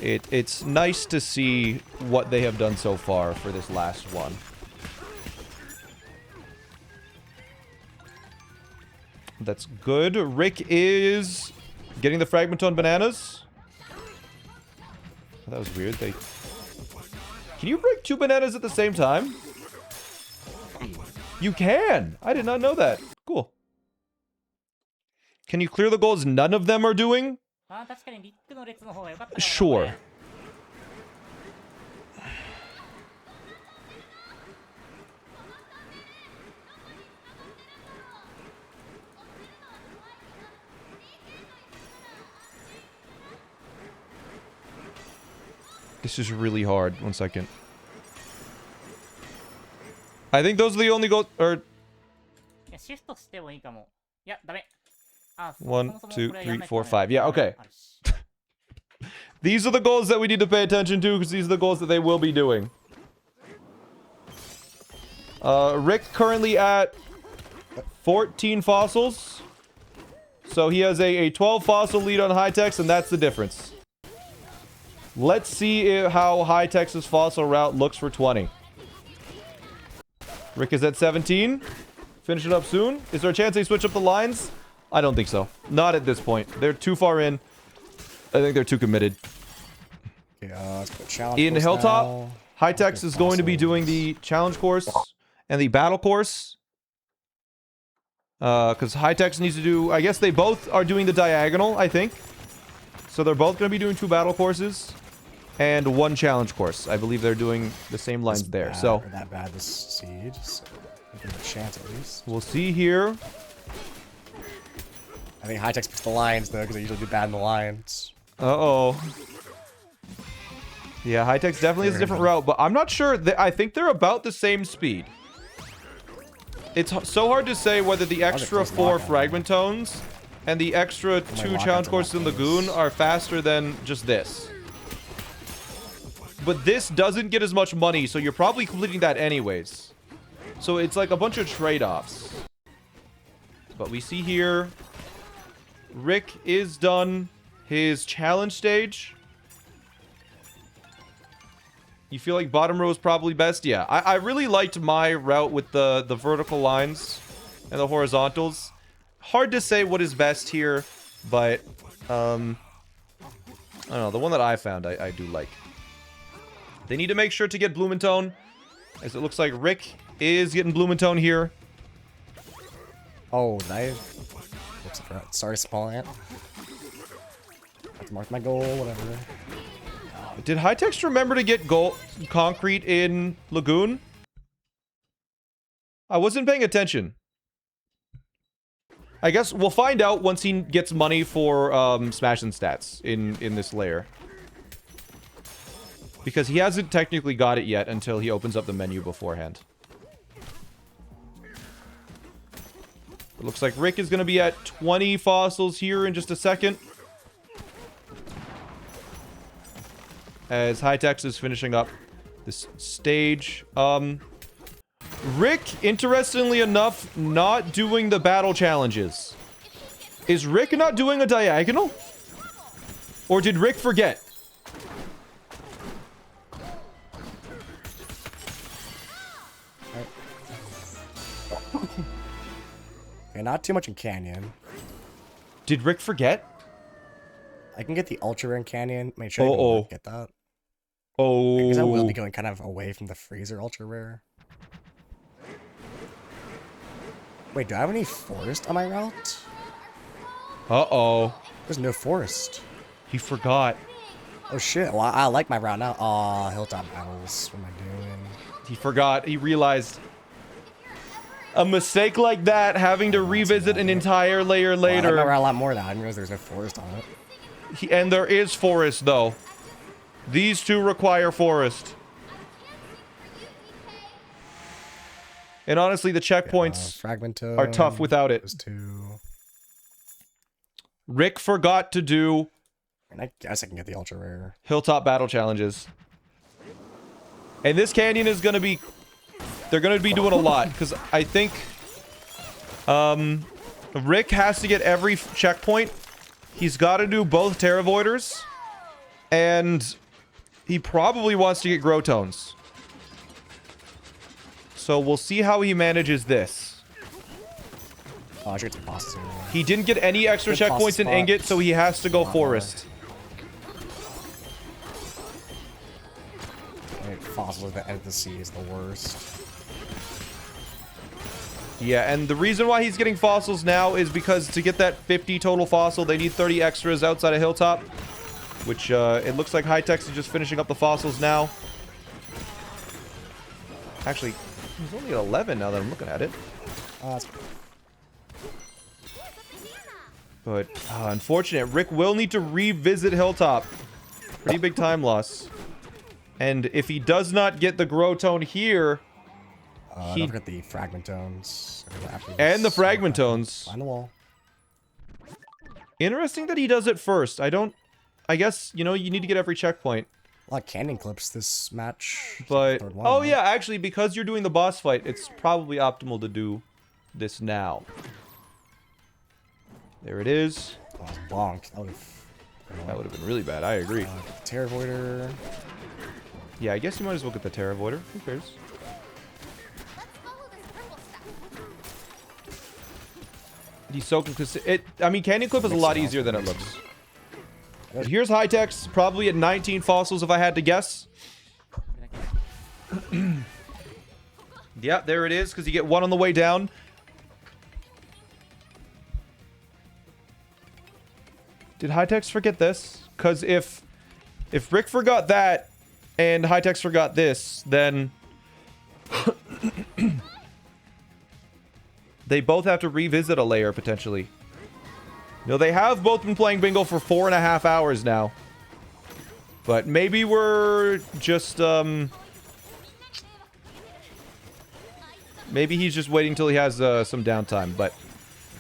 It's nice to see what they have done so far for this last one. That's good. Rick is getting the fragment on bananas. That was weird. Can you break 2 bananas at the same time? You can! I did not know that. Cool. Can you clear the goals none of them are doing? まあ確かにリックの列の方が良かったかもな。Sure. This is really hard. 1 second. I think those are the only goals. Or いやシフトしてもいいかも。いや、ダメ。あ、そ 1, そもそも 2, これやん 3, ないとダメ 4, 5. Yeah, okay. あるし These are the goals that we need to pay attention to because these are the goals that they will be doing. Rick currently at 14 fossils. So he has a 12 fossil lead on High-Tech's, and that's the difference. Let's see how High-Tech's fossil route looks for 20. Rick is at 17. Finish it up soon. Is there a chance they switch up the lines? I don't think so. Not at this point. They're too far in. I think they're too committed. Yeah, let's put challenge In course Hilltop, now. High-Tech's is going to be doing the challenge course and the battle course. Because High-Tech's needs to do... I guess they both are doing the diagonal, I think. So they're both going to be doing 2 battle courses and 1 challenge course. I believe they're doing the same lines there. Bad, So or that bad this siege. So give it a chance at least. we'll see here. I think High-Tech's picks the lines though, because they usually do bad in the lines. Uh-oh. Yeah, High-Tech's definitely has a different route, but I'm not sure. I think they're about the same speed. It's so hard to say whether the extra 4 fragment tones and the extra 2 challenge courses in Lagoon are faster than just this. But this doesn't get as much money, so you're probably completing that anyways. So it's like a bunch of trade-offs. But we see here, Rick is done his challenge stage. You feel like bottom row is probably best? Yeah, I really liked my route with the vertical lines and the horizontals. Hard to say what is best here, but I don't know. The one that I found, I do like. They need to make sure to get Blumentone, as it looks like Rick is getting Blumentone here. Oh, nice. Whoops, sorry, SmallAnt. Have to mark my goal, whatever. Did High-Tech's remember to get gold concrete in Lagoon? I wasn't paying attention. I guess we'll find out once he gets money for Smash and Stats in this layer. Because he hasn't technically got it yet until he opens up the menu beforehand. It looks like Rick is going to be at 20 fossils here in just a second. As High-Tech's is finishing up this stage. Rick, interestingly enough, not doing the battle challenges. Is Rick not doing a diagonal? Or did Rick forget? Okay, not too much in Canyon. Did Rick forget? I can get the Ultra Rare in Canyon. Make sure I Uh-oh. get that. Oh. Because I will be going kind of away from the Freezer Ultra Rare. Wait, do I have any forest on my route? Uh-oh. There's no forest. He forgot. Oh shit, well I like my route now. Aw, Hilltop Battles. What am I doing? He forgot. He realized a mistake like that, having to revisit an entire layer I like my later. route a lot more now. I didn't realize there's no forest on it. And there is forest, though. These 2 require forest. And honestly, the checkpoints Fragmento are tough without it. Those 2. Rick forgot to do And I guess I can get the ultra rare. Hilltop battle challenges. And this canyon is going to be... They're going to be doing a lot. Because I think... Rick has to get every checkpoint. He's got to do both Terra Voiders. And he probably wants to get Growtones. So we'll see how he manages this. Oh, I should get some bosses here. He didn't get any extra Good boss checkpoints in spot. Ingot, so he has to go Forest. Like, fossils at the end of the sea is the worst. Yeah, and the reason why he's getting fossils now is because to get that 50 total fossil, they need 30 extras outside of Hilltop. Which, it looks like Hightex is just finishing up the fossils now. Actually, he's only at 11 now that I'm looking at it. That's... But, unfortunate. Rick will need to revisit Hilltop. Pretty big time loss. And if he does not get the Growtone here... don't forget the Fragment Tones. And the Fragment Tones. Find the wall. Interesting that he does it first. I guess, you know, you need to get every checkpoint. A lot of cannon clips this match. But, Third one, oh right? yeah, actually, because you're doing the boss fight, it's probably optimal to do this now. There it is. Oh, bonk. That would have been really bad, I agree. Terra Voider. Yeah, I guess you might as well get the Terra Voider. Who cares? Follow this purple stuff. He's so consistent. I mean, Canyon Clip is a lot easier than it looks. Here's Hightex, probably at 19 fossils if I had to guess. Yeah, there it is, because you get one on the way down. Did Hightex forget this? Because if Rick forgot that and Hightex forgot this, then they both have to revisit a layer potentially. No, they have both been playing bingo for 4.5 hours now. But maybe we're just, maybe he's just waiting till he has some downtime. But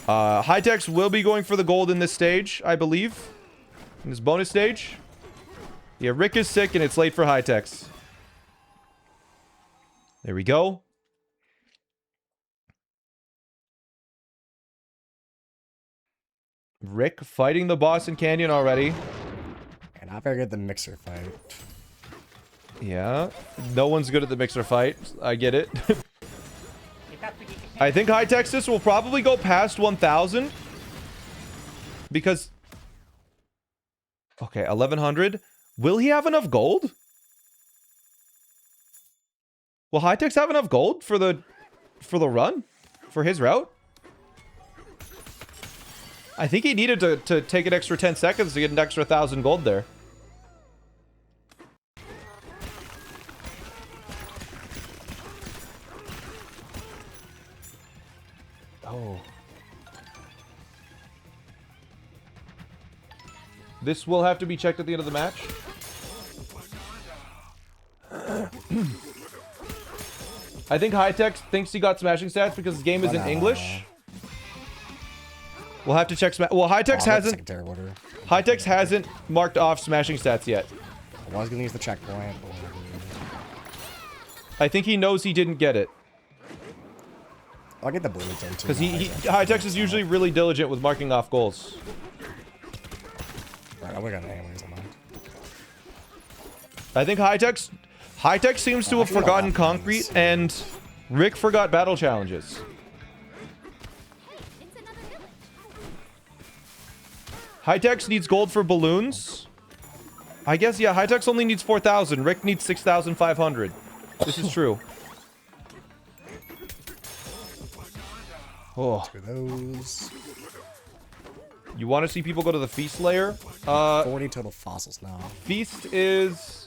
Hightex will be going for the gold in this stage, I believe. In this bonus stage. Yeah, Rick is sick and it's late for Hightex. There we go. Rick fighting the boss in Canyon already. And I better get the mixer fight. Yeah. No one's good at the mixer fight. I get it. I think High Texas will probably go past 1,000. Because... Okay, 1,100. Will he have enough gold? Will Hightex have enough gold for the run? For his route? I think he needed to take an extra 10 seconds to get an extra 1,000 gold there. Oh. This will have to be checked at the end of the match. I think Hightex thinks he got smashing stats because his game is in English. We'll have to check. Well, Hightex hasn't. Hightex hasn't marked off smashing stats yet. I was gonna use the checkpoint. I think he knows he didn't get it. I'll get the blue too. Because Hightex is usually really diligent with marking off goals. Right, I would have got it anyways. I think Hightex seems to have forgotten concrete, and Rick forgot battle challenges. It's another village. Hightex needs gold for balloons. I guess, yeah, Hightex only needs 4,000. Rick needs 6,500. This is true. Oh. Those. You want to see people go to the feast layer? 40 total fossils now. Feast is...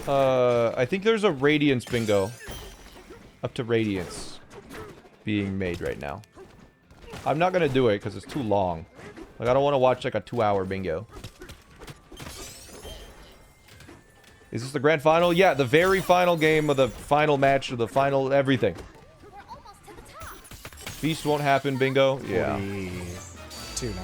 I think there's a Radiance bingo. Up to Radiance being made right now. I'm not going to do it because it's too long. Like, I don't want to watch like a 2-hour bingo. Is this the grand final? Yeah, the very final game of the final match of the final everything. We're almost to the top. Feast won't happen, bingo. Yeah. 42 now.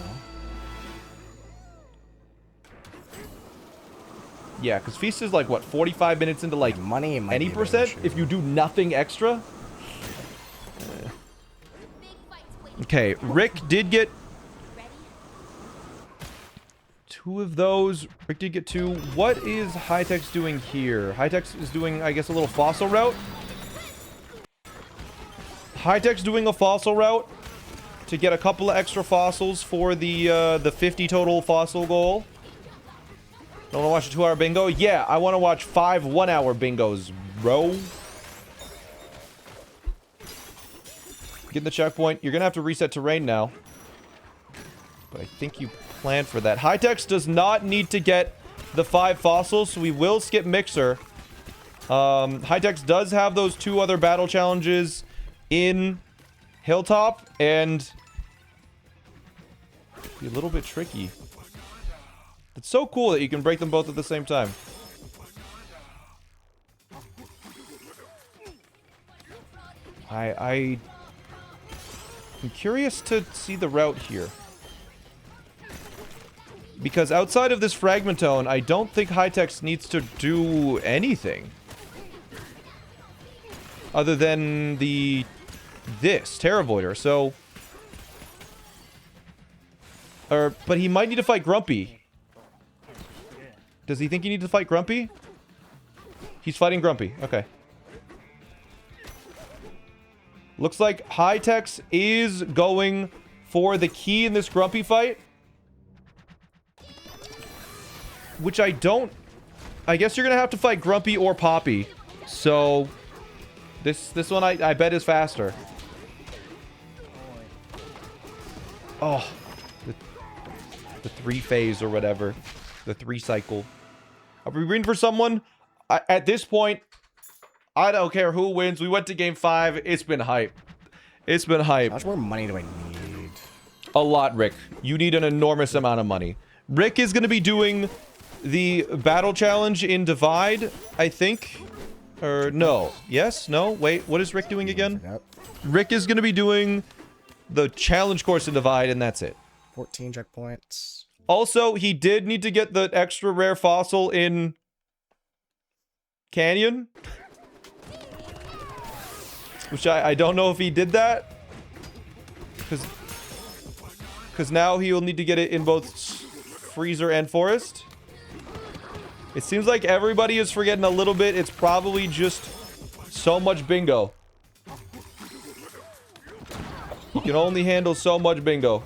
Yeah, because Feast is like, what, 45 minutes into, like, Money might any be a bit of percent? an If issue. you do nothing extra? Okay, Rick did get 2 of those. Rick did get 2. What is High-Tech's doing here? High-Tech's is doing, I guess, a little fossil route. High-Tech's doing a fossil route to get a couple of extra fossils for the 50 total fossil goal. Don't want to watch a 2-hour bingo? Yeah, I want to watch 5 1-hour bingos, bro. Get the checkpoint. You're going to have to reset terrain now. But I think you planned for that. High-Tech's does not need to get the 5 fossils, so we will skip Mixer. High-Tech's does have those 2 other battle challenges in Hilltop, and be a little bit tricky. It's so cool that you can break them both at the same time. I'm curious to see the route here. Because outside of this Fragmentone, I don't think High-Tech's needs to do anything. Other than this Terra Voider, so... but he might need to fight Grumpy. Does he think he needs to fight Grumpy? He's fighting Grumpy. Okay. Looks like High-Tech's is going for the key in this Grumpy fight. Which I don't... I guess you're going to have to fight Grumpy or Poppy. So... This one I bet is faster. Oh. The 3-phase or whatever. The 3-cycle. Are we rooting for someone? At this point, I don't care who wins. We went to game 5. It's been hype. It's been hype. How much more money do I need? A lot, Rick. You need an enormous amount of money. Rick is going to be doing the battle challenge in Divide, I think. Or no. Yes? No? Wait. What is Rick doing again? Yep. Rick is going to be doing the challenge course in Divide, and that's it. 14 checkpoints. Also, he did need to get the extra rare fossil in Canyon. Which I don't know if he did that. Because now he will need to get it in both Freezer and Forest. It seems like everybody is forgetting a little bit. It's probably just so much bingo. You can only handle so much bingo.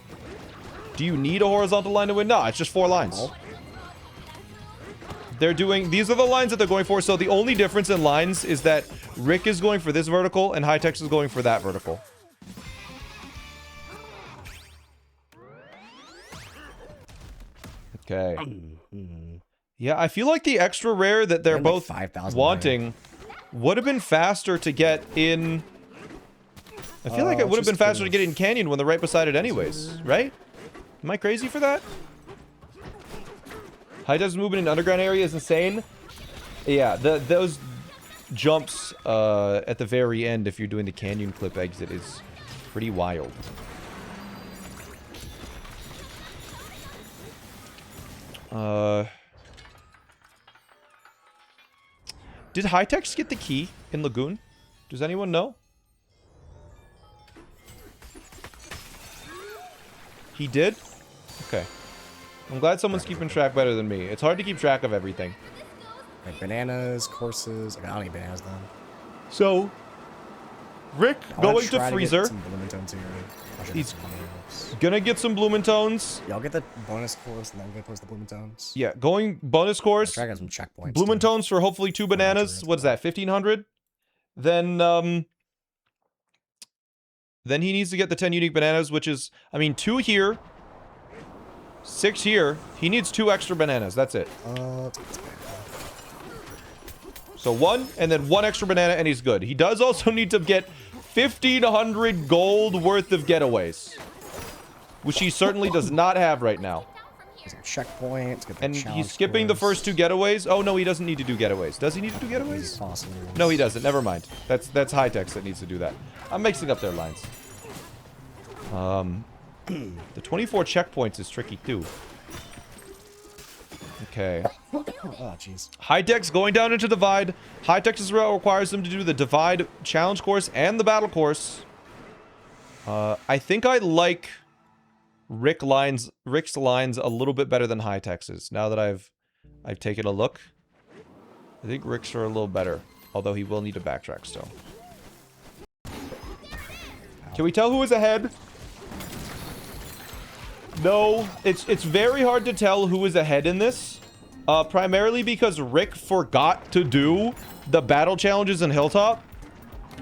Do you need a horizontal line to win? No, it's just 4 lines. They're doing... These are the lines that they're going for. So the only difference in lines is that Rick is going for this vertical and High-Tech's is going for that vertical. Okay. Yeah, I feel like the extra rare that they're both 5,000 wanting would have been faster to get in... I feel like it would have been faster to get in Canyon when they're right beside it anyways, right? Am I crazy for that? High-Tech's movement in underground area is insane. Yeah, those jumps at the very end, if you're doing the Canyon clip exit, is pretty wild. Did High-Tech's get the key in Lagoon? Does anyone know? He did? Okay. I'm glad someone's keeping track better than me. It's hard to keep track of everything. Like bananas, courses. I don't need bananas then. So, Rick going to Freezer. He's gonna get some Blumentones. Y'all get the bonus course and then go post the Blumentones. Yeah, going bonus course. Try to get some checkpoints. Blumentones for hopefully 2 bananas. What is that? 1,500. Then he needs to get the 10 unique bananas, which is, I mean, 2 here, 6 here. He needs 2 extra bananas. That's it. So 1, and then 1 extra banana, and he's good. He does also need to get 1,500 gold worth of getaways, which he certainly does not have right now. Checkpoints. And he's skipping the first 2 getaways. Oh, no, he doesn't need to do getaways. Does he need to do getaways? No, he doesn't. Never mind. That's High-Tech's that needs to do that. I'm mixing up their lines. The 24 checkpoints is tricky, too. Okay. Oh, jeez. High Tech's going down into Divide. High Tech's route requires them to do the Divide challenge course and the battle course. I think I like Rick's lines a little bit better than High Tech's. Now that I've taken a look, I think Rick's are a little better, although he will need to backtrack still. Can we tell who is ahead? No, it's very hard to tell who is ahead in this. Primarily because Rick forgot to do the battle challenges in Hilltop.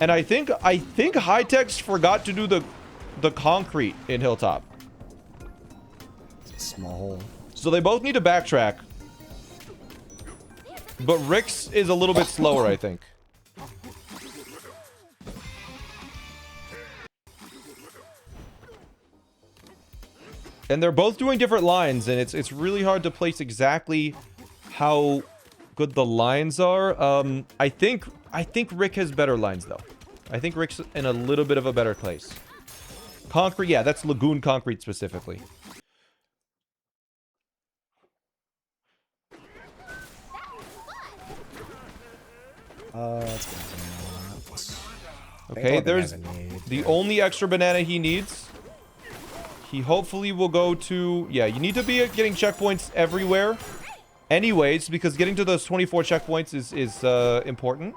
And I think High Tech's forgot to do the concrete in Hilltop. It's a small hole. So they both need to backtrack. But Rick's is a little bit slower, I think. And they're both doing different lines, and it's really hard to place exactly how good the lines are. I think Rick has better lines though. I think Rick's in a little bit of a better place. Concrete, yeah, that's Lagoon Concrete specifically. Let's go. Okay, there's the only extra banana he needs. He hopefully will go to... Yeah, you need to be getting checkpoints everywhere. Anyways, because getting to those 24 checkpoints is important.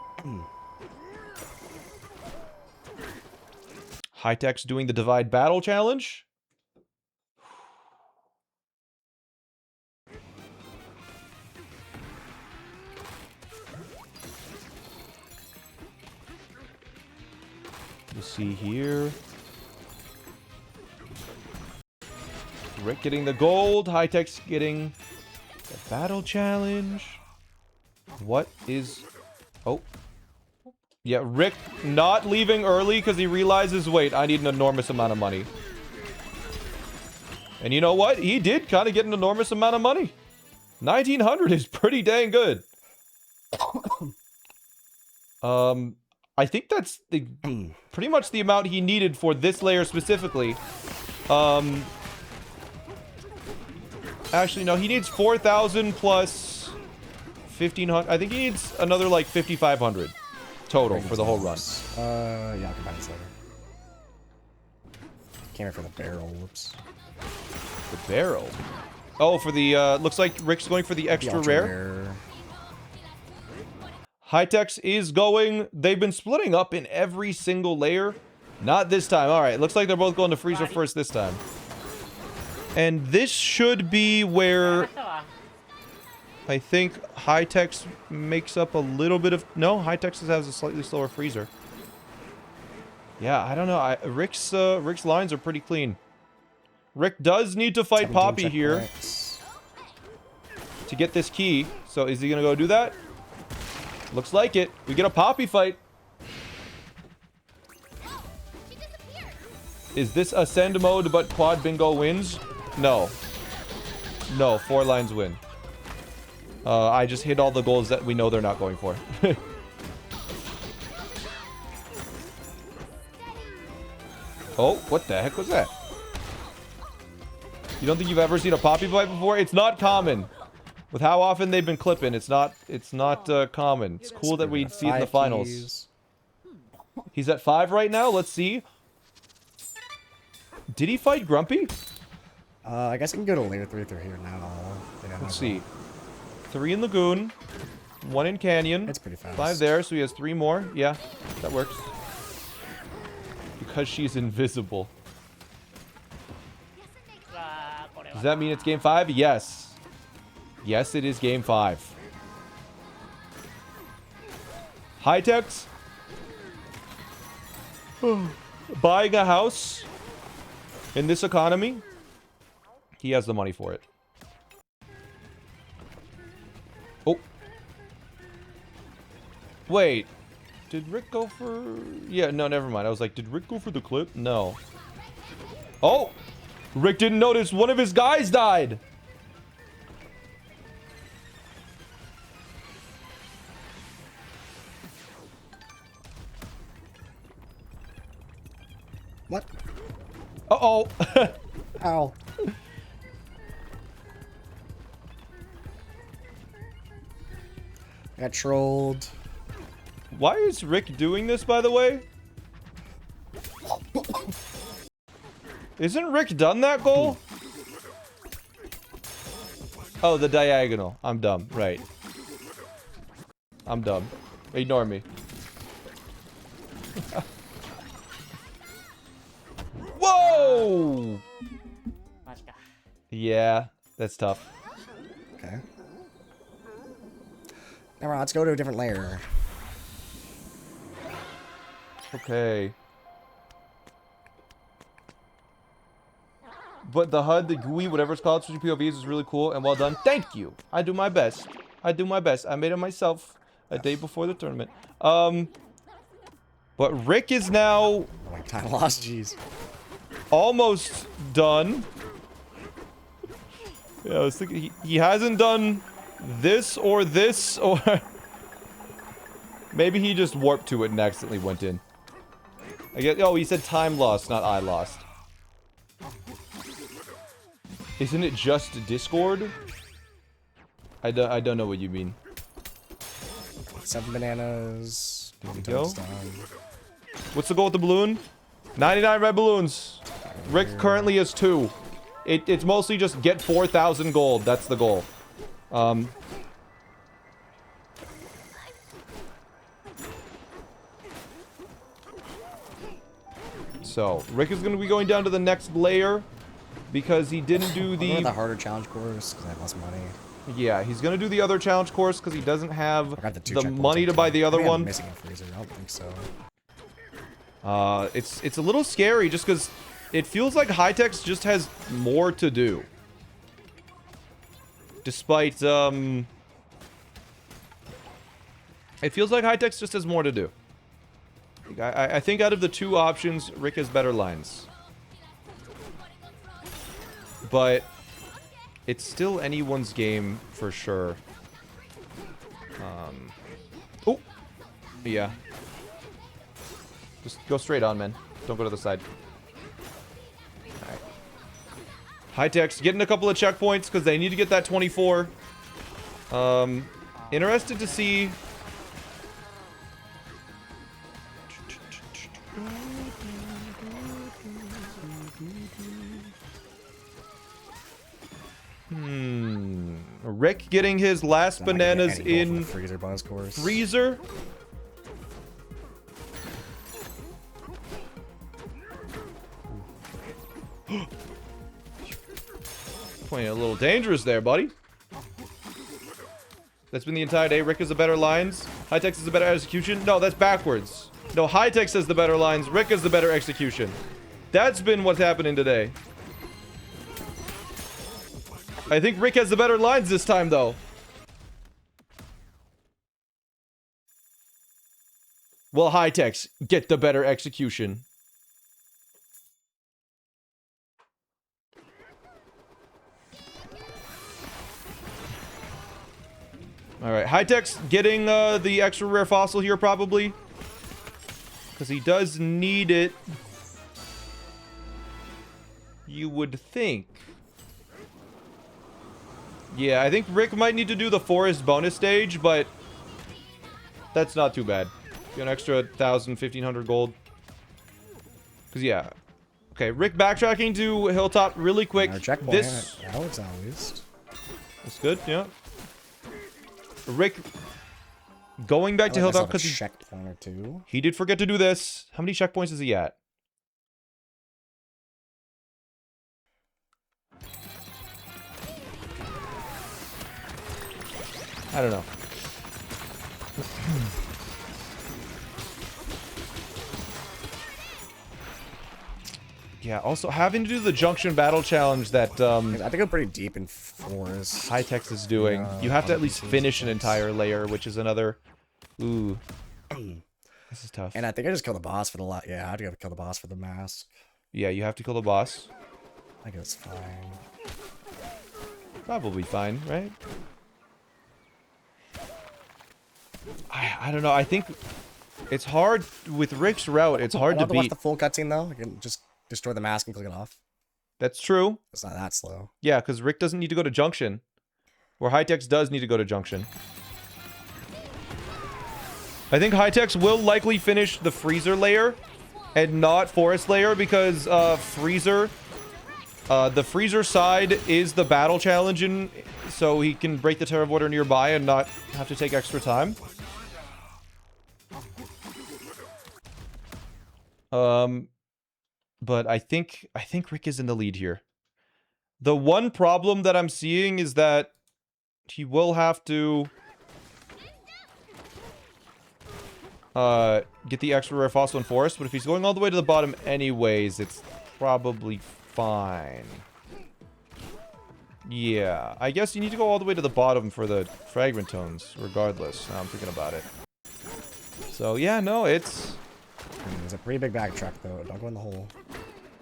High Tech's doing the Divide Battle Challenge. Let's see here. Rick getting the gold. High Tech's getting the battle challenge. What is... Oh. Yeah, Rick not leaving early because he realizes, wait, I need an enormous amount of money. And you know what? He did kind of get an enormous amount of money. 1900 is pretty dang good. I think that's the pretty much the amount he needed for this layer specifically. Actually, no, he needs 4,000 plus 1,500. I think he needs another like 5,500 total for the whole run. Yeah, I'll combine this later. Came here for the barrel. Whoops. The barrel. Oh, for the looks like Rick's going for the extra rare. High Tech's is going. They've been splitting up in every single layer. Not this time. All right, looks like they're both going to freezer first this time. And this should be where I think High Tech's makes up a little bit of... No, High Tech's has a slightly slower freezer. Yeah, I don't know. Rick's lines are pretty clean. Rick does need to fight Poppy here to get this key. So is he going to go do that? Looks like it. We get a Poppy fight. Is this ascend mode but quad bingo wins? No. No, 4 lines win. I just hit all the goals that we know they're not going for. Oh, what the heck was that? You don't think you've ever seen a Poppy fight before? It's not common. With how often they've been clipping, it's not common. It's cool that we see it in the finals. He's at 5 right now. Let's see. Did he fight Grumpy? I guess I can go to layer 3 through here now. Let's see. 3 in Lagoon. 1 in Canyon. It's pretty fast. 5 there, so he has 3 more. Yeah, that works. Because she's invisible. Does that mean it's game 5? Yes. Yes, it is game 5. High Tech's buying a house in this economy. He has the money for it. Oh. Wait. Did Rick go for... Yeah, no, never mind. I was like, did Rick go for the clip? No. Oh! Rick didn't notice one of his guys died! What? Uh-oh. Ow. Got trolled. Why is Rick doing this, by the way? Isn't Rick done that goal? Oh, the diagonal. I'm dumb. Right. I'm dumb. Ignore me. Whoa! マジか。 Yeah, that's tough. Okay. Never mind, let's go to a different layer. Okay. But the HUD, the GUI, whatever it's called, switching POVs is really cool and well done. Thank you. I do my best. I do my best. I made it myself a day before the tournament. But Rick is now Oh my time lost, jeez. almost done. Yeah, I was thinking he hasn't done this, or maybe he just warped to it and accidentally went in. I guess. Oh, he said time lost, not I lost. Isn't it just Discord? I don't know what you mean. 7 bananas. Go. What's the goal with the balloon? 99 red balloons. Rick currently has 2. It's mostly just get 4,000 gold. That's the goal. So, Rick is going to be going down to the next layer because he didn't do the harder challenge course because I have less money. Yeah, he's going to do the other challenge course because he doesn't have I got the the money to buy the other one. I'm missing a freezer. I don't think so. It's a little scary just because it feels like Hightex just has more to do. Despite, it feels like Hightex just has more to do. I think out of the 2 options, Rick has better lines. But it's still anyone's game for sure. Oh! Yeah. Just go straight on, man. Don't go to the side. Alright. Hightex getting a couple of checkpoints because they need to get that 24. Interested to see... Rick getting his last bananas in freezer bonus course. Freezer. Playing a little dangerous there, buddy. That's been the entire day. Rick has the better lines. Hightex is the better execution. No, that's backwards. No, Hightex has the better lines. Rick has the better execution. That's been what's happening today. I think Rick has the better lines this time, though. Well, Hightex, get the better execution. Alright, Hightex getting the extra rare fossil here, probably. Because he does need it. You would think. Yeah, I think Rick might need to do the forest bonus stage, but that's not too bad. Get an extra 1,000, 1,500 gold. Because, yeah. Okay, Rick backtracking to Hilltop really quick. Checkpoint. This... Alex, at least. That's good, yeah. Rick going back to Hilltop because checkpoint or 2. He did forget to do this. How many checkpoints is he at? I don't know. Yeah, also having to do the junction battle challenge that I think I'm pretty deep in forest. Hightex is doing. You have to at least finish an entire layer, which is another. Ooh, this is tough. And I think I just killed the boss for the lot. Yeah, I had to go kill the boss for the mask. Yeah, you have to kill the boss. I think it's fine. Probably fine, right? I don't know. I think it's hard with Rick's route. It's hard to beat. Watch the full cutscene though. I can just destroy the mask and click it off. That's true. It's not that slow. Yeah, because Rick doesn't need to go to Junction. Where Hightex does need to go to Junction. I think Hightex will likely finish the freezer layer and not forest layer because freezer, the freezer side is the battle challenge, so he can break the Terror Voider nearby and not have to take extra time. But I think Rick is in the lead here. The one problem that I'm seeing is that he will have to get the extra rare fossil in forest, but if he's going all the way to the bottom anyways, it's probably fine. Yeah, I guess you need to go all the way to the bottom for the fragment tones, regardless. Now I'm thinking about it. So yeah, no, it's... There's a pretty big backtrack though. Don't go in the hole.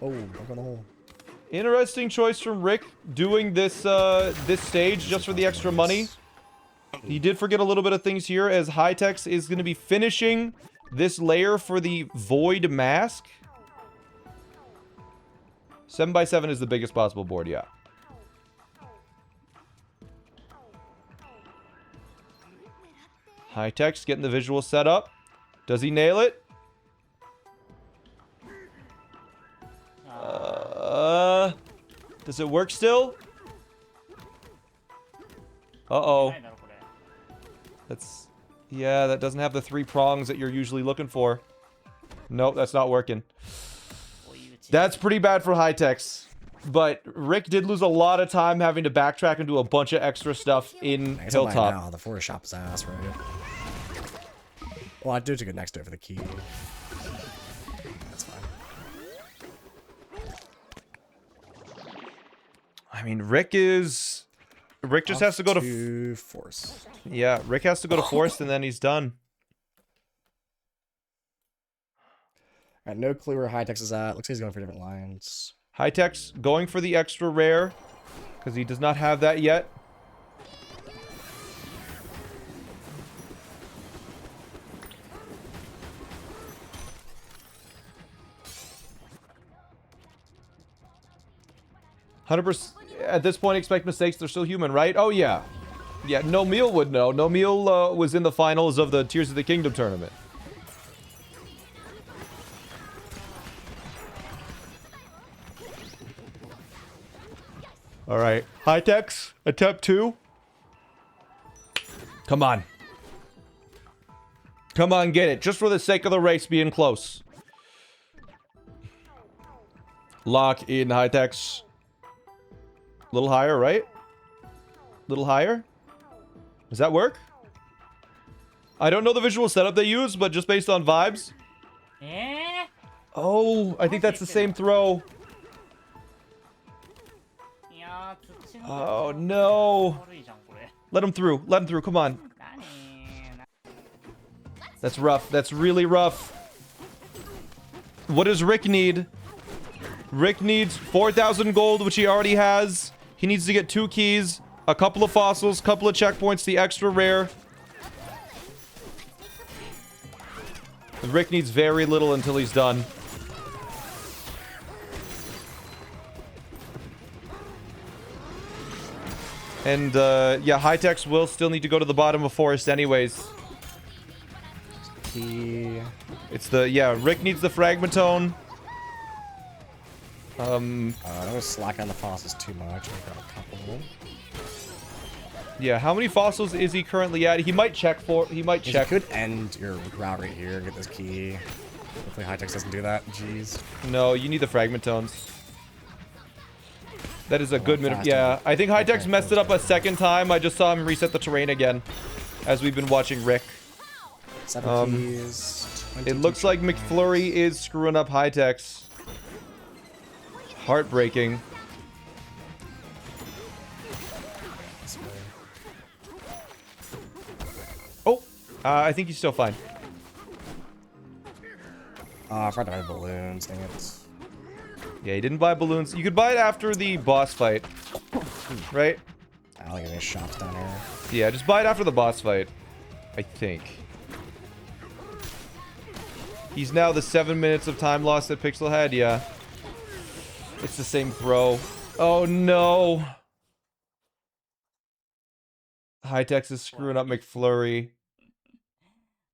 Oh, don't go in the hole. Interesting choice from Rick doing this this stage just for the extra money. He did forget a little bit of things here, as Hightex is going to be finishing this layer for the Void Mask. 7x7 is the biggest possible board, yeah. Hightex getting the visual set up. Does he nail it? Does it work still? Uh-oh. That's... yeah, that doesn't have the 3 prongs that you're usually looking for. Nope, that's not working. That's pretty bad for Hightex. But Rick did lose a lot of time having to backtrack and do a bunch of extra stuff in Hilltop. Now, the forest shop his ass, right? Well, I do to get next to it for the key. That's fine. I mean, Rick just has to go to force. Yeah, Rick has to go to forest and then he's done. Alright, no clue where Hightex is at. Looks like he's going for different lines. Hightex going for the extra rare because he does not have that yet. At this point, expect mistakes. They're still human, right? Oh, yeah. Yeah, No Meal would know. No Meal was in the finals of the Tears of the Kingdom tournament. All right. Hightex, attempt 2. Come on. Come on, get it. Just for the sake of the race being close. Lock in Hightex. A little higher, right? A little higher? Does that work? I don't know the visual setup they use, but just based on vibes. Oh, I think that's the same throw. Oh, no. Let him through. Let him through. Come on. That's rough. That's really rough. What does Rick need? Rick needs 4,000 gold, which he already has. He needs to get 2 keys, a couple of fossils, couple of checkpoints, the extra rare. Rick needs very little until he's done. And, yeah, Hightex will still need to go to the bottom of forest anyways. Key. It's the, yeah, Rick needs the Fragmentone. I don't slack on the fossils too much. I've got a couple. Yeah, how many fossils is he currently at? He might check for... he might check. You could end your route right here, get this key. Hopefully Hightex doesn't do that. Jeez. No, you need the Fragmentones. That is a good minute. Yeah, I think Hightex messed it up a second time. I just saw him reset the terrain again as we've been watching Rick. 7 keys. It looks like McFlurry is screwing up Hightex. Heartbreaking. Oh, I think he's still fine. I forgot to buy balloons, dang it. Yeah, he didn't buy balloons. You could buy it after the boss fight, right? I don't think there's shops down here. Yeah, just buy it after the boss fight, I think. He's now the 7 minutes of time lost that Pixel had, yeah. It's the same throw. Oh, no. Hightex is screwing up McFlurry.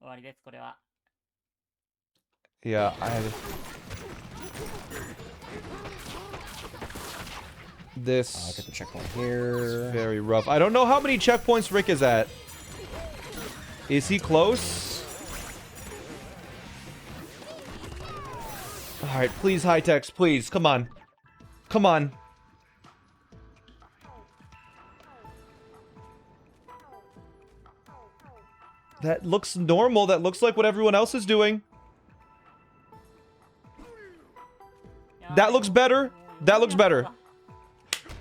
終わりです、これは。 Yeah, I'll this get the checkpoint here. very rough. I don't know how many checkpoints Rick is at. Is he close? All right, please, high techs, please, come on, come on. That looks normal. That looks like what everyone else is doing. That looks better. That looks better.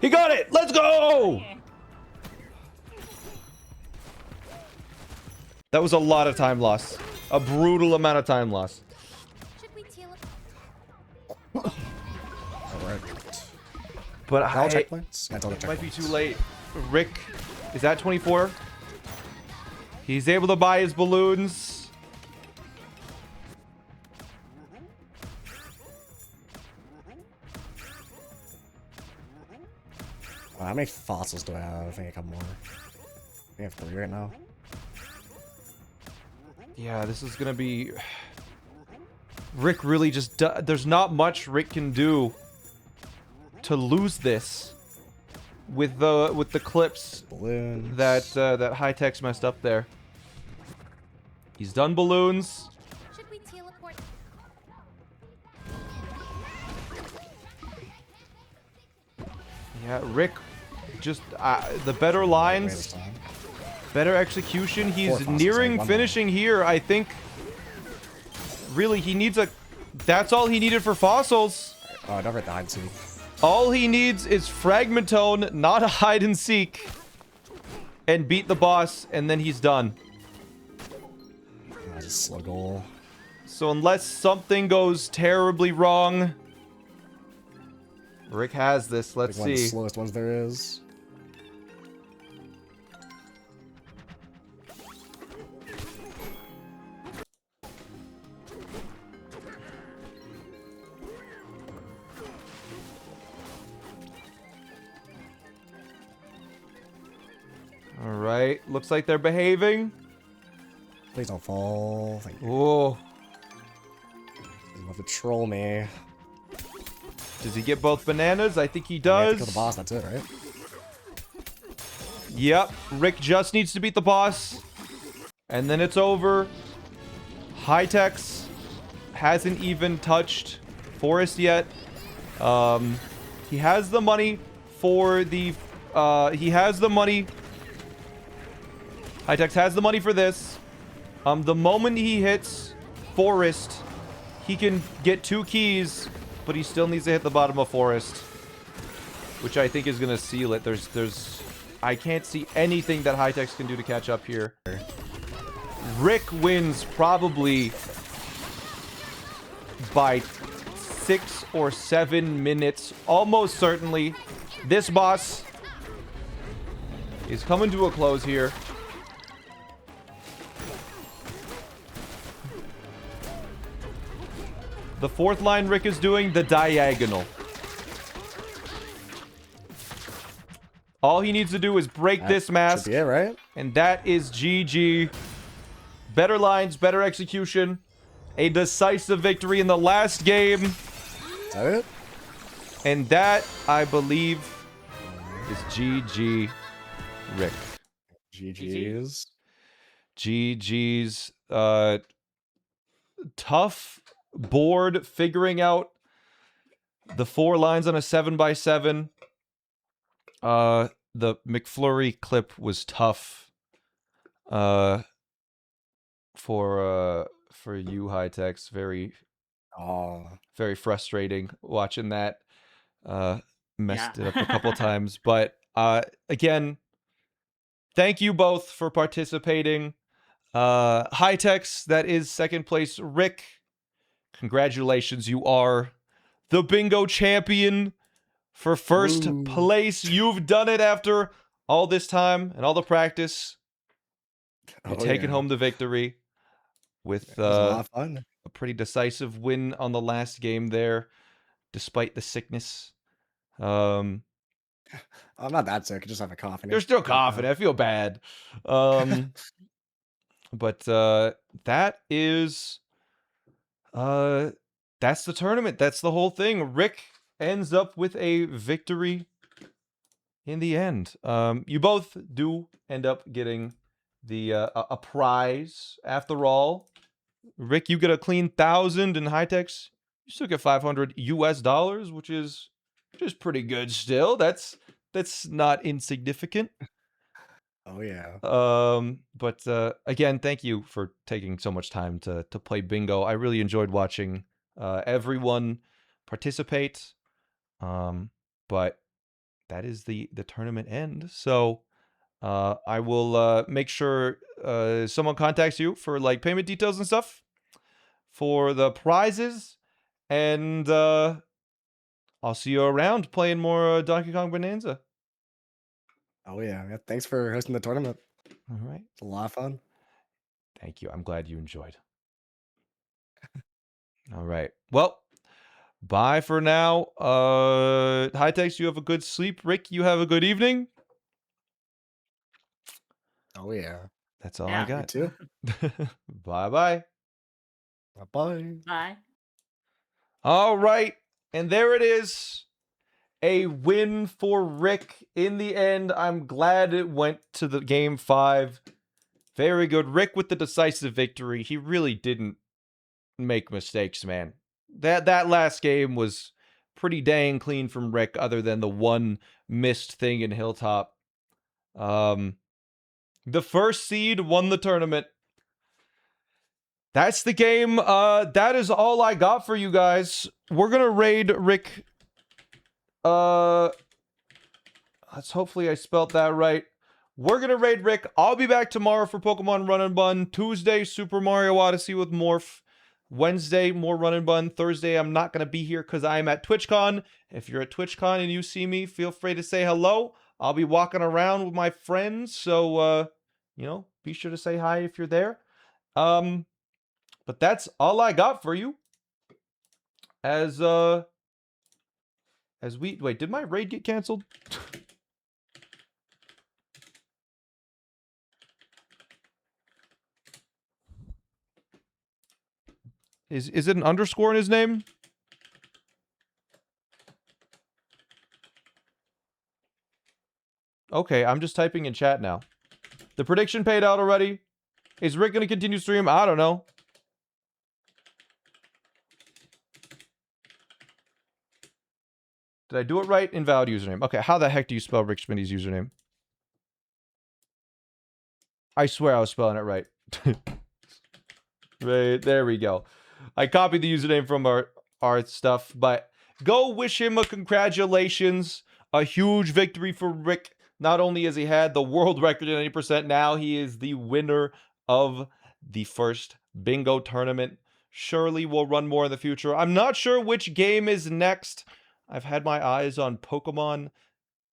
He got it. Let's go. That was a lot of time loss. A brutal amount of time loss. Should we teal Alright. But All I checkpoints? Yeah, it's all the checkpoints. might be too late. Rick is at 24. He's able to buy his balloons. Wow, how many fossils do I have? I think a couple more. I have 3 right now. Yeah, this is gonna be... Rick really just... There's not much Rick can do to lose this with the clips Balloons. that High Tech's messed up there. He's done balloons. Should we teleport? Yeah, Rick just the better Wait this lines, time. better execution. He's fossils, nearing like one finishing here. I think really he needs a... That's all he needed for fossils. Oh, don't forget the hide and seek. All he needs is Fragmentone, not a hide and seek, and beat the boss, and then he's done. That's a slow goal. So unless something goes terribly wrong, Rick has this. Let's Like one of the see. slowest ones there is. All right, looks like they're behaving. Please don't fall. Thank you. Oh, You have to troll me. does he get both bananas? I think he I have to does. kill the boss, that's it, right? Yep, Rick just needs to beat the boss, and then it's over. High-Techs hasn't even touched Forest yet. He has the money for the... he has the money. High-Techs has the money for this. The moment he hits Forest, he can get 2 keys, but he still needs to hit the bottom of Forest, which I think is going to seal it. There's... I can't see anything that High-Techs can do to catch up here. Rick wins probably by 6 or 7 minutes, almost certainly. This boss is coming to a close here. The 4th line Rick is doing, the diagonal. All he needs to do is break That this mask, should be it, right? and that is GG. Better lines, better execution. A decisive victory in the last game. Is that it? And that, I believe, is GG Rick. GG's. GG's. Tough board figuring out the 4 lines on a 7x7. The McFlurry clip was tough. For you, High-Techs, very very frustrating watching that. Messed it up a couple times, but again, thank you both for participating. High-Techs, that is 2nd place. Rick, congratulations, you are the bingo champion for 1st Woo. place. You've done it after all this time and all the practice. You're taking home the victory with It was a lot of fun. a pretty decisive win on the last game there, despite the sickness. I'm not that sick. I just have a cough. You're still coughing. I feel bad. But that is that's the tournament. That's the whole thing. Rick ends up with a victory in the end. You both do end up getting the a prize after all. Rick, you get a clean 1,000, and High-Techs, you still get $500, which is pretty good still. That's not insignificant. Oh yeah. But again, thank you for taking so much time to play bingo. I really enjoyed watching everyone participate. But that is the tournament end. So I will make sure someone contacts you for like payment details and stuff for the prizes, and I'll see you around playing more Donkey Kong Bonanza. Oh yeah. Thanks for hosting the tournament. All right. It's a lot of fun. Thank you. I'm glad you enjoyed. All right. Well, bye for now. High-Techs, you have a good sleep. Rick, you have a good evening. Oh yeah. That's all I Yeah. You got. too. Bye-bye. Bye. Bye. All right. And there it is. A win for Rick in the end. I'm glad it went to the game 5. Very good. Rick with the decisive victory. He really didn't make mistakes, man. That last game was pretty dang clean from Rick, other than the one missed thing in Hilltop. The first seed won the tournament. That's the game. That is all I got for you guys. We're gonna raid Rick. Let's hopefully I spelt that right. We're gonna raid Rick. I'll be back tomorrow for Pokemon Run and Bun. Tuesday, Super Mario Odyssey with Morph. Wednesday, more Run and Bun. Thursday, I'm not gonna be here because I'm at TwitchCon. If you're at TwitchCon and you see me, feel free to say hello. I'll be walking around with my friends, so be sure to say hi if you're there. But that's all I got for you. As we wait, did my raid get canceled? Is it an underscore in his name? Okay, I'm just typing in chat now. The prediction paid out already. Is Rick going to continue stream? I don't know. Did I do it right? Invalid username. Okay, how the heck do you spell Rick Schmitty's username? I swear I was spelling it right. Right, there we go. I copied the username from our stuff, but go wish him a congratulations. A huge victory for Rick. Not only has he had the world record at 90%, now he is the winner of the first bingo tournament. Surely we'll run more in the future. I'm not sure which game is next. I've had my eyes on Pokemon.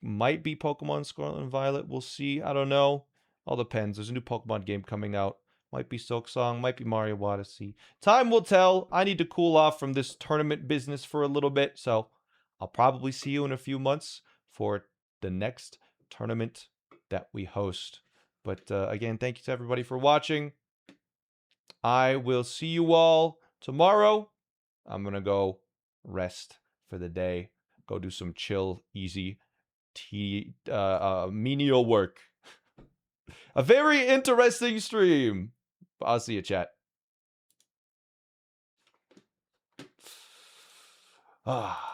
Might be Pokemon Scarlet and Violet. We'll see. I don't know. All depends. There's a new Pokemon game coming out. Might be Silksong. Might be Mario Odyssey. Time will tell. I need to cool off from this tournament business for a little bit. So I'll probably see you in a few months for the next tournament that we host. But again, thank you to everybody for watching. I will see you all tomorrow. I'm going to go rest for the day. Go do some chill, easy, menial work. A very interesting stream. I'll see you, chat. Ah.